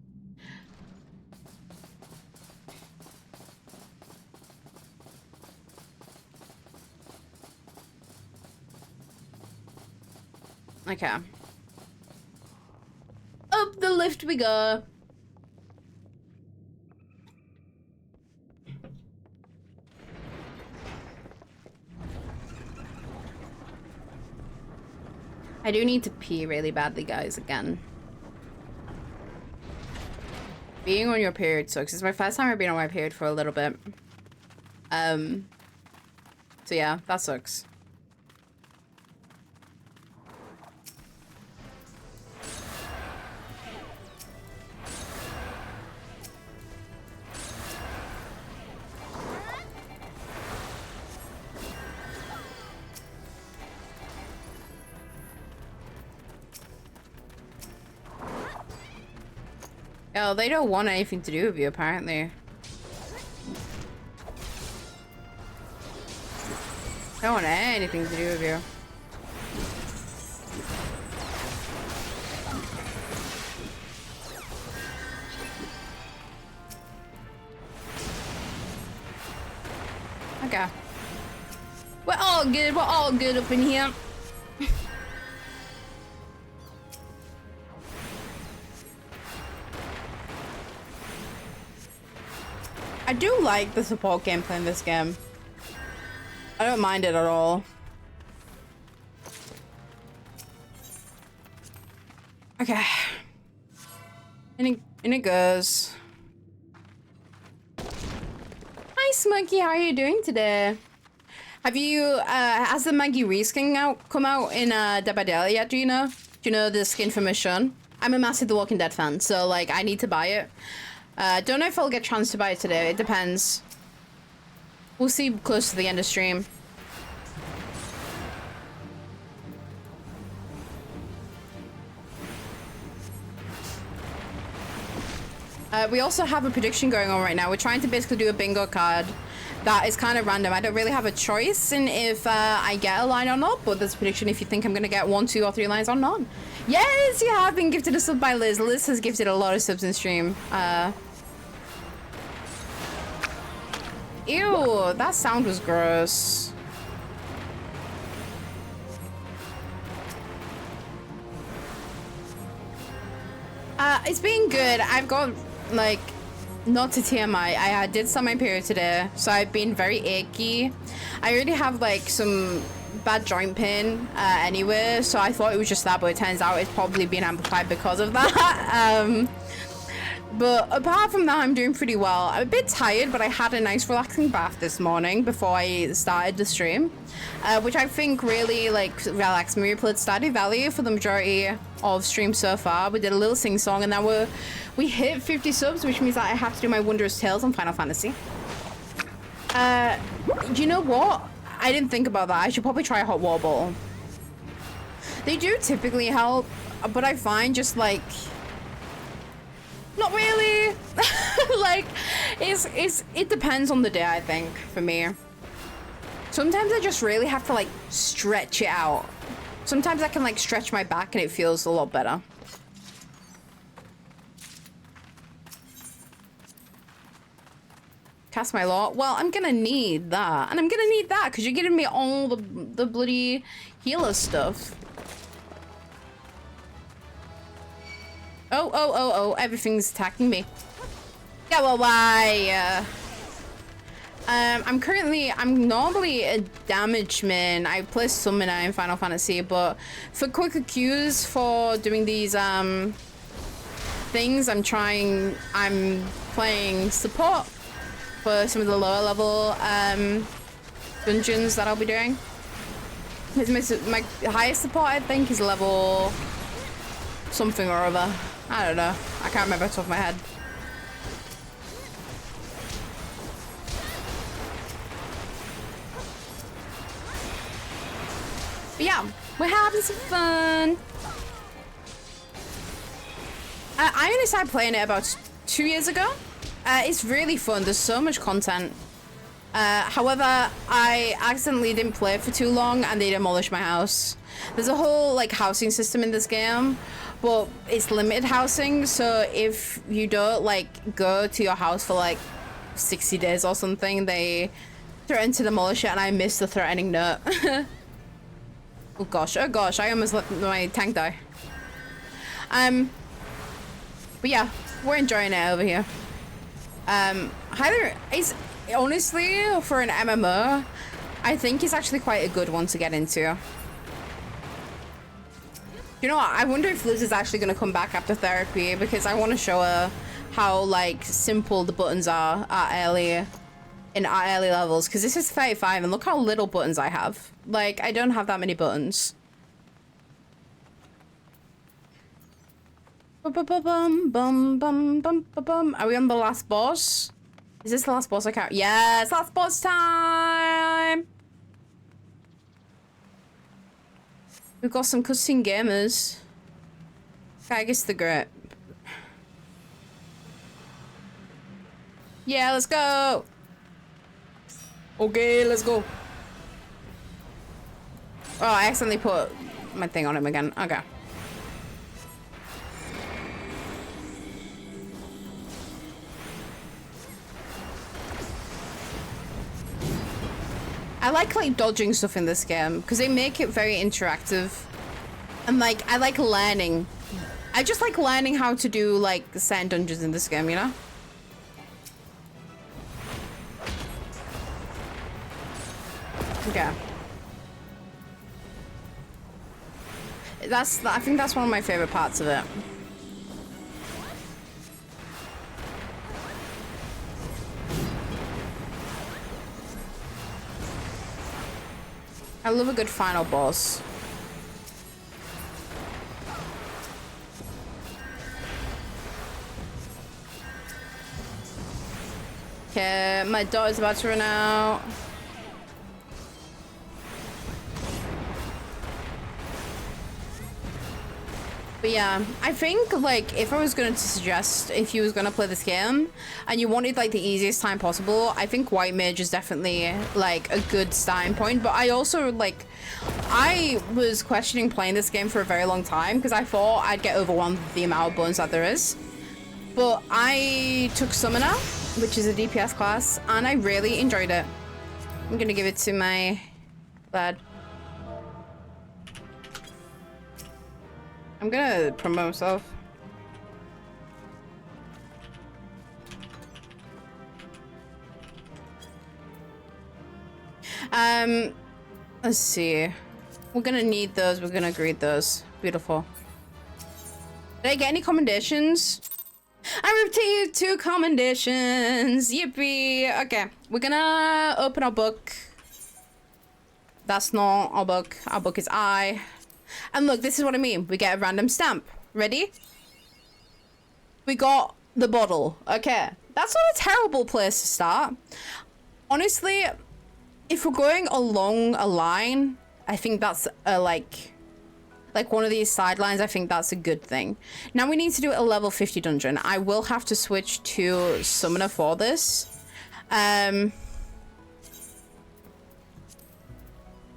Speaker 1: Okay. Up the lift we go. I do need to pee really badly, guys, again. Being on your period sucks. It's my first time I've been on my period for a little bit. So yeah, that sucks. Oh, they don't want anything to do with you, apparently. They don't want anything to do with you. Okay. We're all good. We're all good up in here. I do like the support gameplay in this game. I don't mind it at all. Okay. In it goes. Hi, Smokey. How are you doing today? Have you, has the Maggie reskin come out in Dead by Daylight yet, do you know? Do you know the skin for Michonne? I'm a massive The Walking Dead fan, so, like, I need to buy it. Don't know if I'll get a chance to buy it today. It depends. We'll see close to the end of stream. We also have a prediction going on right now. We're trying to basically do a bingo card that is kind of random. I don't really have a choice in if I get a line or not, but there's a prediction if you think I'm going to get 1, 2, or 3 lines or none. Yes, you have been gifted a sub by Liz. Liz has gifted a lot of subs in stream. Ew, that sound was gross. It's been good. I've got, like, not to TMI, I did start my period today, so I've been very achy. I already have, like, some bad joint pain anyway, so I thought it was just that, but it turns out it's probably been amplified because of that. But apart from that, I'm doing pretty well. I'm a bit tired, but I had a nice relaxing bath this morning before I started the stream, which I think really, like, relaxed me. We played Stardew Valley for the majority of stream so far. We did a little sing-song, and then we hit 50 subs, which means that I have to do my Wondrous Tales on Final Fantasy. Do you know what? I didn't think about that. I should probably try a hot water bottle. They do typically help, but I find just, like... Not really. Like, it depends on the day, I think, for me. Sometimes I just really have to, like, stretch it out. Sometimes I can like stretch my back and it feels a lot better. Cast my lot. Well, I'm gonna need that. And I'm gonna need that because you're giving me all the bloody healer stuff. Oh, everything's attacking me. Yeah, well, why? I'm normally a damage man. I play summoner in Final Fantasy, but for quicker queues for doing these, things, I'm playing support for some of the lower level, dungeons that I'll be doing. My highest support, I think, is level something or other. I don't know. I can't remember off the top of my head. But yeah, we're having some fun. I only started playing it about 2 years ago. It's really fun. There's so much content. However, I accidentally didn't play it for too long and they demolished my house. There's a whole like housing system in this game, but it's limited housing. So if you don't like go to your house for like 60 days or something, they threaten to demolish it, and I missed the threatening note. Oh gosh, I almost let my tank die. But yeah, we're enjoying it over here. It's honestly, for an MMO, I think it's actually quite a good one to get into. You know what? I wonder if Liz is actually going to come back after therapy, because I want to show her how like simple the buttons are at early levels. Because this is 35, and look how little buttons I have. Like, I don't have that many buttons. Are we on the last boss? Is this the last boss? I can't. Yes, last boss time. We've got some cutscene gamers. Guess the Great. Yeah, let's go. Okay, let's go. Oh, I accidentally put my thing on him again. Okay. I like dodging stuff in this game because they make it very interactive, and like I like learning. I just like learning how to do like certain dungeons in this game, you know? Okay. I think that's one of my favorite parts of it. I love a good final boss. Okay, my daughter's about to run out. But yeah, I think like if I was going to suggest if you was going to play this game and you wanted like the easiest time possible, I think White Mage is definitely like a good starting point. But I also like, I was questioning playing this game for a very long time because I thought I'd get overwhelmed with the amount of buttons that there is. But I took Summoner, which is a DPS class, and I really enjoyed it. I'm going to give it to my lad. I'm gonna promote myself. Let's see. We're gonna need those. We're gonna greet those. Beautiful. Did I get any commendations? I received 2 commendations. Yippee. Okay, we're gonna open our book. That's not our book. Our book is I. And look, this is what I mean. We get a random stamp. Ready? We got the bottle. Okay. That's not a terrible place to start. Honestly, if we're going along a line, I think that's a, like one of these sidelines, I think that's a good thing. Now we need to do a level 50 dungeon. I will have to switch to Summoner for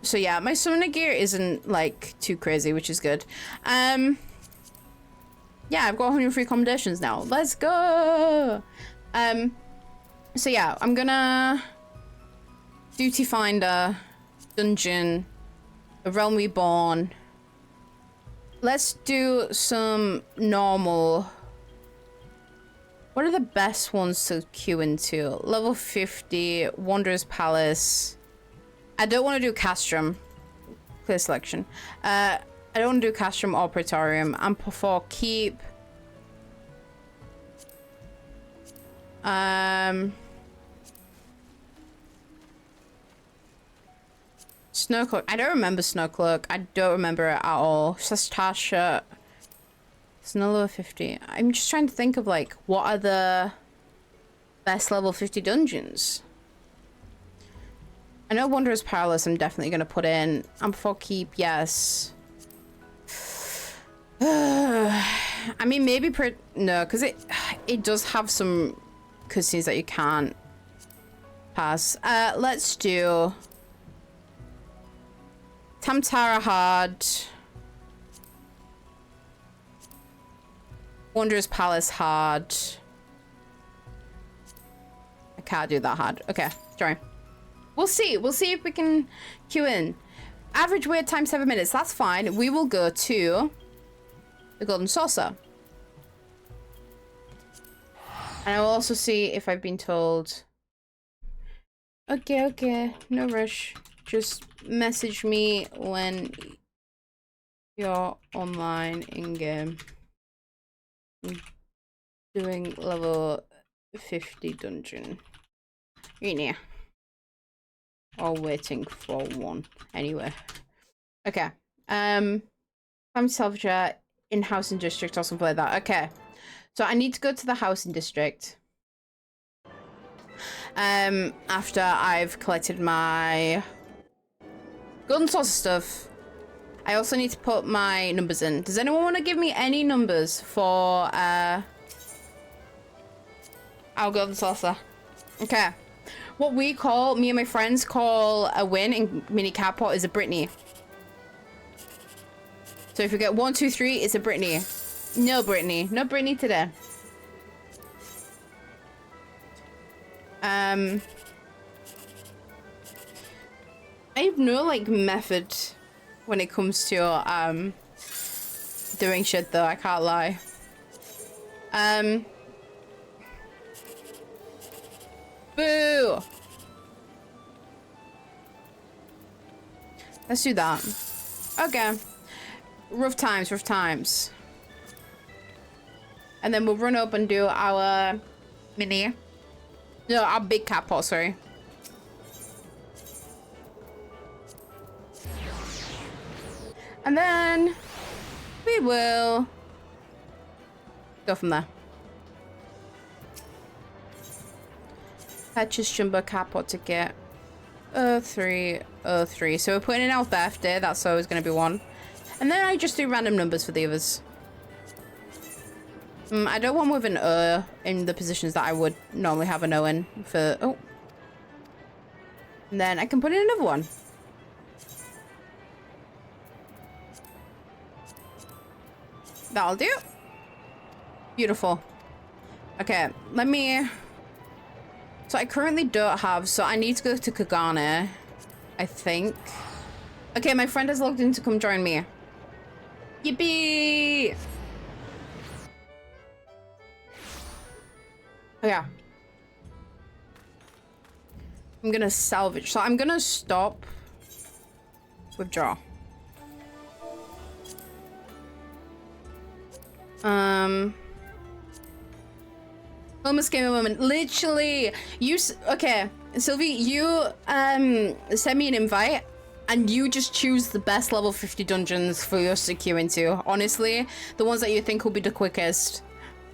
Speaker 1: So yeah, my summoner gear isn't like too crazy, which is good. Yeah, I've got 103 commendations now. Let's go. So yeah, I'm gonna duty finder, dungeon, a realm reborn. Let's do some normal. What are the best ones to queue into? Level 50, Wanderer's Palace. I don't want to do Castrum. Clear selection. I don't want to do Castrum or Praetorium. I'm for Keep. Snowcloak. I don't remember Snowcloak. I don't remember it at all. Tasha. It's no level 50. I'm just trying to think of like what are the best level 50 dungeons. I know Wanderer's Palace I'm definitely going to put in. I'm for Keep, yes. I mean, maybe... No, because it does have some cutscenes that you can't pass. Let's do... Tamtara hard. Wanderer's Palace hard. I can't do that hard. Okay, sorry. We'll see. We'll see if we can queue in. Average wait time 7 minutes. That's fine. We will go to the Golden Saucer. And I will also see if I've been told. Okay, okay. No rush. Just message me when you're online in-game. Doing level 50 dungeon. Yeah. Or waiting for one. Anyway. Okay. Family Salvager in housing district or something like that. Okay. So I need to go to the housing district. After I've collected my golden saucer stuff. I also need to put my numbers in. Does anyone want to give me any numbers for our golden saucer? Okay. What we call, me and my friends call a win in mini catpot is a Brittany. So if you get 1, 2, 3, it's a Brittany. No Brittany. No Brittany today. I have no like method when it comes to doing shit though, I can't lie. Boo! Let's do that. Okay. Rough times, rough times. And then we'll run up and do our mini. No, our big catpot, sorry. And then we will go from there. Purchase jumbo catpot ticket. 0303. So we're putting in our birthday. That's always going to be one. And then I just do random numbers for the others. I don't want with an O in the positions that I would normally have an O in for... Oh. And then I can put in another one. That'll do. Beautiful. Okay, let me... So I currently don't have... So I need to go to Kagane, I think. Okay, my friend has logged in to come join me. Yippee! Oh, yeah. I'm gonna salvage. So I'm gonna stop. Withdraw. Almost gamer moment. Literally, you. Okay, Sylvie, you send me an invite, and you just choose the best level 50 dungeons for us to queue into. Honestly, the ones that you think will be the quickest.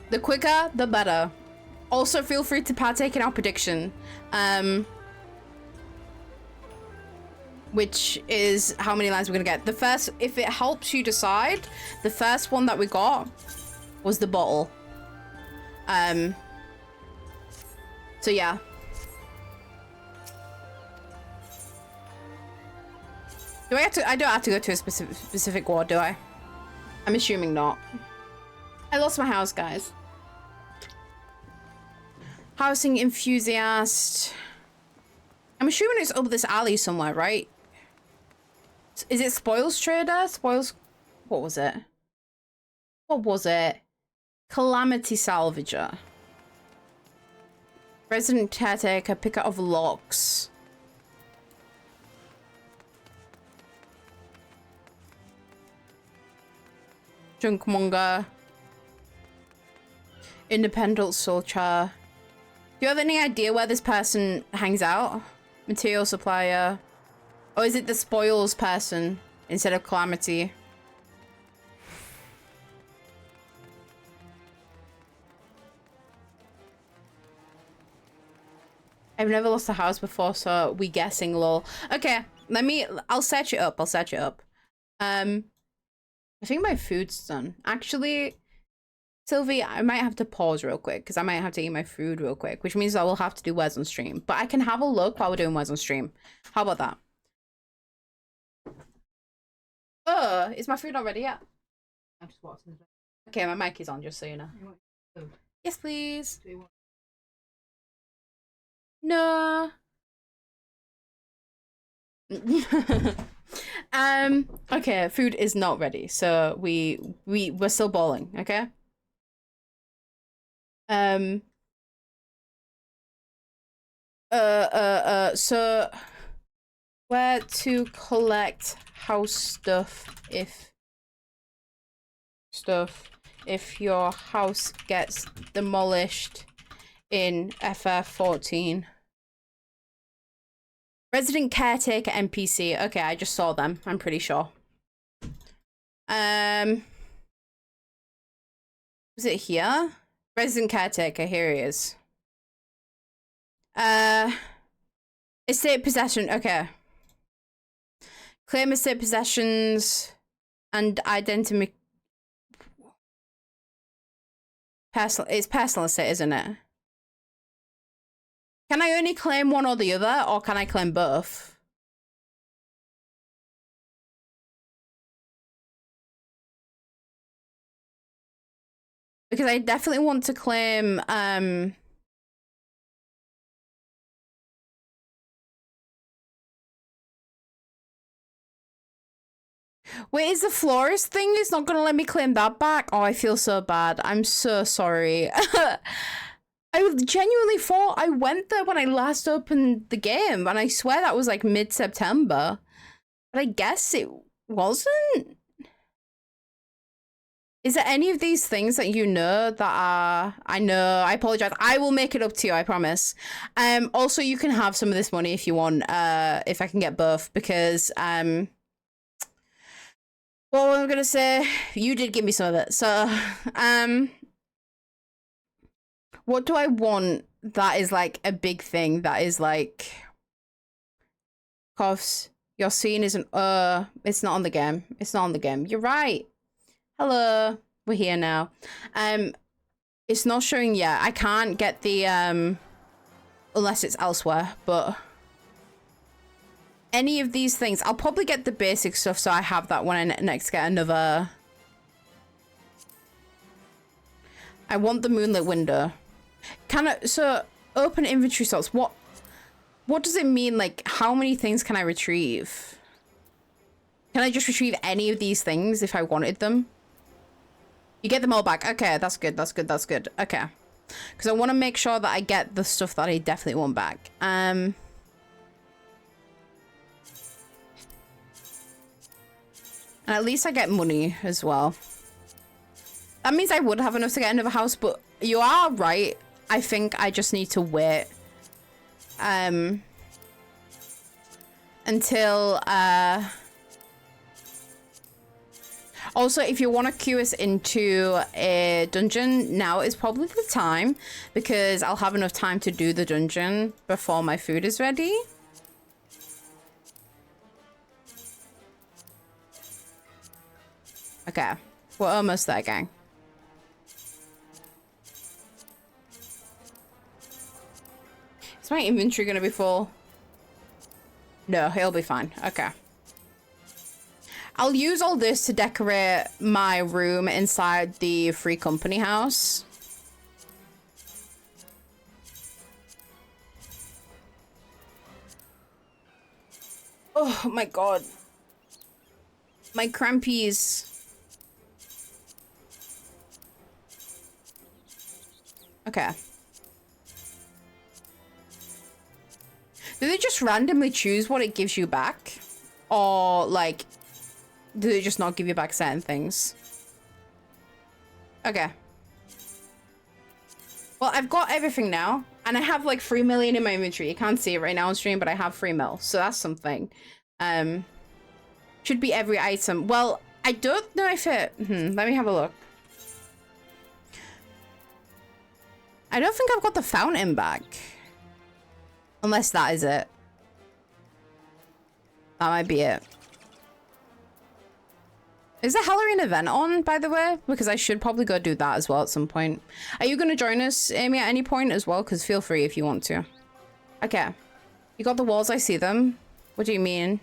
Speaker 1: The quicker, the better. Also, feel free to partake in our prediction, which is how many lines we're gonna get. The first, if it helps you decide, the first one that we got was the bottle. So yeah. Do I have to? I don't have to go to a specific ward, do I? I'm assuming not. I lost my house, guys. Housing enthusiast. I'm assuming it's up this alley somewhere, right? Is it spoils trader? Spoils. What was it? What was it? Calamity salvager. Resident caretaker, picker of locks. Junkmonger. Independent soldier. Do you have any idea where this person hangs out? Material supplier. Or is it the spoils person instead of calamity? I've never lost a house before, so we guessing, lol. Okay, I'll search it up. I think my food's done. Actually, Sylvie, I might have to pause real quick because I might have to eat my food real quick, which means I will have to do Wes on stream. But I can have a look while we're doing Wes on stream. How about that? Is my food not ready yet? I'm just watching it. Okay, my mic is on, just so you know. Yes, please. No. Okay, food is not ready, so we're still bowling, okay? So where to collect house stuff if your house gets demolished in FF14. Resident caretaker NPC. Okay, I just saw them. I'm pretty sure. Was it here? Resident caretaker. Here he is. Estate possession. Okay. Claim estate possessions and identity. Personal. It's personal estate, isn't it? Can I only claim one or the other, or can I claim both? Because I definitely want to claim, Wait, is the florist thing is not gonna let me claim that back? Oh, I feel so bad. I'm so sorry. I genuinely thought I went there when I last opened the game, and I swear that was like mid-September. But I guess it wasn't. Is there any of these things that you know that are... I know, I apologize. I will make it up to you, I promise. Also, you can have some of this money if you want, if I can get both, because, well, I'm gonna say, you did give me some of it, so, what do I want that is, like, a big thing that is, like... Coughs, your scene isn't... it's not on the game. It's not on the game. You're right. Hello. We're here now. It's not showing yet. I can't get the, unless it's elsewhere, but... Any of these things. I'll probably get the basic stuff so I have that when I next get another... I want the moonlit window. Can I... So, open inventory slots. What does it mean? Like, how many things can I retrieve? Can I just retrieve any of these things if I wanted them? You get them all back. Okay, that's good. That's good. That's good. Okay. Because I want to make sure that I get the stuff that I definitely want back. And at least I get money as well. That means I would have enough to get another house, but you are right. I think I just need to wait. Until, Also, if you want to queue us into a dungeon, now is probably the time, because I'll have enough time to do the dungeon before my food is ready. Okay, we're almost there, gang. Is my inventory gonna be full? No, he'll be fine. Okay. I'll use all this to decorate my room inside the free company house. Oh my god. My crampies. Okay. Do they just randomly choose what it gives you back? Or, like, do they just not give you back certain things? Okay. Well, I've got everything now. And I have, like, 3 million in my inventory. You can't see it right now on stream, but I have 3 mil. So that's something. Should be every item. Well, I don't know if it... let me have a look. I don't think I've got the fountain back. Unless that is it. That might be it. Is the Halloween event on, by the way? Because I should probably go do that as well at some point. Are you going to join us, Amy, at any point as well? Because feel free if you want to. Okay. You got the walls, I see them. What do you mean?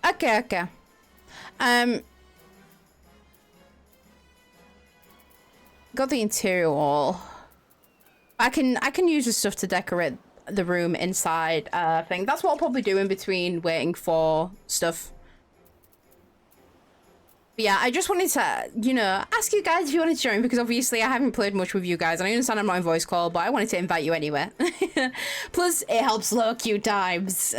Speaker 1: Okay, okay. Got the interior wall. I can use the stuff to decorate the room inside thing. That's what I'll probably do in between waiting for stuff. But yeah, I just wanted to, you know, ask you guys if you wanted to join, because obviously I haven't played much with you guys, and I understand I'm not in voice call, but I wanted to invite you anyway. Plus, it helps low queue times.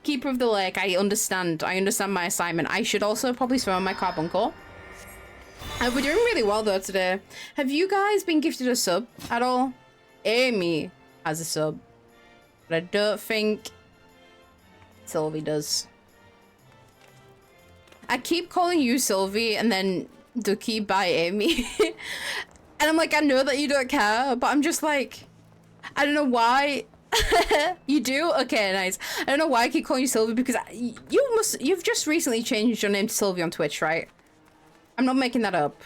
Speaker 1: Keeper of the Lake, I understand my assignment. I should also probably swim on my carbuncle. We're doing really well though today. Have you guys been gifted a sub at all? Amy has a sub, but I don't think Sylvie does. I keep calling you Sylvie and then Ducky by Amy. And I'm like, I know that you don't care, but I'm just like, I don't know why. You do? Okay, nice. I don't know why I keep calling you Sylvie, because you've just recently changed your name to Sylvie on Twitch, right? I'm not making that up.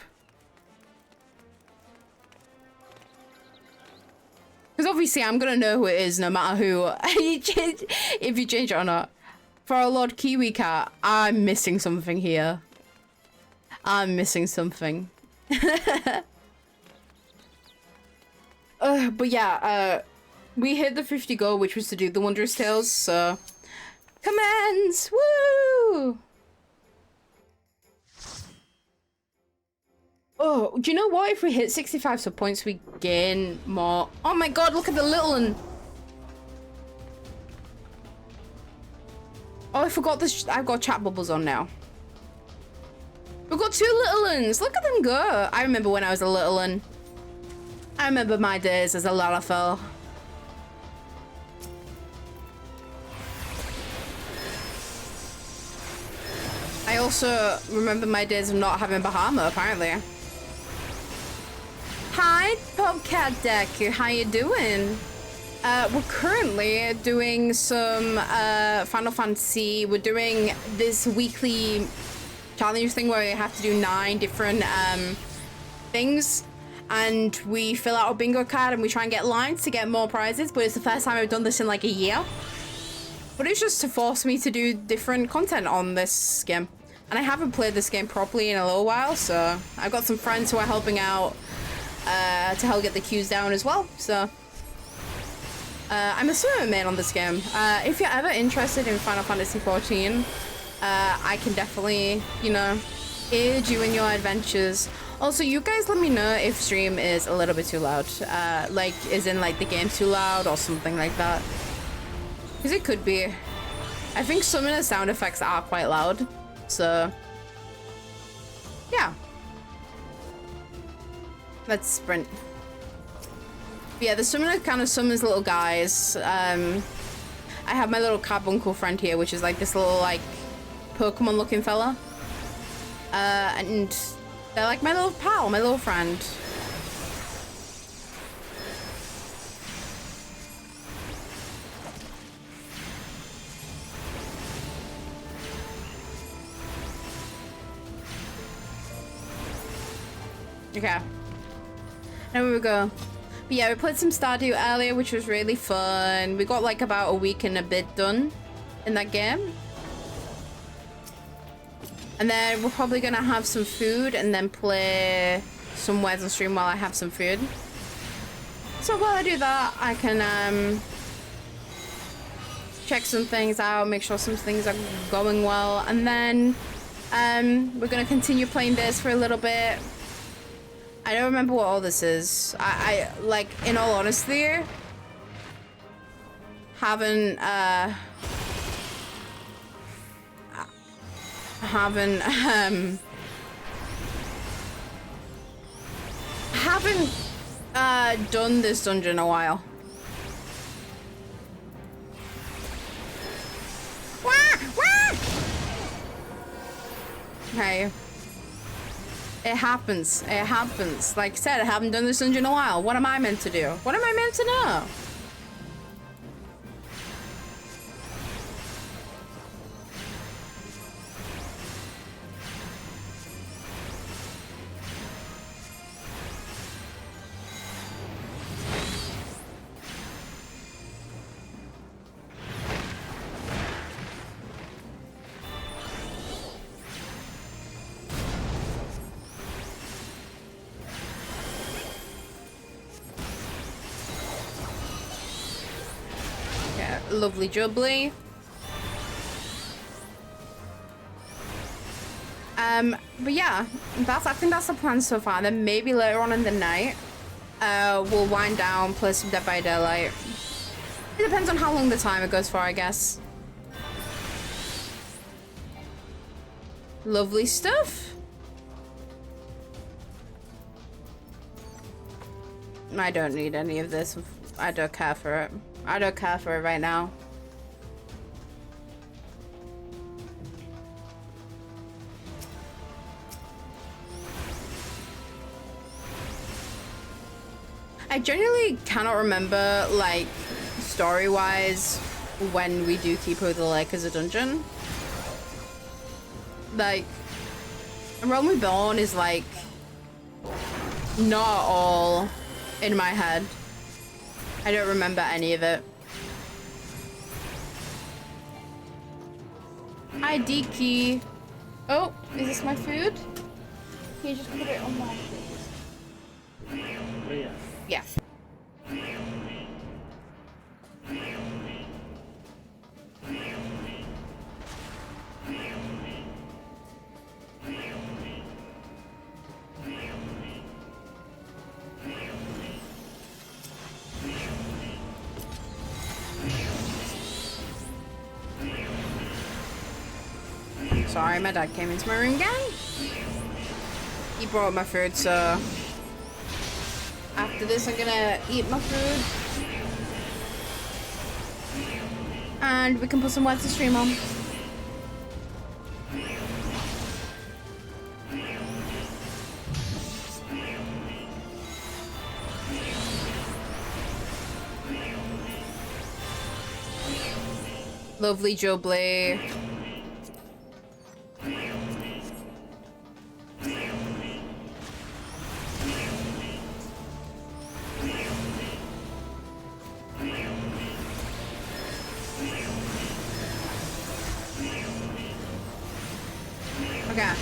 Speaker 1: Because obviously I'm gonna know who it is no matter who, if you change it or not. For our Lord Kiwi Cat, I'm missing something here. I'm missing something. But yeah, we hit the 50 goal, which was to do the Wondrous Tales, so... Commands! Woo! Oh, do you know what? If we hit 65 sub points, we gain more... Oh my god, look at the little one! Oh, I forgot this. I've got chat bubbles on now. We've got 2 little ones. Look at them go. I remember when I was a little one. I remember my days as a Lalafell. I also remember my days of not having Bahama, apparently. Hi, Bobcat Deku. How you doing? We're currently doing some Final Fantasy. We're doing this weekly challenge thing where we have to do 9 different things, and we fill out a bingo card and we try and get lines to get more prizes. But it's the first time I've done this in like a year. But it's just to force me to do different content on this game. And I haven't played this game properly in a little while, so I've got some friends who are helping out to help get the queues down as well. So I'm a swimmer main on this game. If you're ever interested in Final Fantasy XIV, I can definitely, you know, aid you in your adventures. Also, you guys let me know if stream is a little bit too loud. Like, is in like the game's too loud or something like that. Because it could be. I think some of the sound effects are quite loud. So, yeah. Let's sprint. But yeah, the summoner kind of summons little guys. I have my little carbuncle friend here, which is like this little like Pokemon looking fella. And they're like my little pal, my little friend. Okay. There we go. But yeah, we played some Stardew earlier, which was really fun. We got like about a week and a bit done in that game. And then we're probably gonna have some food and then play some Wizard stream while I have some food. So while I do that, I can check some things out, make sure some things are going well, and then we're gonna continue playing this for a little bit. I don't remember what all this is. I like, in all honesty, haven't done this dungeon in a while. Okay. It happens. It happens. Like I said, I haven't done this dungeon in a while. What am I meant to do? What am I meant to know? Lovely jubbly. But yeah, I think that's the plan so far. Then maybe later on in the night, we'll wind down, play some Dead by Daylight. It depends on how long the timer goes for, I guess. Lovely stuff. I don't need any of this. I don't care for it. I don't care for it right now. I genuinely cannot remember, like, story-wise, when we do Keeper of the Lake as a dungeon. Like, Realm Reborn is, like, not all in my head. I don't remember any of it. ID key. Oh, is this my food? Can you just put it on my food? Yeah. Sorry, my dad came into my room again. He brought my food, so after this I'm gonna eat my food. And we can put some words to stream on. Lovely jubbly. Okay.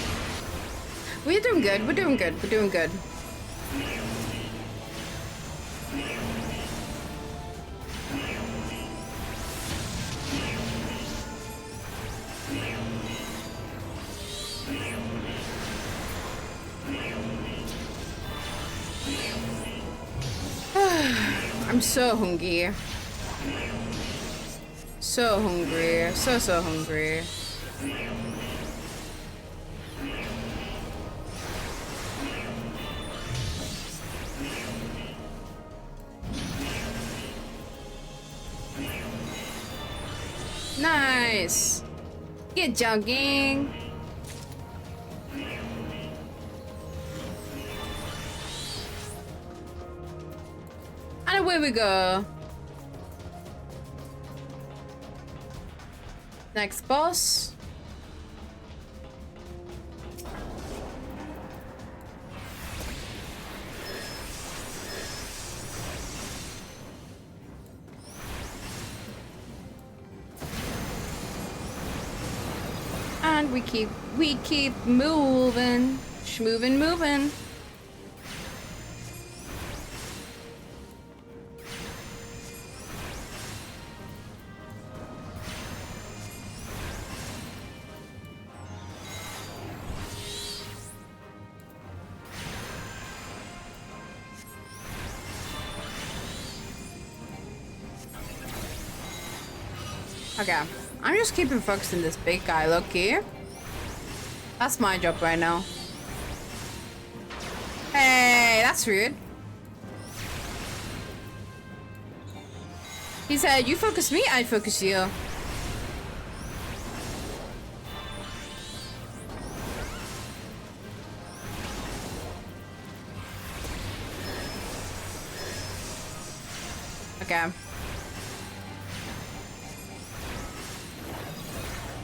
Speaker 1: We're doing good. We're doing good. We're doing good. I'm so hungry. So hungry. So hungry. Nice. Get jogging. And away we go. Next boss. We keep moving. Moving. Okay, I'm just keeping focused on this big guy, look-y. That's my job right now. Hey, that's rude. He said, you focus me, I focus you. Okay.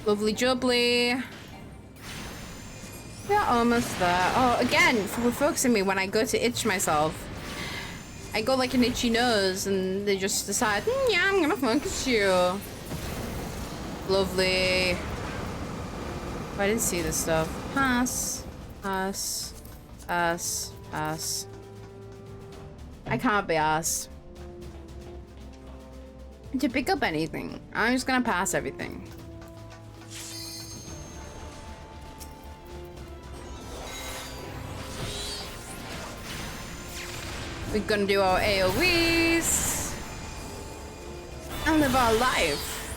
Speaker 1: Lovely jubbly. We're almost there. Oh, again, for focusing me when I go to itch myself. I go like an itchy nose and they just decide, yeah, I'm gonna focus you. Lovely. Oh, I didn't see this stuff. Pass. Pass. Pass. Pass. I can't be asked to pick up anything. I'm just gonna pass everything. We're gonna do our AoEs and live our life.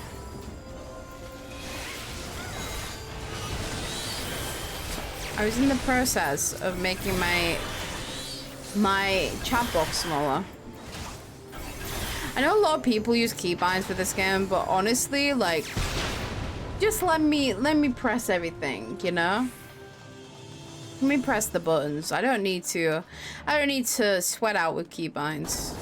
Speaker 1: I was in the process of making my chat box smaller. I know a lot of people use keybinds for this game, but honestly, like, just let me press everything, you know? Let me press the buttons. I don't need to sweat out with keybinds.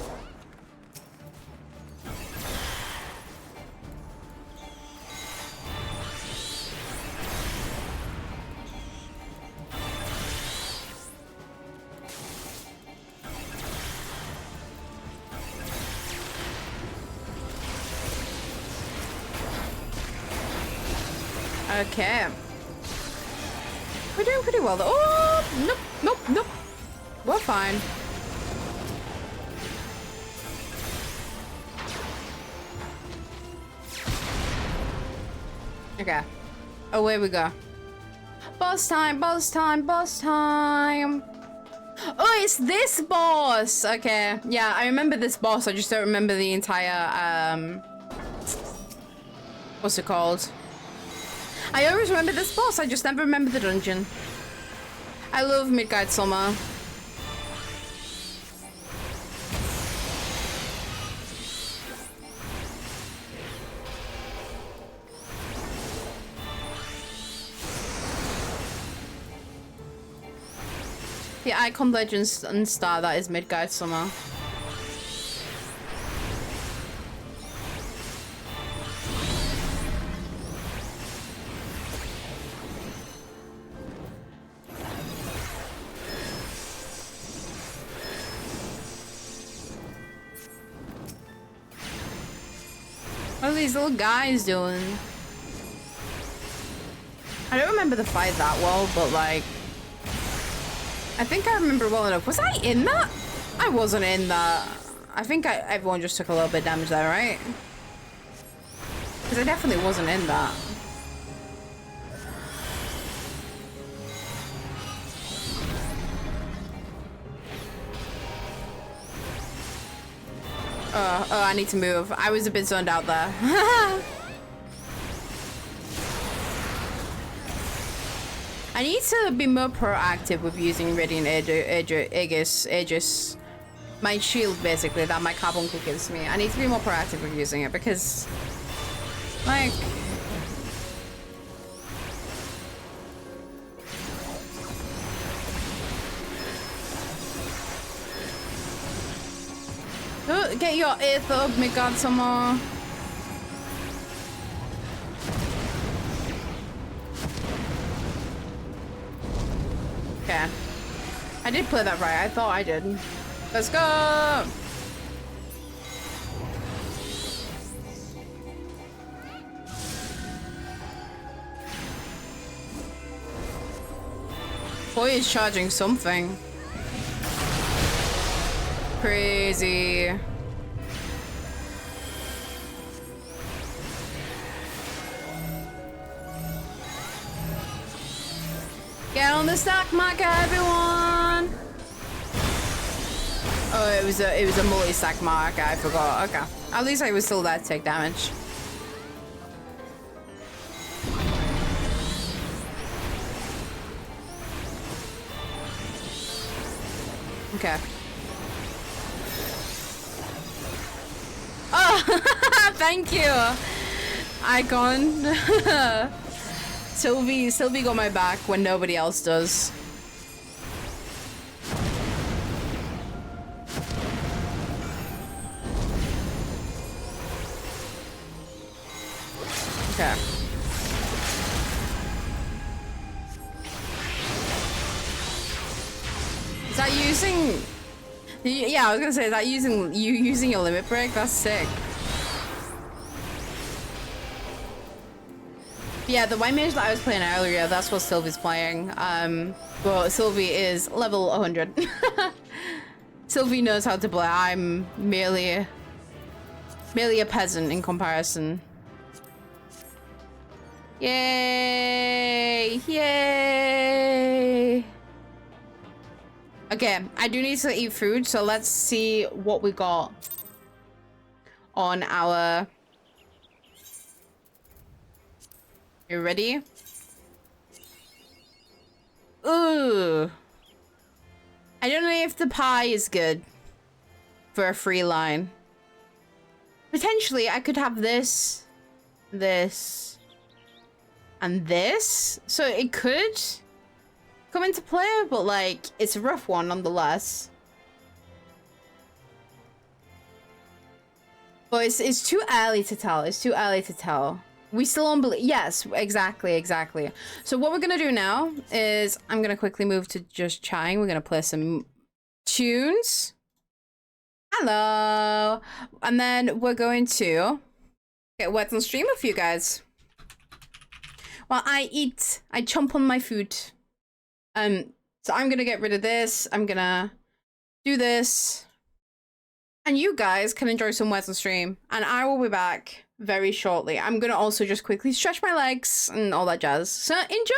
Speaker 1: Okay. We're doing pretty well though. Oh, nope, nope, nope. We're fine. Okay. Away we go. Boss time, boss time, boss time. Oh, it's this boss. Okay. Yeah, I remember this boss. I just don't remember the entire, what's it called? I always remember this boss, I just never remember the dungeon. I love Midgard Summer. The Icon Legends and Star, that is Midgard Summer. What are these little guys doing? I don't remember the fight that well, but like, I think I remember well enough. Was I in that? I wasn't in that. I think everyone just took a little bit of damage there, right? Because I definitely wasn't in that. Oh, I need to move. I was a bit zoned out there. I need to be more proactive with using Radiant Aegis. My shield, basically, that my carbuncle gives me. I need to be more proactive with using it because, like... Oh, get your earth up, my god, some more. Okay. I did play that right. I thought I did. Let's go! Boy is charging something. Crazy. Get on the stock market, everyone! Oh, it was a multi-stack mark. I forgot. Okay, at least I was still there to take damage. Okay. Oh, thank you, Icon. Sylvie got my back when nobody else does. Okay. Is that using? Yeah, I was gonna say, is that using your limit break? That's sick. Yeah, the white mage that I was playing earlier, that's what Sylvie's playing. Well, Sylvie is level 100. Sylvie knows how to play. I'm merely a peasant in comparison. Yay! Yay! Okay, I do need to eat food, so let's see what we got on our... You ready? Ooh. I don't know if the pie is good for a free line. Potentially, I could have this, this, and this. So it could come into play, but like, it's a rough one nonetheless. But it's too early to tell. It's too early to tell. We still don't believe. Yes, exactly. So what we're gonna do now is I'm gonna quickly move to just chatting. We're gonna play some tunes. Hello. And then we're going to get wet and stream with you guys. While I chomp on my food. So I'm gonna get rid of this. I'm gonna do this. And you guys can enjoy some wet and stream. And I will be back very shortly. I'm gonna also just quickly stretch my legs and all that jazz. So enjoy!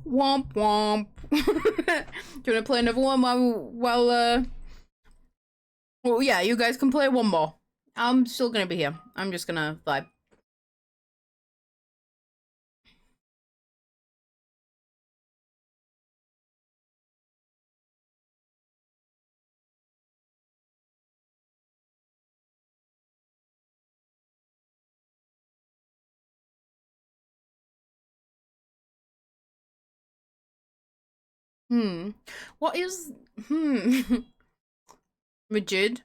Speaker 1: Womp womp. Do you wanna play another one while well, yeah, you guys can play one more. I'm still gonna be here. I'm just gonna vibe. What is rigid?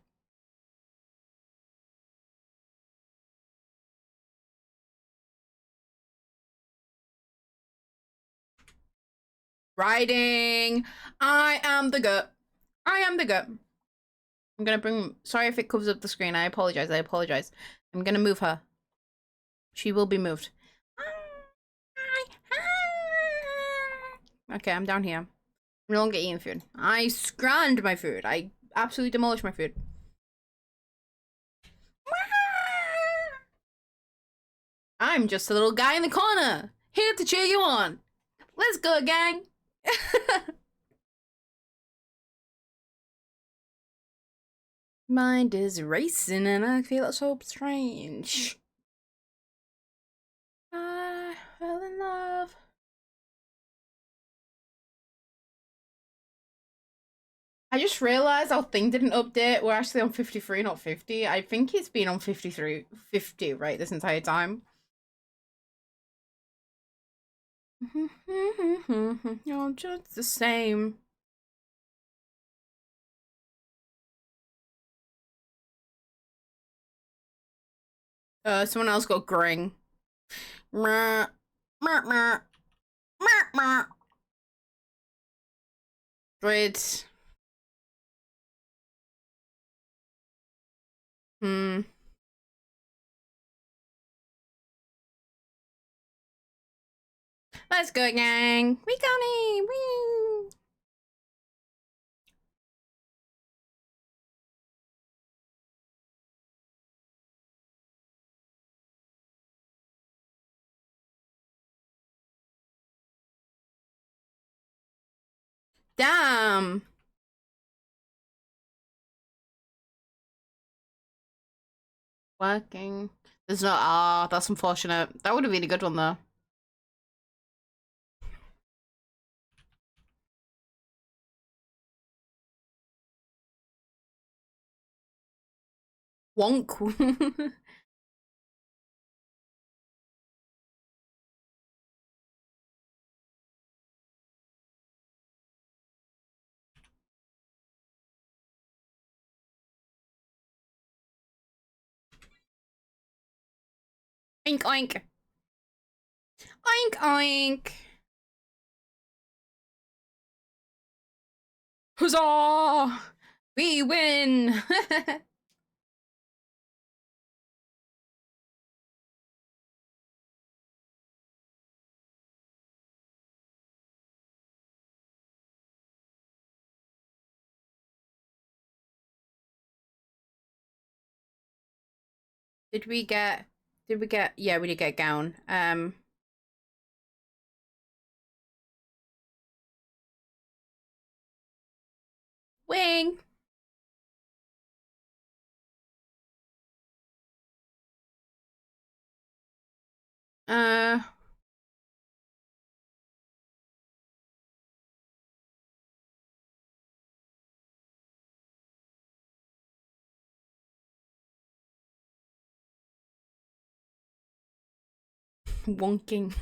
Speaker 1: Riding. I am the goat. I am the goat. I'm gonna bring. Sorry if it covers up the screen. I apologize. I apologize. I'm gonna move her. She will be moved. Okay, I'm down here. I'm no longer eating food. I scranned my food. I absolutely demolished my food. I'm just a little guy in the corner, here to cheer you on. Let's go, gang. Mind is racing and I feel so strange. I fell in love. I just realized our thing didn't update. We're actually on 53, not 50. I think it's been on 50, right, this entire time. You're just the same. Someone else got Gring. Great. Let's go, gang. We got it. Whee. Damn. Working. There's no. Ah, that's unfortunate. That would have been a good one though. Wonk. Oink oink. Oink oink. Huzzah! We win! Did we get, yeah, we did get gown. Wing! Wonking.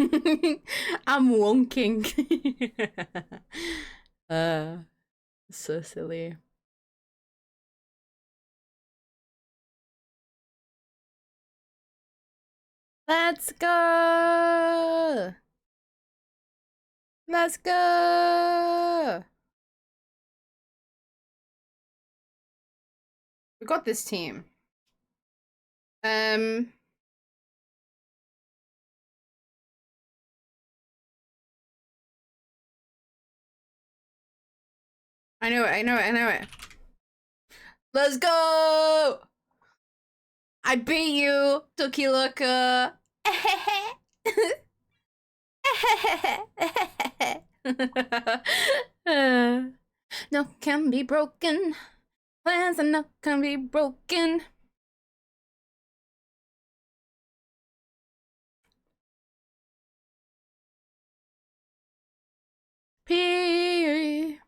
Speaker 1: I'm wonking. So silly. Let's go! Let's go! We got this team. I know it. Let's go! I beat you, Tuki Loka. No can be broken. Plans are not can be broken. P.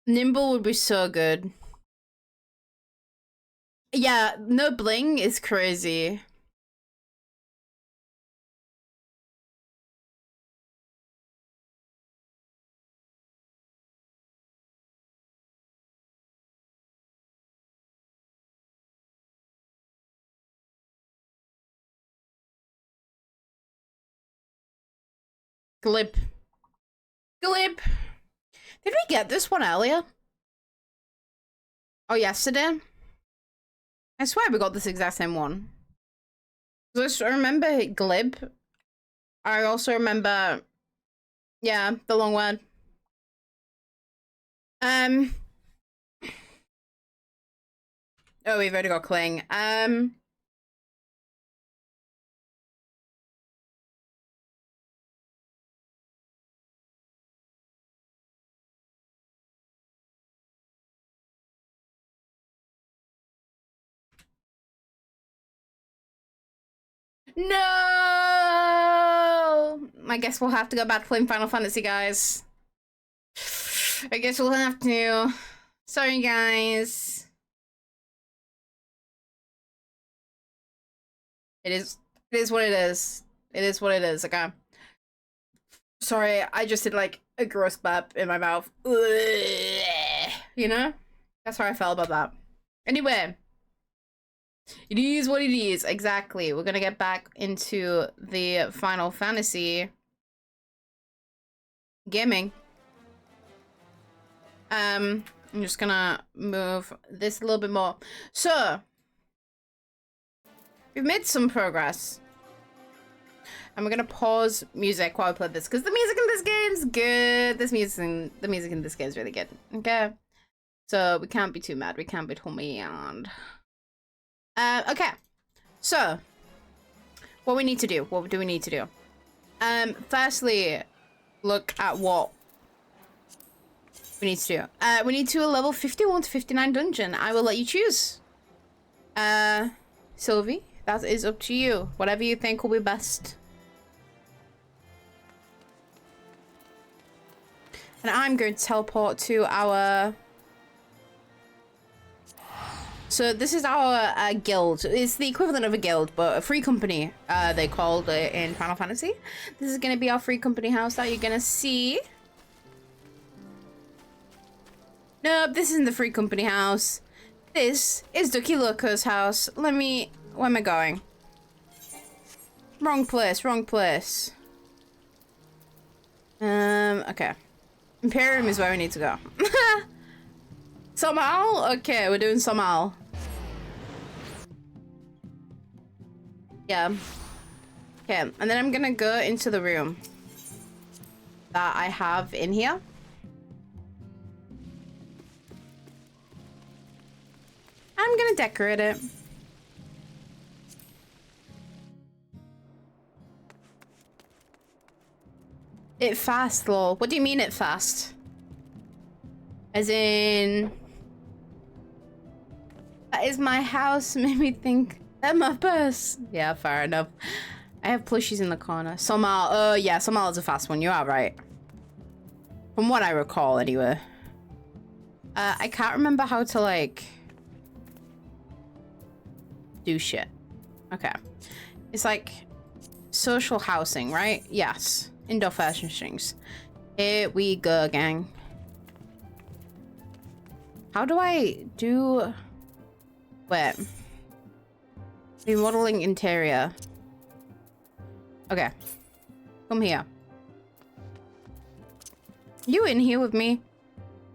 Speaker 1: Nimble would be so good. Yeah, no bling is crazy. Glib. Glib. Did we get this one earlier? Oh, yesterday? I swear we got this exact same one. I remember glib. I also remember, yeah, the long word. Oh, we've already got cling. No! I guess we'll have to go back to playing Final Fantasy, guys. I guess we'll have to. Sorry, guys. It is what it is. It is what it is, okay? Sorry, I just did like a gross burp in my mouth. You know? That's how I felt about that. Anyway. It is what it is. Exactly. We're gonna get back into the Final Fantasy gaming. I'm just gonna move this a little bit more. So, we've made some progress. And we're gonna pause music while we play this, because the music in this game's good. The music in this game is really good. Okay. So we can't be too mad. We can't be too mad. Okay. So, what we need to do? What do we need to do? Firstly, look at what we need to do. We need to a level 51 to 59 dungeon. I will let you choose. Sylvie, that is up to you. Whatever you think will be best. And I'm going to teleport to our... So this is our guild. It's the equivalent of a guild, but a free company, they called it in Final Fantasy. This is going to be our free company house that you're going to see. Nope, this isn't the free company house. This is Ducky Loco's house. Where am I going? Wrong place, wrong place. Okay. Imperium is where we need to go. Somal? Okay, we're doing Somal. Yeah. Okay, and then I'm gonna go into the room that I have in here. I'm gonna decorate it. It fast, lol. What do you mean it fast? As in... That is my house, made me think that my purse. Yeah, fair enough. I have plushies in the corner. Somal, oh yeah, Somal is a fast one, you are right. From what I recall, anyway. I can't remember how to, like... do shit. Okay. It's like... social housing, right? Yes. Indoor furnishings. Here we go, gang. How do I do... Wait. Remodeling interior. Okay. Come here. You in here with me?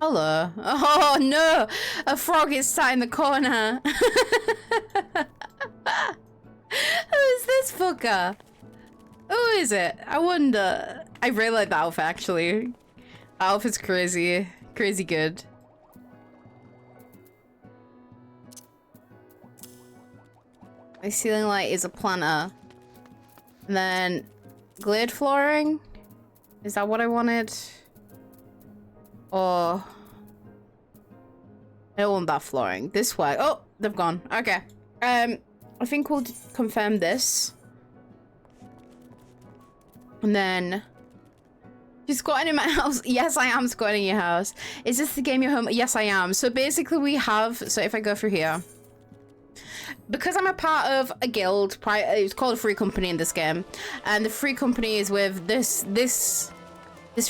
Speaker 1: Hello. Oh no! A frog is sat in the corner. Who is this fucker? Who is it? I wonder. I really like the outfit, actually. The outfit's crazy. Crazy good. My ceiling light is a planter. And then glade flooring. Is that what I wanted? Or I don't want that flooring. This way. Oh, they've gone. Okay. I think we'll confirm this. And then you squatting in my house? Yes, I am squatting in your house. Is this the game you're home? Yes, I am. So basically we have, so if I go through here, because I'm a part of a guild, it's called a free company in this game, and the free company is with this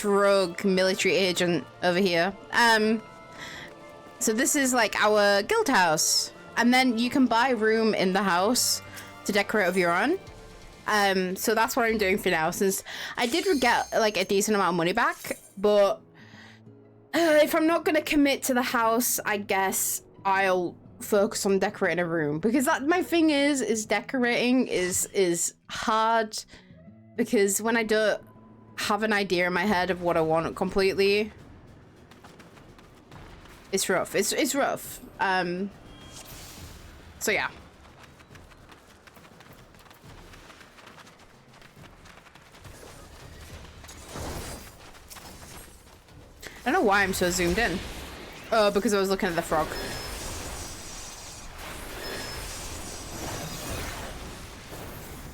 Speaker 1: rogue military agent over here. So this is like our guild house, and then you can buy a room in the house to decorate of your own. So that's what I'm doing for now, since I did get like a decent amount of money back, but if I'm not gonna commit to the house, I guess I'll focus on decorating a room, because that my thing is decorating is hard, because when I don't have an idea in my head of what I want completely, it's rough. It's rough. So yeah. I don't know why I'm so zoomed in. Oh, because I was looking at the frog.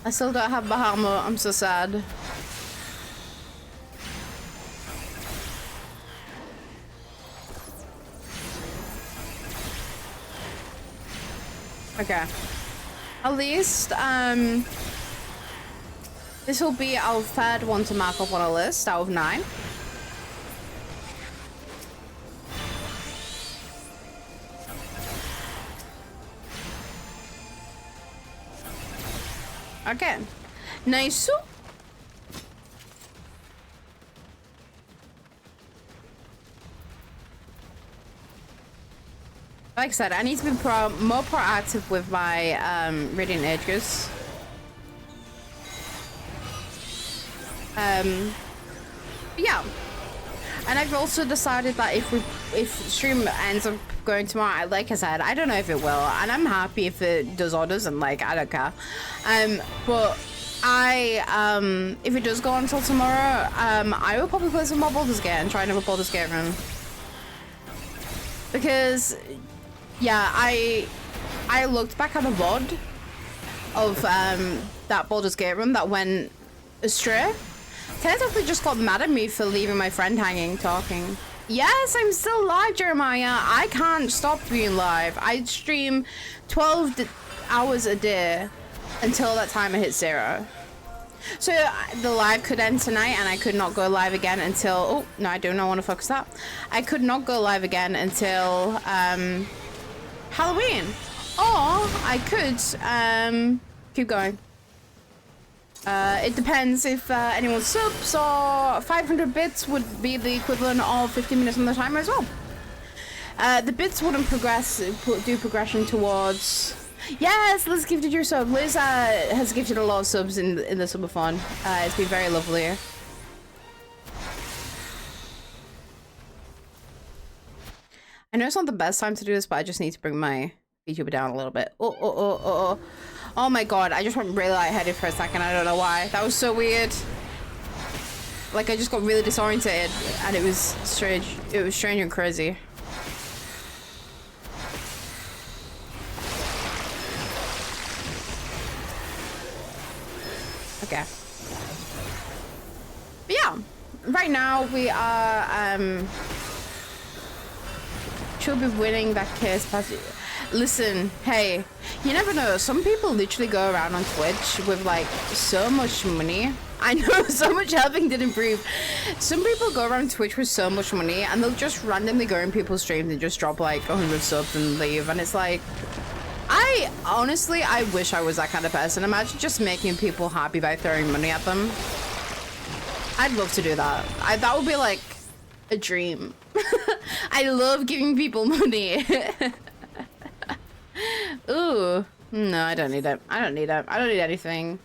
Speaker 1: I still don't have Bahama. I'm so sad. Okay. At least, this will be our third one to mark up on a list out of 9. Okay. Nice. Like I said, I need to be more proactive with my Radiant Aegis. Yeah. And I've also decided that if stream ends up going tomorrow, like I said, I don't know if it will, and I'm happy if it does or doesn't, like, I don't care. But if it does go on until tomorrow, I will probably play some more Baldur's Gate and try another Baldur's Gate run. Because, yeah, I looked back at the VOD of that Baldur's Gate run that went astray. Technically just got mad at me for leaving my friend hanging, talking. Yes, I'm still live, Jeremiah. I can't stop being live. I stream 12 hours a day until that timer hits 0. So the live could end tonight and I could not go live again until... Oh, no, I do not want to focus that. I could not go live again until Halloween. Or I could keep going. It depends if anyone subs, or 500 bits would be the equivalent of 15 minutes on the timer as well. The bits wouldn't do progression towards... Yes, Liz gifted your sub. Liz has gifted a lot of subs in the Subathon. It's been very lovely. I know it's not the best time to do this, but I just need to bring my VTuber down a little bit. Oh my god, I just went really lightheaded for a second. I don't know why. That was so weird. Like, I just got really disoriented, and it was strange. It was strange and crazy. Okay. But yeah, right now we are, should be winning that case pass. Listen, hey, you never know. Some people literally go around on Twitch with like so much money. I know, so much helping did improve. Some people go around Twitch with so much money and they'll just randomly go in people's streams and just drop like 100 subs and leave. And it's like, I wish I was that kind of person. Imagine just making people happy by throwing money at them. I'd love to do that. That would be like a dream. I love giving people money. Ooh, no, I don't need it. I don't need it. I don't need anything.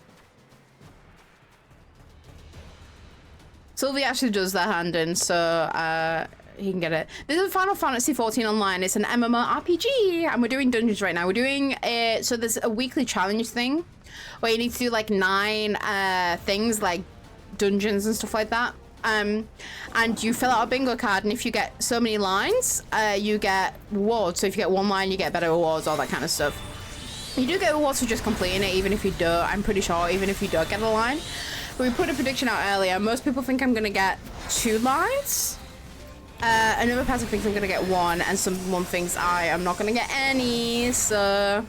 Speaker 1: Sylvie actually does their hand in, so he can get it. This is Final Fantasy XIV Online. It's an MMORPG, and we're doing dungeons right now. We're doing so there's a weekly challenge thing where you need to do like 9 things like dungeons and stuff like that. And you fill out a bingo card, and if you get so many lines, you get rewards. So if you get 1 line, you get better rewards, all that kind of stuff. You do get rewards for just completing it, even if you don't. I'm pretty sure, even if you don't get a line. But we put a prediction out earlier. Most people think I'm gonna get 2 lines. Another person thinks I'm gonna get 1, and someone thinks I am not gonna get any. So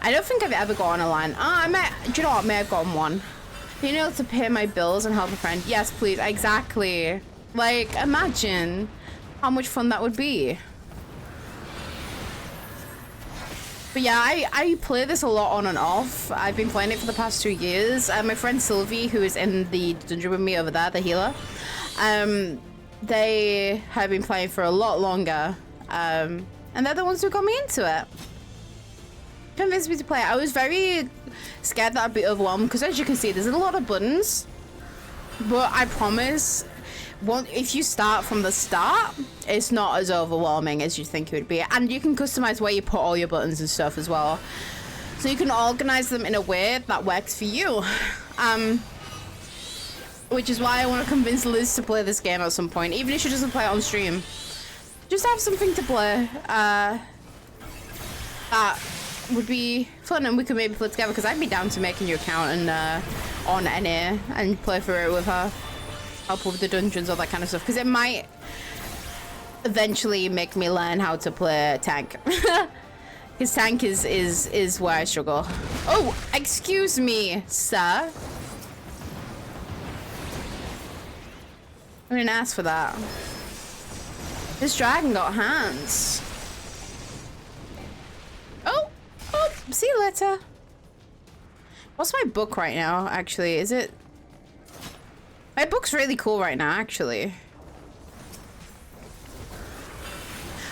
Speaker 1: I don't think I've ever gotten a line. Do you know what? I may have gotten 1. Being able to pay my bills and help a friend. Yes, please. Exactly. Like, imagine how much fun that would be. But yeah, I play this a lot on and off. I've been playing it for the past 2 years. My friend Sylvie, who is in the dungeon with me over there, the healer, they have been playing for a lot longer. And they're the ones who got me into it. Convinced me to play it. I was very scared that I'd be overwhelmed because, as you can see, there's a lot of buttons. But I promise, if you start from the start, it's not as overwhelming as you think it would be. And you can customize where you put all your buttons and stuff as well. So you can organize them in a way that works for you. Which is why I want to convince Liz to play this game at some point, even if she doesn't play it on stream. Just have something to play. That would be fun, and we could maybe play together, because I'd be down to make a new account and on NA and play through it with her. Help with the dungeons, all that kind of stuff, because it might eventually make me learn how to play tank. Because tank is where I struggle. Oh, excuse me, sir. I didn't ask for that. This dragon got hands. Oh, see you later. What's my book right now, actually? Is it... My book's really cool right now, actually.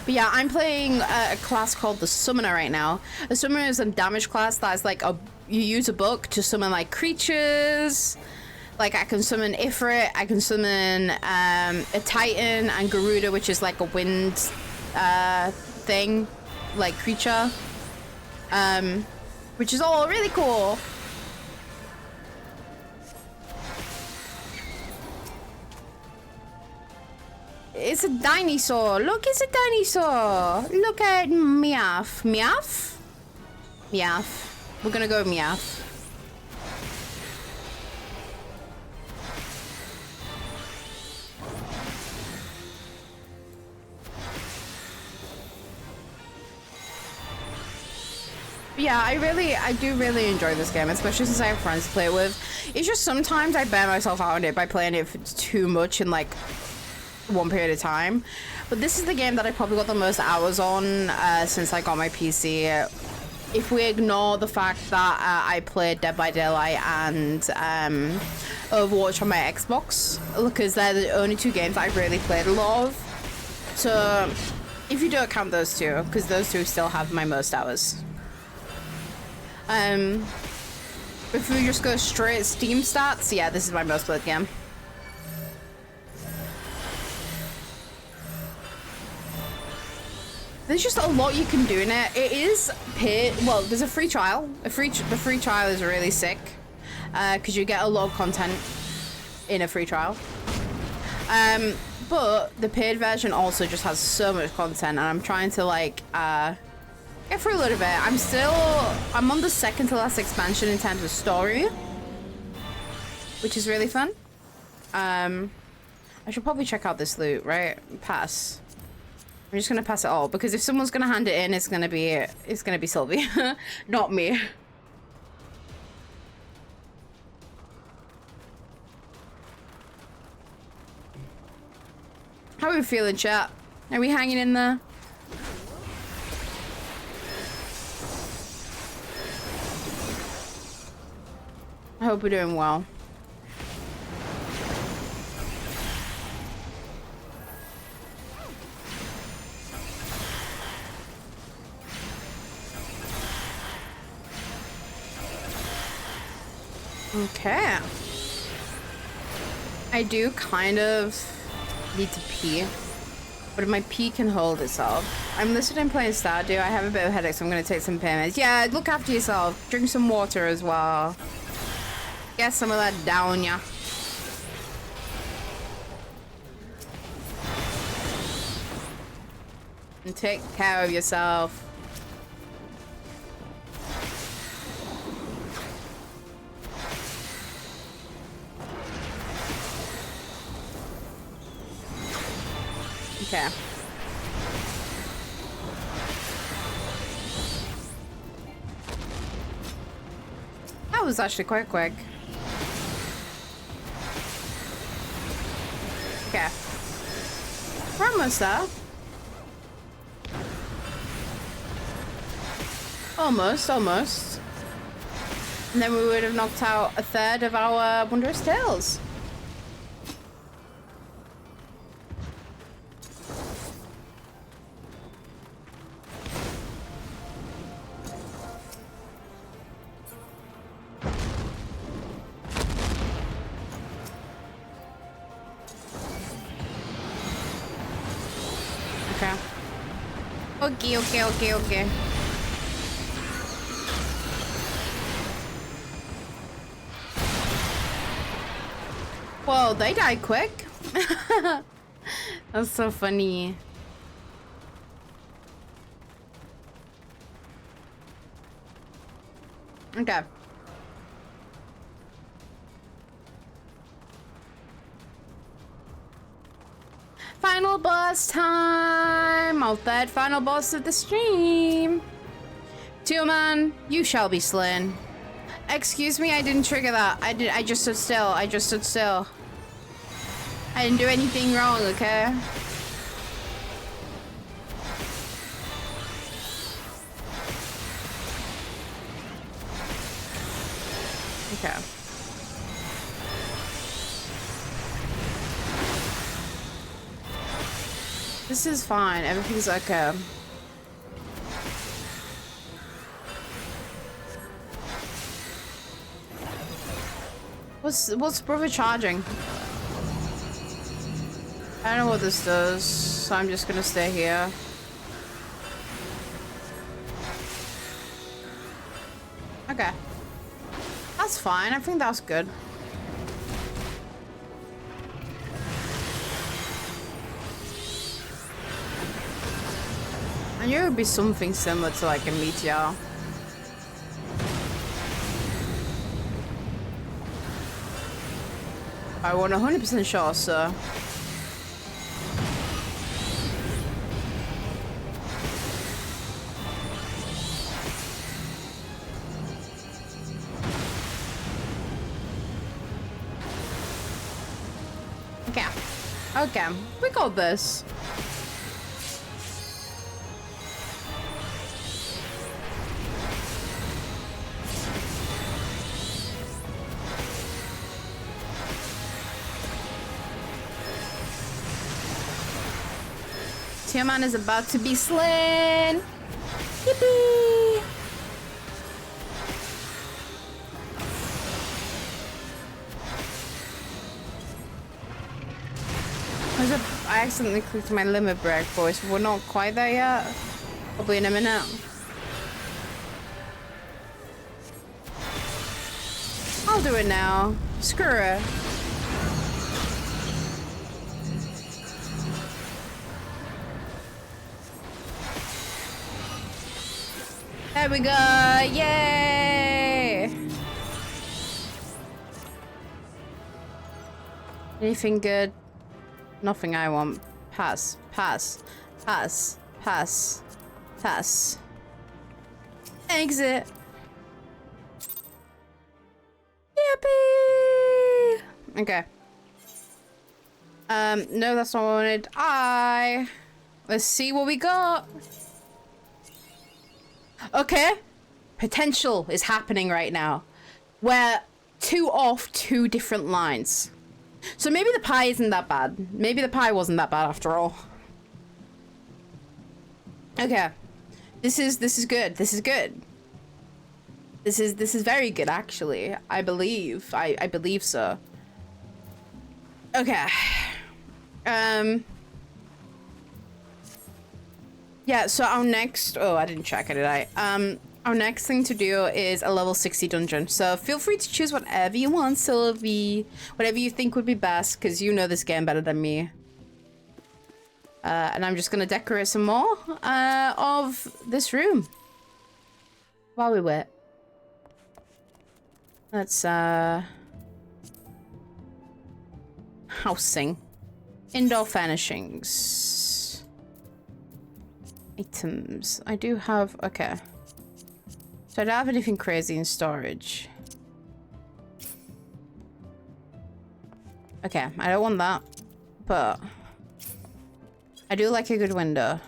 Speaker 1: But yeah, I'm playing a class called the Summoner right now. A Summoner is a damage class that's like you use a book to summon like creatures. Like I can summon Ifrit, I can summon a Titan and Garuda, which is like a wind thing, like creature. Which is all really cool. It's a dinosaur. Look, it's a dinosaur. Look at Meowth. Meowth? Meowth. We're gonna go Meowth. Yeah, I do really enjoy this game, especially since I have friends to play it with. It's just sometimes I burn myself out on it by playing it for too much in like one period of time. But this is the game that I probably got the most hours on since I got my PC. If we ignore the fact that I played Dead by Daylight and Overwatch on my Xbox, because they're the only 2 games I really played a lot of. So if you don't count those 2, because those 2 still have my most hours. If we just go straight Steam stats, yeah, this is my most played game. There's just a lot you can do in it. It is paid. Well, there's a free trial. The free trial is really sick, because you get a lot of content in a free trial. But the paid version also just has so much content, and I'm trying to like get through a little bit. I'm on the second to last expansion in terms of story, which is really fun. I should probably check out this loot, right? Pass. I'm just gonna pass it all, because if someone's gonna hand it in, it's gonna be Sylvie, not me. How are we feeling, chat? Are we hanging in there? I hope we're doing well. Okay. I do kind of need to pee, but if my pee can hold itself. I'm listening playing Stardew. I have a bit of a headache, so I'm gonna take some pain meds. Yeah, look after yourself. Drink some water as well. Get some of that down ya. And take care of yourself. Okay. That was actually quite quick. Okay. We're almost there. Almost. And then we would have knocked out a third of our Wondrous Tales. Okay. Whoa, they died quick. That's so funny. Okay. Final boss time! Our third final boss of the stream. Two-man, you shall be slain. Excuse me, I didn't trigger that. I just stood still. I didn't do anything wrong, okay? Okay. This is fine. Everything's okay. What's brother charging? I don't know what this does, so I'm just gonna stay here. Okay. That's fine. I think that's good. I knew it would be something similar to like a meteor. I want 100% sure, so. Okay, we got this. Tioman is about to be slain. Yippee! I accidentally clicked my limit break, boys. We're not quite there yet. Probably in a minute. I'll do it now. Screw it. There we go! Yay! Anything good? Nothing I want. Pass. Exit. Yippee! Okay. No, that's not what I wanted. Let's see what we got. Okay. Potential is happening right now. We're two different lines. So maybe the pie isn't that bad. Maybe the pie wasn't that bad after all. Okay. This is good. This is good. This is very good actually. I believe. I believe so. Okay. Yeah, so our next... Oh, I didn't check it, did I? Our next thing to do is a level 60 dungeon. So feel free to choose whatever you want, Sylvie. Whatever you think would be best, because you know this game better than me. And I'm just going to decorate some more of this room. While we wait. Let's, housing. Indoor furnishings. Items. I do have... Okay. So I don't have anything crazy in storage. Okay, I don't want that. But... I do like a good window.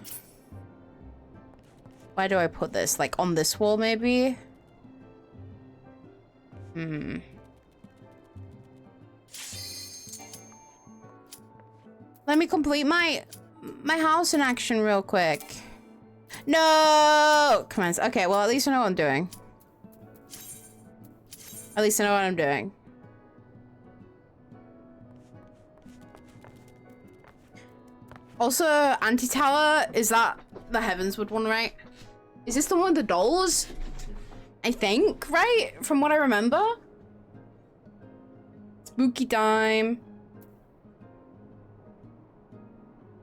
Speaker 1: Where do I put this? Like on this wall, maybe? Hmm. Let me complete my house in action real quick. No! Commence. Okay, well, at least I know what I'm doing. At least I know what I'm doing. Also, anti-tower, is that the Heavenswood one, right? Is this the one with the dolls? I think, right? From what I remember? Spooky time.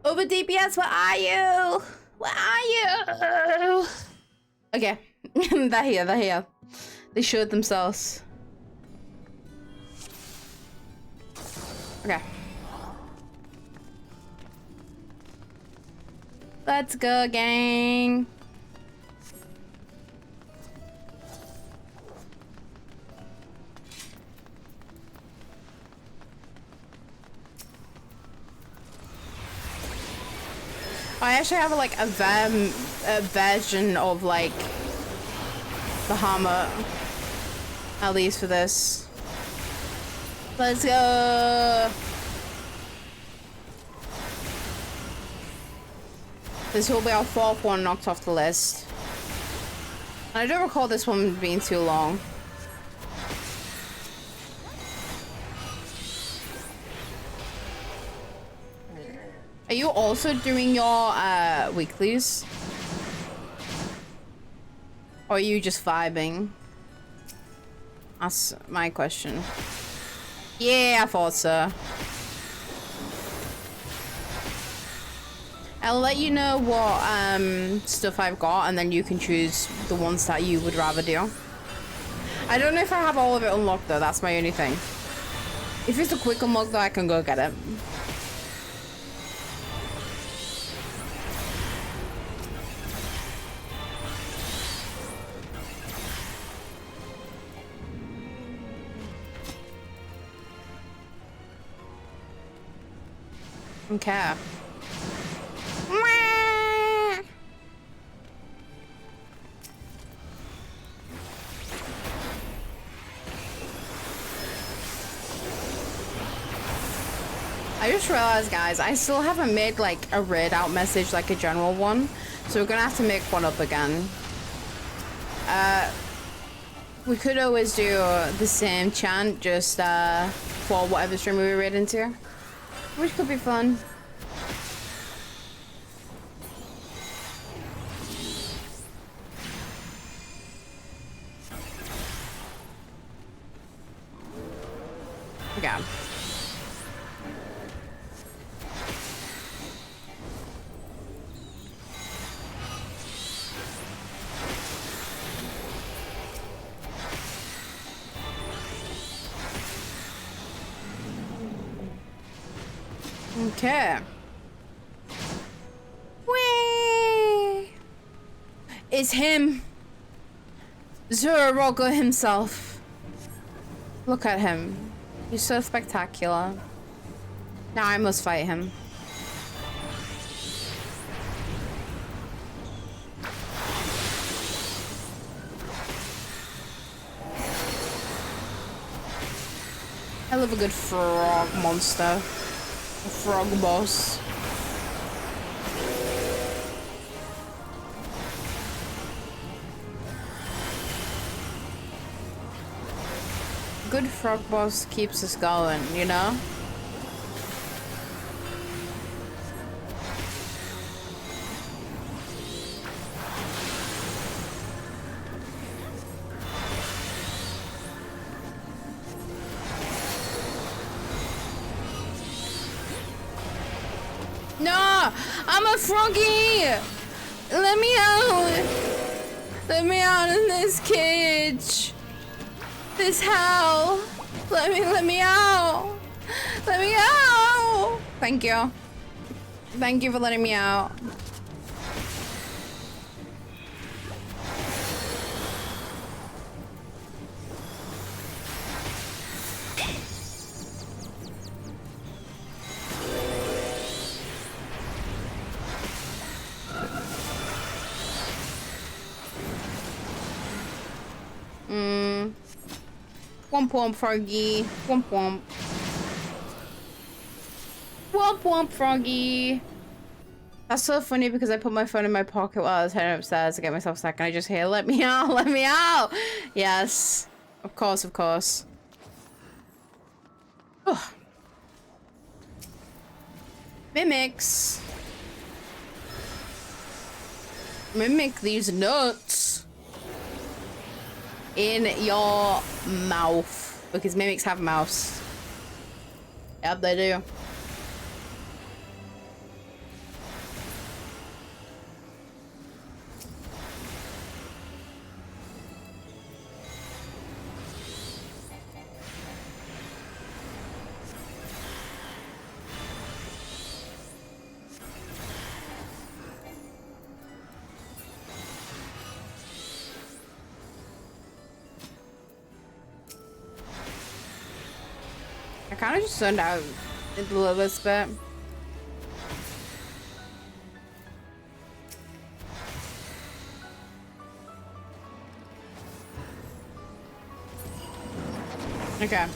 Speaker 1: Over DPS, where are you? Where are you? Okay, they're here, they're here. They showed themselves. Okay. Let's go, gang. I actually have like a version of like the hammer, at least for this. Let's go. This will be our fourth one knocked off the list. I don't recall this one being too long. Are you also doing your weeklies? Or are you just vibing? That's my question. Yeah, I thought so. I'll let you know what stuff I've got, and then you can choose the ones that you would rather do. I don't know if I have all of it unlocked though, that's my only thing. If it's a quick unlock though, I can go get it. Okay. I just realized, guys, I still haven't made like a read out message, like a general one. So we're gonna have to make one up again. We could always do the same chant just for whatever stream we read into, which could be fun. Okay. Okay. Whee! It's him. Zurarogo himself. Look at him. He's so spectacular. Now I must fight him. I love a good frog monster. A frog boss. Good frog boss keeps us going, you know? I'm a froggy! Let me out! Let me out in this cage! This hell! Let me out! Let me out! Thank you. Thank you for letting me out. Womp womp froggy. Womp womp. Womp womp froggy. That's so funny because I put my phone in my pocket while I was heading upstairs to get myself a second. I just hear, let me out, let me out. Yes. Of course, of course. Oh. Mimics. Mimic these nuts in your mouth, because mimics have mouths. Yep, they do. I kind of just zoned out a little bit. Okay.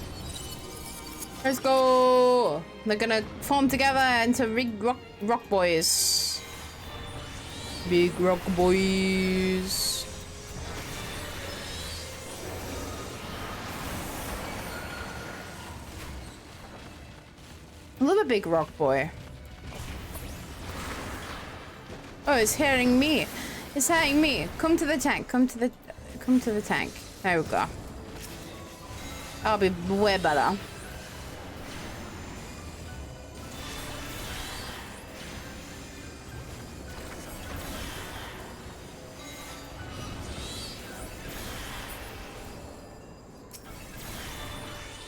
Speaker 1: Let's go. They're gonna form together into big rock boys. Big rock boys. I love a big rock boy. Oh, it's hitting me. It's hitting me. Come to the tank. Come to the tank. There we go. I'll be way better.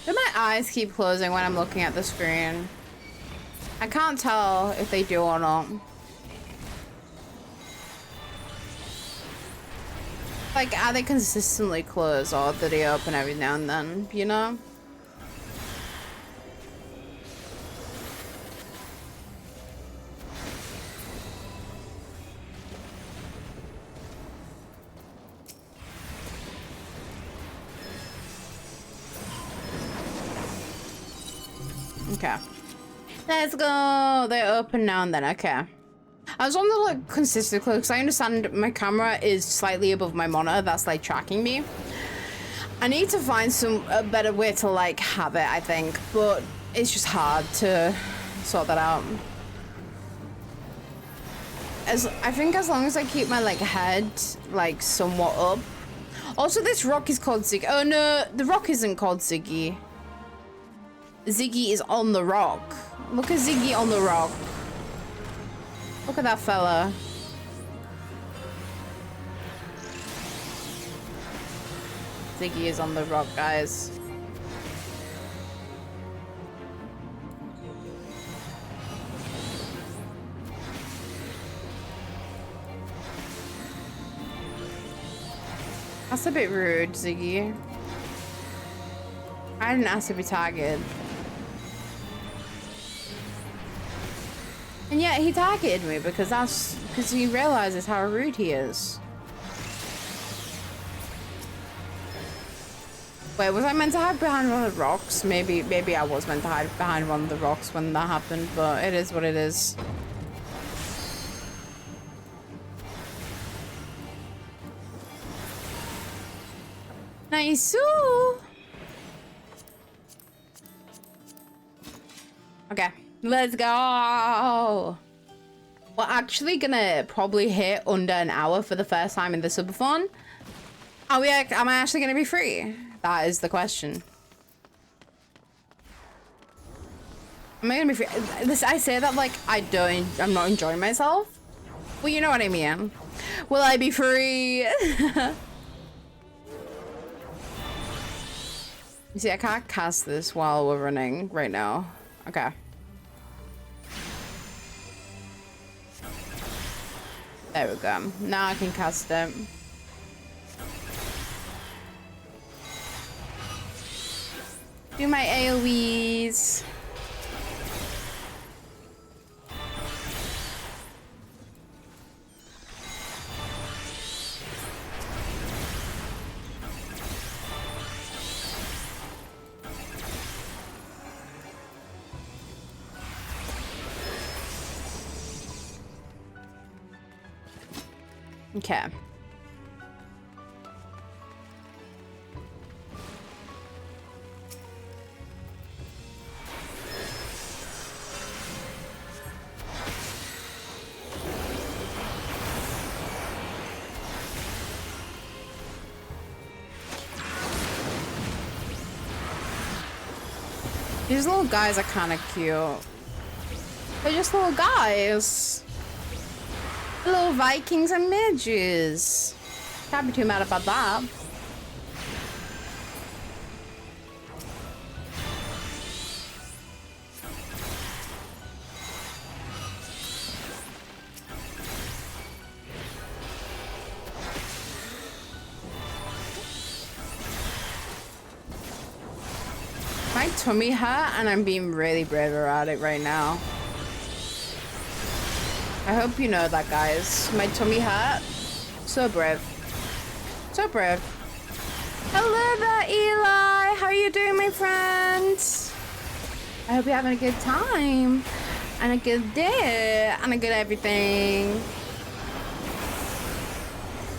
Speaker 1: Do my eyes keep closing when I'm looking at the screen? I can't tell if they do or not. Like, are they consistently closed or do they open every now and then, you know? Okay. Let's go. They're open now and then. Okay. I was on the like consistent because I understand my camera is slightly above my monitor. That's like tracking me. I need to find a better way to like have it, I think, but it's just hard to sort that out. I think as long as I keep my like head like somewhat up. Also, this rock is called Ziggy. Oh no, the rock isn't called Ziggy. Ziggy is on the rock. Look at Ziggy on the rock. Look at that fella. Ziggy is on the rock, guys. That's a bit rude, Ziggy. I didn't ask to be targeted. And yet he targeted me because he realizes how rude he is. Wait, was I meant to hide behind one of the rocks? Maybe I was meant to hide behind one of the rocks when that happened, but it is what it is. Nice. Okay. Let's go! We're actually gonna probably hit under an hour for the first time in the Subathon. Am I actually gonna be free? That is the question. Am I gonna be free? This, I say that like I'm not enjoying myself. Well, you know what I mean. Will I be free? You see, I can't cast this while we're running right now. Okay. There we go. Now I can cast it. Do my AoEs. Okay. These little guys are kind of cute. They're just little guys. Little Vikings and midges. Can't be too mad about that. My tummy hurt and I'm being really brave about it right now. I hope you know that, guys. My tummy hurt. So brave. So brave. Hello there, Eli. How are you doing, my friends? I hope you're having a good time. And a good day. And a good everything.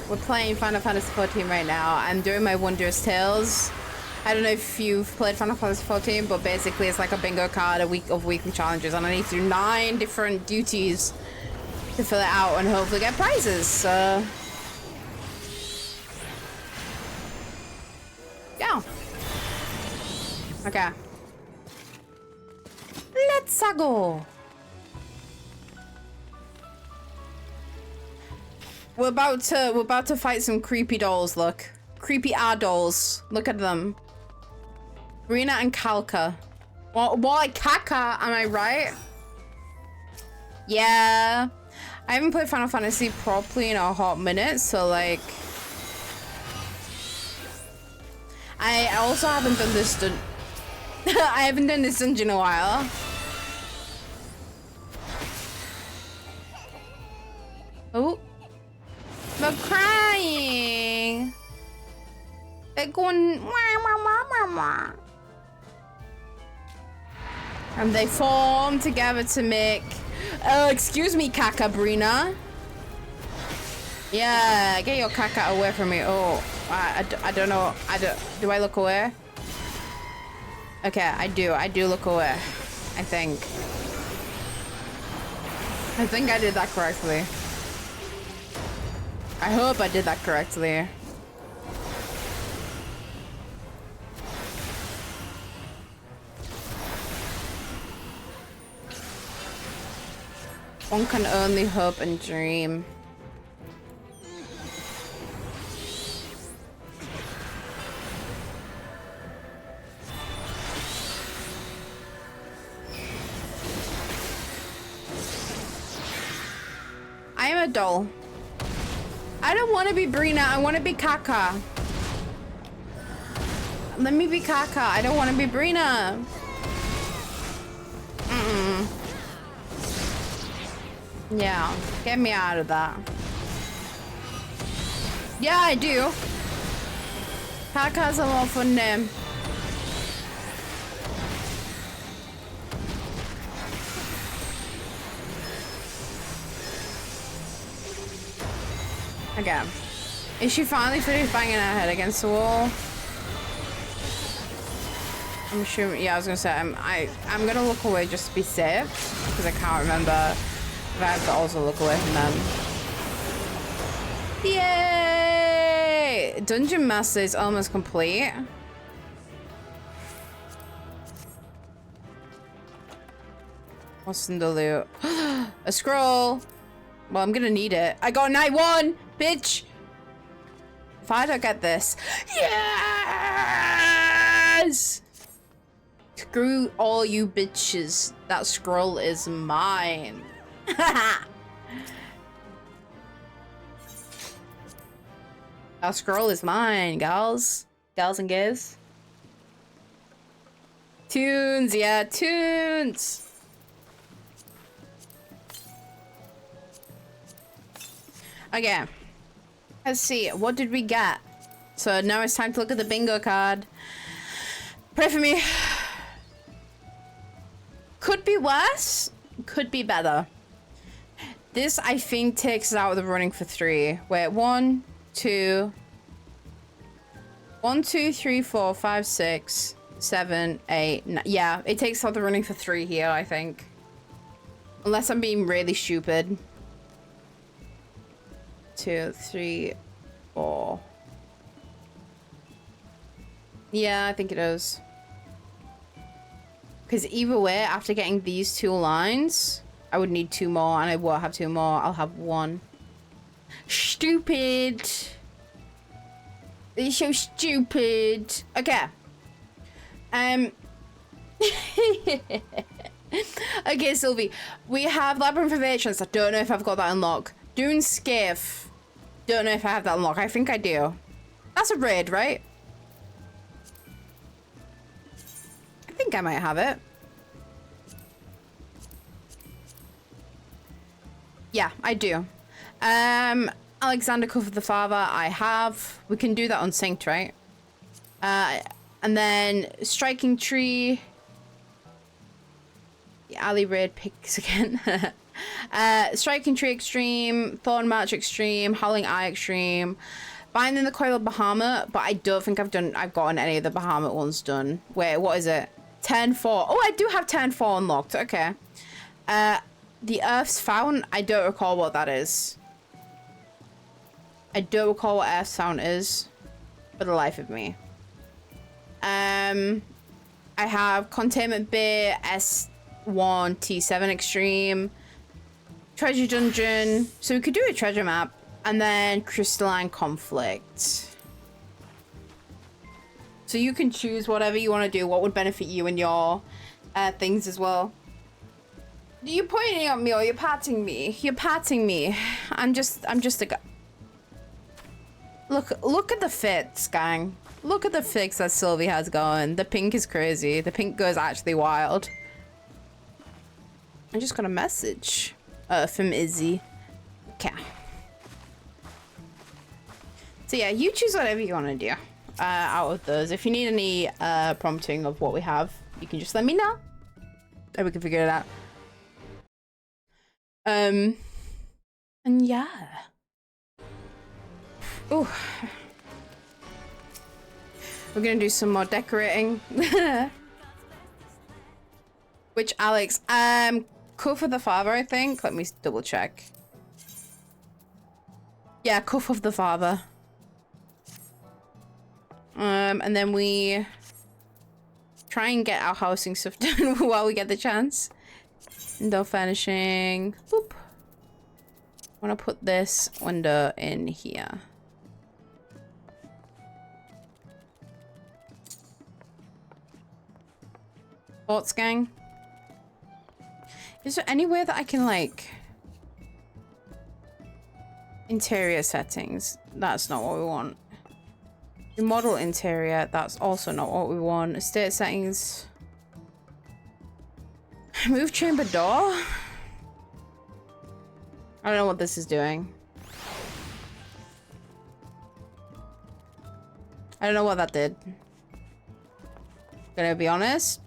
Speaker 1: We're playing Final Fantasy XIV right now. I'm doing my Wondrous Tales. I don't know if you've played Final Fantasy XIV, but basically it's like a bingo card, a week of weekly challenges. And I need to do 9 different duties to fill it out and hopefully get prizes, so yeah. Okay. Let's go. We're about to fight some creepy dolls, look. Creepy dolls. Look at them. Rena and Kalka. Well, more like Kaka, am I right? Yeah. I haven't played Final Fantasy properly in a hot minute, so like... I also haven't done this I haven't done this dungeon in a while. Oh. They're crying. They're going... Wah, wah, wah, wah, wah. And they form together to make... Oh, excuse me, Kakabrina. Yeah, get your caca away from me. Oh, I don't know. Do I look away? Okay, I do look away. I think I did that correctly. I hope I did that correctly. One can only hope and dream. I am a doll. I don't want to be Brina. I want to be Kaka. Let me be Kaka. I don't want to be Brina. Yeah, get me out of that. Yeah, I do. Kaka's a more fun name. Okay. Is she finally finished banging her head against the wall? I'm assuming. Yeah, I was gonna say I'm gonna look away just to be safe because I can't remember. I have to also look away from them. Yay! Dungeon Master is almost complete. What's in the loot? A scroll. Well, I'm gonna need it. I got night 1, bitch. If I don't get this, yes! Screw all you bitches. That scroll is mine. That scroll is mine, gals. Gals and gays. Tunes, yeah, tunes. Okay. Let's see. What did we get? So now it's time to look at the bingo card. Pray for me. Could be worse. Could be better. This, I think, takes us out of the running for 3. Wait, 1, 2, 3, 4, 5, 6, 7, 8, 9. Yeah, it takes out the running for 3 here, I think. Unless I'm being really stupid. 2, 3, 4. Yeah, I think it is. Because either way, after getting these 2 lines, I would need 2 more, and I won't have 2 more. I'll have 1. Stupid. They're so stupid. Okay. Okay, Sylvie. We have Labyrinth of Ancients. I don't know if I've got that unlocked. Dune Skiff. Don't know if I have that unlocked. I think I do. That's a raid, right? I think I might have it. Yeah, I do. Alexander Cuff the Father, I have. We can do that on Synced, right? And then Striking Tree. The Alley Raid picks again. Striking Tree Extreme, Thorn March Extreme, Howling Eye Extreme, Binding the Coil of Bahamut, but I don't think I've gotten any of the Bahamut ones done. Wait, what is it? 10-4. Oh, I do have 10-4 unlocked. Okay. The Earth's Fountain, I don't recall what that is. I don't recall what Earth's Fountain is for the life of me. I have Containment Bay, S1, T7 Extreme, Treasure Dungeon. So we could do a treasure map. And then Crystalline Conflict. So you can choose whatever you want to do. What would benefit you and your things as well. You're pointing at me or you're patting me. You're patting me. I'm just a guy. Look at the fits, gang. Look at the fix that Sylvie has going. The pink is crazy. The pink goes actually wild. I just got a message from Izzy. Okay. So yeah, you choose whatever you want to do out of those. If you need any prompting of what we have, you can just let me know. And we can figure it out. And yeah. Ooh. We're gonna do some more decorating. Which Alex? Cuff of the Father, I think. Let me double check. Yeah, Cuff of the Father. And then we try and get our housing stuff done while we get the chance. Window furnishing. Boop. I want to put this window in here. Sports gang. Is there any way that I can like interior settings? That's not what we want. Remodel interior, that's also not what we want. Estate settings. Move chamber door. I don't know what this is doing. I don't know what that did. Gonna be honest,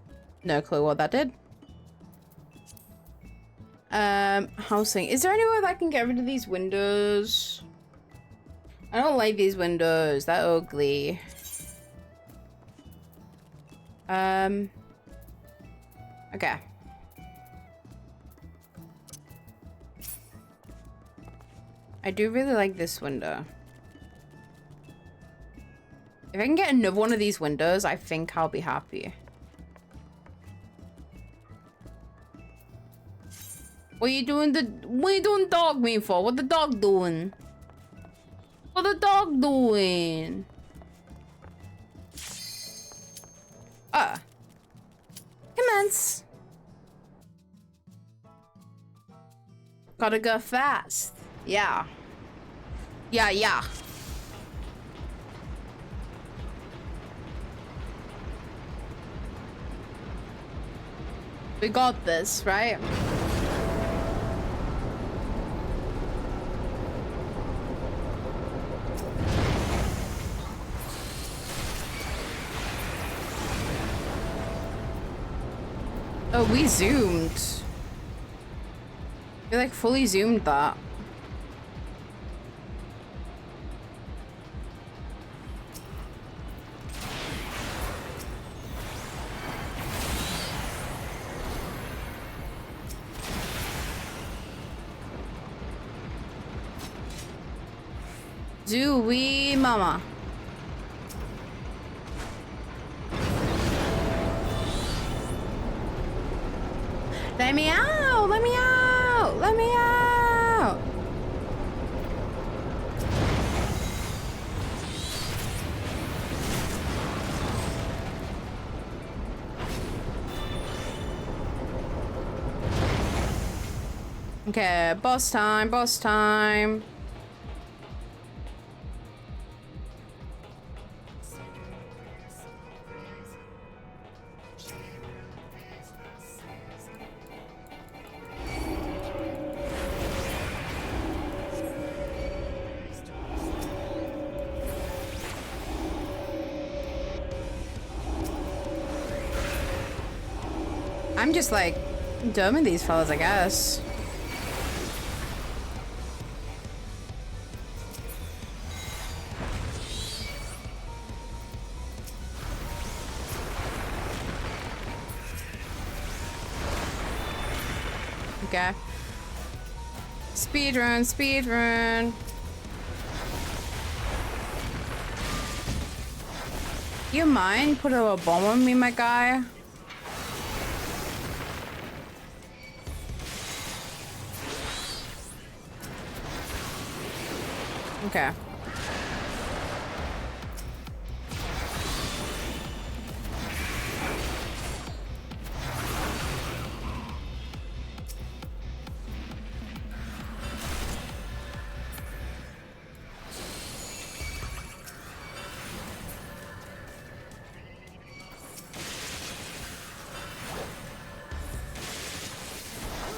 Speaker 1: no clue what that did. Housing. Is there any way that I can get rid of these windows? I don't like these windows. They're ugly. Okay. I do really like this window. If I can get another one of these windows, I think I'll be happy. What are you doing dog me for? What the dog doing? What the dog doing? Commence. Gotta go fast. Yeah. Yeah. We got this, right? Oh, we zoomed. We like fully zoomed that. Zooey mama. Let me out! Let me out! Let me out! Okay, boss time, boss time. I'm just like doming these fellas, I guess. Okay. Speedrun, speedrun. You mind putting a bomb on me, my guy? Okay.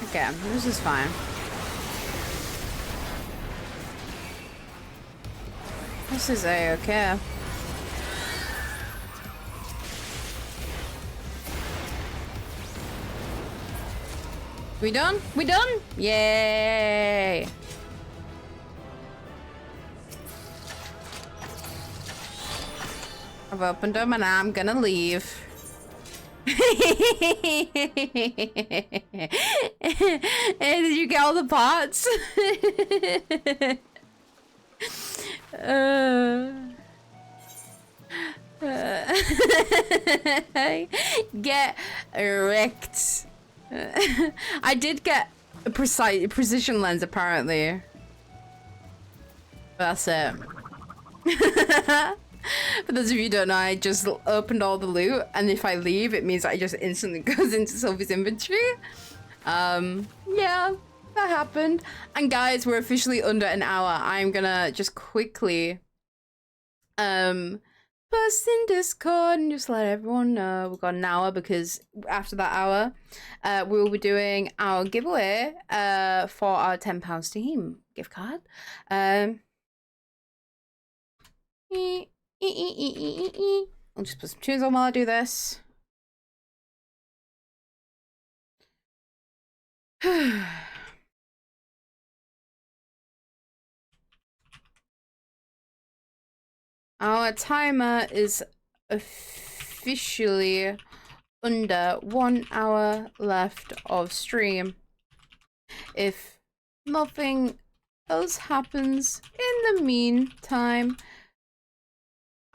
Speaker 1: Okay, this is fine. This is a-okay. We done? We done? Yay! I've opened them and I'm gonna leave. Hey, did you get all the pots? Get wrecked. I did get a precision lens apparently. That's it. For those of you who don't know, I just opened all the loot, and if I leave, it means I just instantly goes into Sylvie's inventory. Yeah, that happened. And guys, we're officially under an hour. I'm gonna just quickly post in Discord and just let everyone know we've got an hour, because after that hour, we will be doing our giveaway for our £10 Steam gift card. I'll just put some tunes on while I do this. Our timer is officially under 1 hour left of stream. If nothing else happens in the meantime,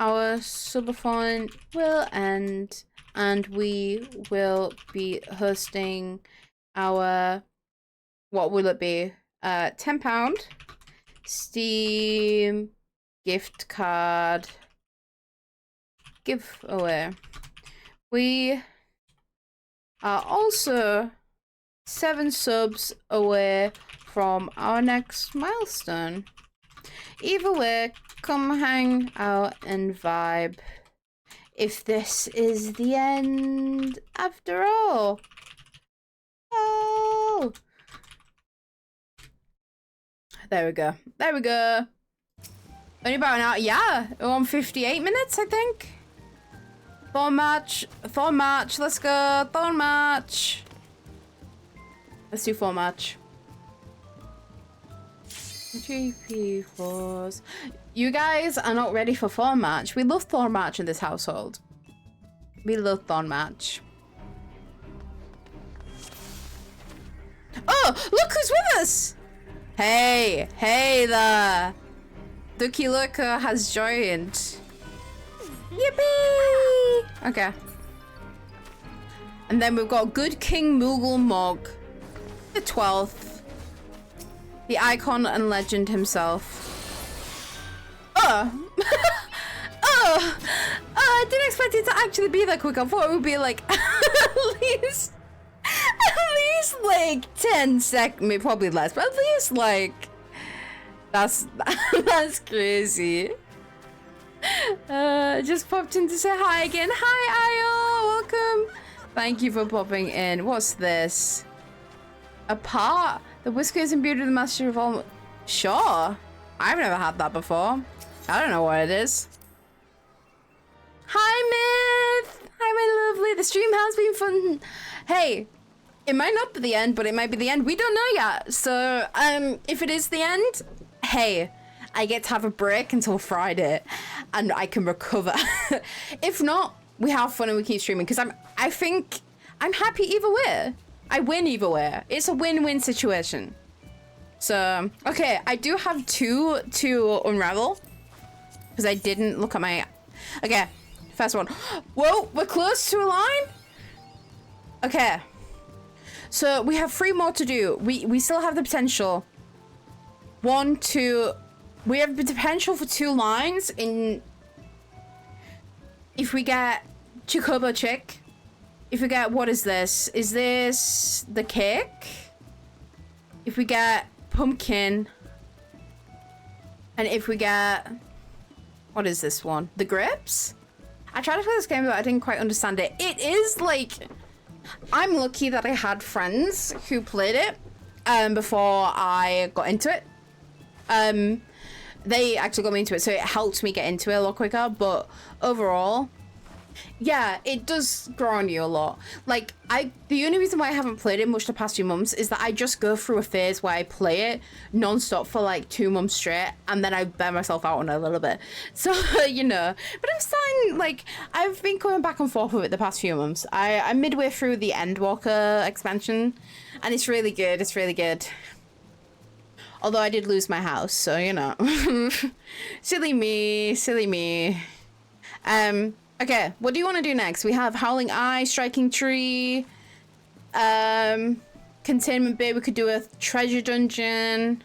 Speaker 1: our subathon will end and we will be hosting our What will it be? £10. Steam gift card giveaway. We are also 7 subs away from our next milestone. Either way, come hang out and vibe. If this is the end after all. Oh! There we go. There we go. Only about an hour. Yeah, we're on 58 minutes, I think. Thorn match. Thorn match. Let's go. Thorn match. Let's do Thorn match. 3P4s. You guys are not ready for Thorn match. We love Thorn match in this household. We love Thorn match. Oh, look who's with us! Hey, hey there. Ducky Lurker has joined. Yippee! Okay. And then we've got Good King Moogle Mog, the 12th. The icon and legend himself. Oh! Oh! I didn't expect it to actually be that quick. I thought it would be like at least like 10 seconds, maybe probably less, but at least like that's crazy. Just popped in to say hi again. Hi Io, welcome. Thank you for popping in. What's this? A part? The whiskers and beauty of the master of all. Sure. I've never had that before. I don't know what it is. Hi Myth. Hi my lovely. The stream has been fun. Hey, it might not be the end, but it might be the end. We don't know yet. So, if it is the end, hey, I get to have a break until Friday, and I can recover. If not, we have fun and we keep streaming. Because I think I'm happy either way. I win either way. It's a win-win situation. So, okay, I do have 2 to unravel because I didn't look at my. Okay, first one. Whoa, we're close to a line. Okay. So we have 3 more to do. We still have the potential. 1, 2. We have the potential for 2 lines in. If we get Chocobo Chick. If we get, what is this? Is this the cake? If we get pumpkin. And if we get, what is this one? The grapes? I tried to play this game, but I didn't quite understand it. It is like, I'm lucky that I had friends who played it before I got into it. They actually got me into it, so it helped me get into it a lot quicker. But overall, yeah, it does grow on you a lot. Like, the only reason why I haven't played it much the past few months is that I just go through a phase where I play it non-stop for like 2 months straight, and then I bear myself out on it a little bit. So, you know, but I'm starting, like, I've been going back and forth with it the past few months. I'm midway through the Endwalker expansion, and it's really good. It's really good. Although I did lose my house, so, you know. Silly me, silly me. Okay, what do you want to do next? We have Howling Eye, Striking Tree, Containment Bay. We could do a treasure dungeon.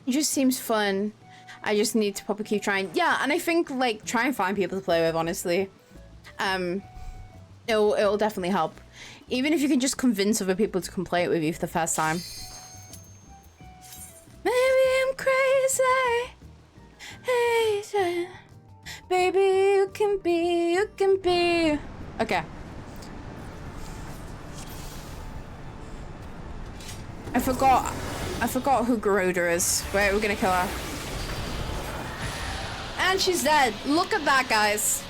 Speaker 1: It just seems fun. I just need to probably keep trying. Yeah, and I think, like, try and find people to play with, honestly. It'll definitely help. Even if you can just convince other people to come play it with you for the first time. Maybe I'm crazy. Hey, baby, you can be. Okay. I forgot who Garuda is. Wait, we're gonna kill her. And she's dead. Look at that, guys.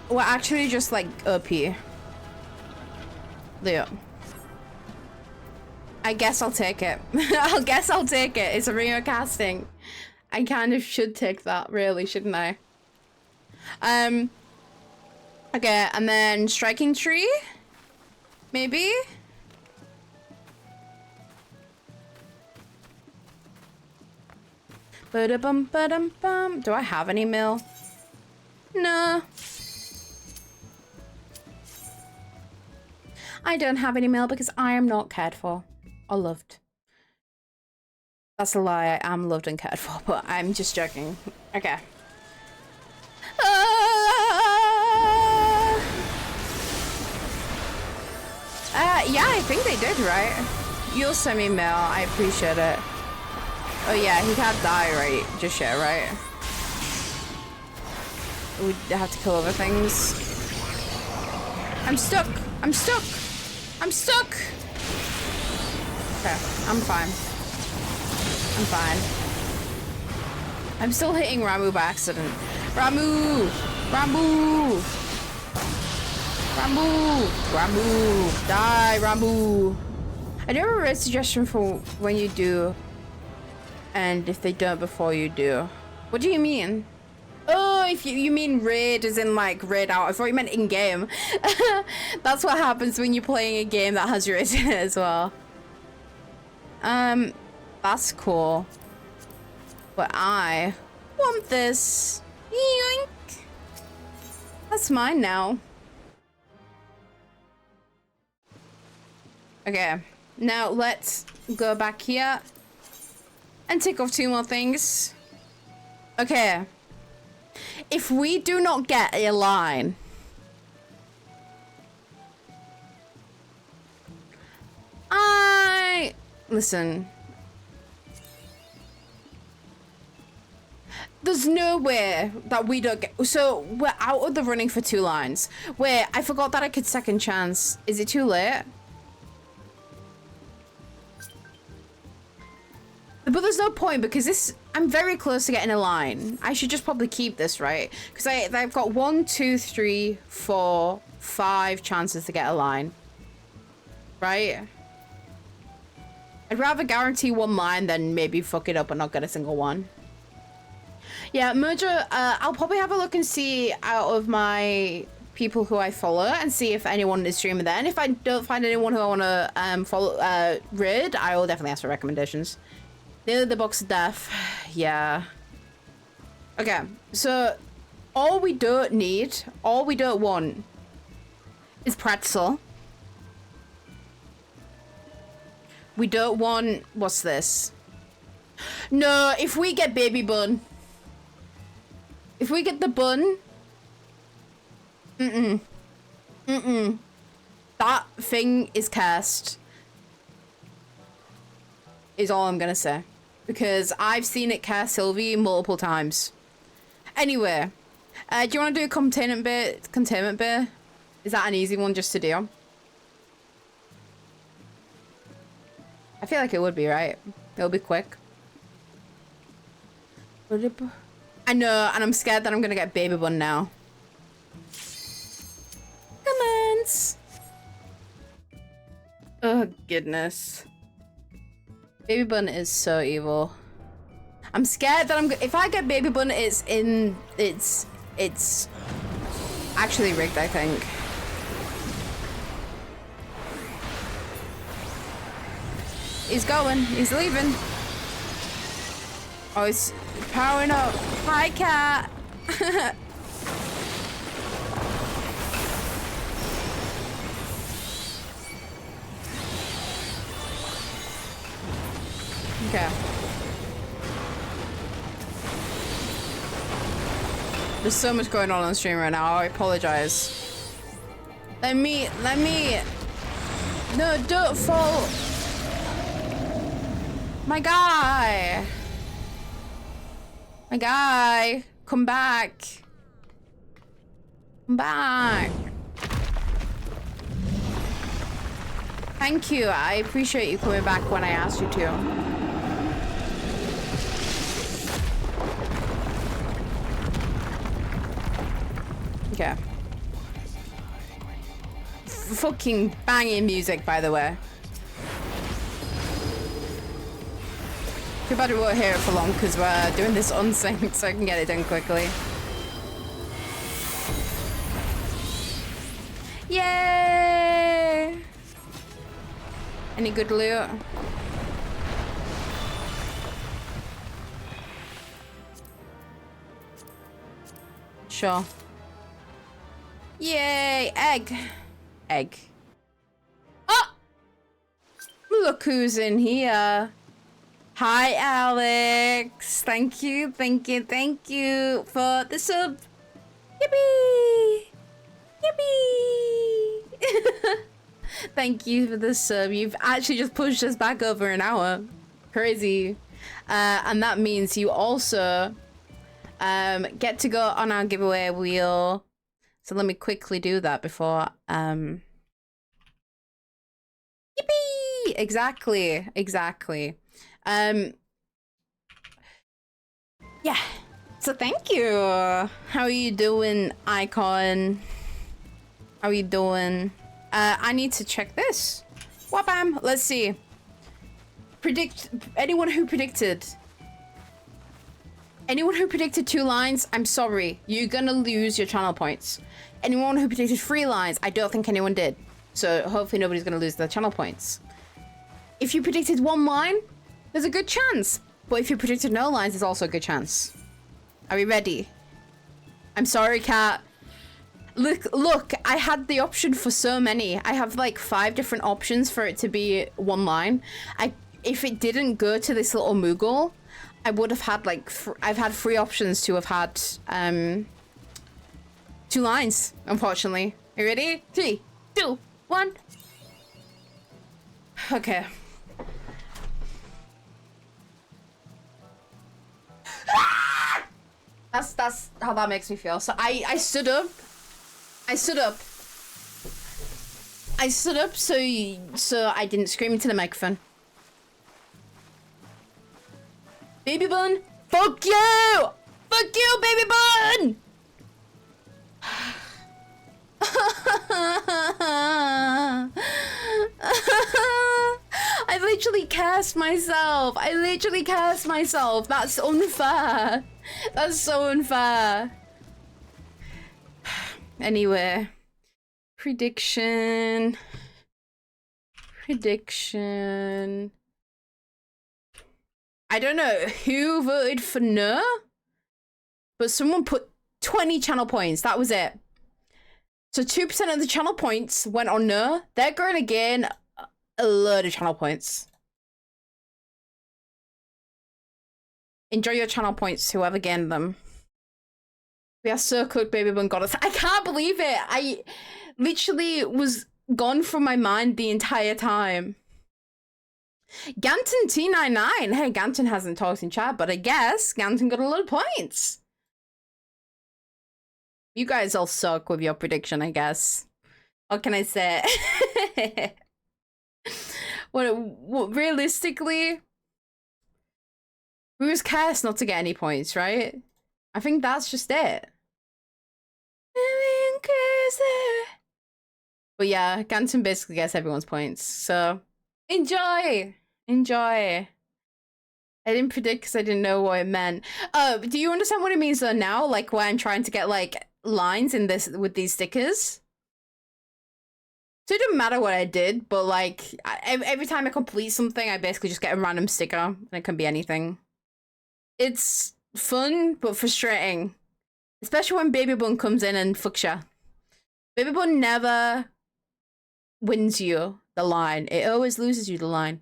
Speaker 1: We're actually just like OP. Leo. I guess I'll take it. I'll take it. It's a Rio casting. I kind of should take that, really, shouldn't I? Okay, and then Striking Tree? Maybe? Ba-da-bum, ba-dum-bum. Do I have any mill? No. I don't have any mail because I am not cared for or loved. That's a lie. I am loved and cared for, but I'm just joking. Okay. Yeah, I think they did, right? You'll send me mail. I appreciate it. Oh yeah, he can't die right just yet, right? We have to kill other things. I'm stuck. I'm stuck. I'm stuck. Okay, I'm fine. I'm fine. I'm still hitting Ramu by accident. Ramu! Ramu! Ramu! Ramu! Die, Ramu! I do have a raid suggestion for when you do, and if they don't before you do. What do you mean? Oh, if you mean raid as in like raid out. I thought you meant in-game. That's what happens when you're playing a game that has raid in it as well. That's cool. But I want this. Yoink. That's mine now. Okay, now let's go back here and tick off 2 more things. Okay. If we do not get a line, listen. There's no way that we don't get... So, we're out of the running for 2 lines. Wait, I forgot that I could second chance. Is it too late? But there's no point because this... I'm very close to getting a line. I should just probably keep this, right? Because I've got 1, 2, 3, 4, 5 chances to get a line. Right? I'd rather guarantee 1 line than maybe fuck it up and not get a single one. Yeah, merger, I'll probably have a look and see out of my people who I follow and see if anyone is streaming there. And if I don't find anyone who I want to follow, raid, I will definitely ask for recommendations. The box of death. Yeah. Okay, so all we don't need, all we don't want is pretzel. We don't want, what's this? No, if we get baby bun. If we get the bun. That thing is cursed. Is all I'm gonna say. Because I've seen it curse Sylvie multiple times. Anyway. Do you want to do a containment bit? Is that an easy one just to do? I feel like it would be, right? It'll be quick. I know, and I'm scared that I'm gonna get baby bun now. Comments. Oh goodness. Baby bun is so evil. I'm scared that if I get baby bun, it's actually rigged, I think. He's going. He's leaving. Oh, he's powering up. Hi, cat. Okay. There's so much going on stream right now. I apologize. Let me. No, don't fall. My guy. My guy. Come back. Come back. Thank you. I appreciate you coming back when I asked you to. Okay. Fucking banging music, by the way. Too bad we won't hear it for long because we're doing this unsynced so I can get it done quickly. Yay! Any good loot? Sure. Yay! Egg! Egg. look who's in here. Hi, Alex. Thank you for the sub. Yippee! Yippee! Thank you for the sub. You've actually just pushed us back over an hour. Crazy. And that means you also get to go on our giveaway wheel. So let me quickly do that before yippee! Exactly. Yeah. So thank you. How are you doing, Icon? How are you doing? I need to check this. Wabam. Let's see. Anyone who predicted 2 lines, I'm sorry. You're gonna lose your channel points. Anyone who predicted 3 lines, I don't think anyone did. So hopefully nobody's gonna lose their channel points. If you predicted 1 line, there's a good chance. But if you predicted no lines, there's also a good chance. Are we ready? I'm sorry, Kat. Look, I had the option for so many. I have like 5 different options for it to be 1 line. If it didn't go to this little Moogle, I would have had like, I've had 3 options to have had 2 lines, unfortunately. Are you ready? 3, 2, 1. Okay. That's how that makes me feel. So I stood up so I didn't scream into the microphone. Baby Bun, fuck you! Fuck you, Baby Bun! I literally cursed myself. That's unfair. That's so unfair. Anyway. Prediction. I don't know who voted for no, but someone put 20 channel points. That was it. So 2% of the channel points went on no. They're going to gain a load of channel points. Enjoy your channel points, whoever gained them. We are so cooked, Baby Bun got us. I can't believe it. I literally was gone from my mind the entire time. Ganton T99. Hey, Ganton hasn't talked in chat, but I guess Ganton got a lot of points. You guys all suck with your prediction, I guess. What can I say? What realistically, we was cursed not to get any points, right? I think that's just it. But yeah, Ganton basically gets everyone's points, so enjoy. I didn't predict because I didn't know what it meant. Do you understand what it means though now? Like when I'm trying to get like lines in this with these stickers? So it didn't matter what I did, but like every time I complete something, I basically just get a random sticker, and it can be anything. It's fun, but frustrating. Especially when Baby Bun comes in and fucks ya. Baby Bun never wins you the line. It always loses you the line.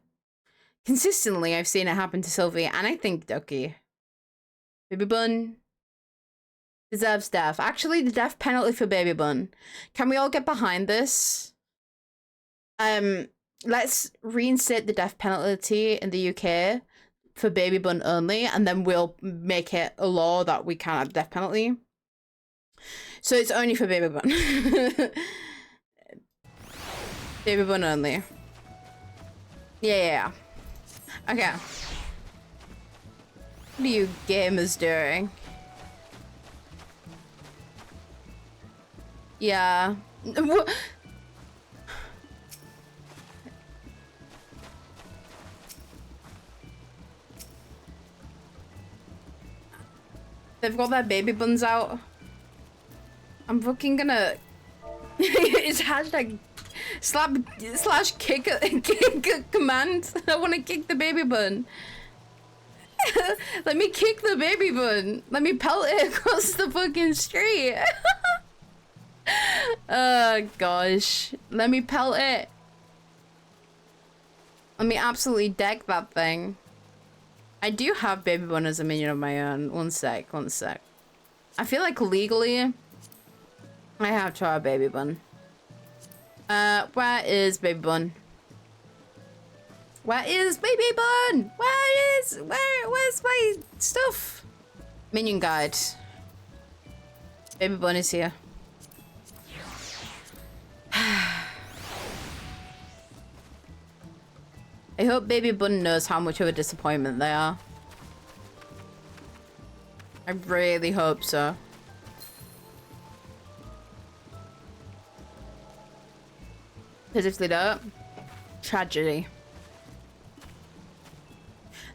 Speaker 1: Consistently, I've seen it happen to Sylvie, and I think Ducky. Baby Bun deserves death. Actually, the death penalty for Baby Bun. Can we all get behind this? Let's reinstate the death penalty in the UK for Baby Bun only, and then we'll make it a law that we can't have death penalty. So it's only for Baby Bun. Baby Bun only. Yeah. Okay. What are you gamers doing? Yeah. What? They've got their Baby Buns out. I'm fucking gonna... It's hashtag / kick a command. I want to kick the Baby Bun. Let me kick the Baby Bun. Let me pelt it across the fucking street. Oh gosh. Let me pelt it. Let me absolutely deck that thing. I do have Baby Bun as a minion of my own. One sec, one sec. I feel like legally, I have to have Baby Bun. Where is Baby Bun? Where is Baby Bun? Where's my stuff? Minion guide. Baby Bun is here. I hope Baby Bun knows how much of a disappointment they are. I really hope so. Because if they don't, tragedy.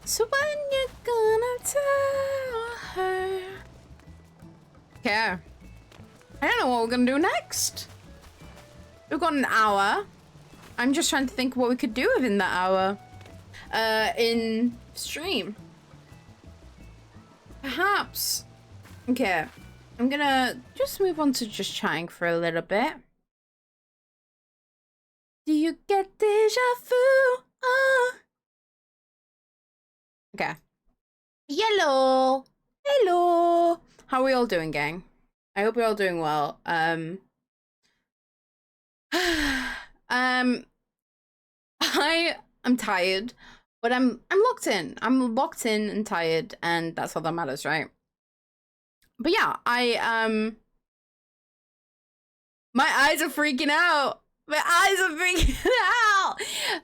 Speaker 1: So when you gonna tell her? Okay. I don't know what we're gonna do next. We've got an hour. I'm just trying to think what we could do within that hour. In stream. Perhaps. Okay. I'm gonna just move on to just chatting for a little bit. Do you get deja vu? Okay. Hello. Hello. How are we all doing, gang? I hope we're all doing well. I am tired, but I'm locked in. I'm locked in and tired, and that's all that matters, right? But yeah, my eyes are freaking out. My eyes are freaking out.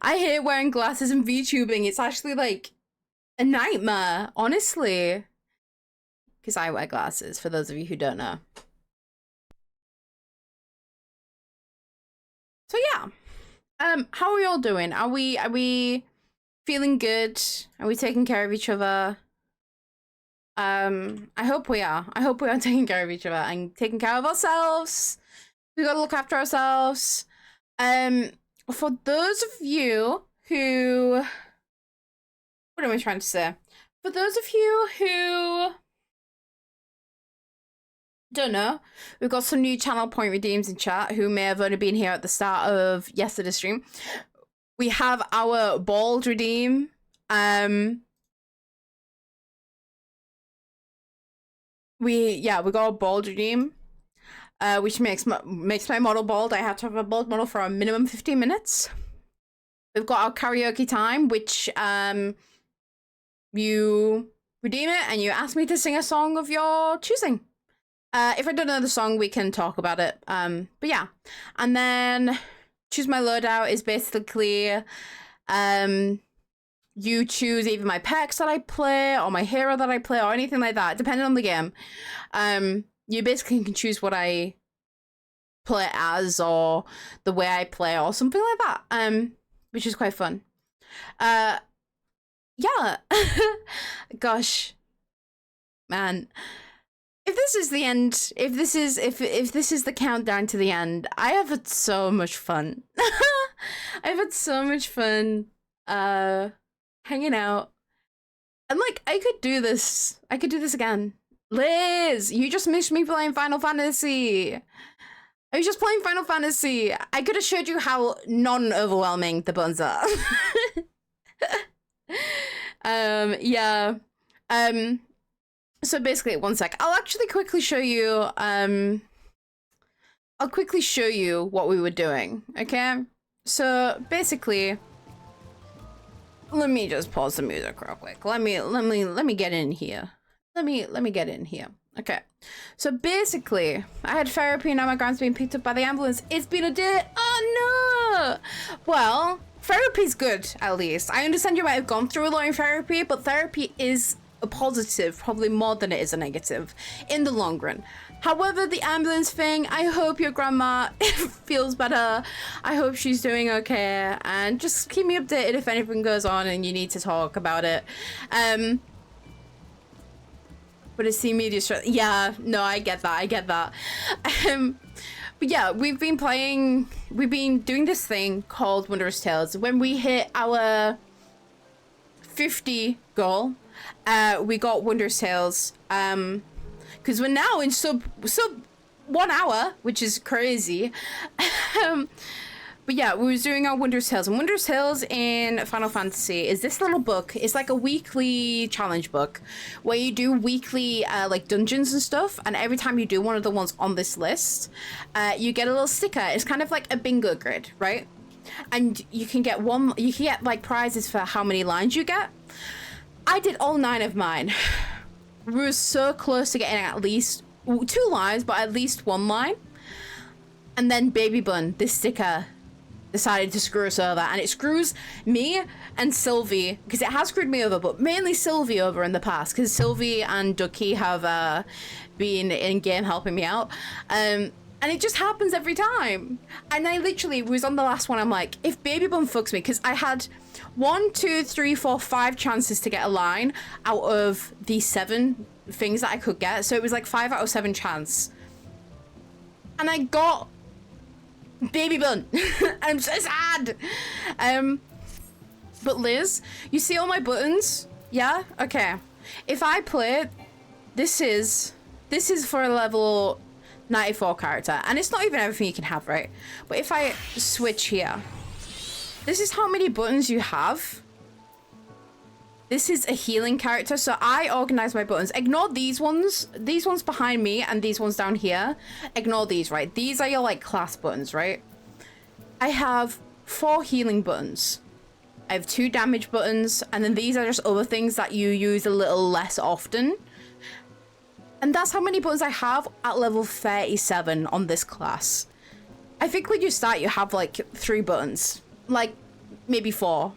Speaker 1: I hate wearing glasses and VTubing. It's actually like a nightmare, honestly. Because I wear glasses, for those of you who don't know. So yeah. How are we all doing? Are we feeling good? Are we taking care of each other? I hope we are. I hope we are taking care of each other and taking care of ourselves. We gotta look after ourselves. For those of you who, what am I trying to say? For those of you who don't know, we've got some new channel point redeems in chat who may have only been here at the start of yesterday's stream. We have our bald redeem. We got a bald redeem, which makes my model bald. I have to have a bald model for a minimum 15 minutes. We've got our karaoke time, which you redeem it and you ask me to sing a song of your choosing. If I don't know the song, we can talk about it. But yeah. And then choose my loadout is basically you choose either my perks that I play or my hero that I play or anything like that, depending on the game. You basically can choose what I play as or the way I play or something like that. Which is quite fun. Yeah. Gosh. Man. If this is the end, if this is the countdown to the end, I have had so much fun. I've had so much fun hanging out. And like I could do this again. Liz, you just missed me playing Final Fantasy. I was just playing Final Fantasy. I could have showed you how non-overwhelming the buttons are. Yeah. So basically, one sec. I'll actually quickly show you, I'll quickly show you what we were doing, okay? So basically, let me just pause the music real quick. Let me get in here. Let me get in here. Okay. So basically, I had therapy and now my grand's being picked up by the ambulance. It's been a day. Oh no! Well, therapy's good, at least. I understand you might have gone through a lot in therapy, but therapy is a positive, probably more than it is a negative in the long run. However, the ambulance thing, I hope your grandma feels better. I hope she's doing okay, and just keep me updated if anything goes on and you need to talk about it. But it's the media stress. Yeah, no, I get that. But yeah, we've been doing this thing called Wondrous Tales. When we hit our 50 goal, we got Wondrous Tales, because we're now in sub 1 hour, which is crazy. But yeah, we was doing our Wondrous Hills, and Wondrous Hills in Final Fantasy is this little book. It's like a weekly challenge book where you do weekly like dungeons and stuff, and every time you do one of the ones on this list, you get a little sticker. It's kind of like a bingo grid, right? And you can get like prizes for how many lines you get. I did all 9 of mine. We were so close to getting at least 2 lines, but at least 1 line. And then Baby Bun, this sticker, decided to screw us over, and it screws me and Sylvie, because it has screwed me over, but mainly Sylvie over in the past, because Sylvie and Ducky have been in game helping me out, and it just happens every time. And I literally was on the last one, I'm like, if Baby Bun fucks me, because I had 1, 2, 3, 4, 5 chances to get a line out of the 7 things that I could get, so it was like 5 out of 7 chance, and I got Baby Bun. I'm so sad. But Liz, you see all my buttons? Yeah? Okay. If I play, this is for a level 94 character, and it's not even everything you can have, right? But if I switch here, this is how many buttons you have. This is a healing character, so I organize my buttons. Ignore these ones behind me and these ones down here. Ignore these, right? These are your like class buttons, right? I have 4 healing buttons. I have 2 damage buttons, and then these are just other things that you use a little less often. And that's how many buttons I have at level 37 on this class. I think when you start, you have like 3 buttons, like maybe 4.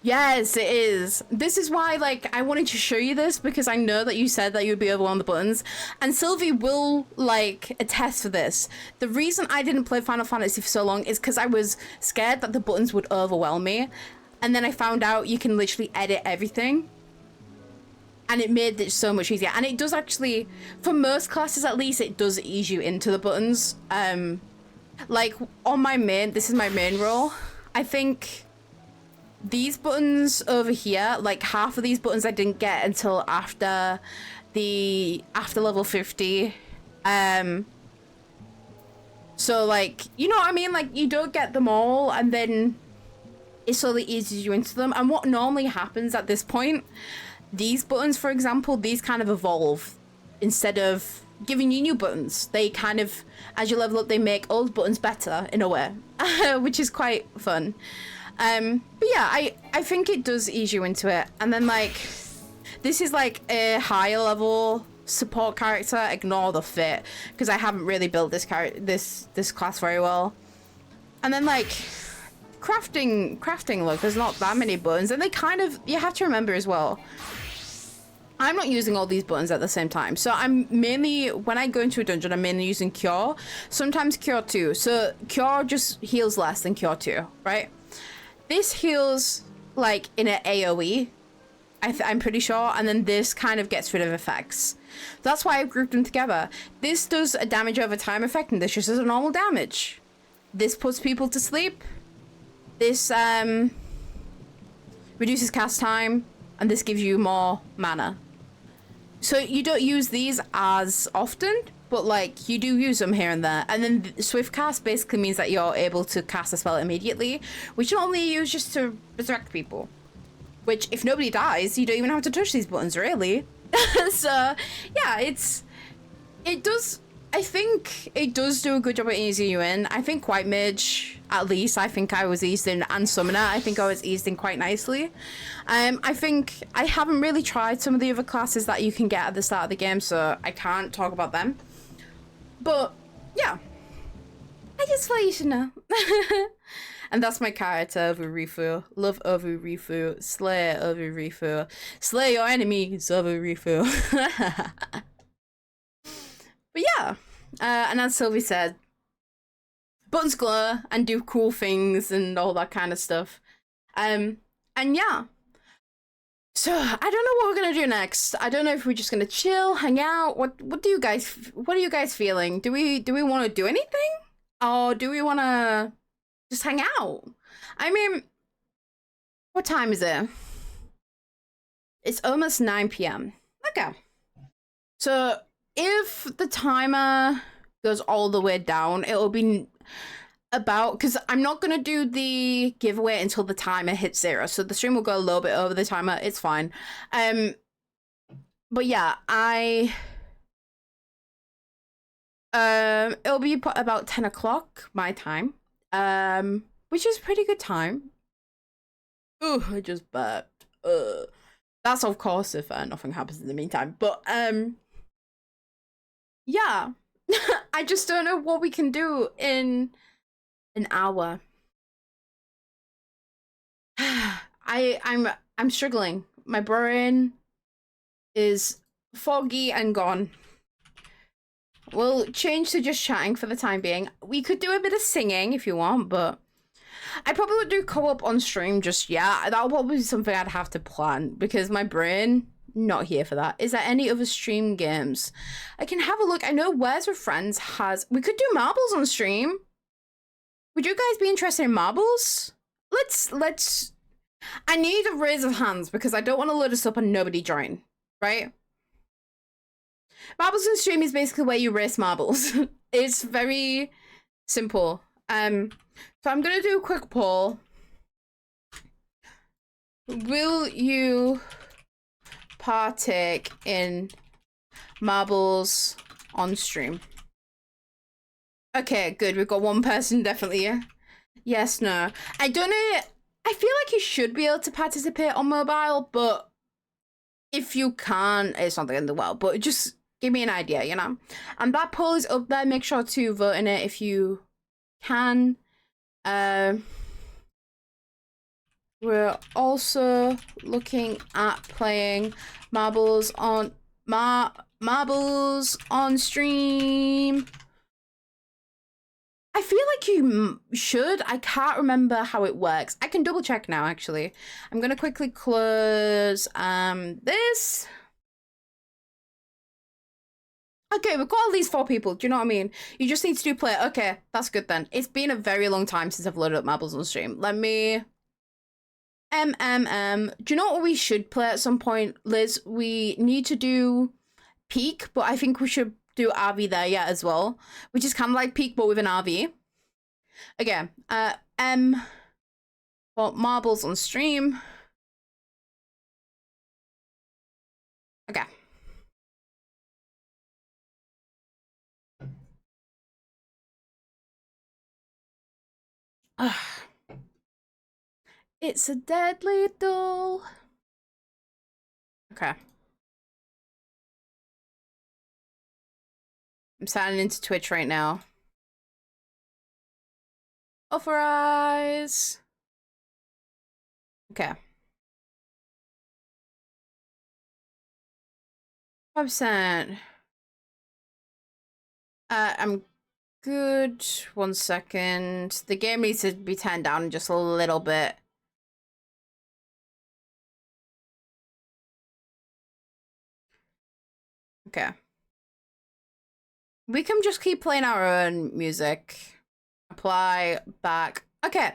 Speaker 1: Yes, it is. This is why, like, I wanted to show you this, because I know that you said that you'd be over on the buttons, and Sylvie will, like, attest for this. The reason I didn't play Final Fantasy for so long is because I was scared that the buttons would overwhelm me, and then I found out you can literally edit everything, and it made it so much easier. And it does actually, for most classes at least, it does ease you into the buttons. Like, on my main, this is my main role, I think these buttons over here, like half of these buttons I didn't get until after level 50. So like, you know what I mean? Like, you don't get them all, and then it slowly eases you into them. And what normally happens at this point, these buttons, for example, these kind of evolve. Instead of giving you new buttons, they kind of, as you level up, they make old buttons better in a way, which is quite fun. But yeah, I think it does ease you into it. And then like, this is like a higher level support character. Ignore the fit, because I haven't really built this this class very well. And then like crafting, look, there's not that many buttons, and they kind of, you have to remember as well, I'm not using all these buttons at the same time. So I'm mainly, when I go into a dungeon, I'm mainly using Cure, sometimes Cure 2. So Cure just heals less than Cure 2, right? This heals like in an AoE, I'm pretty sure, and then this kind of gets rid of effects. That's why I've grouped them together. This does a damage over time effect, and this just does a normal damage. This puts people to sleep. This reduces cast time, and this gives you more mana. So you don't use these as often, but like you do use them here and there. And then swift cast basically means that you're able to cast a spell immediately, which you normally use just to resurrect people. Which, if nobody dies, you don't even have to touch these buttons, really. So yeah, it does. I think it does do a good job at easing you in. I think White Mage, at least, I think I was eased in, and Summoner, I think I was eased in quite nicely. I think I haven't really tried some of the other classes that you can get at the start of the game, so I can't talk about them. But yeah, I just thought you should know. And that's my character, Ovurifu. Love Ovurifu. Slay Ovurifu. Slay your enemies, Ovurifu. But yeah, and as Sylvie said, buttons glow and do cool things and all that kind of stuff. And yeah. So I don't know what we're gonna do next. I don't know if we're just gonna chill, hang out. What are you guys feeling? Do we want to do anything, or do we want to just hang out? I mean, what time is it? It's almost 9 p.m. Okay. So if the timer goes all the way down. It'll be about, because I'm not going to do the giveaway until the timer hits 0. So the stream will go a little bit over the timer. It's fine. But yeah, it'll be about 10 o'clock my time, which is pretty good time. Oh, I just burped. That's of course if nothing happens in the meantime. But yeah, I just don't know what we can do in an hour. I'm struggling. My brain is foggy and gone. We'll change to just chatting for the time being. We could do a bit of singing if you want, but I probably would do co-op on stream just yet. That'll probably be something I'd have to plan because my brain not here for that. Is there any other stream games? I can have a look. I know Where's with Friends has. We could do marbles on stream. Would you guys be interested in marbles? Let's. I need a raise of hands because I don't want to load us up and nobody join. Right? Marbles on stream is basically where you race marbles. It's very simple. So I'm gonna do a quick poll. Will you partake in marbles on stream? Okay, good. We've got one person definitely. Yeah. Yes, no. I don't know. I feel like you should be able to participate on mobile, but if you can't, it's not the end of the world. But just give me an idea, you know? And that poll is up there. Make sure to vote in it if you can. We're also looking at playing marbles on marbles on stream. I feel like you should. I can't remember how it works. I can double check now, actually. I'm gonna quickly close this. Okay, we've got at least 4 people. Do you know what I mean? You just need to do play. Okay, that's good then. It's been a very long time since I've loaded up marbles on stream. Let me... Do you know what we should play at some point, Liz? We need to do Peak, but I think we should do RV there, yeah, as well. Which is kind of like Peak, but with an RV. Okay, for marbles on stream. Okay. It's a deadly duel. Okay. I'm signing into Twitch right now. Authorize. Okay. 5%. I'm good. 1 second. The game needs to be turned down just a little bit. Okay. We can just keep playing our own music. Apply back. Okay.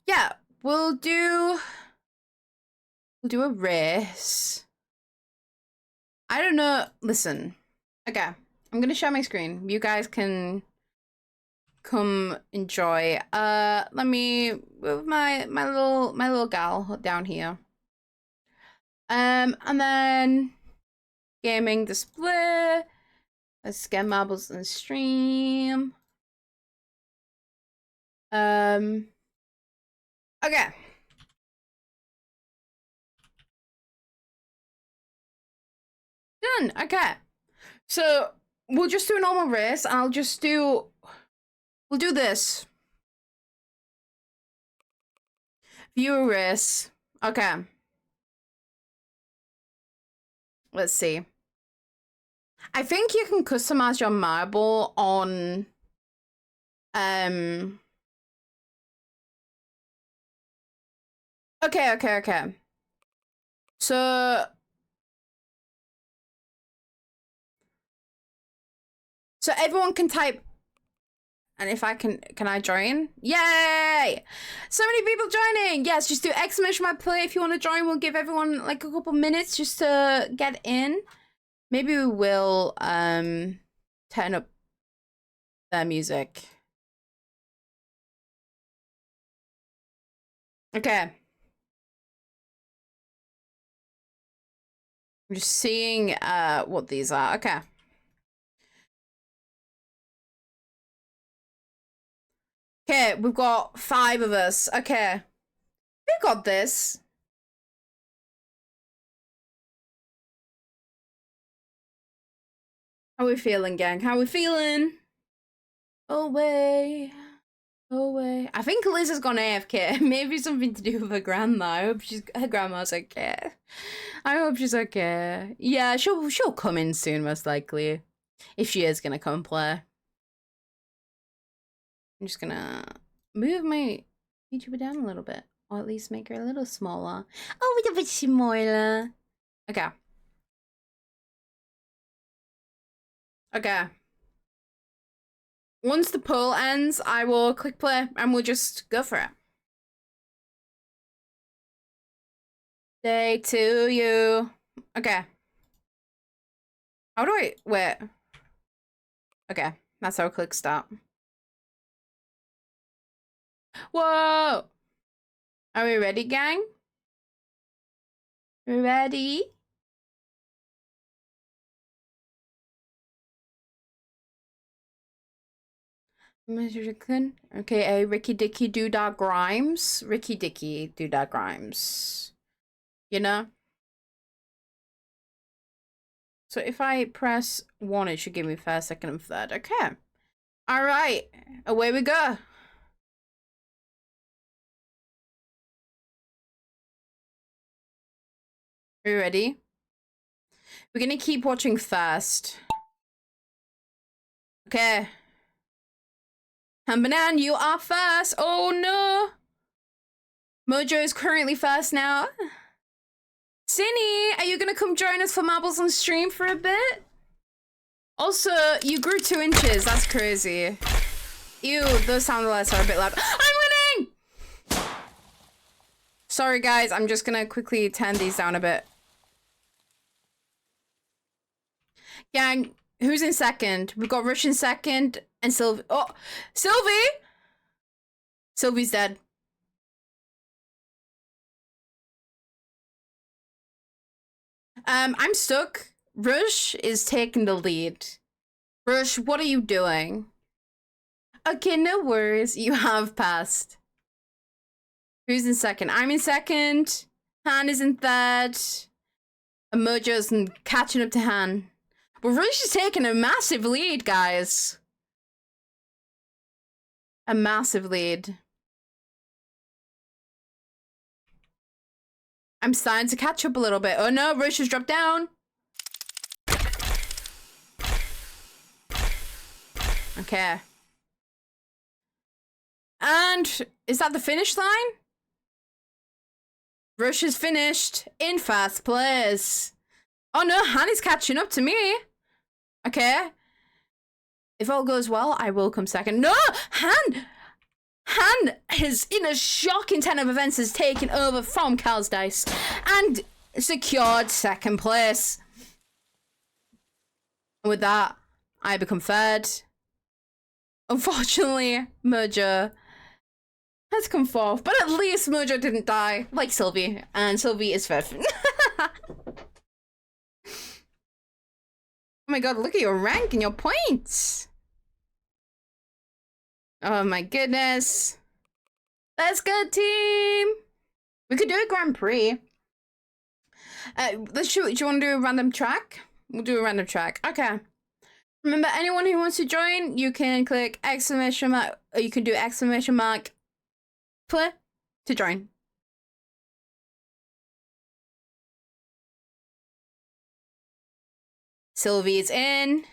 Speaker 1: Yeah, we'll do a race. I don't know. Listen. Okay. I'm gonna share my screen. You guys can come enjoy. Let me move my little gal down here. And then gaming display. Let's get marbles and stream. Okay. Done. Okay. So we'll just do a normal race. We'll do this. Viewer race. Okay. Let's see. I think you can customize your marble on Okay. So everyone can type, and if I can I join? Yay! So many people joining. Yes, just do exclamation mark play if you want to join. We'll give everyone like a couple minutes just to get in. Maybe we will turn up their music. Okay. I'm just seeing what these are. Okay. Okay, we've got 5 of us. Okay. We got this. How we feeling, gang? How we feeling? Away. Away. I think Liz has gone AFK. Maybe something to do with her grandma. I hope her grandma's okay. I hope she's okay. Yeah, she'll come in soon, most likely. If she is gonna come play. I'm just gonna move my VTuber down a little bit. Or at least make her a little smaller. Oh, a little bit smaller. Okay. Okay. Once the poll ends, I will click play and we'll just go for it. Day to you. Okay. How do I wait? Okay, that's how I click start. Whoa! Are we ready, gang? We ready? Okay, Ricky Dicky Doodah Grimes. Ricky Dicky Doodah Grimes. You know? So if I press 1, it should give me first, second, and third. Okay. Alright. Away we go. Are you ready? We're gonna keep watching first. Okay. Hambanan, you are first. Oh no. Mojo is currently first now. Cinny, are you gonna come join us for Marbles on stream for a bit? Also, you grew 2 inches. That's crazy. Ew, those sound alerts are a bit loud. I'm winning! Sorry, guys. I'm just gonna quickly turn these down a bit. Gang, who's in second? We've got Rush in second and Sylvie. Oh, Sylvie! Sylvie's dead. I'm stuck. Rush is taking the lead. Rush, what are you doing? Okay, no worries. You have passed. Who's in second? I'm in second. Han is in third. And Mojo's catching up to Han. But Rush is taking a massive lead, guys. A massive lead. I'm starting to catch up a little bit. Oh no, Rush has dropped down. Okay. And is that the finish line? Rush is finished in first place. Oh no, Han is catching up to me. Okay. If all goes well, I will come second. No! Han is, in a shocking 10 of events, has taken over from Cal's Dice and secured second place. And with that, I become third. Unfortunately, Mojo has come fourth, but at least Mojo didn't die, like Sylvie, and Sylvie is third. Oh my god, look at your rank and your points. Oh my goodness. Let's go, team. We could do a Grand Prix. Do you want to do a random track? We'll do a random track. Okay. Remember, anyone who wants to join, you can click exclamation mark, or you can do exclamation mark play to join. Sylvie is in.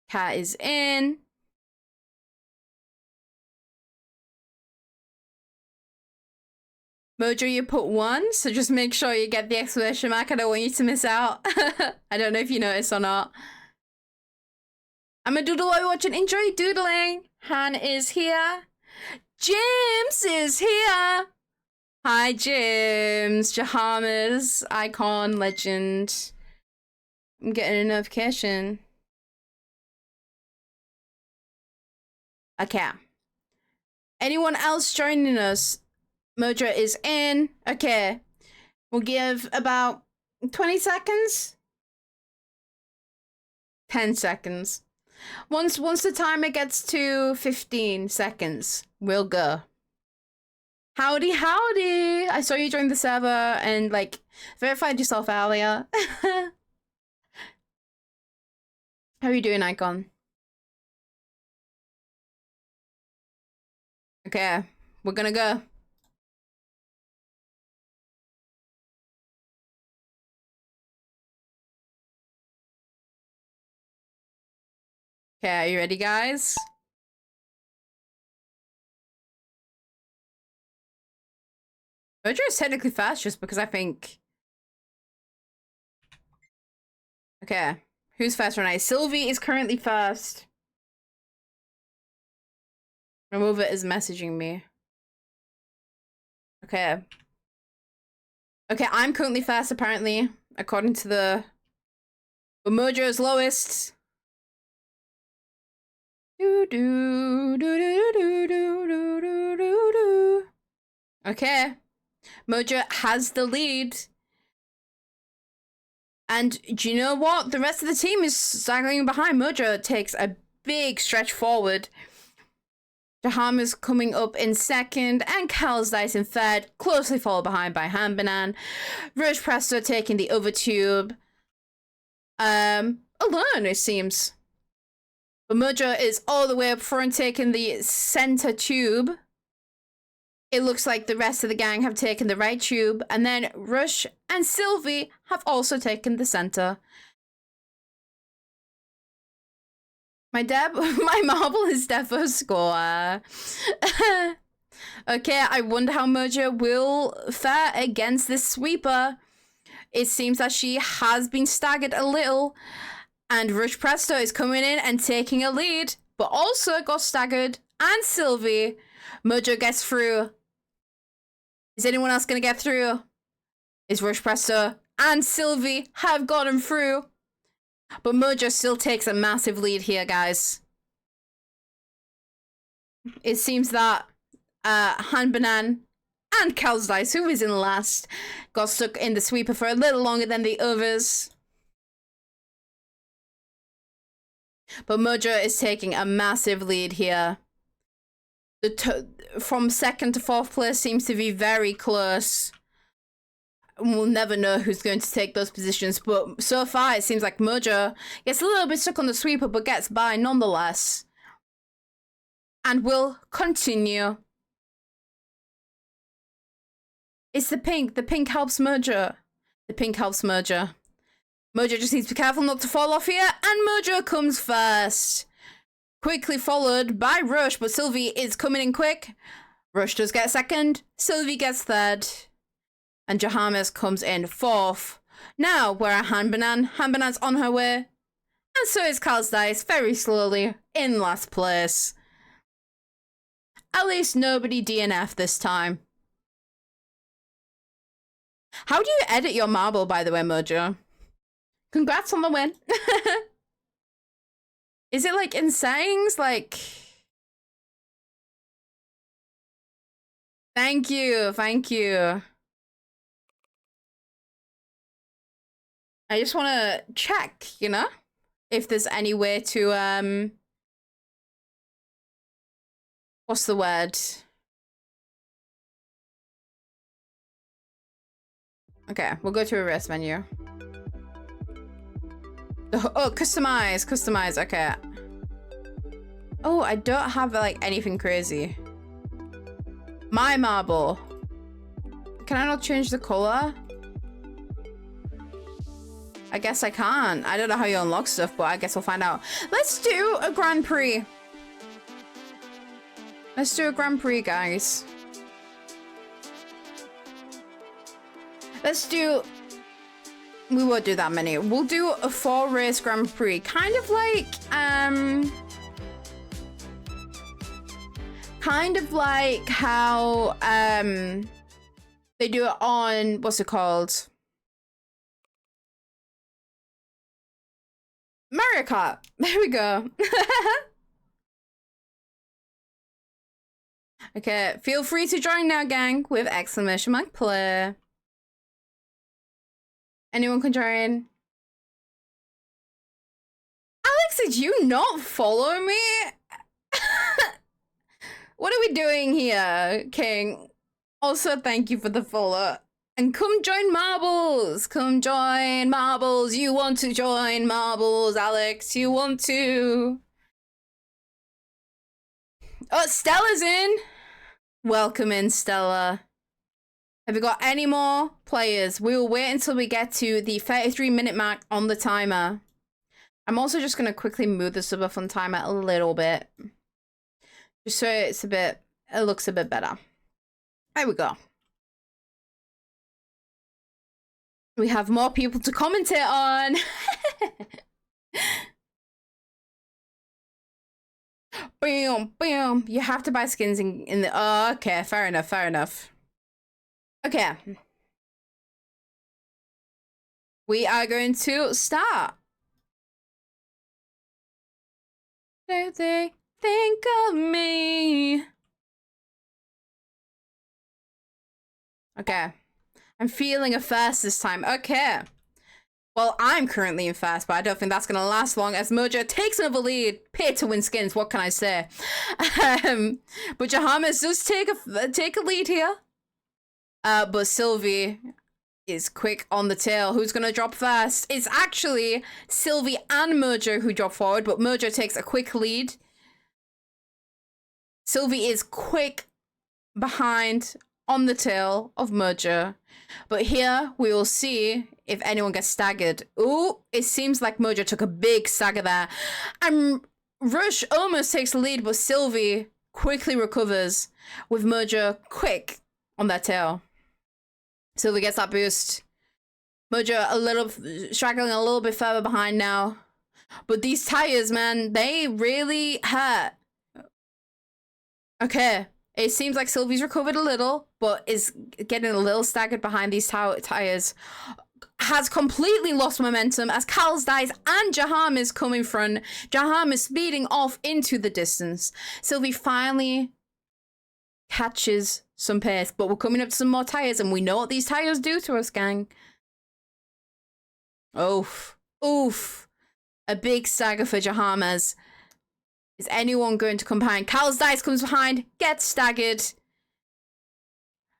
Speaker 1: Cat is in. Mojo, you put 1, so just make sure you get the exclamation mark. I don't want you to miss out. I don't know if you noticed or not. I'm a doodle while watching. Enjoy doodling. Han is here. James is here. Hi, James. Jahamas, icon, legend. I'm getting a notification. Okay. Anyone else joining us? Mojo is in. Okay. We'll give about 20 seconds. 10 seconds. Once the timer gets to 15 seconds, we'll go. Howdy, howdy! I saw you join the server and, like, verified yourself earlier. How are you doing, Icon? Okay, we're gonna go. Okay, are you ready, guys? Mojo is technically fast just because I think... Okay, who's fast right now? Sylvie is currently first. Remove it is messaging me. Okay. Okay, I'm currently first, apparently, according to the... But Mojo is lowest. Okay. Mojo has the lead. And do you know what? The rest of the team is staggering behind. Mojo takes a big stretch forward. Jahama's coming up in second, and Cal's Dice in third, closely followed behind by Hanbanan. Rush Presto taking the other tube. Alone, it seems. But Mojo is all the way up front, taking the center tube. It looks like the rest of the gang have taken the right tube, and then Rush and Sylvie have also taken the center. My marble is defo score. Okay, I wonder how Mojo will fare against this sweeper. It seems that she has been staggered a little, and Rush Presto is coming in and taking a lead, but also got staggered, and Sylvie. Mojo gets through. Is anyone else gonna get through? Is Rush Presto and Sylvie have gotten through? But Mojo still takes a massive lead here, guys. It seems that Hanbanan and Cal's Dice, who is in last, got stuck in the sweeper for a little longer than the others. But Mojo is taking a massive lead here. From second to fourth place seems to be very close. We'll never know who's going to take those positions, but so far it seems like Mojo gets a little bit stuck on the sweeper, but gets by nonetheless. And will continue. It's the pink. The pink helps Mojo. The pink helps Mojo. Mojo just needs to be careful not to fall off here, and Mojo comes first. Quickly followed by Rush, but Sylvie is coming in quick. Rush does get second. Sylvie gets third. And Jahamas comes in fourth. Now we're at Hanbanan. Hanbanan's on her way. And so is Cal's Dice, very slowly, in last place. At least nobody DNF this time. How do you edit your marble, by the way, Mojo? Congrats on the win. Is it like in settings? Like... Thank you, thank you. I just want to check, you know, if there's any way to, what's the word? Okay, we'll go to a rest menu. Oh, customize, okay. Oh, I don't have, like, anything crazy. My marble. Can I not change the color? I guess I can't. I don't know how you unlock stuff, but I guess we'll find out. Let's do a Grand Prix. Let's do a Grand Prix, guys. Let's do... We won't do that many. We'll do a 4-race Grand Prix. Kind of like how, They do it on, what's it called? Mario Kart. There we go. Okay, feel free to join now, gang, with exclamation mark play. Anyone can join. Alex, did you not follow me? What are we doing here, King? Also, thank you for the follow. And come join Marbles. Come join Marbles. You want to join Marbles, Alex. You want to. Oh, Stella's in. Welcome in, Stella. Have we got any more players? We will wait until we get to the 33-minute mark on the timer. I'm also just going to quickly move the Subathon timer a little bit. Just so it's it looks a bit better. There we go. We have more people to commentate on. Boom, boom. You have to buy skins in the... Oh, okay, fair enough, fair enough. Okay. We are going to start. Do they think of me? Okay. I'm feeling a first this time. Okay. Well, I'm currently in first, but I don't think that's going to last long as Mojo takes another lead. Pay to win skins, what can I say? But Jahamis does take a lead here. But Sylvie is quick on the tail. Who's going to drop first? It's actually Sylvie and Mojo who drop forward, but Mojo takes a quick lead. Sylvie is quick behind on the tail of Mojo. But here we will see if anyone gets staggered. Ooh, it seems like Mojo took a big stagger there. And Rush almost takes the lead, but Sylvie quickly recovers with Mojo quick on their tail. Sylvie gets that boost. Mojo straggling a little bit further behind now. But these tires, man, they really hurt. Okay. It seems like Sylvie's recovered a little, but is getting a little staggered behind these tires. Has completely lost momentum as Cal's dies and Jaham is coming front. Jaham is speeding off into the distance. Sylvie finally catches some pace, but we're coming up to some more tires and we know what these tires do to us, gang. Oof. Oof. A big stagger for Jahamas. Is anyone going to come behind? Cal's dice comes behind, gets staggered.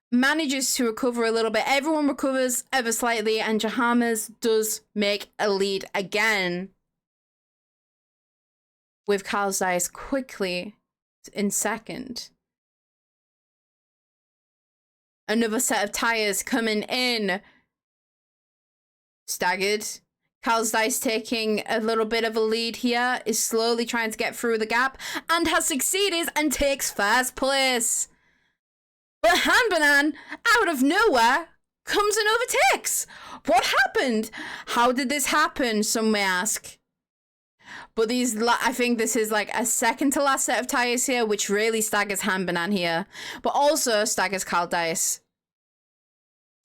Speaker 1: Manages to recover a little bit. Everyone recovers ever slightly, and Jahamas does make a lead again. With Cal's dice quickly in second. Another set of tires coming in. Staggered. Cal's dice taking a little bit of a lead here, is slowly trying to get through the gap, and has succeeded and takes first place. But Hanbanan, out of nowhere, comes and overtakes. What happened? How did this happen, some may ask. But I think this is like a second to last set of tires here, which really staggers Hanbanan here, but also staggers Cal dice.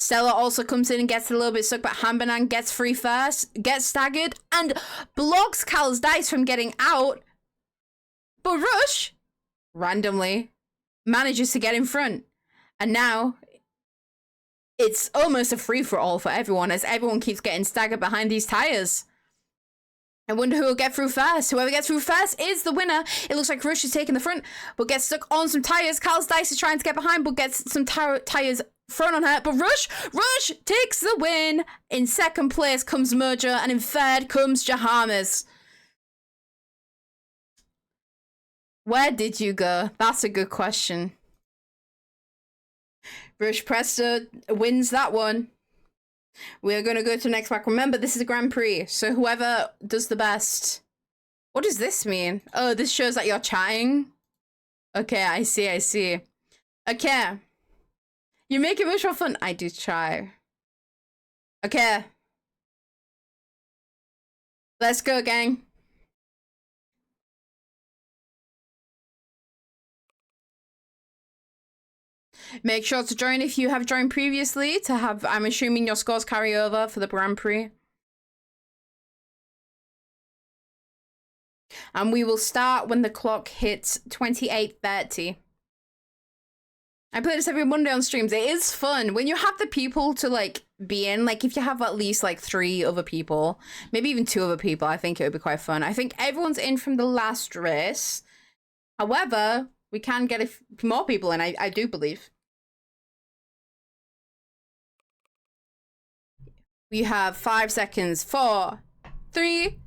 Speaker 1: Stella also comes in and gets a little bit stuck, but Hanbanan gets free first, gets staggered, and blocks Cal's dice from getting out. But Rush, randomly, manages to get in front. And now, it's almost a free-for-all for everyone, as everyone keeps getting staggered behind these tires. I wonder who will get through first. Whoever gets through first is the winner. It looks like Rush is taking the front, but gets stuck on some tires. Cal's dice is trying to get behind, but gets some tires thrown on her. But Rush takes the win. In second place comes Mojo, and in third comes Jahamas. Where did you go? That's a good question. Rush Presta wins that one. We're going to go to the next pack. Remember, this is a Grand Prix, so whoever does the best... What does this mean? Oh, this shows that you're chatting? Okay, I see. Okay. You make it much more fun. I do try. Okay. Let's go, gang. Make sure to join if you have joined previously to have, I'm assuming your scores carry over for the Grand Prix. And we will start when the clock hits 28:30. I play this every Monday on streams. It is fun when you have the people to like be in. Like if you have at least like 3 other people, maybe even 2 other people, I think it would be quite fun. I think everyone's in from the last race. However, we can get more people in, I do believe. We have 5 seconds. 4, 3,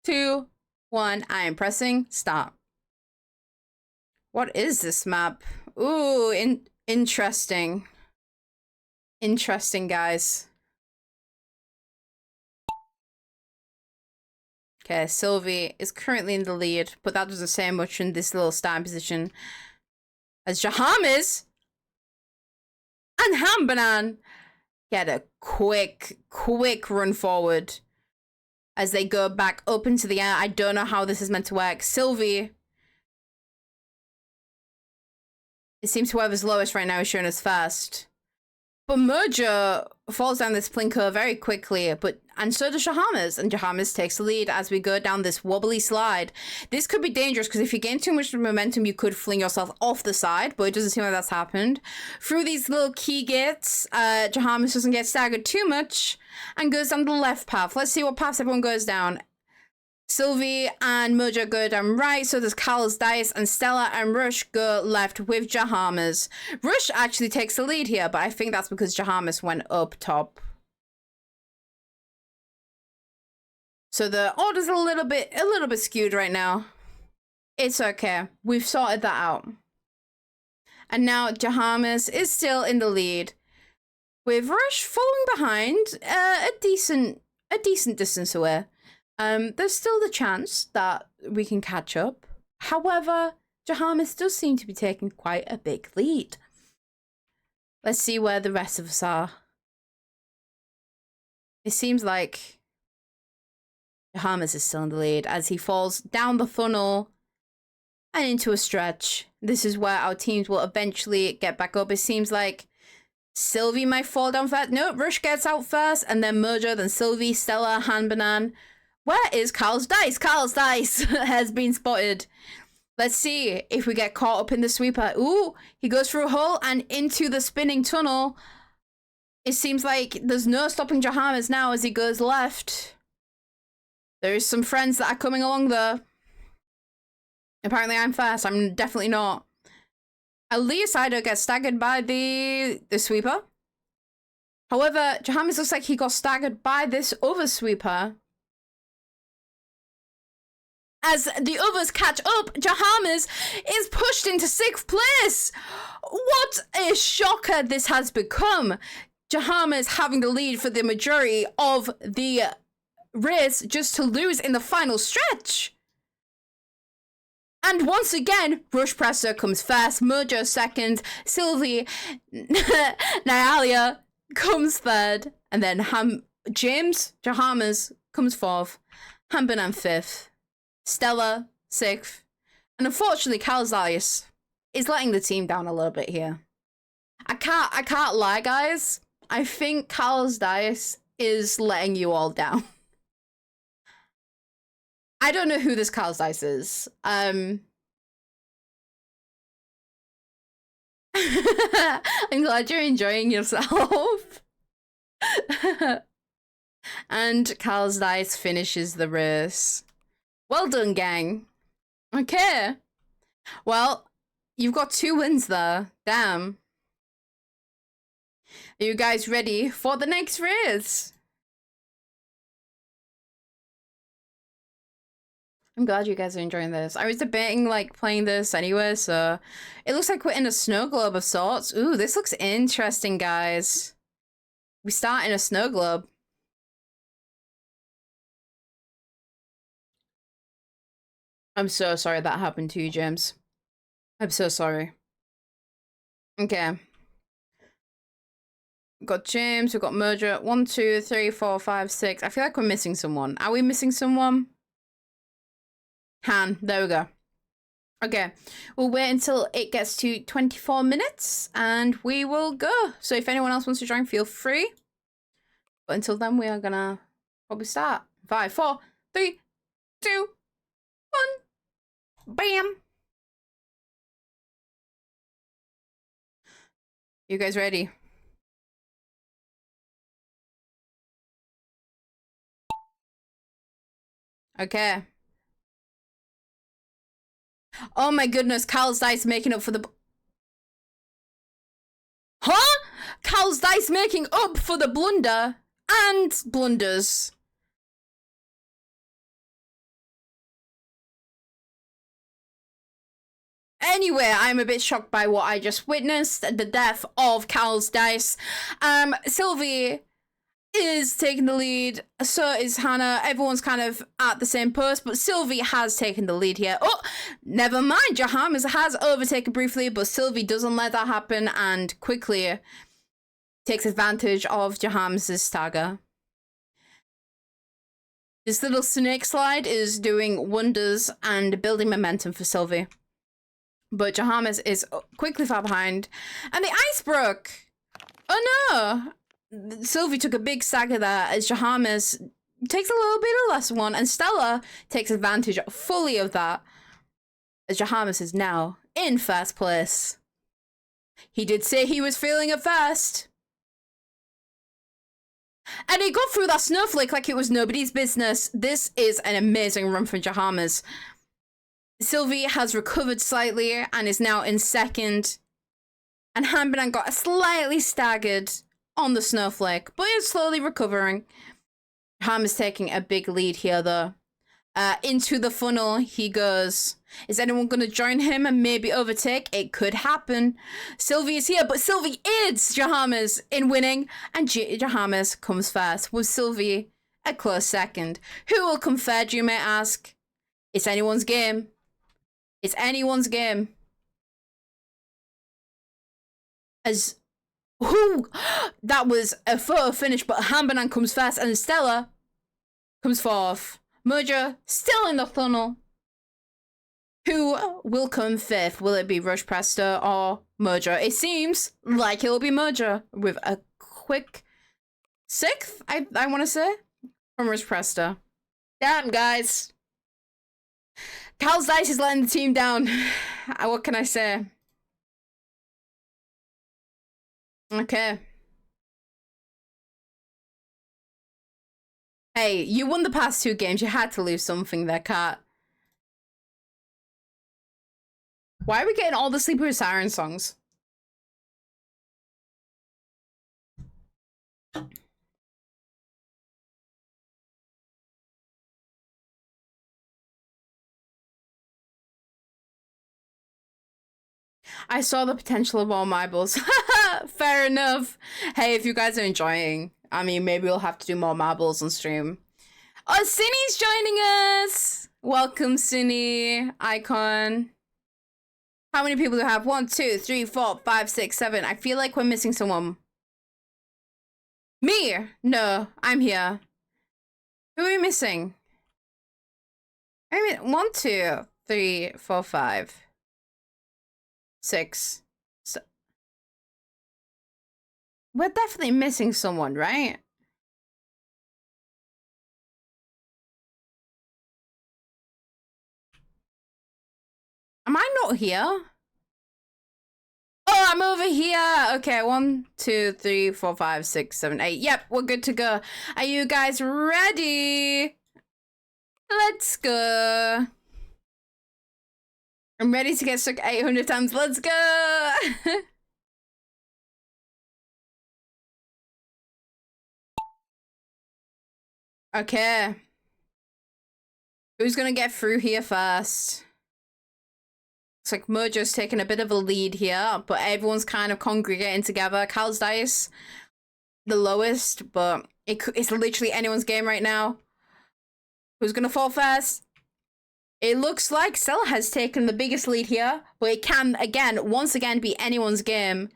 Speaker 1: 2, 1. I am pressing start. What is this map? Ooh, interesting. Interesting, guys. Okay, Sylvie is currently in the lead, but that doesn't say much in this little starting position. As Jahamis and Hambanan get a quick run forward as they go back up into the air. I don't know how this is meant to work. Sylvie, it seems whoever's lowest right now is showing us first. But Mojo falls down this plinko very quickly, and so does Jahamis, and Jahamis takes the lead as we go down this wobbly slide. This could be dangerous because if you gain too much momentum, you could fling yourself off the side, but it doesn't seem like that's happened. Through these little key gates, Jahamis doesn't get staggered too much and goes down the left path. Let's see what paths everyone goes down. Sylvie and Mojo go down right, so does Carl's Dice, and Stella and Rush go left with Jahamis. Rush actually takes the lead here, but I think that's because Jahamis went up top. So the order's a little bit skewed right now. It's okay. We've sorted that out. And now Jahamis is still in the lead, with Rush following behind a decent distance away. There's still the chance that we can catch up. However, Jahamis does seem to be taking quite a big lead. Let's see where the rest of us are. It seems like Jahamis is still in the lead as he falls down the funnel and into a stretch. This is where our teams will eventually get back up. It seems like Sylvie might fall down first. No, Rush gets out first, and then Mojo, then Sylvie, Stella, Hanbanan. Where is Carl's Dice? Carl's Dice has been spotted. Let's see if we get caught up in the sweeper. Ooh, he goes through a hole and into the spinning tunnel. It seems like there's no stopping Jahamis now as he goes left. There's some friends that are coming along though. Apparently I'm fast. I'm definitely not. At least I don't get staggered by the sweeper. However, Jahamis looks like he got staggered by this other sweeper. As the others catch up, Jahamis is pushed into 6th place. What a shocker this has become. Jahamis having the lead for the majority of the race just to lose in the final stretch. And once again, Rush Presser comes first, Mojo second, Sylvie Nyalia comes third, and then James Jahamis comes fourth, Hambanan fifth, Stella 6th, and unfortunately Calzais is letting the team down a little bit here. I can't lie, guys. I think Carl's Dice is letting you all down. I don't know who this Carl's Dice is. I'm glad you're enjoying yourself. And Carl's Dice finishes the race. Well done, gang. Okay. Well, you've got 2 wins there. Damn. Are you guys ready for the next race? I'm glad you guys are enjoying this. I was debating like playing this anyway, so it looks like we're in a snow globe of sorts. Ooh, this looks interesting, guys. We start in a snow globe. I'm so sorry that happened to you, James. I'm so sorry. Okay. We've got James, we've got Mojo. 1, 2, 3, 4, 5, 6. I feel like we're missing someone. Are we missing someone? Han, there we go. Okay, we'll wait until it gets to 24 minutes and we will go. So if anyone else wants to join, feel free. But until then, we are gonna probably start. 5, 4, 3, 2, 1. Bam! You guys ready? Okay. Oh my goodness, Carl's Dice making up for the... Huh? Carl's Dice making up for the blunder and blunders. Anyway, I'm a bit shocked by what I just witnessed, the death of Carl's Dice. Sylvie is taking the lead, so is Hannah. Everyone's kind of at the same post, but Sylvie has taken the lead here. Oh, never mind, Jahamas has overtaken briefly, but Sylvie doesn't let that happen and quickly takes advantage of Jahamas' stagger. This little snake slide is doing wonders and building momentum for Sylvie. But Jahamas is quickly far behind, and the ice broke! Oh no! Sylvie took a big stagger there as Jahamas takes a little bit of less one, and Stella takes advantage fully of that as Jahamas is now in first place. He did say he was feeling it first. And he got through that snowflake like it was nobody's business. This is an amazing run from Jahamas. Sylvie has recovered slightly and is now in second. And Hanbanan got slightly staggered on the snowflake, but is slowly recovering. Ham is taking a big lead here, though. Into the funnel he goes. Is anyone going to join him and maybe overtake? It could happen. Sylvie is here, but Sylvie aids Jahamas in winning, and Jahamas comes first, with Sylvie a close second. Who will come third, you may ask? It's anyone's game. It's anyone's game. As who? That was a photo finish, but Hanbanan comes first and Stella comes fourth. Mojo still in the funnel. Who will come fifth? Will it be Rush Presto or Mojo? It seems like it'll be Mojo with a quick sixth, I want to say, from Rush Presto. Damn, guys. Carl's Dice is letting the team down. What can I say? Okay. Hey, you won the past 2 games. You had to lose something there, Kat. Why are we getting all the Sleeper Siren songs? I saw the potential of all marbles. Fair enough. Hey, if you guys are enjoying, I mean, maybe we'll have to do more marbles on stream. Oh, Cindy's joining us! Welcome, Cindy. Icon. How many people do we have? 1, 2, 3, 4, 5, 6, 7. I feel like we're missing someone. Me? No, I'm here. Who are we missing? I mean, 1, 2, 3, 4, 5. 6. So we're definitely missing someone, right? Am I not here? Oh, I'm over here. Okay, 1, 2, 3, 4, 5, 6, 7, 8. Yep, we're good to go. Are you guys ready? Let's go. I'm ready to get stuck 800 times. Let's go. Okay. Who's gonna get through here first? Looks like Mojo's taking a bit of a lead here, but everyone's kind of congregating together. Carl's Dice, the lowest, but it's literally anyone's game right now. Who's gonna fall first? It looks like Stella has taken the biggest lead here, but it can, once again, be anyone's game.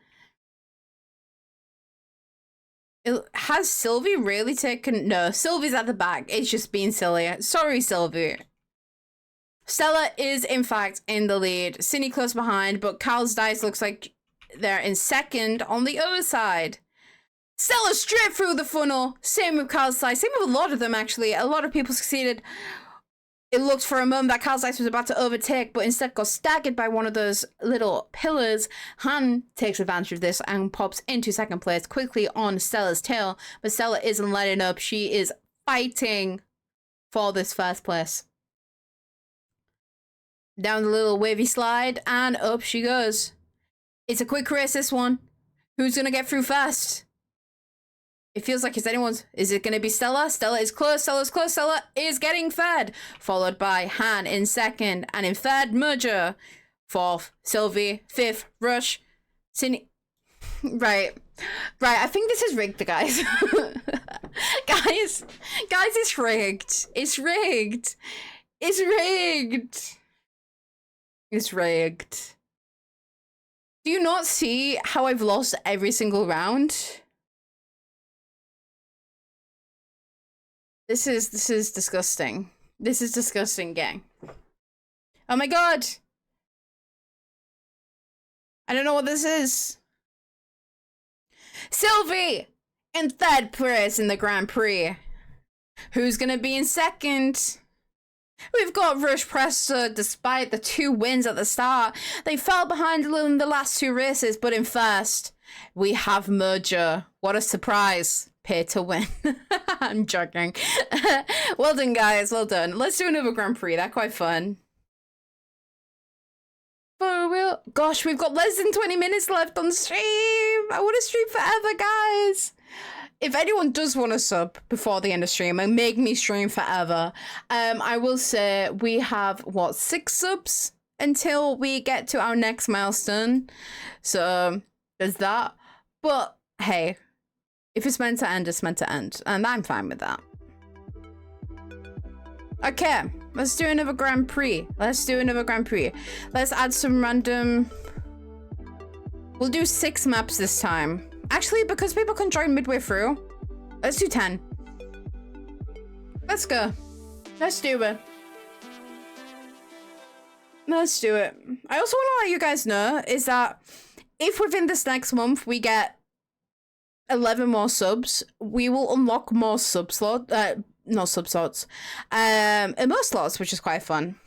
Speaker 1: Has Sylvie really taken... No, Sylvie's at the back. It's just being silly. Sorry, Sylvie. Stella is, in fact, in the lead. Cindy close behind, but Carl's dice looks like they're in second on the other side. Stella straight through the funnel. Same with Carl's dice. Same with a lot of them, actually. A lot of people succeeded. It looked for a moment that Carl's dice was about to overtake, but instead got staggered by one of those little pillars. Han takes advantage of this and pops into second place quickly on Stella's tail. But Stella isn't letting up. She is fighting for this first place. Down the little wavy slide, and up she goes. It's a quick race, this one. Who's gonna get through first? It feels like it's anyone's. Is it gonna be Stella? Stella is close, Stella's close, Stella is getting third. Followed by Han in second, and in third, Merger. Fourth, Sylvie. Fifth, Rush. Cindy. Right, I think this is rigged, guys. guys, it's rigged. It's rigged. It's rigged. It's rigged. Do you not see how I've lost every single round? This is disgusting. This is disgusting, gang. Oh my god! I don't know what this is. Sylvie! In third place in the Grand Prix. Who's gonna be in second? We've got Rush Presto. Despite the 2 wins at the start, they fell behind a little in the last 2 races, but in first, we have Merger. What a surprise. Pay to win. I'm joking. Well done, guys. Well done. Let's do another Grand Prix. That's quite fun. For real. Gosh, we've got less than 20 minutes left on stream. I want to stream forever, guys. If anyone does want to sub before the end of stream and make me stream forever, I will say we have, what, 6 subs until we get to our next milestone. So there's that. But hey, if it's meant to end, it's meant to end. And I'm fine with that. Okay, let's do another Grand Prix. Let's add some random... We'll do 6 maps this time. Actually, because people can join midway through, let's do 10. Let's go. Let's do it. Let's do it. I also want to let you guys know is that if within this next month we get 11 more subs, we will unlock more sub slots. Not sub slots. More slots, which is quite fun.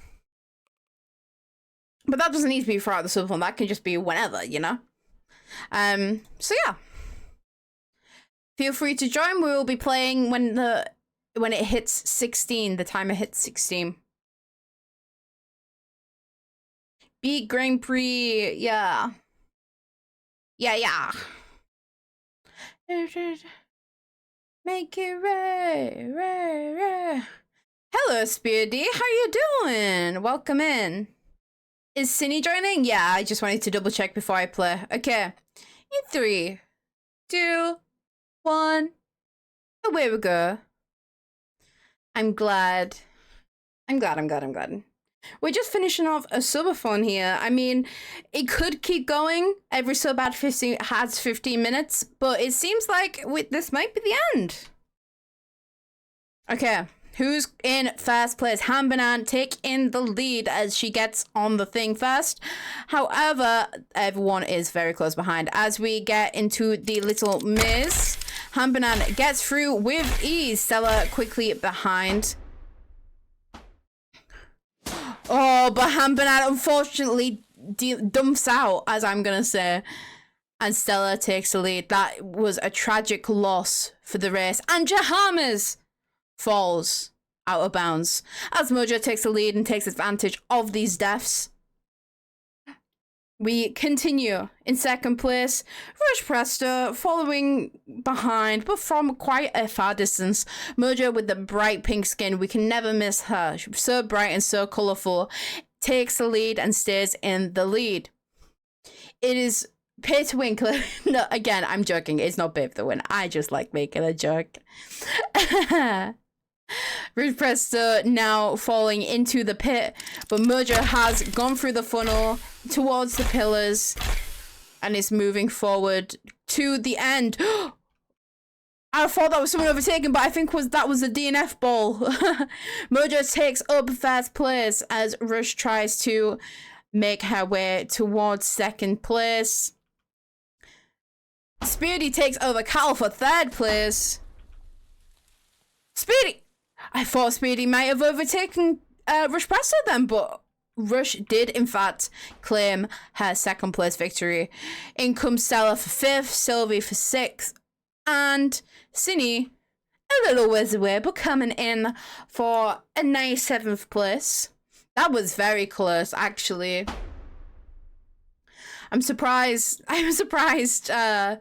Speaker 1: But that doesn't need to be throughout the subathon. That can just be whenever, you know? So yeah. Feel free to join. We will be playing when it hits 16. The timer hits 16. Beat Grand Prix. Yeah. Yeah. Make it ray. Hello, Speedy. How you doing? Welcome in. Is Cindy joining? Yeah, I just wanted to double check before I play. Okay. In 3, 2, 1. Away we go. I'm glad. We're just finishing off a subathon here. I mean, it could keep going. Every sub has 15 minutes, but it seems like this might be the end. Okay, who's in first place? Han Banan taking the lead as she gets on the thing first. However, everyone is very close behind. As we get into the little maze, Han Banan gets through with ease. Stella quickly behind. Oh, but Han Banan unfortunately dumps out, as I'm gonna say. And Stella takes the lead. That was a tragic loss for the race. And Jahamas falls out of bounds as Mojo takes the lead and takes advantage of these deaths. We continue in second place. Rush Presto following behind, but from quite a far distance. Mojo with the bright pink skin. We can never miss her. She's so bright and so colourful. Takes the lead and stays in the lead. It is pay to win. No, again, I'm joking. It's not pay to win. I just like making a joke. Rush Presto now falling into the pit, but Mojo has gone through the funnel towards the pillars and is moving forward to the end. I thought that was someone overtaken, but I think that was a DNF ball. Mojo takes up first place as Rush tries to make her way towards second place. Speedy takes over Cal for third place. Speedy! I thought Speedy might have overtaken Rush Presto then, but Rush did in fact claim her second place victory. In comes Stella for 5th, Sylvie for 6th, and Cindy, a little ways away, but coming in for a nice 7th place. That was very close, actually. I'm surprised that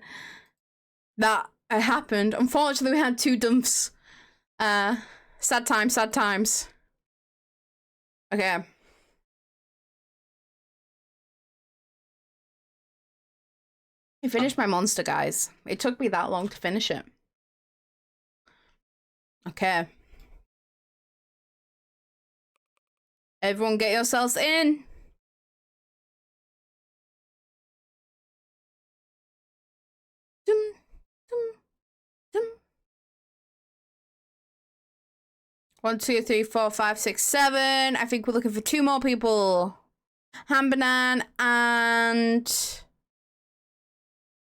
Speaker 1: it happened. Unfortunately, we had 2 dumps. Sad times. Okay. I finished my monster, guys. It took me that long to finish it. Okay. Everyone get yourselves in. Dum, dum, dum. 1, 2, 3, 4, 5, 6, 7. I think we're looking for 2 more people. Hambanan and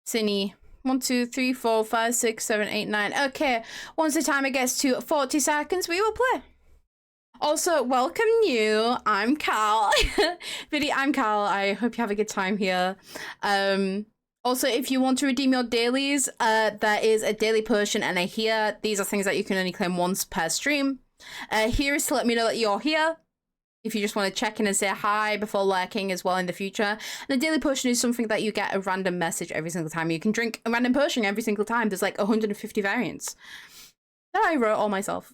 Speaker 1: Cindy. 1, 2, 3, 4, 5, 6, 7, 8, 9. Okay. Once the timer gets to 40 seconds, we will play. Also, welcome you. I'm Cal. Viddy, I'm Cal. I hope you have a good time here. Also, if you want to redeem your dailies, there is a daily potion and a here. These are things that you can only claim once per stream. Here is to let me know that you're here. If you just want to check in and say hi before lurking as well in the future. And the daily potion is something that you get a random message every single time. You can drink a random potion every single time. There's like 150 variants that I wrote all myself.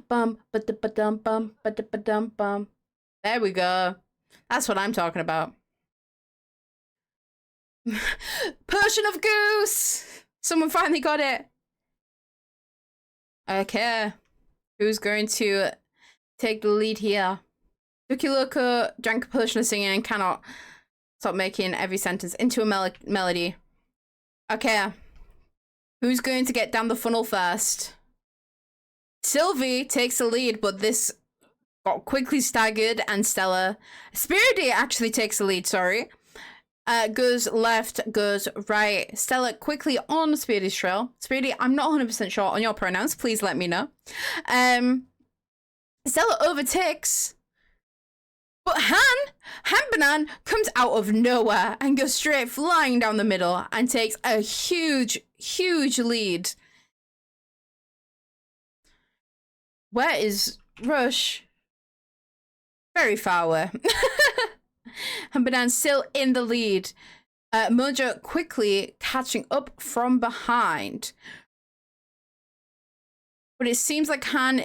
Speaker 1: Bum, ba-da-ba-dum, bum, ba-da-ba-dum, bum. There we go. That's what I'm talking about. Potion of Goose! Someone finally got it. Okay. Who's going to take the lead here? Duki Loco drank a potion of singing and cannot stop making every sentence into a melody. Okay. Who's going to get down the funnel first? Sylvie takes the lead, but this got quickly staggered, and Stella... Spiridy actually takes the lead, sorry. Goes left, goes right. Stella quickly on Spiridy's trail. Spirity, I'm not 100% sure on your pronouns. Please let me know. Stella overtakes, but Han comes out of nowhere and goes straight flying down the middle and takes a huge lead. Where is Rush? Very far away. Han still in the lead. Mojo quickly catching up from behind. But it seems like Han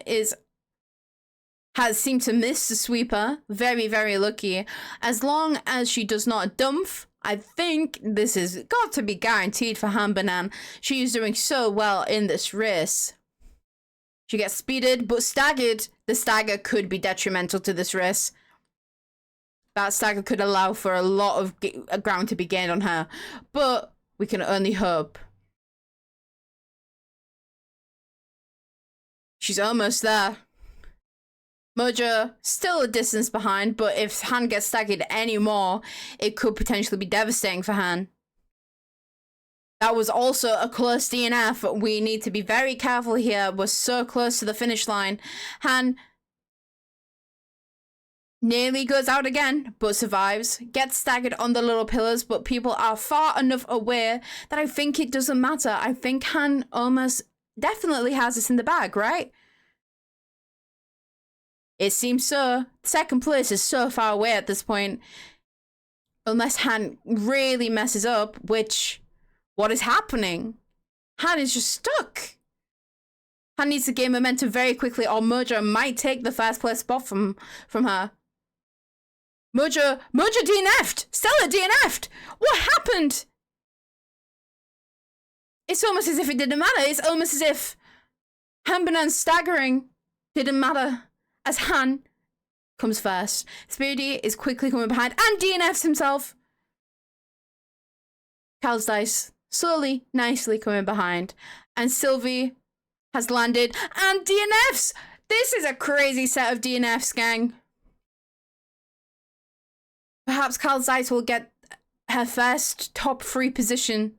Speaker 1: has seemed to miss the sweeper. Very, very lucky. As long as she does not dump, I think this has got to be guaranteed for Han. She is doing so well in this race. She gets speeded, but staggered. The stagger could be detrimental to this race. That stagger could allow for a lot of ground to be gained on her. But we can only hope. She's almost there. Mojo still a distance behind, but if Han gets staggered anymore, it could potentially be devastating for Han. That was also a close DNF. We need to be very careful here. We're so close to the finish line. Han nearly goes out again, but survives. Gets staggered on the little pillars, but people are far enough away that I think it doesn't matter. I think Han almost definitely has this in the bag, right? It seems so. Second place is so far away at this point. Unless Han really messes up, which... What is happening? Han is just stuck. Han needs to gain momentum very quickly, or Mojo might take the first place spot from her. Mojo DNF'd! Stella DNF'd! What happened? It's almost as if it didn't matter. It's almost as if Han staggering didn't matter as Han comes first. Spirity is quickly coming behind and DNFs himself. Cal's dice. slowly, nicely coming behind. And Sylvie has landed. And DNFs! This is a crazy set of DNFs, gang. Perhaps Carl Zeiss will get her first top 3 position.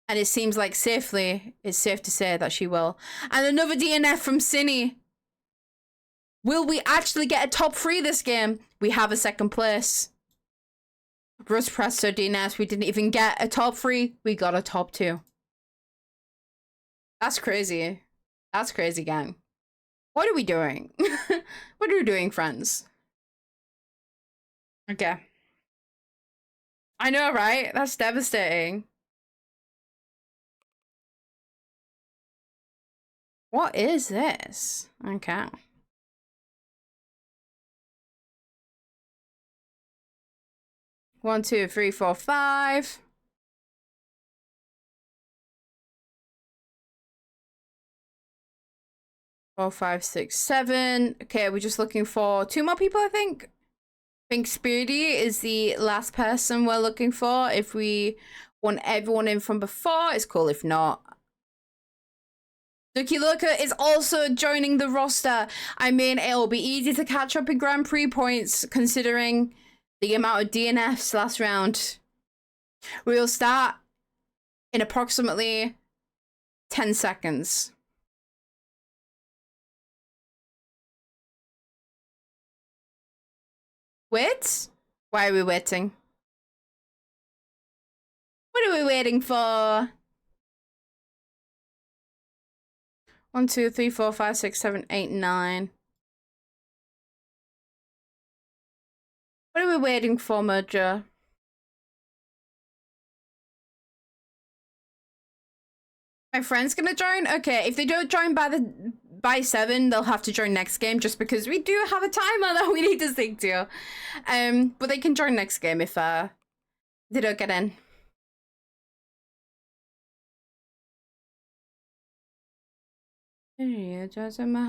Speaker 1: And it seems like it's safe to say that she will. And another DNF from Cinny. Will we actually get a top 3 this game? We have a second place. Russ Presto DNS, we didn't even get a top 3. We got a top 2. That's crazy. That's crazy, gang. What are we doing? What are we doing, friends? Okay. I know, right? That's devastating. What is this? Okay. One, two, three, four, five. 4, 5, 6, 7. Okay, we're just looking for 2 more people, I think. I think Speedy is the last person we're looking for. If we want everyone in from before, it's cool. If not, Ducky Lurker is also joining the roster. I mean, it'll be easy to catch up in Grand Prix points considering the amount of DNFs last round. We'll start in approximately 10 seconds. Wait? Why are we waiting? What are we waiting for? 1, 2, 3, 4, 5, 6, 7, 8, 9. What are we waiting for, Merger? My friend's gonna join? Okay, if they don't join by 7, they'll have to join next game just because we do have a timer that we need to stick to. But they can join next game if they don't get in.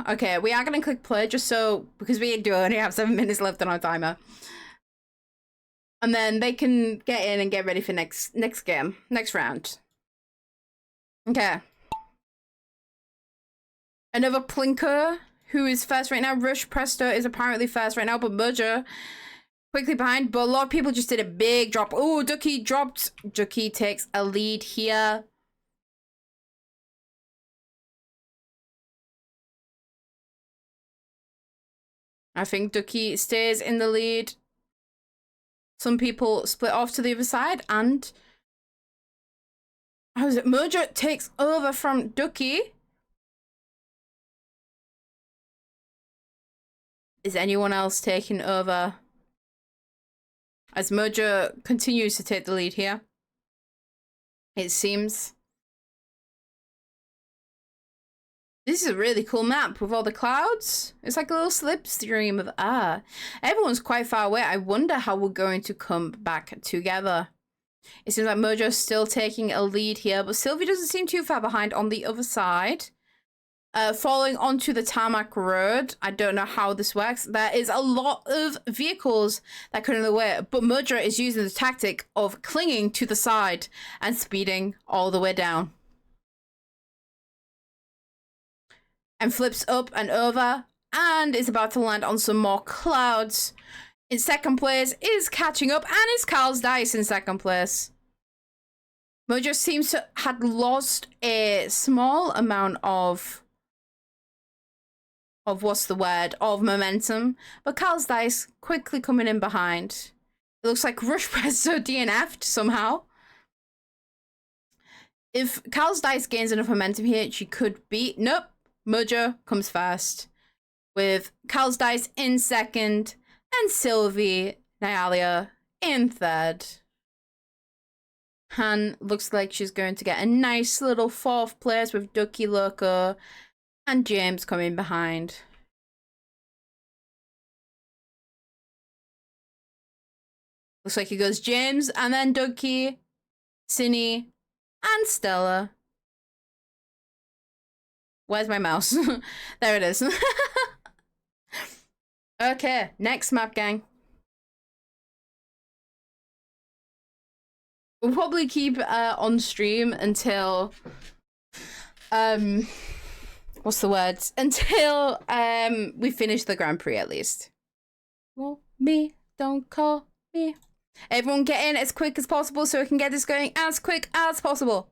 Speaker 1: Okay, we are gonna click play just so because we do only have 7 minutes left on our timer. And then they can get in and get ready for next game, next round. Okay. Another Plinker, who is first right now. Rush Presto is apparently first right now, but Merger quickly behind. But a lot of people just did a big drop. Oh, Ducky dropped. Ducky takes a lead here. I think Ducky stays in the lead. Some people split off to the other side, and how is it? Merger takes over from Ducky. Is anyone else taking over? As Merger continues to take the lead here. It seems. This is a really cool map with all the clouds. It's like a little slipstream of everyone's quite far away. I wonder how we're going to come back together. It seems like Mojo's still taking a lead here, but Sylvie doesn't seem too far behind on the other side. Falling onto the tarmac road. I don't know how this works. There is a lot of vehicles that come in the way, but Mojo is using the tactic of clinging to the side and speeding all the way down. And flips up and over and is about to land on some more clouds. In second place is catching up, and it's Carl's Dice in second place. Mojo seems to have lost a small amount of what's the word? Of momentum. But Carl's Dice quickly coming in behind. It looks like Rush Presto DNF'd somehow. If Carl's Dice gains enough momentum here, she could beat... Nope. Mojo comes first. With Carl's Dice in second. And Sylvie Nyalia in third. Han looks like she's going to get a nice little 4th place with Ducky Loco and James coming behind. Looks like it goes James and then Ducky, Cinny, and Stella. Where's my mouse? There it is. Okay, next map, gang. We'll probably keep on stream until what's the word? Until we finish the Grand Prix at least. Call me, don't call me. Everyone get in as quick as possible so we can get this going as quick as possible.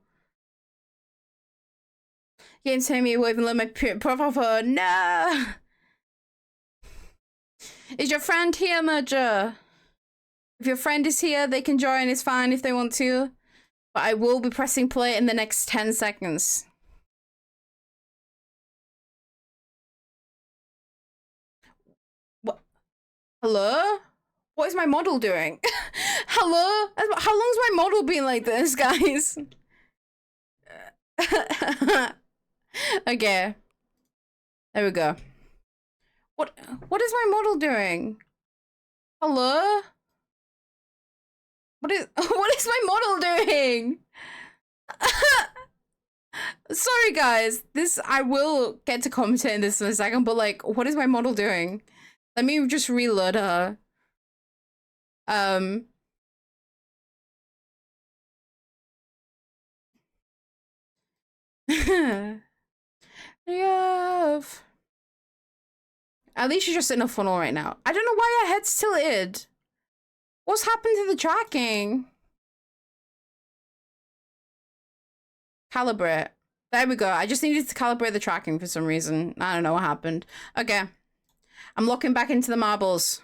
Speaker 1: You can tell me you even let my profile photo. No. Is your friend here, Merger? If your friend is here, they can join. It's fine if they want to. But I will be pressing play in the next 10 seconds. What? Hello? What is my model doing? Hello? How long's my model been like this, guys? Okay. There we go. What is my model doing? Hello? What is my model doing? Sorry guys. I will get to commentate this in a second, but like, what is my model doing? Let me just reload her. Yeah. At least she's just in a funnel right now. I don't know why her head's tilted. What's happened to the tracking? Calibrate. There we go. I just needed to calibrate the tracking for some reason. I don't know what happened. Okay. I'm looking back into the marbles.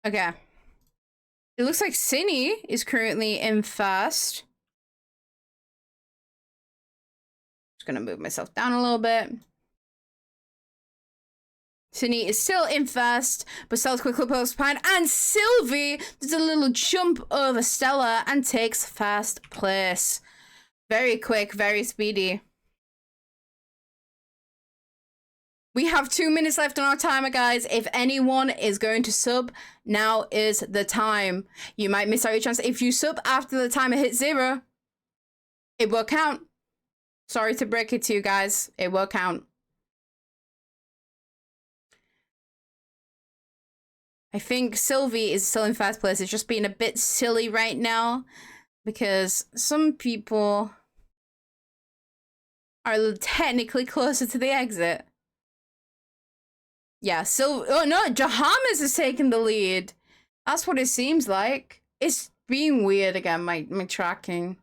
Speaker 1: Okay. It looks like Cinny is currently in first. Just gonna move myself down a little bit. Cinny is still in first, but Stella's quickly pulls behind, and Sylvie does a little jump over Stella and takes first place. Very quick, very speedy. We have 2 minutes left on our timer, guys. If anyone is going to sub, now is the time. You might miss out your chance. If you sub after the timer hits 0, it will count. Sorry to break it to you guys. It will count. I think Sylvie is still in first place. It's just being a bit silly right now because some people are technically closer to the exit. Yeah, oh no, Jahamas is taking the lead. That's what it seems like. It's being weird again, my tracking.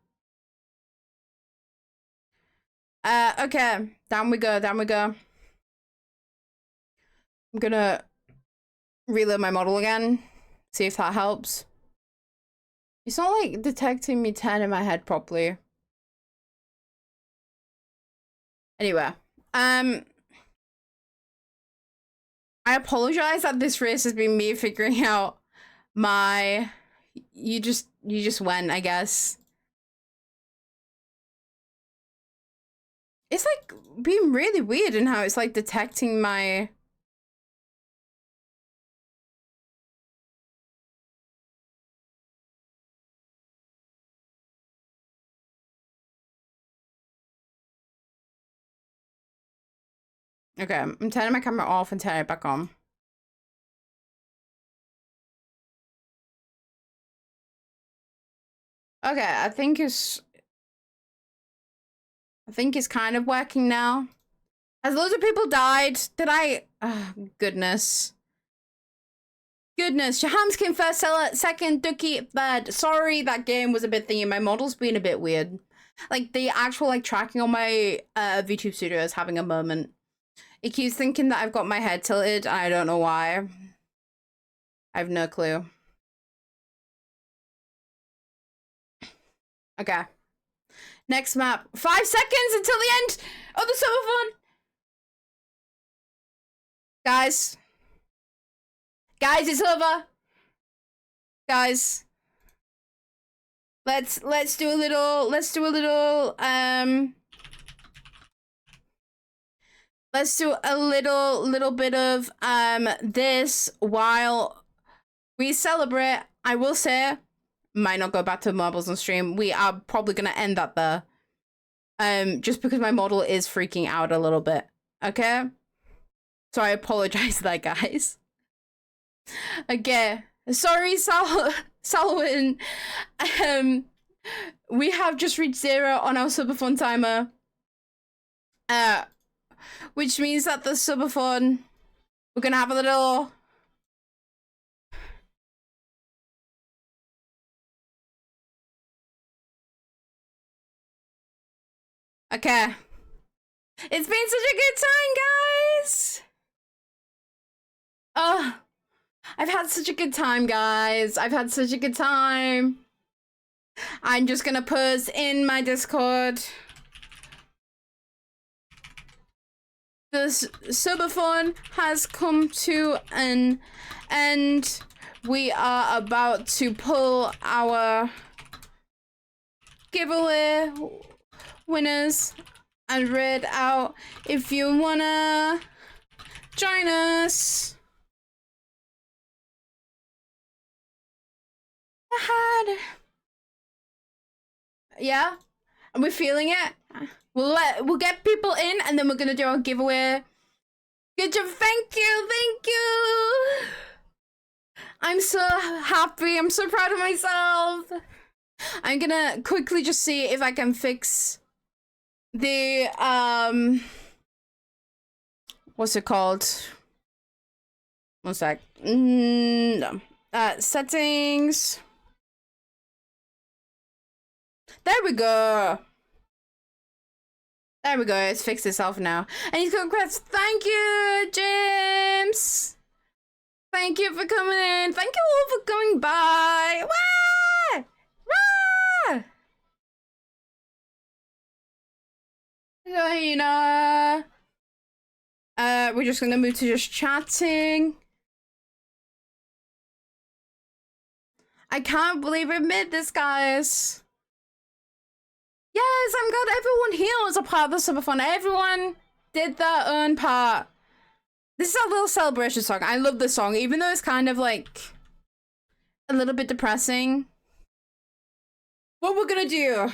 Speaker 1: Okay, down we go, down we go. I'm gonna reload my model again, see if that helps. It's not like detecting me turning my head properly. Anyway, I apologize that this race has been me figuring out my you just went, I guess. It's like being really weird in how it's like detecting my Okay, I'm turning my camera off and turning it back on. Okay, I think it's kind of working now. Has loads of people died? Did I? Oh, goodness. Goodness, Shahams came first, second, Dookie third. Sorry, that game was a bit thingy. My model's been a bit weird. Like, the actual, like, tracking on my VTube studio is having a moment. It keeps thinking that I've got my head tilted. I don't know why. I have no clue. Okay. Next map. 5 seconds until the end of the Subathon. Guys. Guys, it's over. Guys. Let's do a little let's do a little bit of this while we celebrate. I will say, might not go back to marbles on stream. We are probably gonna end that there. Just because my model is freaking out a little bit. Okay? So I apologize for that, guys. Okay. Sorry, Salwin, we have just reached 0 on our Subathon timer. Which means that the Subathon, we're gonna have a little... Okay. It's been such a good time, guys! I've had such a good time, guys. I've had such a good time. I'm just gonna post in my Discord. The Subathon has come to an end. We are about to pull our giveaway winners and read out. If you wanna join us. Yeah, are we feeling it? We'll get people in, and then we're gonna do our giveaway. Good job! Thank you. I'm so happy. I'm so proud of myself. I'm gonna quickly just see if I can fix the what's it called? One sec. No. Settings. There we go. There we go. It's fixed itself now. And he's got congrats. Thank you, James. Thank you for coming in. Thank you all for coming by. Wah! Wah! Hello, we're just gonna move to just chatting. I can't believe we made this, guys. Yes, I'm glad everyone here was a part of the Subathon. Everyone did their own part. This is a little celebration song. I love this song, even though it's kind of like a little bit depressing. What we're gonna do.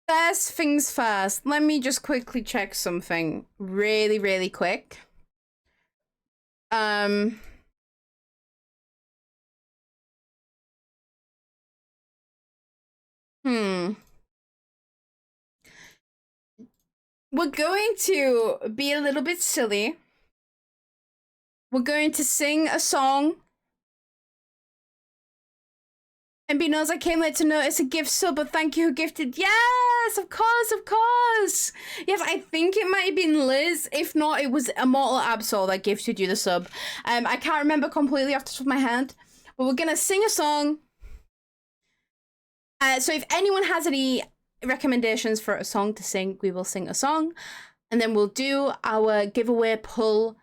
Speaker 1: First things first. Let me just quickly check something really quick. We're going to be a little bit silly. We're going to sing a song. And be knows I came late to notice a gift sub, but thank you who gifted. Yes, of course. Yes, I think it might have been Liz. If not, it was Immortal Absol that gifted you the sub. I can't remember completely off the top of my head. But we're gonna sing a song. So if anyone has any recommendations for a song to sing, we will sing a song. And then we'll do our giveaway pull.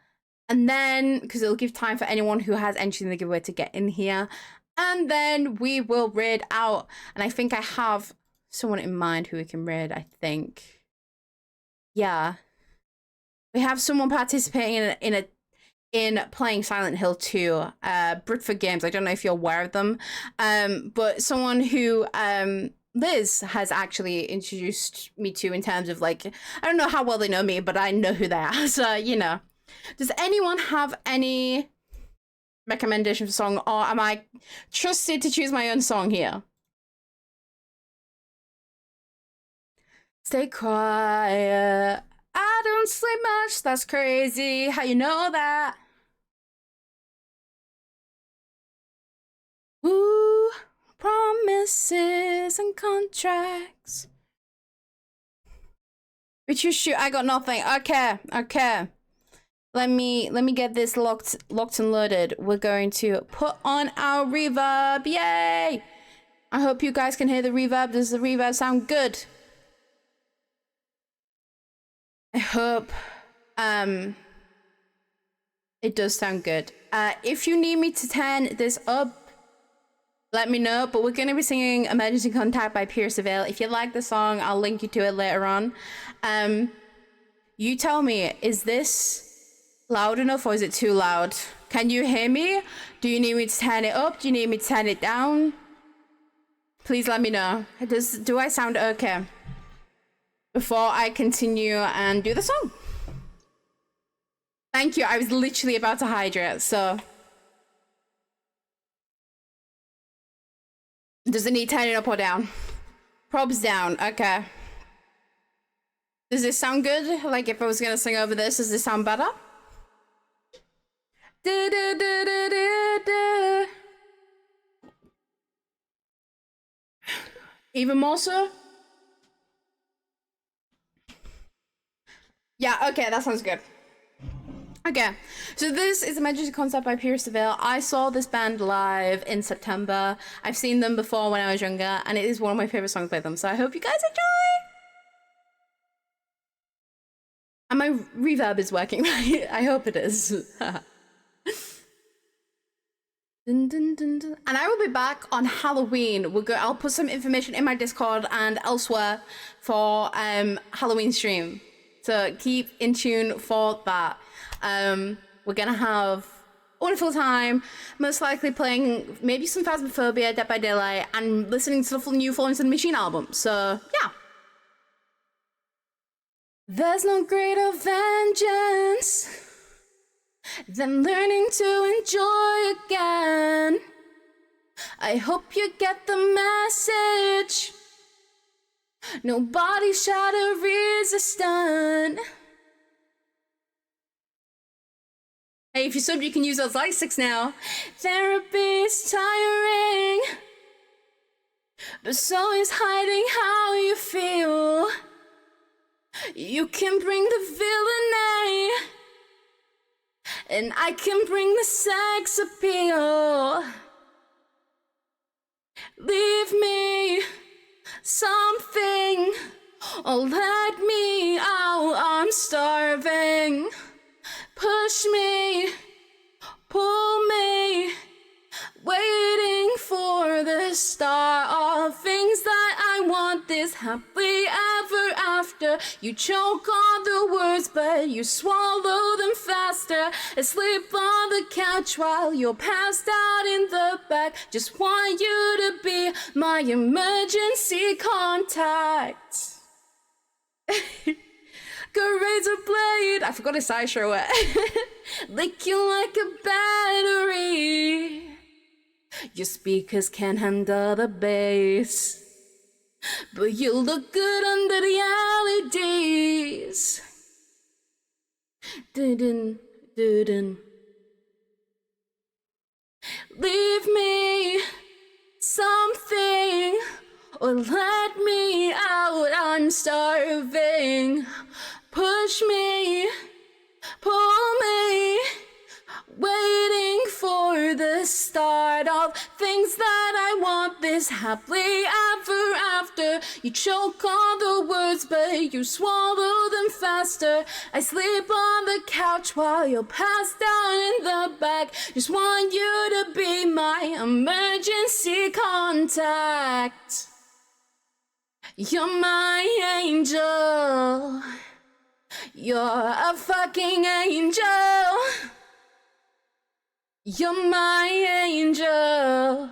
Speaker 1: And then, because it'll give time for anyone who has entered in the giveaway to get in here. And then we will raid out. And I think I have someone in mind who we can raid, I think. Yeah. We have someone participating in playing Silent Hill 2. Britford Games, I don't know if you're aware of them. But someone who Liz has actually introduced me to in terms of like, I don't know how well they know me, but I know who they are. So, you know. Does anyone have any recommendation for song, or am I trusted to choose my own song here? Stay quiet. I don't sleep much. That's crazy. How you know that? Ooh, promises and contracts. But you shoot. I got nothing. Okay. Let me get this locked and loaded. We're going to put on our reverb. Yay! I hope you guys can hear the reverb. Does the reverb sound good? I hope it does sound good. If you need me to turn this up, let me know. But we're going to be singing Emergency Contact by Pierce Avail. If you like the song, I'll link you to it later on. You tell me, is this loud enough or is it too loud? Can you hear me? Do you need me to turn it up? Do you need me to turn it down? Please let me know. Do I sound okay? Before I continue and do the song. Thank you. I was literally about to hydrate, so Does it need turning up or down? Probs down. Okay. Does this sound good? Like if I was gonna sing over this, does this sound better? Even more so? Yeah, okay, that sounds good. Okay, so this is Emergency Concept by Pierce DeVille. I saw this band live in September. I've seen them before when I was younger, and it is one of my favorite songs by them, so I hope you guys enjoy! And my reverb is working, right? I hope it is. Dun, dun, dun, dun. And I will be back on Halloween. I'll put some information in my Discord and elsewhere for Halloween stream. So keep in tune for that. We're gonna have a wonderful time, most likely playing maybe some Phasmophobia, Dead by Daylight, and listening to the full new Florence and the Machine album. So yeah. There's no greater vengeance than learning to enjoy again. I hope you get the message. Nobody shatter resistant. Hey, if you sub, you can use those light sticks now. Therapy's tiring, but so is hiding how you feel. You can bring the villainy, and I can bring the sex appeal. Leave me something, or let me out, I'm starving. Push me, pull me, waiting for the start of things that I want, this happily ever after. You choke on the words, but you swallow them faster. I sleep on the couch while you're passed out in the back. Just want you to be my emergency contact. Go razor blade, I forgot his side show it. Lick you like a battery. Your speakers can't handle the bass, but you look good under the LEDs. Dun-dun, dun-dun. Leave me something, or let me out, I'm starving. Push me, pull me, waiting for the start of things that I want, this happily ever after. You choke on the words, but you swallow them faster. I sleep on the couch while you're passed down in the back. Just want you to be my emergency contact. You're my angel. You're a fucking angel. You're my angel.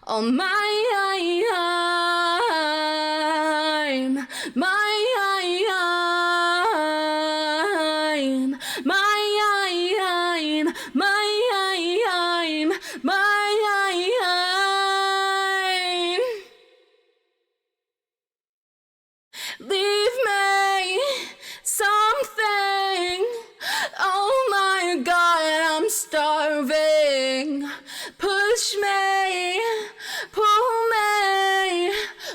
Speaker 1: Oh, my, leave me something. Oh my God, I'm starving. Push me, pull me,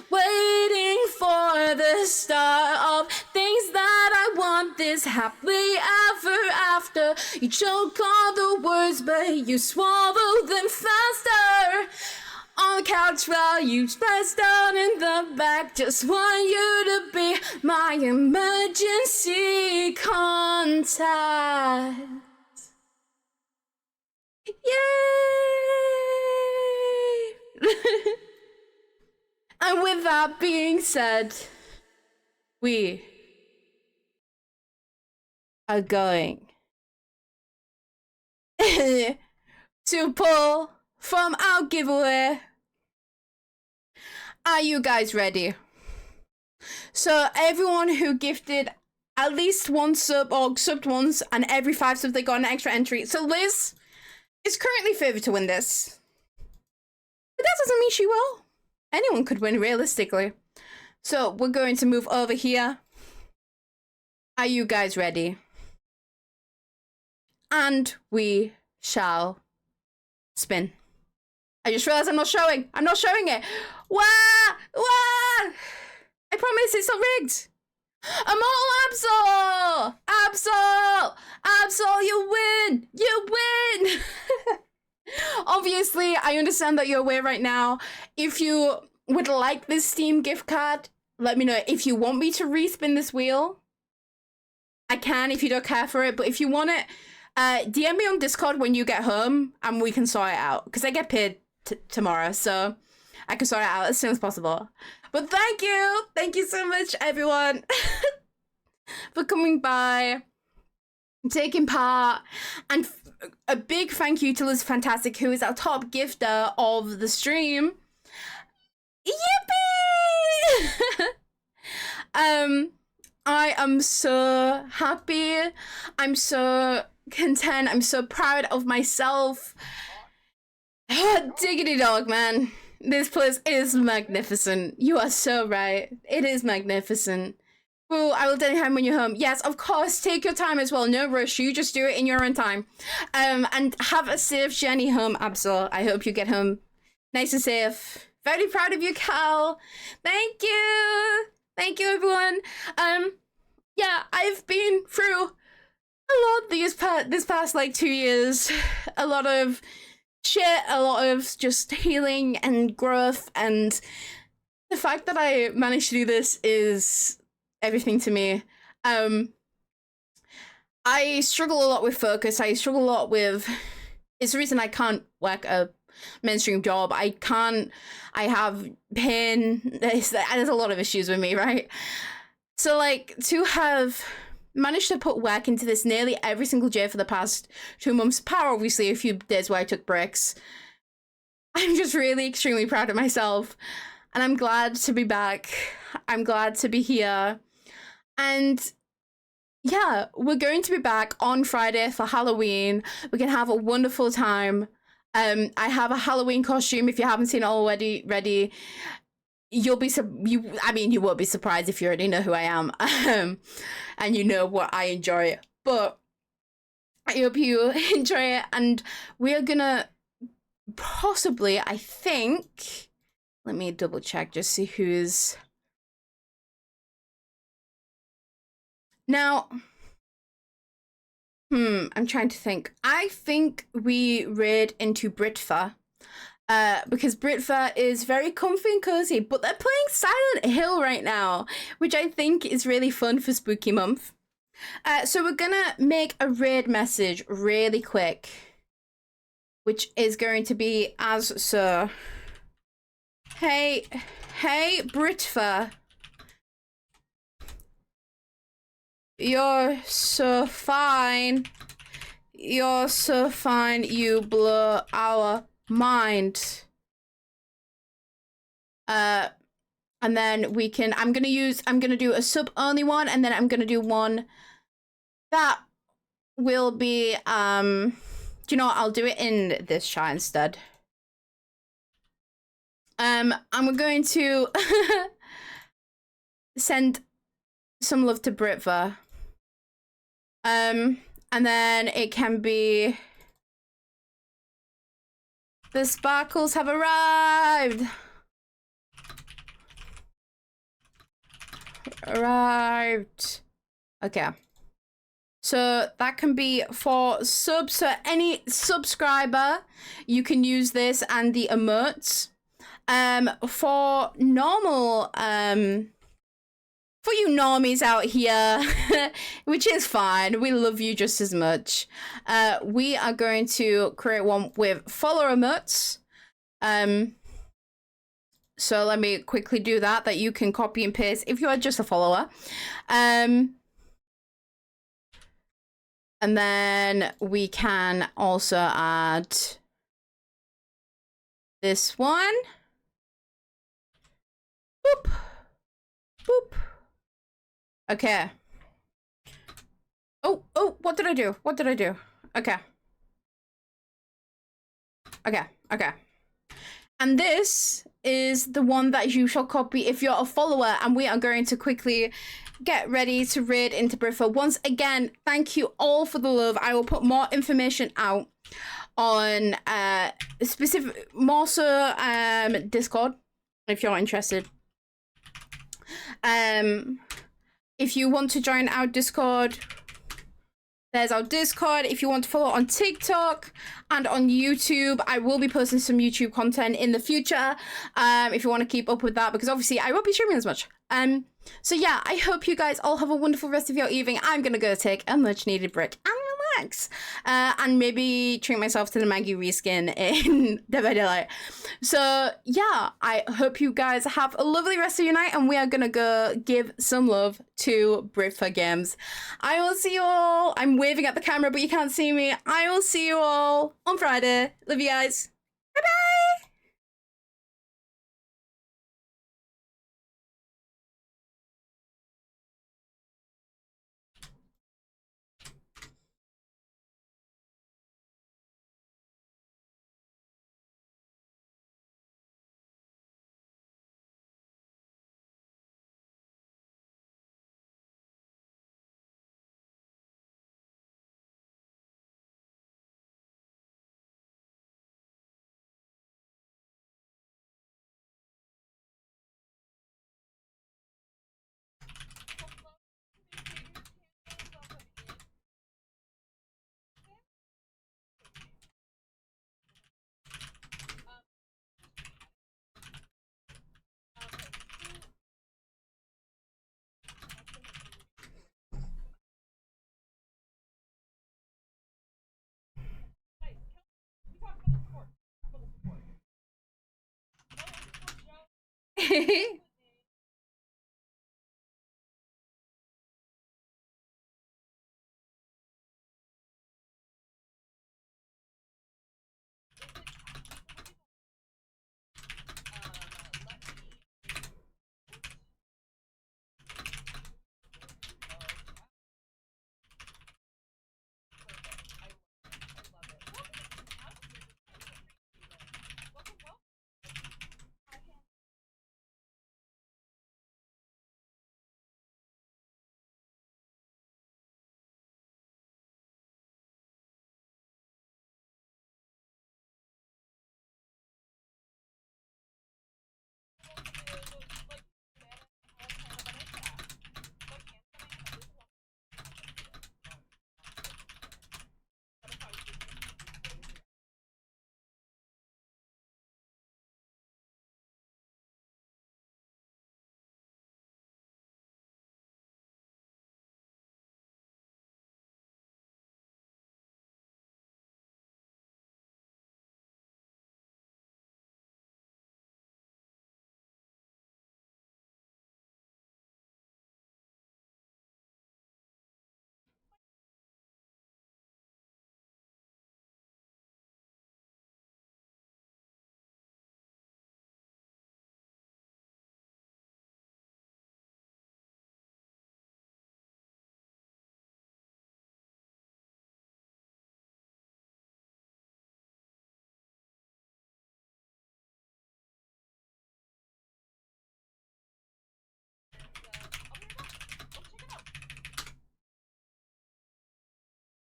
Speaker 1: waiting for the start of things that I want, this happily ever after. You choke on the words, but you swallow them faster. On the couch while you pressed down in the back. Just want you to be my emergency contact. Yay! And with that being said, we are going to pull from our giveaway. Are you guys ready? So everyone who gifted at least one sub or subbed once, and every 5 subs they got an extra entry. So Liz is currently favored to win this. But that doesn't mean she will. Anyone could win, realistically. So we're going to move over here. Are you guys ready? And we shall spin. I just realized I'm not showing. I'm not showing it. Wah! Wah! I promise it's not rigged. Immortal Absol! Absol! Absol, you win! You win! Obviously, I understand that you're away right now. If you would like this Steam gift card, let me know. If you want me to respin this wheel, I can if you don't care for it. But if you want it, DM me on Discord when you get home and we can sort it out. Because I get paid tomorrow, so I can sort it out as soon as possible. But thank you! Thank you so much, everyone, for coming by, taking part, and a big thank you to Liz Fantastic, who is our top gifter of the stream. Yippee! I am so happy. I'm so content. I'm so proud of myself. Diggity dog, man. This place is magnificent. You are so right. It is magnificent. Well, I will tell you when you're home. Yes, of course, take your time as well. No rush. You just do it in your own time. And have a safe journey home, Absol. I hope you get home nice and safe. Very proud of you, Cal. Thank you. Thank you, everyone. Yeah, I've been through a lot this past like 2 years. A lot of shit, a lot of just healing and growth, and the fact that I managed to do this is everything to me. I struggle a lot with focus. I struggle a lot with... It's the reason I can't work a mainstream job. I have pain. There's a lot of issues with me, right? So, like, to have managed to put work into this nearly every single day for the past 2 months, apart obviously a few days where I took breaks, I'm just really extremely proud of myself. And I'm glad to be back. I'm glad to be here. And yeah, we're going to be back on Friday for Halloween. We can have a wonderful time. I have a Halloween costume if you haven't seen it already ready. You'll be you won't be surprised if you already know who I am. And you know what I enjoy. But I hope you enjoy it, and we're gonna possibly, I think, let me double check, just see who's now. I'm trying to think. I think we raid into Britfa, because Britfa is very comfy and cozy, but they're playing Silent Hill right now, which I think is really fun for Spooky Month. So we're gonna make a raid message really quick, which is going to be as so. Hey, Britfa. You're so fine. You're so fine. You blow our mind. And then we can, I'm gonna do a sub only one, and then I'm gonna do one that will be, do you know what? I'll do it in this chat instead. I'm going to send some love to Britva. And then it can be, the sparkles have arrived. Okay. So that can be for subs. So any subscriber, you can use this and the emotes. For normal, for you normies out here, which is fine, we love you just as much. We are going to create one with follow emotes. So let me quickly do that you can copy and paste if you are just a follower. And then we can also add this one. Boop. Boop. Okay. Oh, what did I do? Okay. Okay. And this is the one that you shall copy if you're a follower, and we are going to quickly get ready to raid into Briffa. Once again, thank you all for the love. I will put more information out on specific, more so Discord, if you're interested. If you want to join our Discord, there's our Discord. If you want to follow on TikTok and on YouTube, I will be posting some YouTube content in the future. If you want to keep up with that, because obviously I won't be streaming as much. So yeah, I hope you guys all have a wonderful rest of your evening. I'm gonna go take a much needed break and relax, and maybe treat myself to the Maggie reskin in Dead by Daylight. So yeah, I hope you guys have a lovely rest of your night, and we are gonna go give some love to Briffa Games. I will see you all. I'm waving at the camera, but you can't see me. I will see you all on Friday. Love you guys. Bye bye. Hehehe